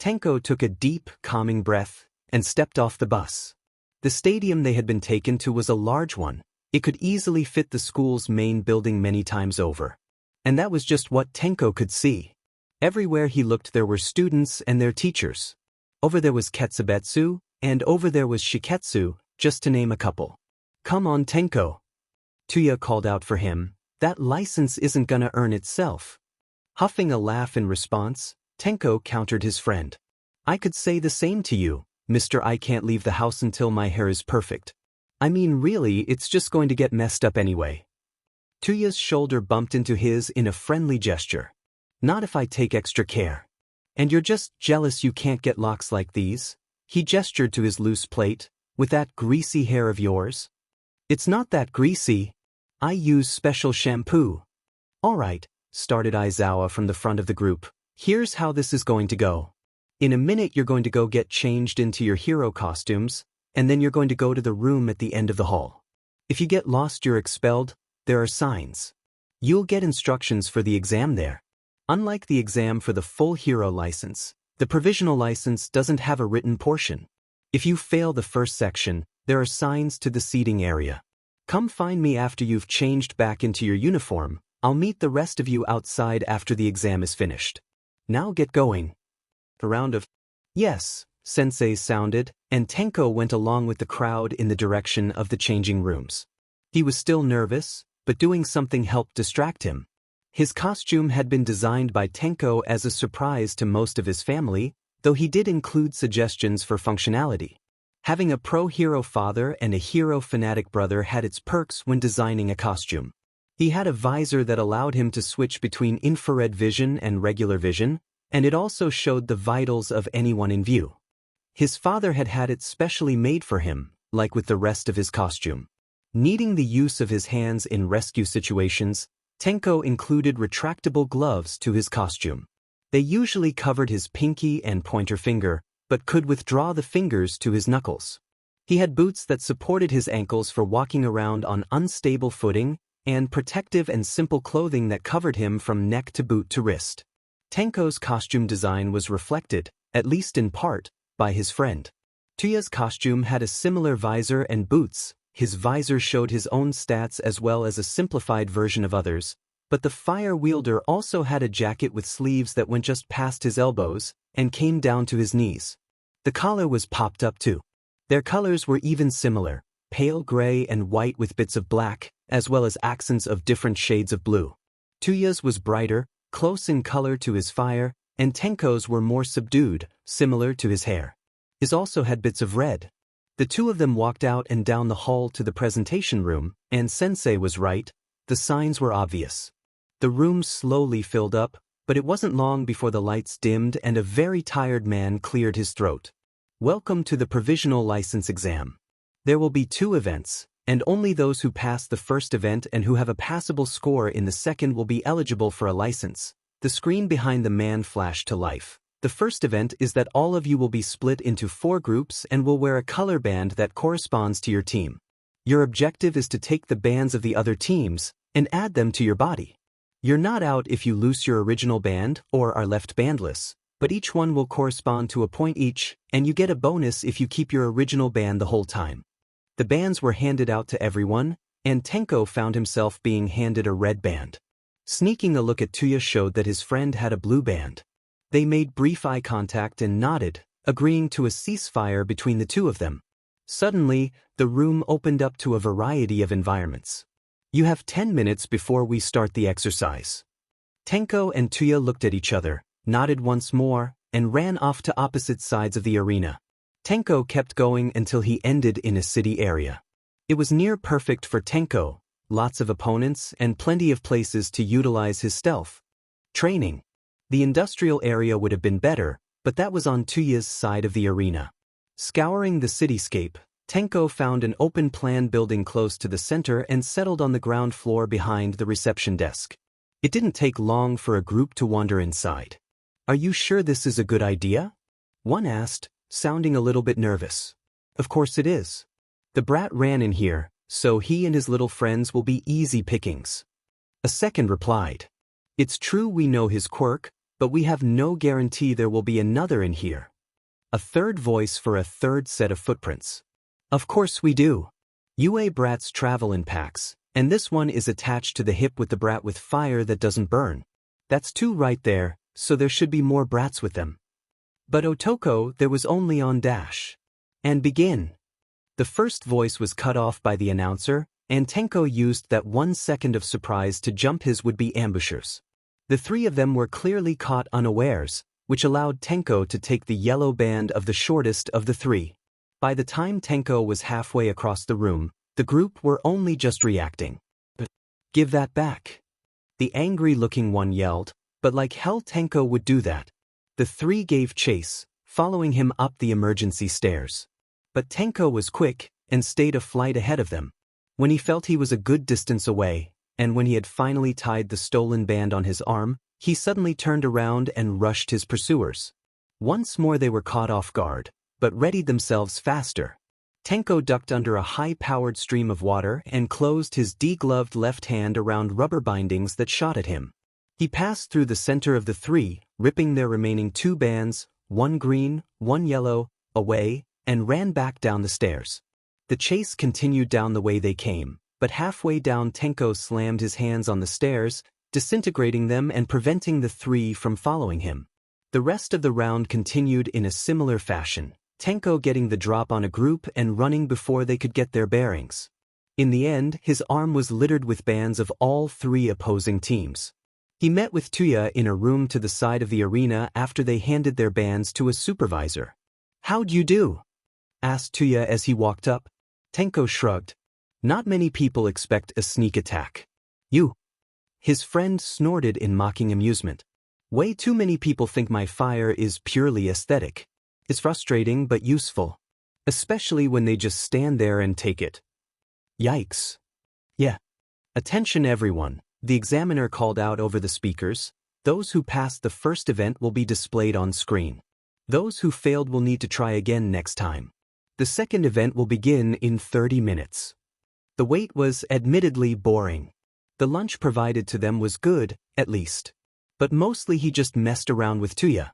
Tenko took a deep, calming breath and stepped off the bus. The stadium they had been taken to was a large one. It could easily fit the school's main building many times over. And that was just what Tenko could see. Everywhere he looked there were students and their teachers. Over there was Ketsubetsu, and over there was Shiketsu, just to name a couple. Come on Tenko. Tuya called out for him. That license isn't gonna earn itself. Huffing a laugh in response, Tenko countered his friend. I could say the same to you, Mr. I can't leave the house until my hair is perfect. I mean really, it's just going to get messed up anyway. Tuya's shoulder bumped into his in a friendly gesture. Not if I take extra care. And you're just jealous you can't get locks like these? He gestured to his loose plate. With that greasy hair of yours? It's not that greasy. I use special shampoo. Alright, started Aizawa from the front of the group. Here's how this is going to go. In a minute you're going to go get changed into your hero costumes, and then you're going to go to the room at the end of the hall. If you get lost you're expelled, there are signs. You'll get instructions for the exam there. Unlike the exam for the full hero license, the provisional license doesn't have a written portion. If you fail the first section, there are signs to the seating area. Come find me after you've changed back into your uniform. I'll meet the rest of you outside after the exam is finished. Now get going. A round of yes, sensei sounded, and Tenko went along with the crowd in the direction of the changing rooms. He was still nervous, but doing something helped distract him. His costume had been designed by Tenko as a surprise to most of his family, though he did include suggestions for functionality. Having a pro-hero father and a hero fanatic brother had its perks when designing a costume. He had a visor that allowed him to switch between infrared vision and regular vision, and it also showed the vitals of anyone in view. His father had had it specially made for him, like with the rest of his costume. Needing the use of his hands in rescue situations, Tenko included retractable gloves to his costume. They usually covered his pinky and pointer finger, but could withdraw the fingers to his knuckles. He had boots that supported his ankles for walking around on unstable footing, and protective and simple clothing that covered him from neck to boot to wrist. Tenko's costume design was reflected, at least in part, by his friend. Tuya's costume had a similar visor and boots. His visor showed his own stats as well as a simplified version of others, but the fire wielder also had a jacket with sleeves that went just past his elbows and came down to his knees. The collar was popped up too. Their colors were even similar, pale gray and white with bits of black, as well as accents of different shades of blue. Tuya's was brighter, close in color to his fire, and Tenko's were more subdued, similar to his hair. His also had bits of red. The two of them walked out and down the hall to the presentation room, and Sensei was right, the signs were obvious. The room slowly filled up, but it wasn't long before the lights dimmed and a very tired man cleared his throat. Welcome to the provisional license exam. There will be 2 events, and only those who pass the first event and who have a passable score in the second will be eligible for a license. The screen behind the man flashed to life. The first event is that all of you will be split into 4 groups and will wear a color band that corresponds to your team. Your objective is to take the bands of the other teams and add them to your body. You're not out if you lose your original band or are left bandless, but each one will correspond to a point each, and you get a bonus if you keep your original band the whole time. The bands were handed out to everyone, and Tenko found himself being handed a red band. Sneaking a look at Tuya showed that his friend had a blue band. They made brief eye contact and nodded, agreeing to a ceasefire between the two of them. Suddenly, the room opened up to a variety of environments. You have 10 minutes before we start the exercise. Tenko and Tuya looked at each other, nodded once more, and ran off to opposite sides of the arena. Tenko kept going until he ended in a city area. It was near perfect for Tenko, lots of opponents and plenty of places to utilize his stealth. Training. The industrial area would have been better, but that was on Tuya's side of the arena. Scouring the cityscape, Tenko found an open-plan building close to the center and settled on the ground floor behind the reception desk. It didn't take long for a group to wander inside. "Are you sure this is a good idea?" one asked, sounding a little bit nervous. "Of course it is. The brat ran in here, so he and his little friends will be easy pickings." A second replied. "It's true we know his quirk, but we have no guarantee there will be another in here." A third voice for a third set of footprints. "Of course we do. UA brats travel in packs, and this one is attached to the hip with the brat with fire that doesn't burn. That's 2 right there, so there should be more brats with them. But Otoko, there was only on dash. And begin." The first voice was cut off by the announcer, and Tenko used that 1 second of surprise to jump his would-be ambushers. The 3 of them were clearly caught unawares, which allowed Tenko to take the yellow band of the shortest of the 3. By the time Tenko was halfway across the room, the group were only just reacting. "But give that back," the angry-looking one yelled, but like hell Tenko would do that. The 3 gave chase, following him up the emergency stairs. But Tenko was quick and stayed a flight ahead of them. When he felt he was a good distance away, and when he had finally tied the stolen band on his arm, he suddenly turned around and rushed his pursuers. Once more they were caught off guard, but readied themselves faster. Tenko ducked under a high-powered stream of water and closed his degloved left hand around rubber bindings that shot at him. He passed through the center of the 3, ripping their remaining 2 bands, 1 green, 1 yellow, away, and ran back down the stairs. The chase continued down the way they came, but halfway down Tenko slammed his hands on the stairs, disintegrating them and preventing the 3 from following him. The rest of the round continued in a similar fashion, Tenko getting the drop on a group and running before they could get their bearings. In the end, his arm was littered with bands of all 3 opposing teams. He met with Tuya in a room to the side of the arena after they handed their bands to a supervisor. "How'd you do?" asked Tuya as he walked up. Tenko shrugged. "Not many people expect a sneak attack." "You?" His friend snorted in mocking amusement. "Way too many people think my fire is purely aesthetic. It's frustrating but useful. Especially when they just stand there and take it." Yikes. "Yeah. Attention everyone," the examiner called out over the speakers. "Those who passed the first event will be displayed on screen. Those who failed will need to try again next time. The second event will begin in 30 minutes. The wait was admittedly boring. The lunch provided to them was good, at least. But mostly he just messed around with Tuya.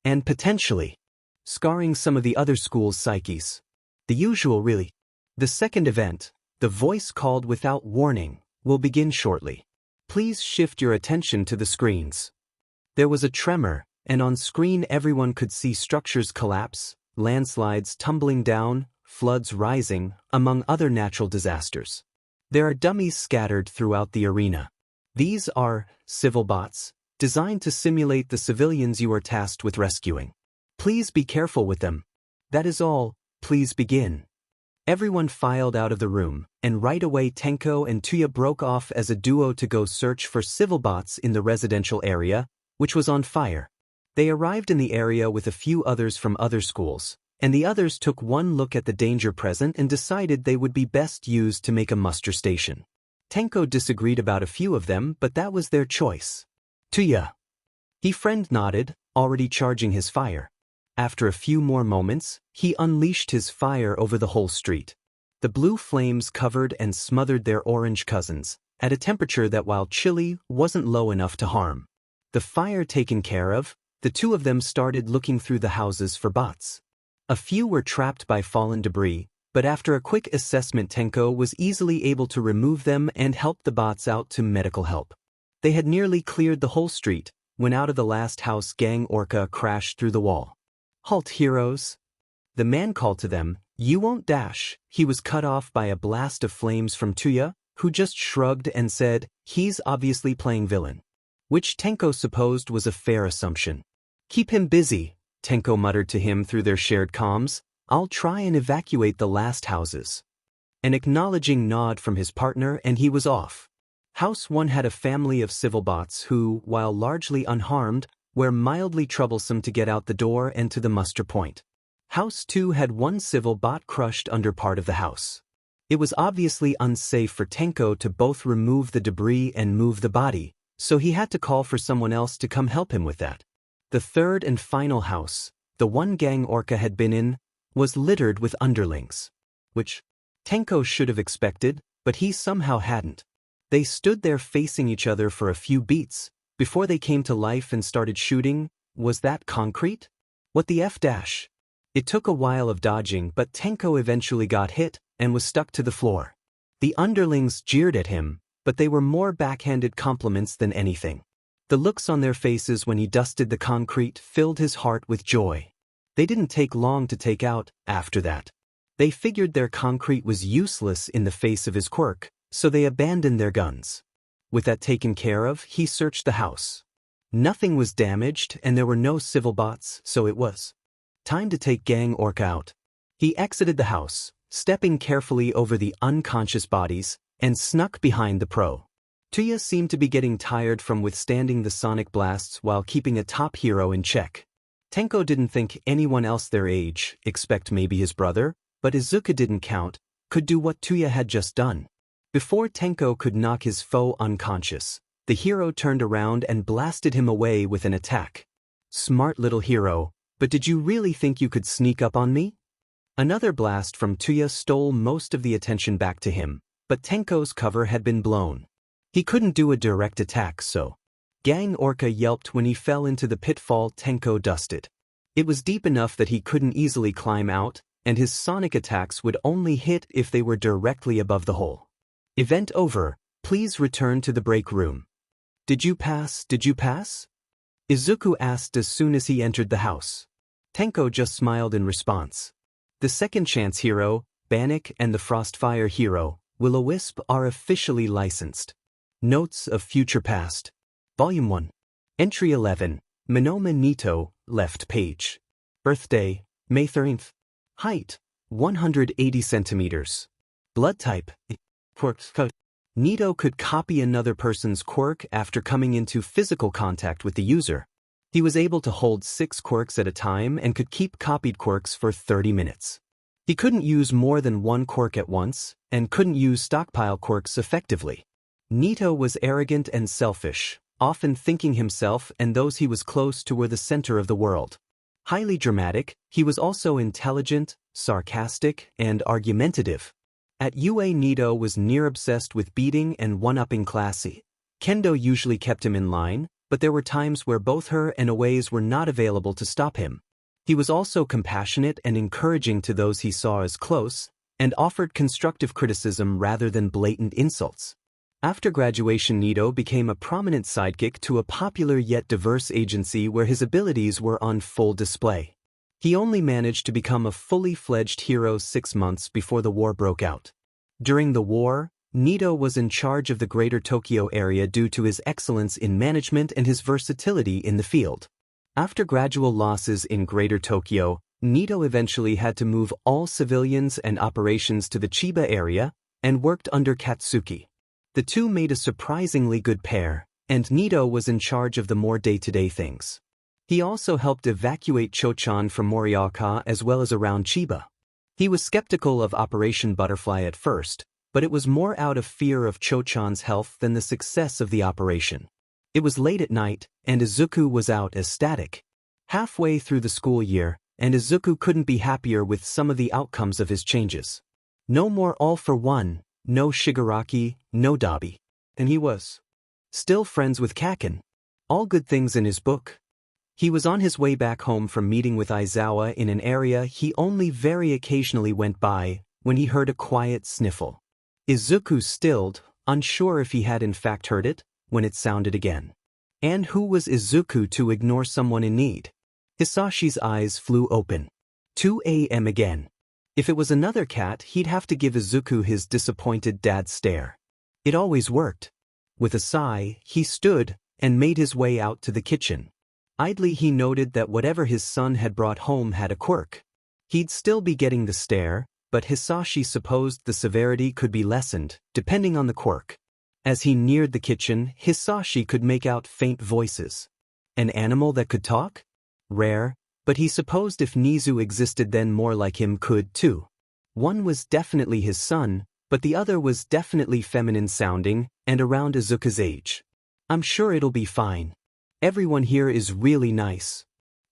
And potentially scarring some of the other school's psyches. The usual really. The second event, the voice called without warning, will begin shortly. Please shift your attention to the screens. There was a tremor, and on screen everyone could see structures collapse, landslides tumbling down, floods rising, among other natural disasters. There are dummies scattered throughout the arena. These are civil bots, designed to simulate the civilians you are tasked with rescuing. Please be careful with them. That is all, please begin. Everyone filed out of the room, and right away Tenko and Tuya broke off as a duo to go search for civil bots in the residential area, which was on fire. They arrived in the area with a few others from other schools, and the others took one look at the danger present and decided they would be best used to make a muster station. Tenko disagreed about a few of them, but that was their choice. Tuya. He friend nodded, already charging his fire. After a few more moments, he unleashed his fire over the whole street. The blue flames covered and smothered their orange cousins, at a temperature that while chilly, wasn't low enough to harm. The fire taken care of, the two of them started looking through the houses for bots. A few were trapped by fallen debris, but after a quick assessment Tenko was easily able to remove them and help the bots out to medical help. They had nearly cleared the whole street, when out of the last house Gang Orca crashed through the wall. "Halt, heroes!" The man called to them. "You won't dash." He was cut off by a blast of flames from Tuya, who just shrugged and said, "He's obviously playing villain." Which Tenko supposed was a fair assumption. "Keep him busy," Tenko muttered to him through their shared comms. "I'll try and evacuate the last houses." An acknowledging nod from his partner and he was off. House 1 had a family of civil bots who, while largely unharmed, were mildly troublesome to get out the door and to the muster point. House 2 had one civil bot crushed under part of the house. It was obviously unsafe for Tenko to both remove the debris and move the body, so he had to call for someone else to come help him with that. The third and final house, the one Gang Orca had been in, was littered with underlings. Which Tenko should have expected, but he somehow hadn't. They stood there facing each other for a few beats, before they came to life and started shooting. Was that concrete? What the F dash? It took a while of dodging, but Tenko eventually got hit and was stuck to the floor. The underlings jeered at him, but they were more backhanded compliments than anything. The looks on their faces when he dusted the concrete filled his heart with joy. They didn't take long to take out, after that. They figured their concrete was useless in the face of his quirk, so they abandoned their guns. With that taken care of, he searched the house. Nothing was damaged and there were no civil bots, so it was time to take Gang Orca out. He exited the house, stepping carefully over the unconscious bodies, and snuck behind the pro. Tuya seemed to be getting tired from withstanding the sonic blasts while keeping a top hero in check. Tenko didn't think anyone else their age, except maybe his brother, but Izuku didn't count, could do what Tuya had just done. Before Tenko could knock his foe unconscious, the hero turned around and blasted him away with an attack. "Smart little hero, but did you really think you could sneak up on me?" Another blast from Tuya stole most of the attention back to him, but Tenko's cover had been blown. He couldn't do a direct attack, so Gang Orca yelped when he fell into the pitfall Tenko dusted. It was deep enough that he couldn't easily climb out, and his sonic attacks would only hit if they were directly above the hole. "Event over, please return to the break room." Did you pass? Izuku asked as soon as he entered the house. Tenko just smiled in response. The second chance hero, Bannock, and the Frostfire hero, Will-O-Wisp, are officially licensed. Notes of Future Past. Volume 1. Entry 11. Minoma Nito, left page. Birthday, May 13th. Height, 180 centimeters. Blood type, quirk. Nito could copy another person's quirk after coming into physical contact with the user. He was able to hold 6 quirks at a time and could keep copied quirks for 30 minutes. He couldn't use more than one quirk at once, and couldn't use stockpile quirks effectively. Nito was arrogant and selfish, often thinking himself and those he was close to were the center of the world. Highly dramatic, he was also intelligent, sarcastic, and argumentative. At UA, Nito was near obsessed with beating and one-upping classy. Kendo usually kept him in line, but there were times where both her and Aways were not available to stop him. He was also compassionate and encouraging to those he saw as close, and offered constructive criticism rather than blatant insults. After graduation, Nito became a prominent sidekick to a popular yet diverse agency where his abilities were on full display. He only managed to become a fully fledged hero 6 months before the war broke out. During the war, Nito was in charge of the Greater Tokyo area due to his excellence in management and his versatility in the field. After gradual losses in Greater Tokyo, Nito eventually had to move all civilians and operations to the Chiba area and worked under Katsuki. The two made a surprisingly good pair, and Nito was in charge of the more day-to-day things. He also helped evacuate Chochan from Morioka as well as around Chiba. He was skeptical of Operation Butterfly at first, but it was more out of fear of Chochan's health than the success of the operation. It was late at night, and Izuku was out ecstatic. Halfway through the school year, and Izuku couldn't be happier with some of the outcomes of his changes. No more All for One, no Shigaraki, no Dabi. And he was still friends with Kaken. All good things in his book. He was on his way back home from meeting with Aizawa in an area he only very occasionally went by when he heard a quiet sniffle. Izuku stilled, unsure if he had in fact heard it, when it sounded again. And who was Izuku to ignore someone in need? Hisashi's eyes flew open. 2 a.m. again. If it was another cat, he'd have to give Izuku his disappointed dad stare. It always worked. With a sigh, he stood and made his way out to the kitchen. Idly he noted that whatever his son had brought home had a quirk. He'd still be getting the stare, but Hisashi supposed the severity could be lessened, depending on the quirk. As he neared the kitchen, Hisashi could make out faint voices. An animal that could talk? Rare, but he supposed if Nizu existed then more like him could too. One was definitely his son, but the other was definitely feminine sounding and around Izuku's age. I'm sure it'll be fine. Everyone here is really nice.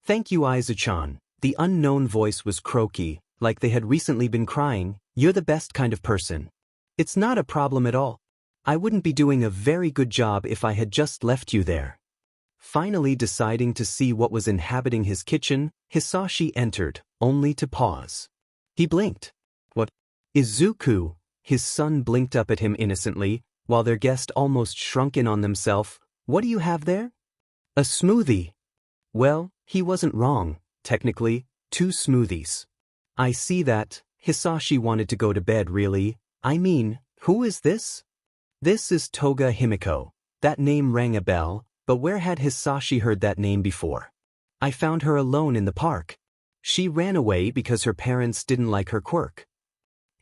Thank you, Izu-chan. The unknown voice was croaky, like they had recently been crying. You're the best kind of person. It's not a problem at all. I wouldn't be doing a very good job if I had just left you there. Finally deciding to see what was inhabiting his kitchen, Hisashi entered, only to pause. He blinked. What? Izuku, his son blinked up at him innocently, while their guest almost shrunk in on themselves. What do you have there? A smoothie. Well, he wasn't wrong, technically, 2 smoothies. I see that. Hisashi wanted to go to bed really. I mean, who is this? This is Toga Himiko. That name rang a bell, but where had Hisashi heard that name before? I found her alone in the park. She ran away because her parents didn't like her quirk.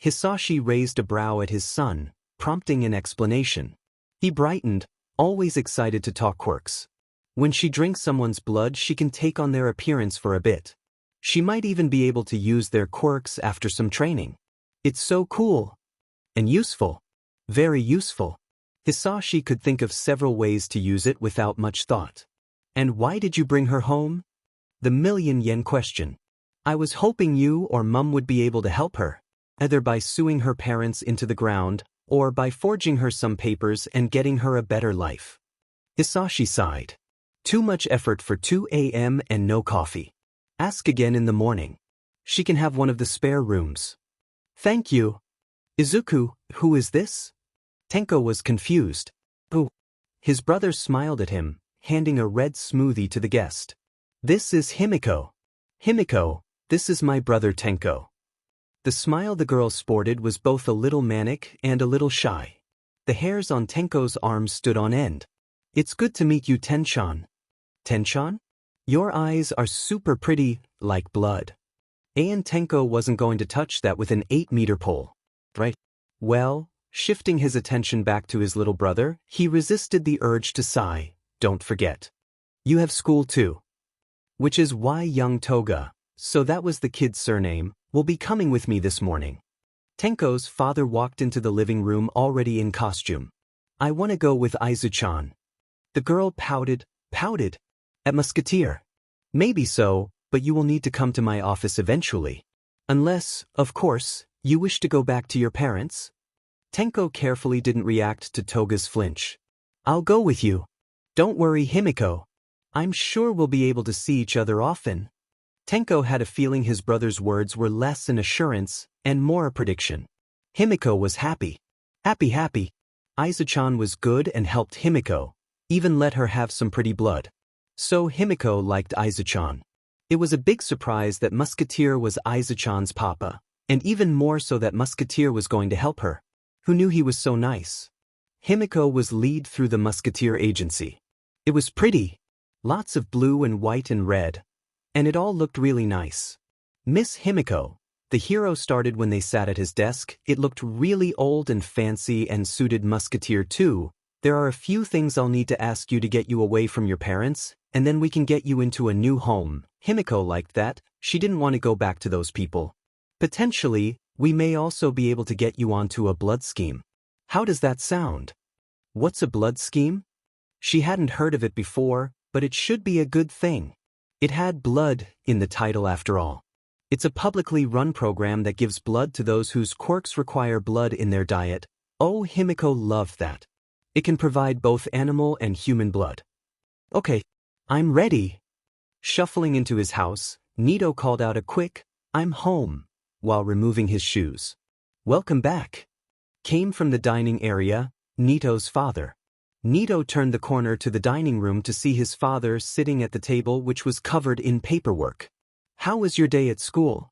Hisashi raised a brow at his son, prompting an explanation. He brightened, always excited to talk quirks. When she drinks someone's blood, she can take on their appearance for a bit. She might even be able to use their quirks after some training. It's so cool. And useful. Very useful. Hisashi could think of several ways to use it without much thought. And why did you bring her home? The million-yen question. I was hoping you or Mum would be able to help her, either by suing her parents into the ground, or by forging her some papers and getting her a better life. Hisashi sighed. Too much effort for 2 a.m. and no coffee. Ask again in the morning. She can have one of the spare rooms. Thank you. Izuku, who is this? Tenko was confused. Who? His brother smiled at him, handing a red smoothie to the guest. This is Himiko. Himiko, this is my brother Tenko. The smile the girl sported was both a little manic and a little shy. The hairs on Tenko's arms stood on end. It's good to meet you, Tenchan. Tenchan? Your eyes are super pretty, like blood. And Tenko wasn't going to touch that with an 8-meter pole. Right? Well, shifting his attention back to his little brother, he resisted the urge to sigh. Don't forget. You have school too. Which is why young Toga, so that was the kid's surname, will be coming with me this morning. Tenko's father walked into the living room already in costume. I want to go with Izu-chan. The girl pouted. At Musketeer. Maybe so, but you will need to come to my office eventually. Unless, of course, you wish to go back to your parents? Tenko carefully didn't react to Toga's flinch. I'll go with you. Don't worry, Himiko. I'm sure we'll be able to see each other often. Tenko had a feeling his brother's words were less an assurance and more a prediction. Himiko was happy. Happy. Izu-chan was good and helped Himiko, even let her have some pretty blood. So Himiko liked Izu-chan. It was a big surprise that Musketeer was Izu-chan's papa, and even more so that Musketeer was going to help her. Who knew he was so nice? Himiko was lead through the Musketeer agency. It was pretty. Lots of blue and white and red. And it all looked really nice. Miss Himiko. The hero started when they sat at his desk. It looked really old and fancy and suited Musketeer too. There are a few things I'll need to ask you to get you away from your parents, and then we can get you into a new home. Himiko liked that. She didn't want to go back to those people. Potentially, we may also be able to get you onto a blood scheme. How does that sound? What's a blood scheme? She hadn't heard of it before, but it should be a good thing. It had blood in the title after all. It's a publicly run program that gives blood to those whose quirks require blood in their diet. Oh, Himiko loved that. It can provide both animal and human blood. Okay, I'm ready. Shuffling into his house, Nito called out a quick, "I'm home," while removing his shoes. "Welcome back." Came from the dining area, Nito's father. Nito turned the corner to the dining room to see his father sitting at the table which was covered in paperwork. "How was your day at school?"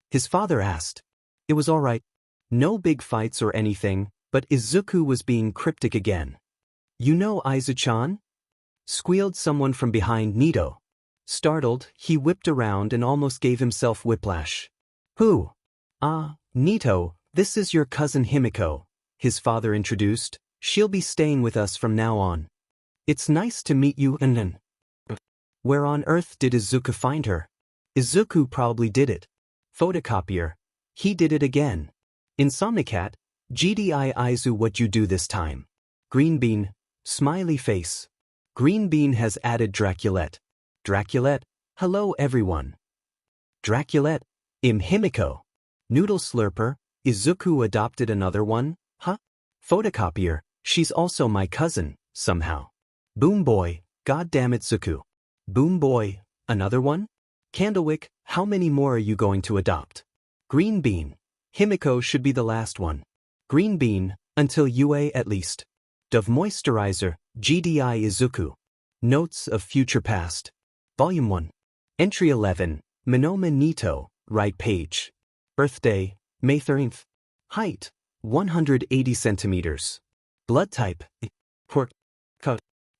his father asked. "It was all right. No big fights or anything, but Izuku was being cryptic again." "You know Izu-chan?" squealed someone from behind Nito. Startled, he whipped around and almost gave himself whiplash. "Who?" "Ah, Nito, this is your cousin Himiko," his father introduced. "She'll be staying with us from now on." "It's nice to meet you, Anan." "Where on earth did Izuku find her?" "Izuku probably did it." Photocopier. "He did it again." Insomnicat. "GDI Izu, what you do this time?" Green Bean. Smiley face. Green Bean has added Draculette. Draculette. "Hello everyone." Draculette. Himiko. Noodle Slurper. "Izuku adopted another one, huh?" Photocopier. "She's also my cousin, somehow." Boom Boy. "God damn it, Zuku." Boom Boy. "Another one?" Candlewick. "How many more are you going to adopt?" Green Bean. "Himiko should be the last one." Green Bean. "Until UA at least." Dove Moisturizer. GDI Izuku. Notes of Future Past. Volume 1. Entry 11. Minoma Nito. Right page. Birthday, May 13th. Height, 180 centimeters. Blood type, quirk.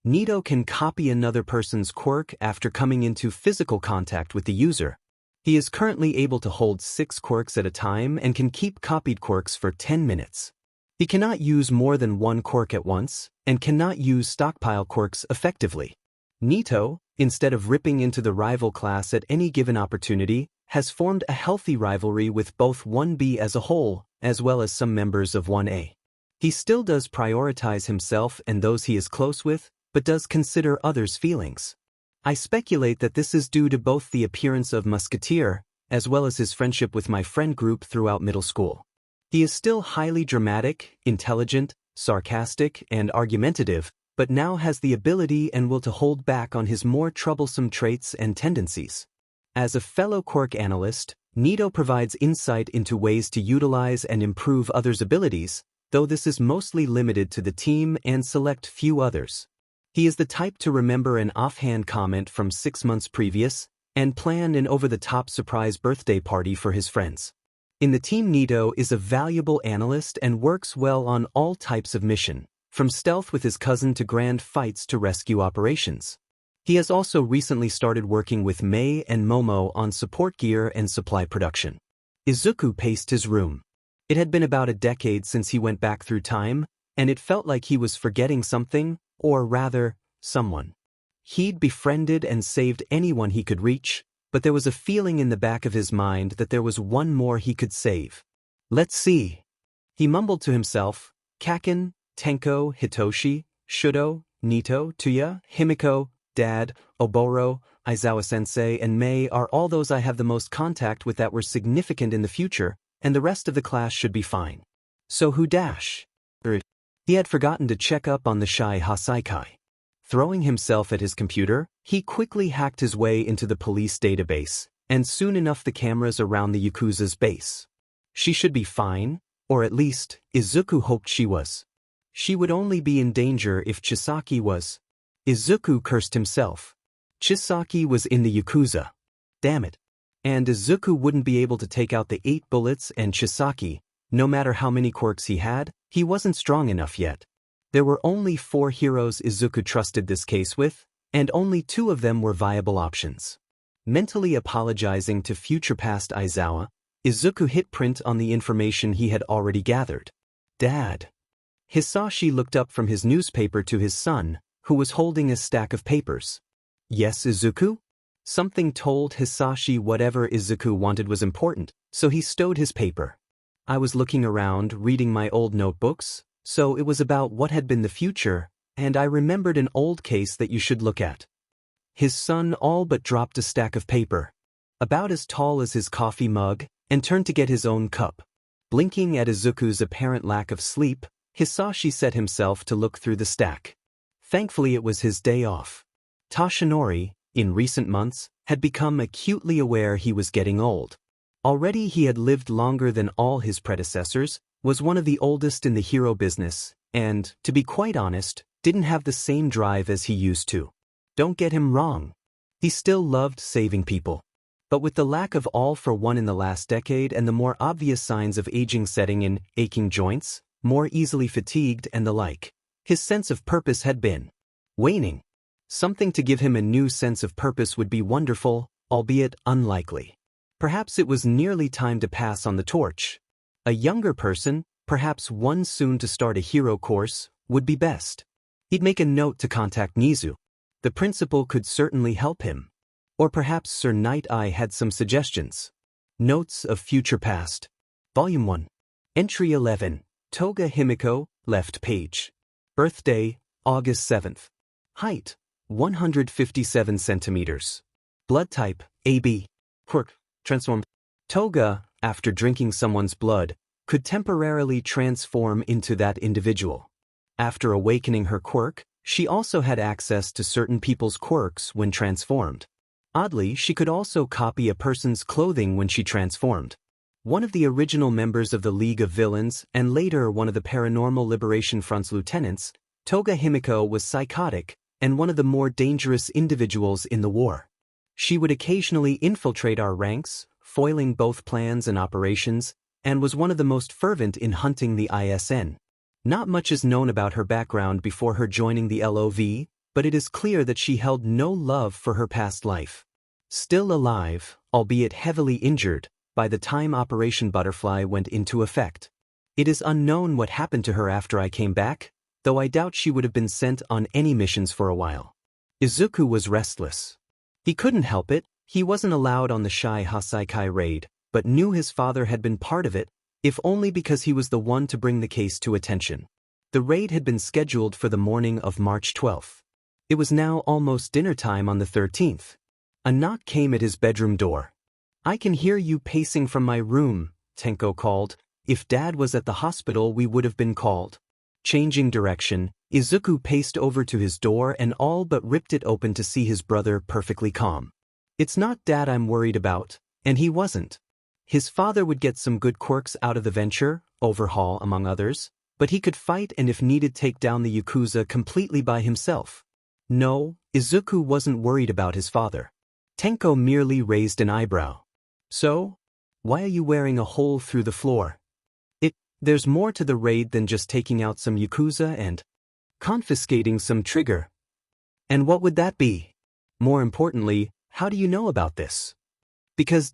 Nito can copy another person's quirk after coming into physical contact with the user. He is currently able to hold 6 quirks at a time and can keep copied quirks for 10 minutes. He cannot use more than 1 quirk at once, and cannot use stockpile quirks effectively. Nito, instead of ripping into the rival class at any given opportunity, has formed a healthy rivalry with both 1B as a whole, as well as some members of 1A. He still does prioritize himself and those he is close with, but does consider others' feelings. I speculate that this is due to both the appearance of Musketeer, as well as his friendship with my friend group throughout middle school. He is still highly dramatic, intelligent, sarcastic, and argumentative, but now has the ability and will to hold back on his more troublesome traits and tendencies. As a fellow quirk analyst, Nito provides insight into ways to utilize and improve others' abilities, though this is mostly limited to the team and select few others. He is the type to remember an offhand comment from 6 months previous, and plan an over-the-top surprise birthday party for his friends. In the team, Nito is a valuable analyst and works well on all types of mission, from stealth with his cousin to grand fights to rescue operations. He has also recently started working with Mei and Momo on support gear and supply production. Izuku paced his room. It had been about a decade since he went back through time, and it felt like he was forgetting something, or rather, someone. He'd befriended and saved anyone he could reach, but there was a feeling in the back of his mind that there was one more he could save. "Let's see." He mumbled to himself. Kaken, Tenko, Hitoshi, Shudo, Nito, Tuya, Himiko, Dad, Oboro, Aizawa-sensei, and Mei are all those I have the most contact with that were significant in the future, and the rest of the class should be fine. So who dash? He had forgotten to check up on the shy Hasaikai. Throwing himself at his computer, he quickly hacked his way into the police database, and soon enough the cameras around the Yakuza's base. She should be fine, or at least, Izuku hoped she was. She would only be in danger if Chisaki was. Izuku cursed himself. Chisaki was in the Yakuza. Damn it. And Izuku wouldn't be able to take out the 8 bullets, and Chisaki, no matter how many quirks he had, he wasn't strong enough yet. There were only 4 heroes Izuku trusted this case with, and only 2 of them were viable options. Mentally apologizing to future past Aizawa, Izuku hit print on the information he had already gathered. Dad. Hisashi looked up from his newspaper to his son, who was holding a stack of papers. Yes, Izuku? Something told Hisashi whatever Izuku wanted was important, so he stowed his paper. I was looking around, reading my old notebooks, so it was about what had been the future, and I remembered an old case that you should look at. His son all but dropped a stack of paper, about as tall as his coffee mug, and turned to get his own cup. Blinking at Izuku's apparent lack of sleep, Hisashi set himself to look through the stack. Thankfully it was his day off. Toshinori, in recent months, had become acutely aware he was getting old. Already he had lived longer than all his predecessors, was one of the oldest in the hero business, and, to be quite honest, didn't have the same drive as he used to. Don't get him wrong. He still loved saving people. But with the lack of all for one in the last decade and the more obvious signs of aging setting in, aching joints, more easily fatigued and the like, his sense of purpose had been waning. Something to give him a new sense of purpose would be wonderful, albeit unlikely. Perhaps it was nearly time to pass on the torch. A younger person, perhaps one soon to start a hero course, would be best. He'd make a note to contact Nizu. The principal could certainly help him. Or perhaps Sir Night Eye had some suggestions. Notes of Future Past. Volume 1. Entry 11. Toga Himiko, left page. Birthday, August 7th. Height, 157 centimeters. Blood type, AB. Quirk, transform. Toga, after drinking someone's blood, could temporarily transform into that individual. After awakening her quirk, she also had access to certain people's quirks when transformed. Oddly, she could also copy a person's clothing when she transformed. One of the original members of the League of Villains and later one of the Paranormal Liberation Front's lieutenants, Toga Himiko was psychotic and one of the more dangerous individuals in the war. She would occasionally infiltrate our ranks, foiling both plans and operations, and was one of the most fervent in hunting the ISN. Not much is known about her background before her joining the LOV, but it is clear that she held no love for her past life. Still alive, albeit heavily injured, by the time Operation Butterfly went into effect. It is unknown what happened to her after I came back, though I doubt she would have been sent on any missions for a while. Izuku was restless. He couldn't help it, he wasn't allowed on the Shai Hasaikai raid, but knew his father had been part of it, if only because he was the one to bring the case to attention. The raid had been scheduled for the morning of March 12th. It was now almost dinner time on the 13th. A knock came at his bedroom door. "I can hear you pacing from my room," Tenko called. "If Dad was at the hospital we would have been called." Changing direction, Izuku paced over to his door and all but ripped it open to see his brother perfectly calm. "It's not Dad I'm worried about," and he wasn't. His father would get some good quirks out of the venture, overhaul among others, but he could fight and if needed take down the Yakuza completely by himself. No, Izuku wasn't worried about his father. Tenko merely raised an eyebrow. "So? Why are you wearing a hole through the floor?" There's more to the raid than just taking out some Yakuza and confiscating some trigger." "And what would that be? More importantly, how do you know about this?" "Because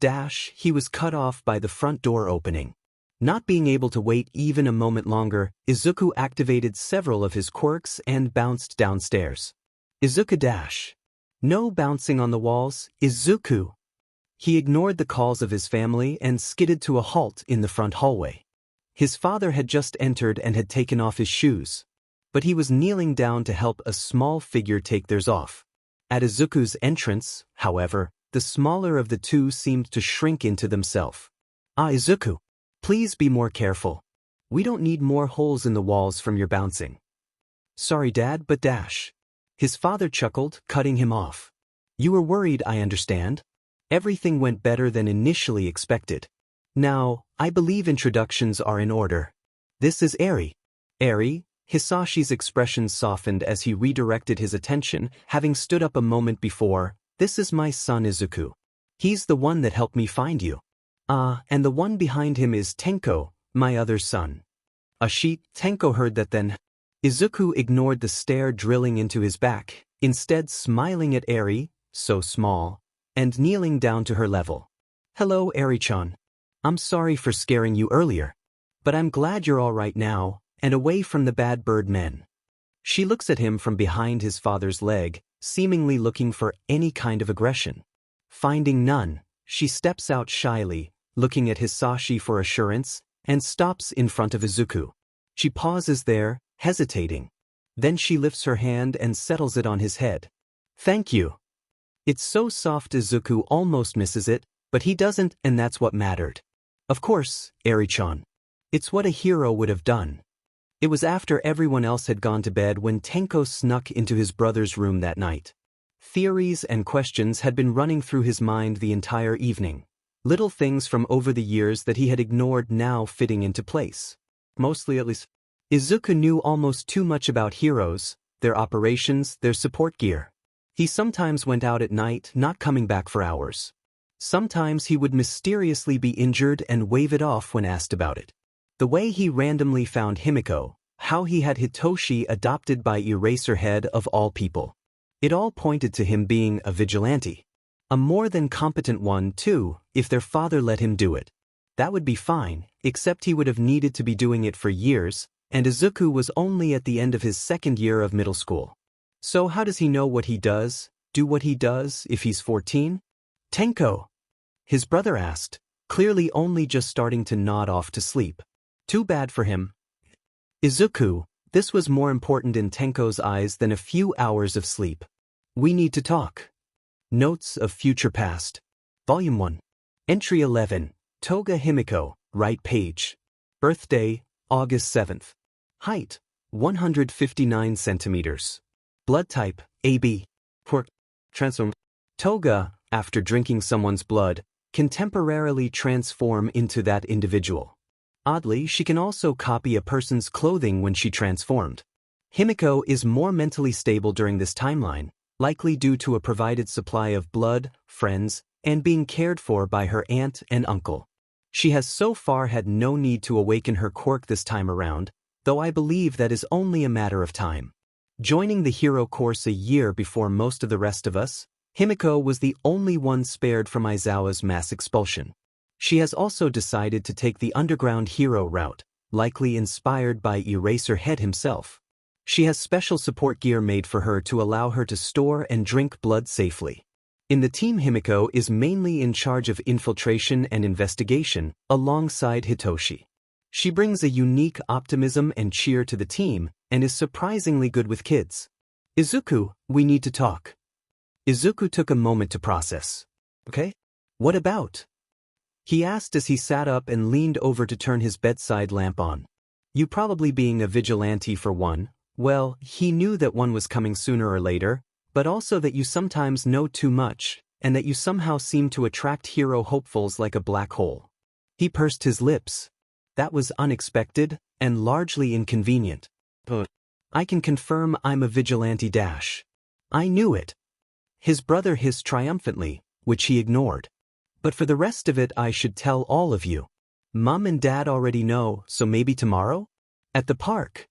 he was cut off by the front door opening." Not being able to wait even a moment longer, Izuku activated several of his quirks and bounced downstairs. Izuku No bouncing on the walls, Izuku. He ignored the calls of his family and skidded to a halt in the front hallway. His father had just entered and had taken off his shoes. But he was kneeling down to help a small figure take theirs off. At Izuku's entrance, however, the smaller of the two seemed to shrink into themselves. Izuku. Please be more careful. We don't need more holes in the walls from your bouncing." "Sorry Dad, but His father chuckled, cutting him off. "You were worried, I understand. Everything went better than initially expected. Now, I believe introductions are in order. This is Eri." "Eri?" Hisashi's expression softened as he redirected his attention, having stood up a moment before. "This is my son Izuku. He's the one that helped me find you. And the one behind him is Tenko, my other son." Tenko heard that then. Izuku ignored the stare drilling into his back, instead smiling at Eri, so small, and kneeling down to her level. Hello, Eri-chan. I'm sorry for scaring you earlier. But I'm glad you're all right now, and away from the bad bird men. She looks at him from behind his father's leg, seemingly looking for any kind of aggression. Finding none, she steps out shyly, looking at Hisashi for assurance, and stops in front of Izuku. She pauses there, hesitating. Then she lifts her hand and settles it on his head. Thank you. It's so soft Izuku almost misses it, but he doesn't, and that's what mattered. Of course, Eri-chan. It's what a hero would have done. It was after everyone else had gone to bed when Tenko snuck into his brother's room that night. Theories and questions had been running through his mind the entire evening. Little things from over the years that he had ignored now fitting into place. Mostly at least. Izuku knew almost too much about heroes, their operations, their support gear. He sometimes went out at night, not coming back for hours. Sometimes he would mysteriously be injured and wave it off when asked about it. The way he randomly found Himiko, how he had Hitoshi adopted by Eraserhead of all people. It all pointed to him being a vigilante. A more than competent one, too, if their father let him do it. That would be fine, except he would have needed to be doing it for years, and Izuku was only at the end of his second year of middle school. So how does he know what he does, do what he does, if he's 14? Tenko? His brother asked, clearly only just starting to nod off to sleep. Too bad for him. Izuku, this was more important in Tenko's eyes than a few hours of sleep. We need to talk. Notes of Future Past. Volume 1. Entry 11. Toga Himiko, right page. Birthday, August 7th. Height, 159 centimeters. Blood type, AB. Quirk. Transform. Toga, after drinking someone's blood, can temporarily transform into that individual. Oddly, she can also copy a person's clothing when she transformed. Himiko is more mentally stable during this timeline, likely due to a provided supply of blood, friends, and being cared for by her aunt and uncle. She has so far had no need to awaken her quirk this time around, though I believe that is only a matter of time. Joining the hero course a year before most of the rest of us, Himiko was the only one spared from Aizawa's mass expulsion. She has also decided to take the underground hero route, likely inspired by Eraserhead himself. She has special support gear made for her to allow her to store and drink blood safely. In the team, Himiko is mainly in charge of infiltration and investigation, alongside Hitoshi. She brings a unique optimism and cheer to the team, and is surprisingly good with kids. Izuku, we need to talk. Izuku took a moment to process. Okay? What about? He asked as he sat up and leaned over to turn his bedside lamp on. You probably being a vigilante for one. Well, he knew that one was coming sooner or later, but also that you sometimes know too much, and that you somehow seem to attract hero hopefuls like a black hole. He pursed his lips. That was unexpected, and largely inconvenient. But I can confirm I'm a vigilante dash. I knew it. His brother hissed triumphantly, which he ignored. But for the rest of it I should tell all of you. Mom and Dad already know, so maybe tomorrow? At the park.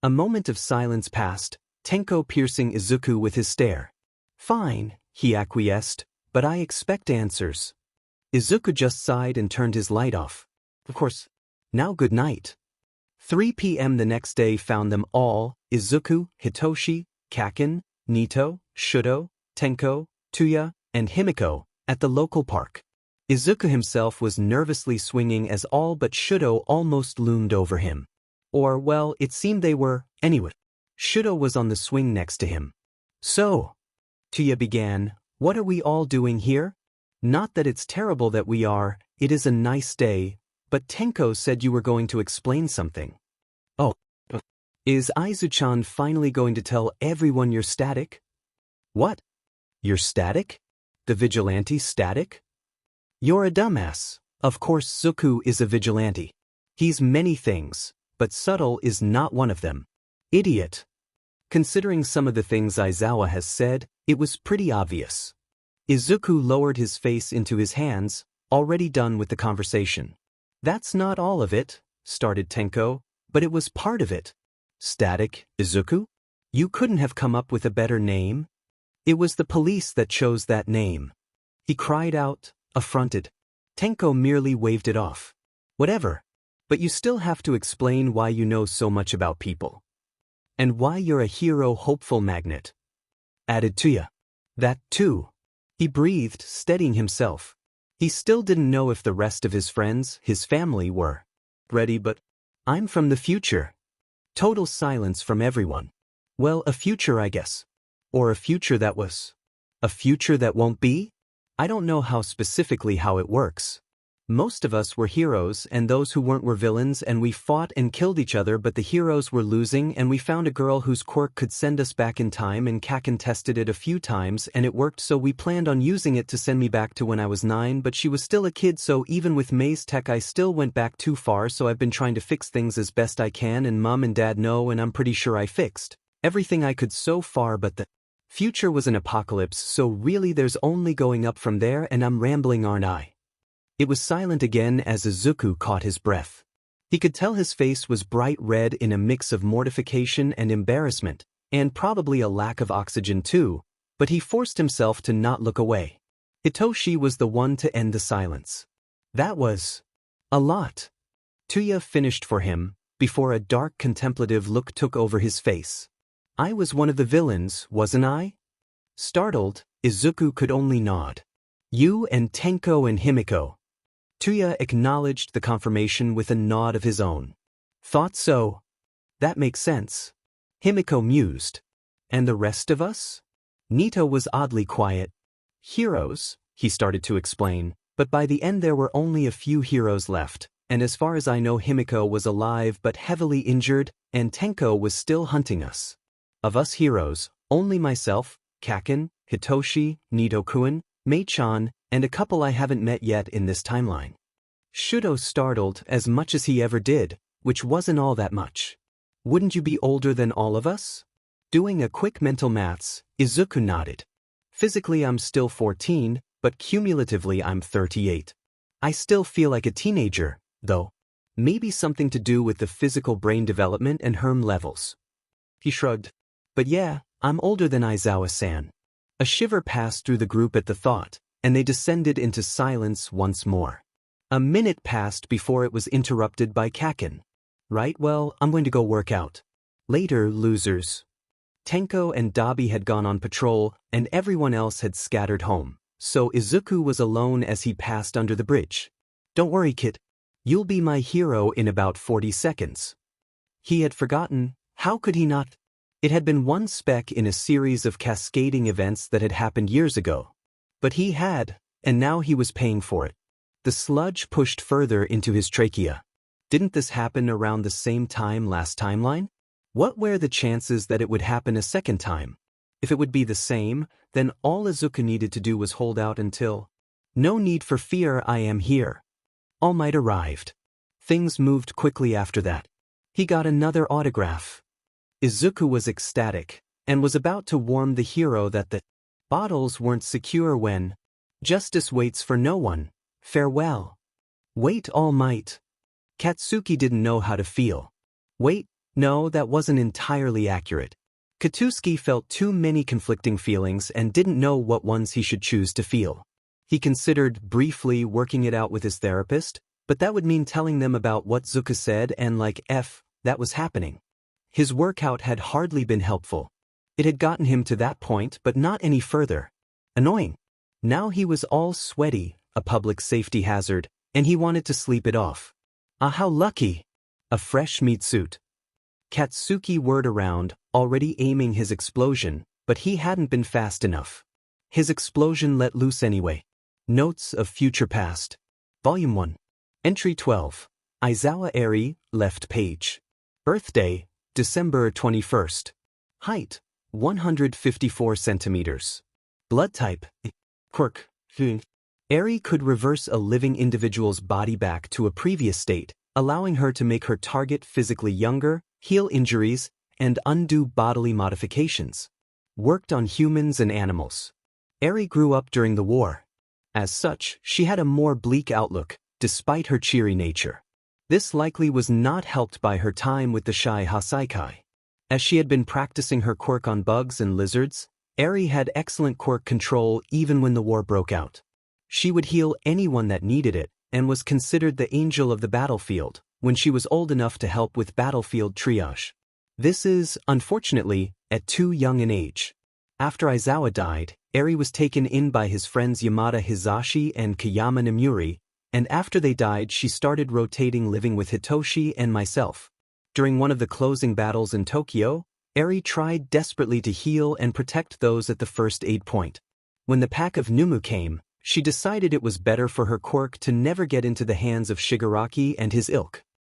A moment of silence passed, Tenko piercing Izuku with his stare. Fine, he acquiesced, but I expect answers. Izuku just sighed and turned his light off. Of course. Now good night. 3 p.m. the next day found them all, Izuku, Hitoshi, Kaken, Nito, Shudo, Tenko, Tuya, and Himiko, at the local park. Izuku himself was nervously swinging as all but Shudo almost loomed over him. Or, well, it seemed they were, anyway. Shudo was on the swing next to him. So, Tuya began, what are we all doing here? Not that it's terrible that we are, it is a nice day, but Tenko said you were going to explain something. Oh. Is Izu-chan finally going to tell everyone you're static? What? You're static? The vigilante static? You're a dumbass. Of course Zuku is a vigilante. He's many things, but subtle is not one of them. Idiot. Considering some of the things Aizawa has said, it was pretty obvious. Izuku lowered his face into his hands, already done with the conversation. That's not all of it, started Tenko, but it was part of it. Static, Izuku? You couldn't have come up with a better name? It was the police that chose that name. He cried out, affronted. Tenko merely waved it off. Whatever. But you still have to explain why you know so much about people. And why you're a hero hopeful magnet. Added Tuya. That too. He breathed, steadying himself. He still didn't know if the rest of his friends, his family, were ready, but I'm from the future. Total silence from everyone. Well, a future, I guess. Or a future that was. A future that won't be? I don't know how specifically how it works. Most of us were heroes and those who weren't were villains, and we fought and killed each other, but the heroes were losing, and we found a girl whose quirk could send us back in time, and Kaken tested it a few times and it worked, so we planned on using it to send me back to when I was 9, but she was still a kid, so even with May's tech I still went back too far, so I've been trying to fix things as best I can, and Mom and Dad know, and I'm pretty sure I fixed everything I could so far, but the future was an apocalypse, so really there's only going up from there, and I'm rambling, aren't I? It was silent again as Izuku caught his breath. He could tell his face was bright red in a mix of mortification and embarrassment, and probably a lack of oxygen too, but he forced himself to not look away. Hitoshi was the one to end the silence. That was a lot. Tuya finished for him, before a dark contemplative look took over his face. I was one of the villains, wasn't I? Startled, Izuku could only nod. You and Tenko and Himiko. Tuya acknowledged the confirmation with a nod of his own. Thought so. That makes sense. Himiko mused. And the rest of us? Nito was oddly quiet. Heroes, he started to explain, but by the end there were only a few heroes left, and as far as I know Himiko was alive but heavily injured, and Tenko was still hunting us. Of us heroes, only myself, Kaken, Hitoshi, Nito-kun, Mei-chan, and a couple I haven't met yet in this timeline. Shudo startled as much as he ever did, which wasn't all that much. Wouldn't you be older than all of us? Doing a quick mental maths, Izuku nodded. Physically I'm still 14, but cumulatively I'm 38. I still feel like a teenager, though. Maybe something to do with the physical brain development and Herm levels. He shrugged. But yeah, I'm older than Aizawa-san. A shiver passed through the group at the thought, and they descended into silence once more. A minute passed before it was interrupted by Kaken. Right, well, I'm going to go work out. Later, losers. Tenko and Dabi had gone on patrol, and everyone else had scattered home, so Izuku was alone as he passed under the bridge. Don't worry, kid. You'll be my hero in about 40 seconds. He had forgotten, how could he not? It had been one speck in a series of cascading events that had happened years ago. But he had, and now he was paying for it. The sludge pushed further into his trachea. Didn't this happen around the same time last timeline? What were the chances that it would happen a second time? If it would be the same, then all Izuku needed to do was hold out until... No need for fear, I am here. All Might arrived. Things moved quickly after that. He got another autograph. Izuku was ecstatic, and was about to warn the hero that the bottles weren't secure when justice waits for no one. Farewell. Wait, All Might. Katsuki didn't know how to feel. Wait, no, that wasn't entirely accurate. Katsuki felt too many conflicting feelings and didn't know what ones he should choose to feel. He considered briefly working it out with his therapist, but that would mean telling them about what Zuka said and that was happening. His workout had hardly been helpful. It had gotten him to that point, but not any further. Annoying. Now he was all sweaty, a public safety hazard, and he wanted to sleep it off. Ah, how lucky! A fresh meat suit. Katsuki whirred around, already aiming his explosion, but he hadn't been fast enough. His explosion let loose anyway. Notes of Future Past. Volume 1. Entry 12. Aizawa Eri, left page. Birthday, December 21st. Height, 154 centimeters. Blood type, quirk. Eri could reverse a living individual's body back to a previous state, allowing her to make her target physically younger, heal injuries, and undo bodily modifications. Worked on humans and animals. Eri grew up during the war. As such, she had a more bleak outlook, despite her cheery nature. This likely was not helped by her time with the Shy Hasaikai. As she had been practicing her quirk on bugs and lizards, Eri had excellent quirk control even when the war broke out. She would heal anyone that needed it, and was considered the angel of the battlefield, when she was old enough to help with battlefield triage. This is, unfortunately, at too young an age. After Aizawa died, Eri was taken in by his friends Yamada Hisashi and Kayama Namuri, and after they died she started rotating living with Hitoshi and myself. During one of the closing battles in Tokyo, Eri tried desperately to heal and protect those at the first aid point. When the pack of Noumu came, she decided it was better for her quirk to never get into the hands of Shigaraki and his ilk.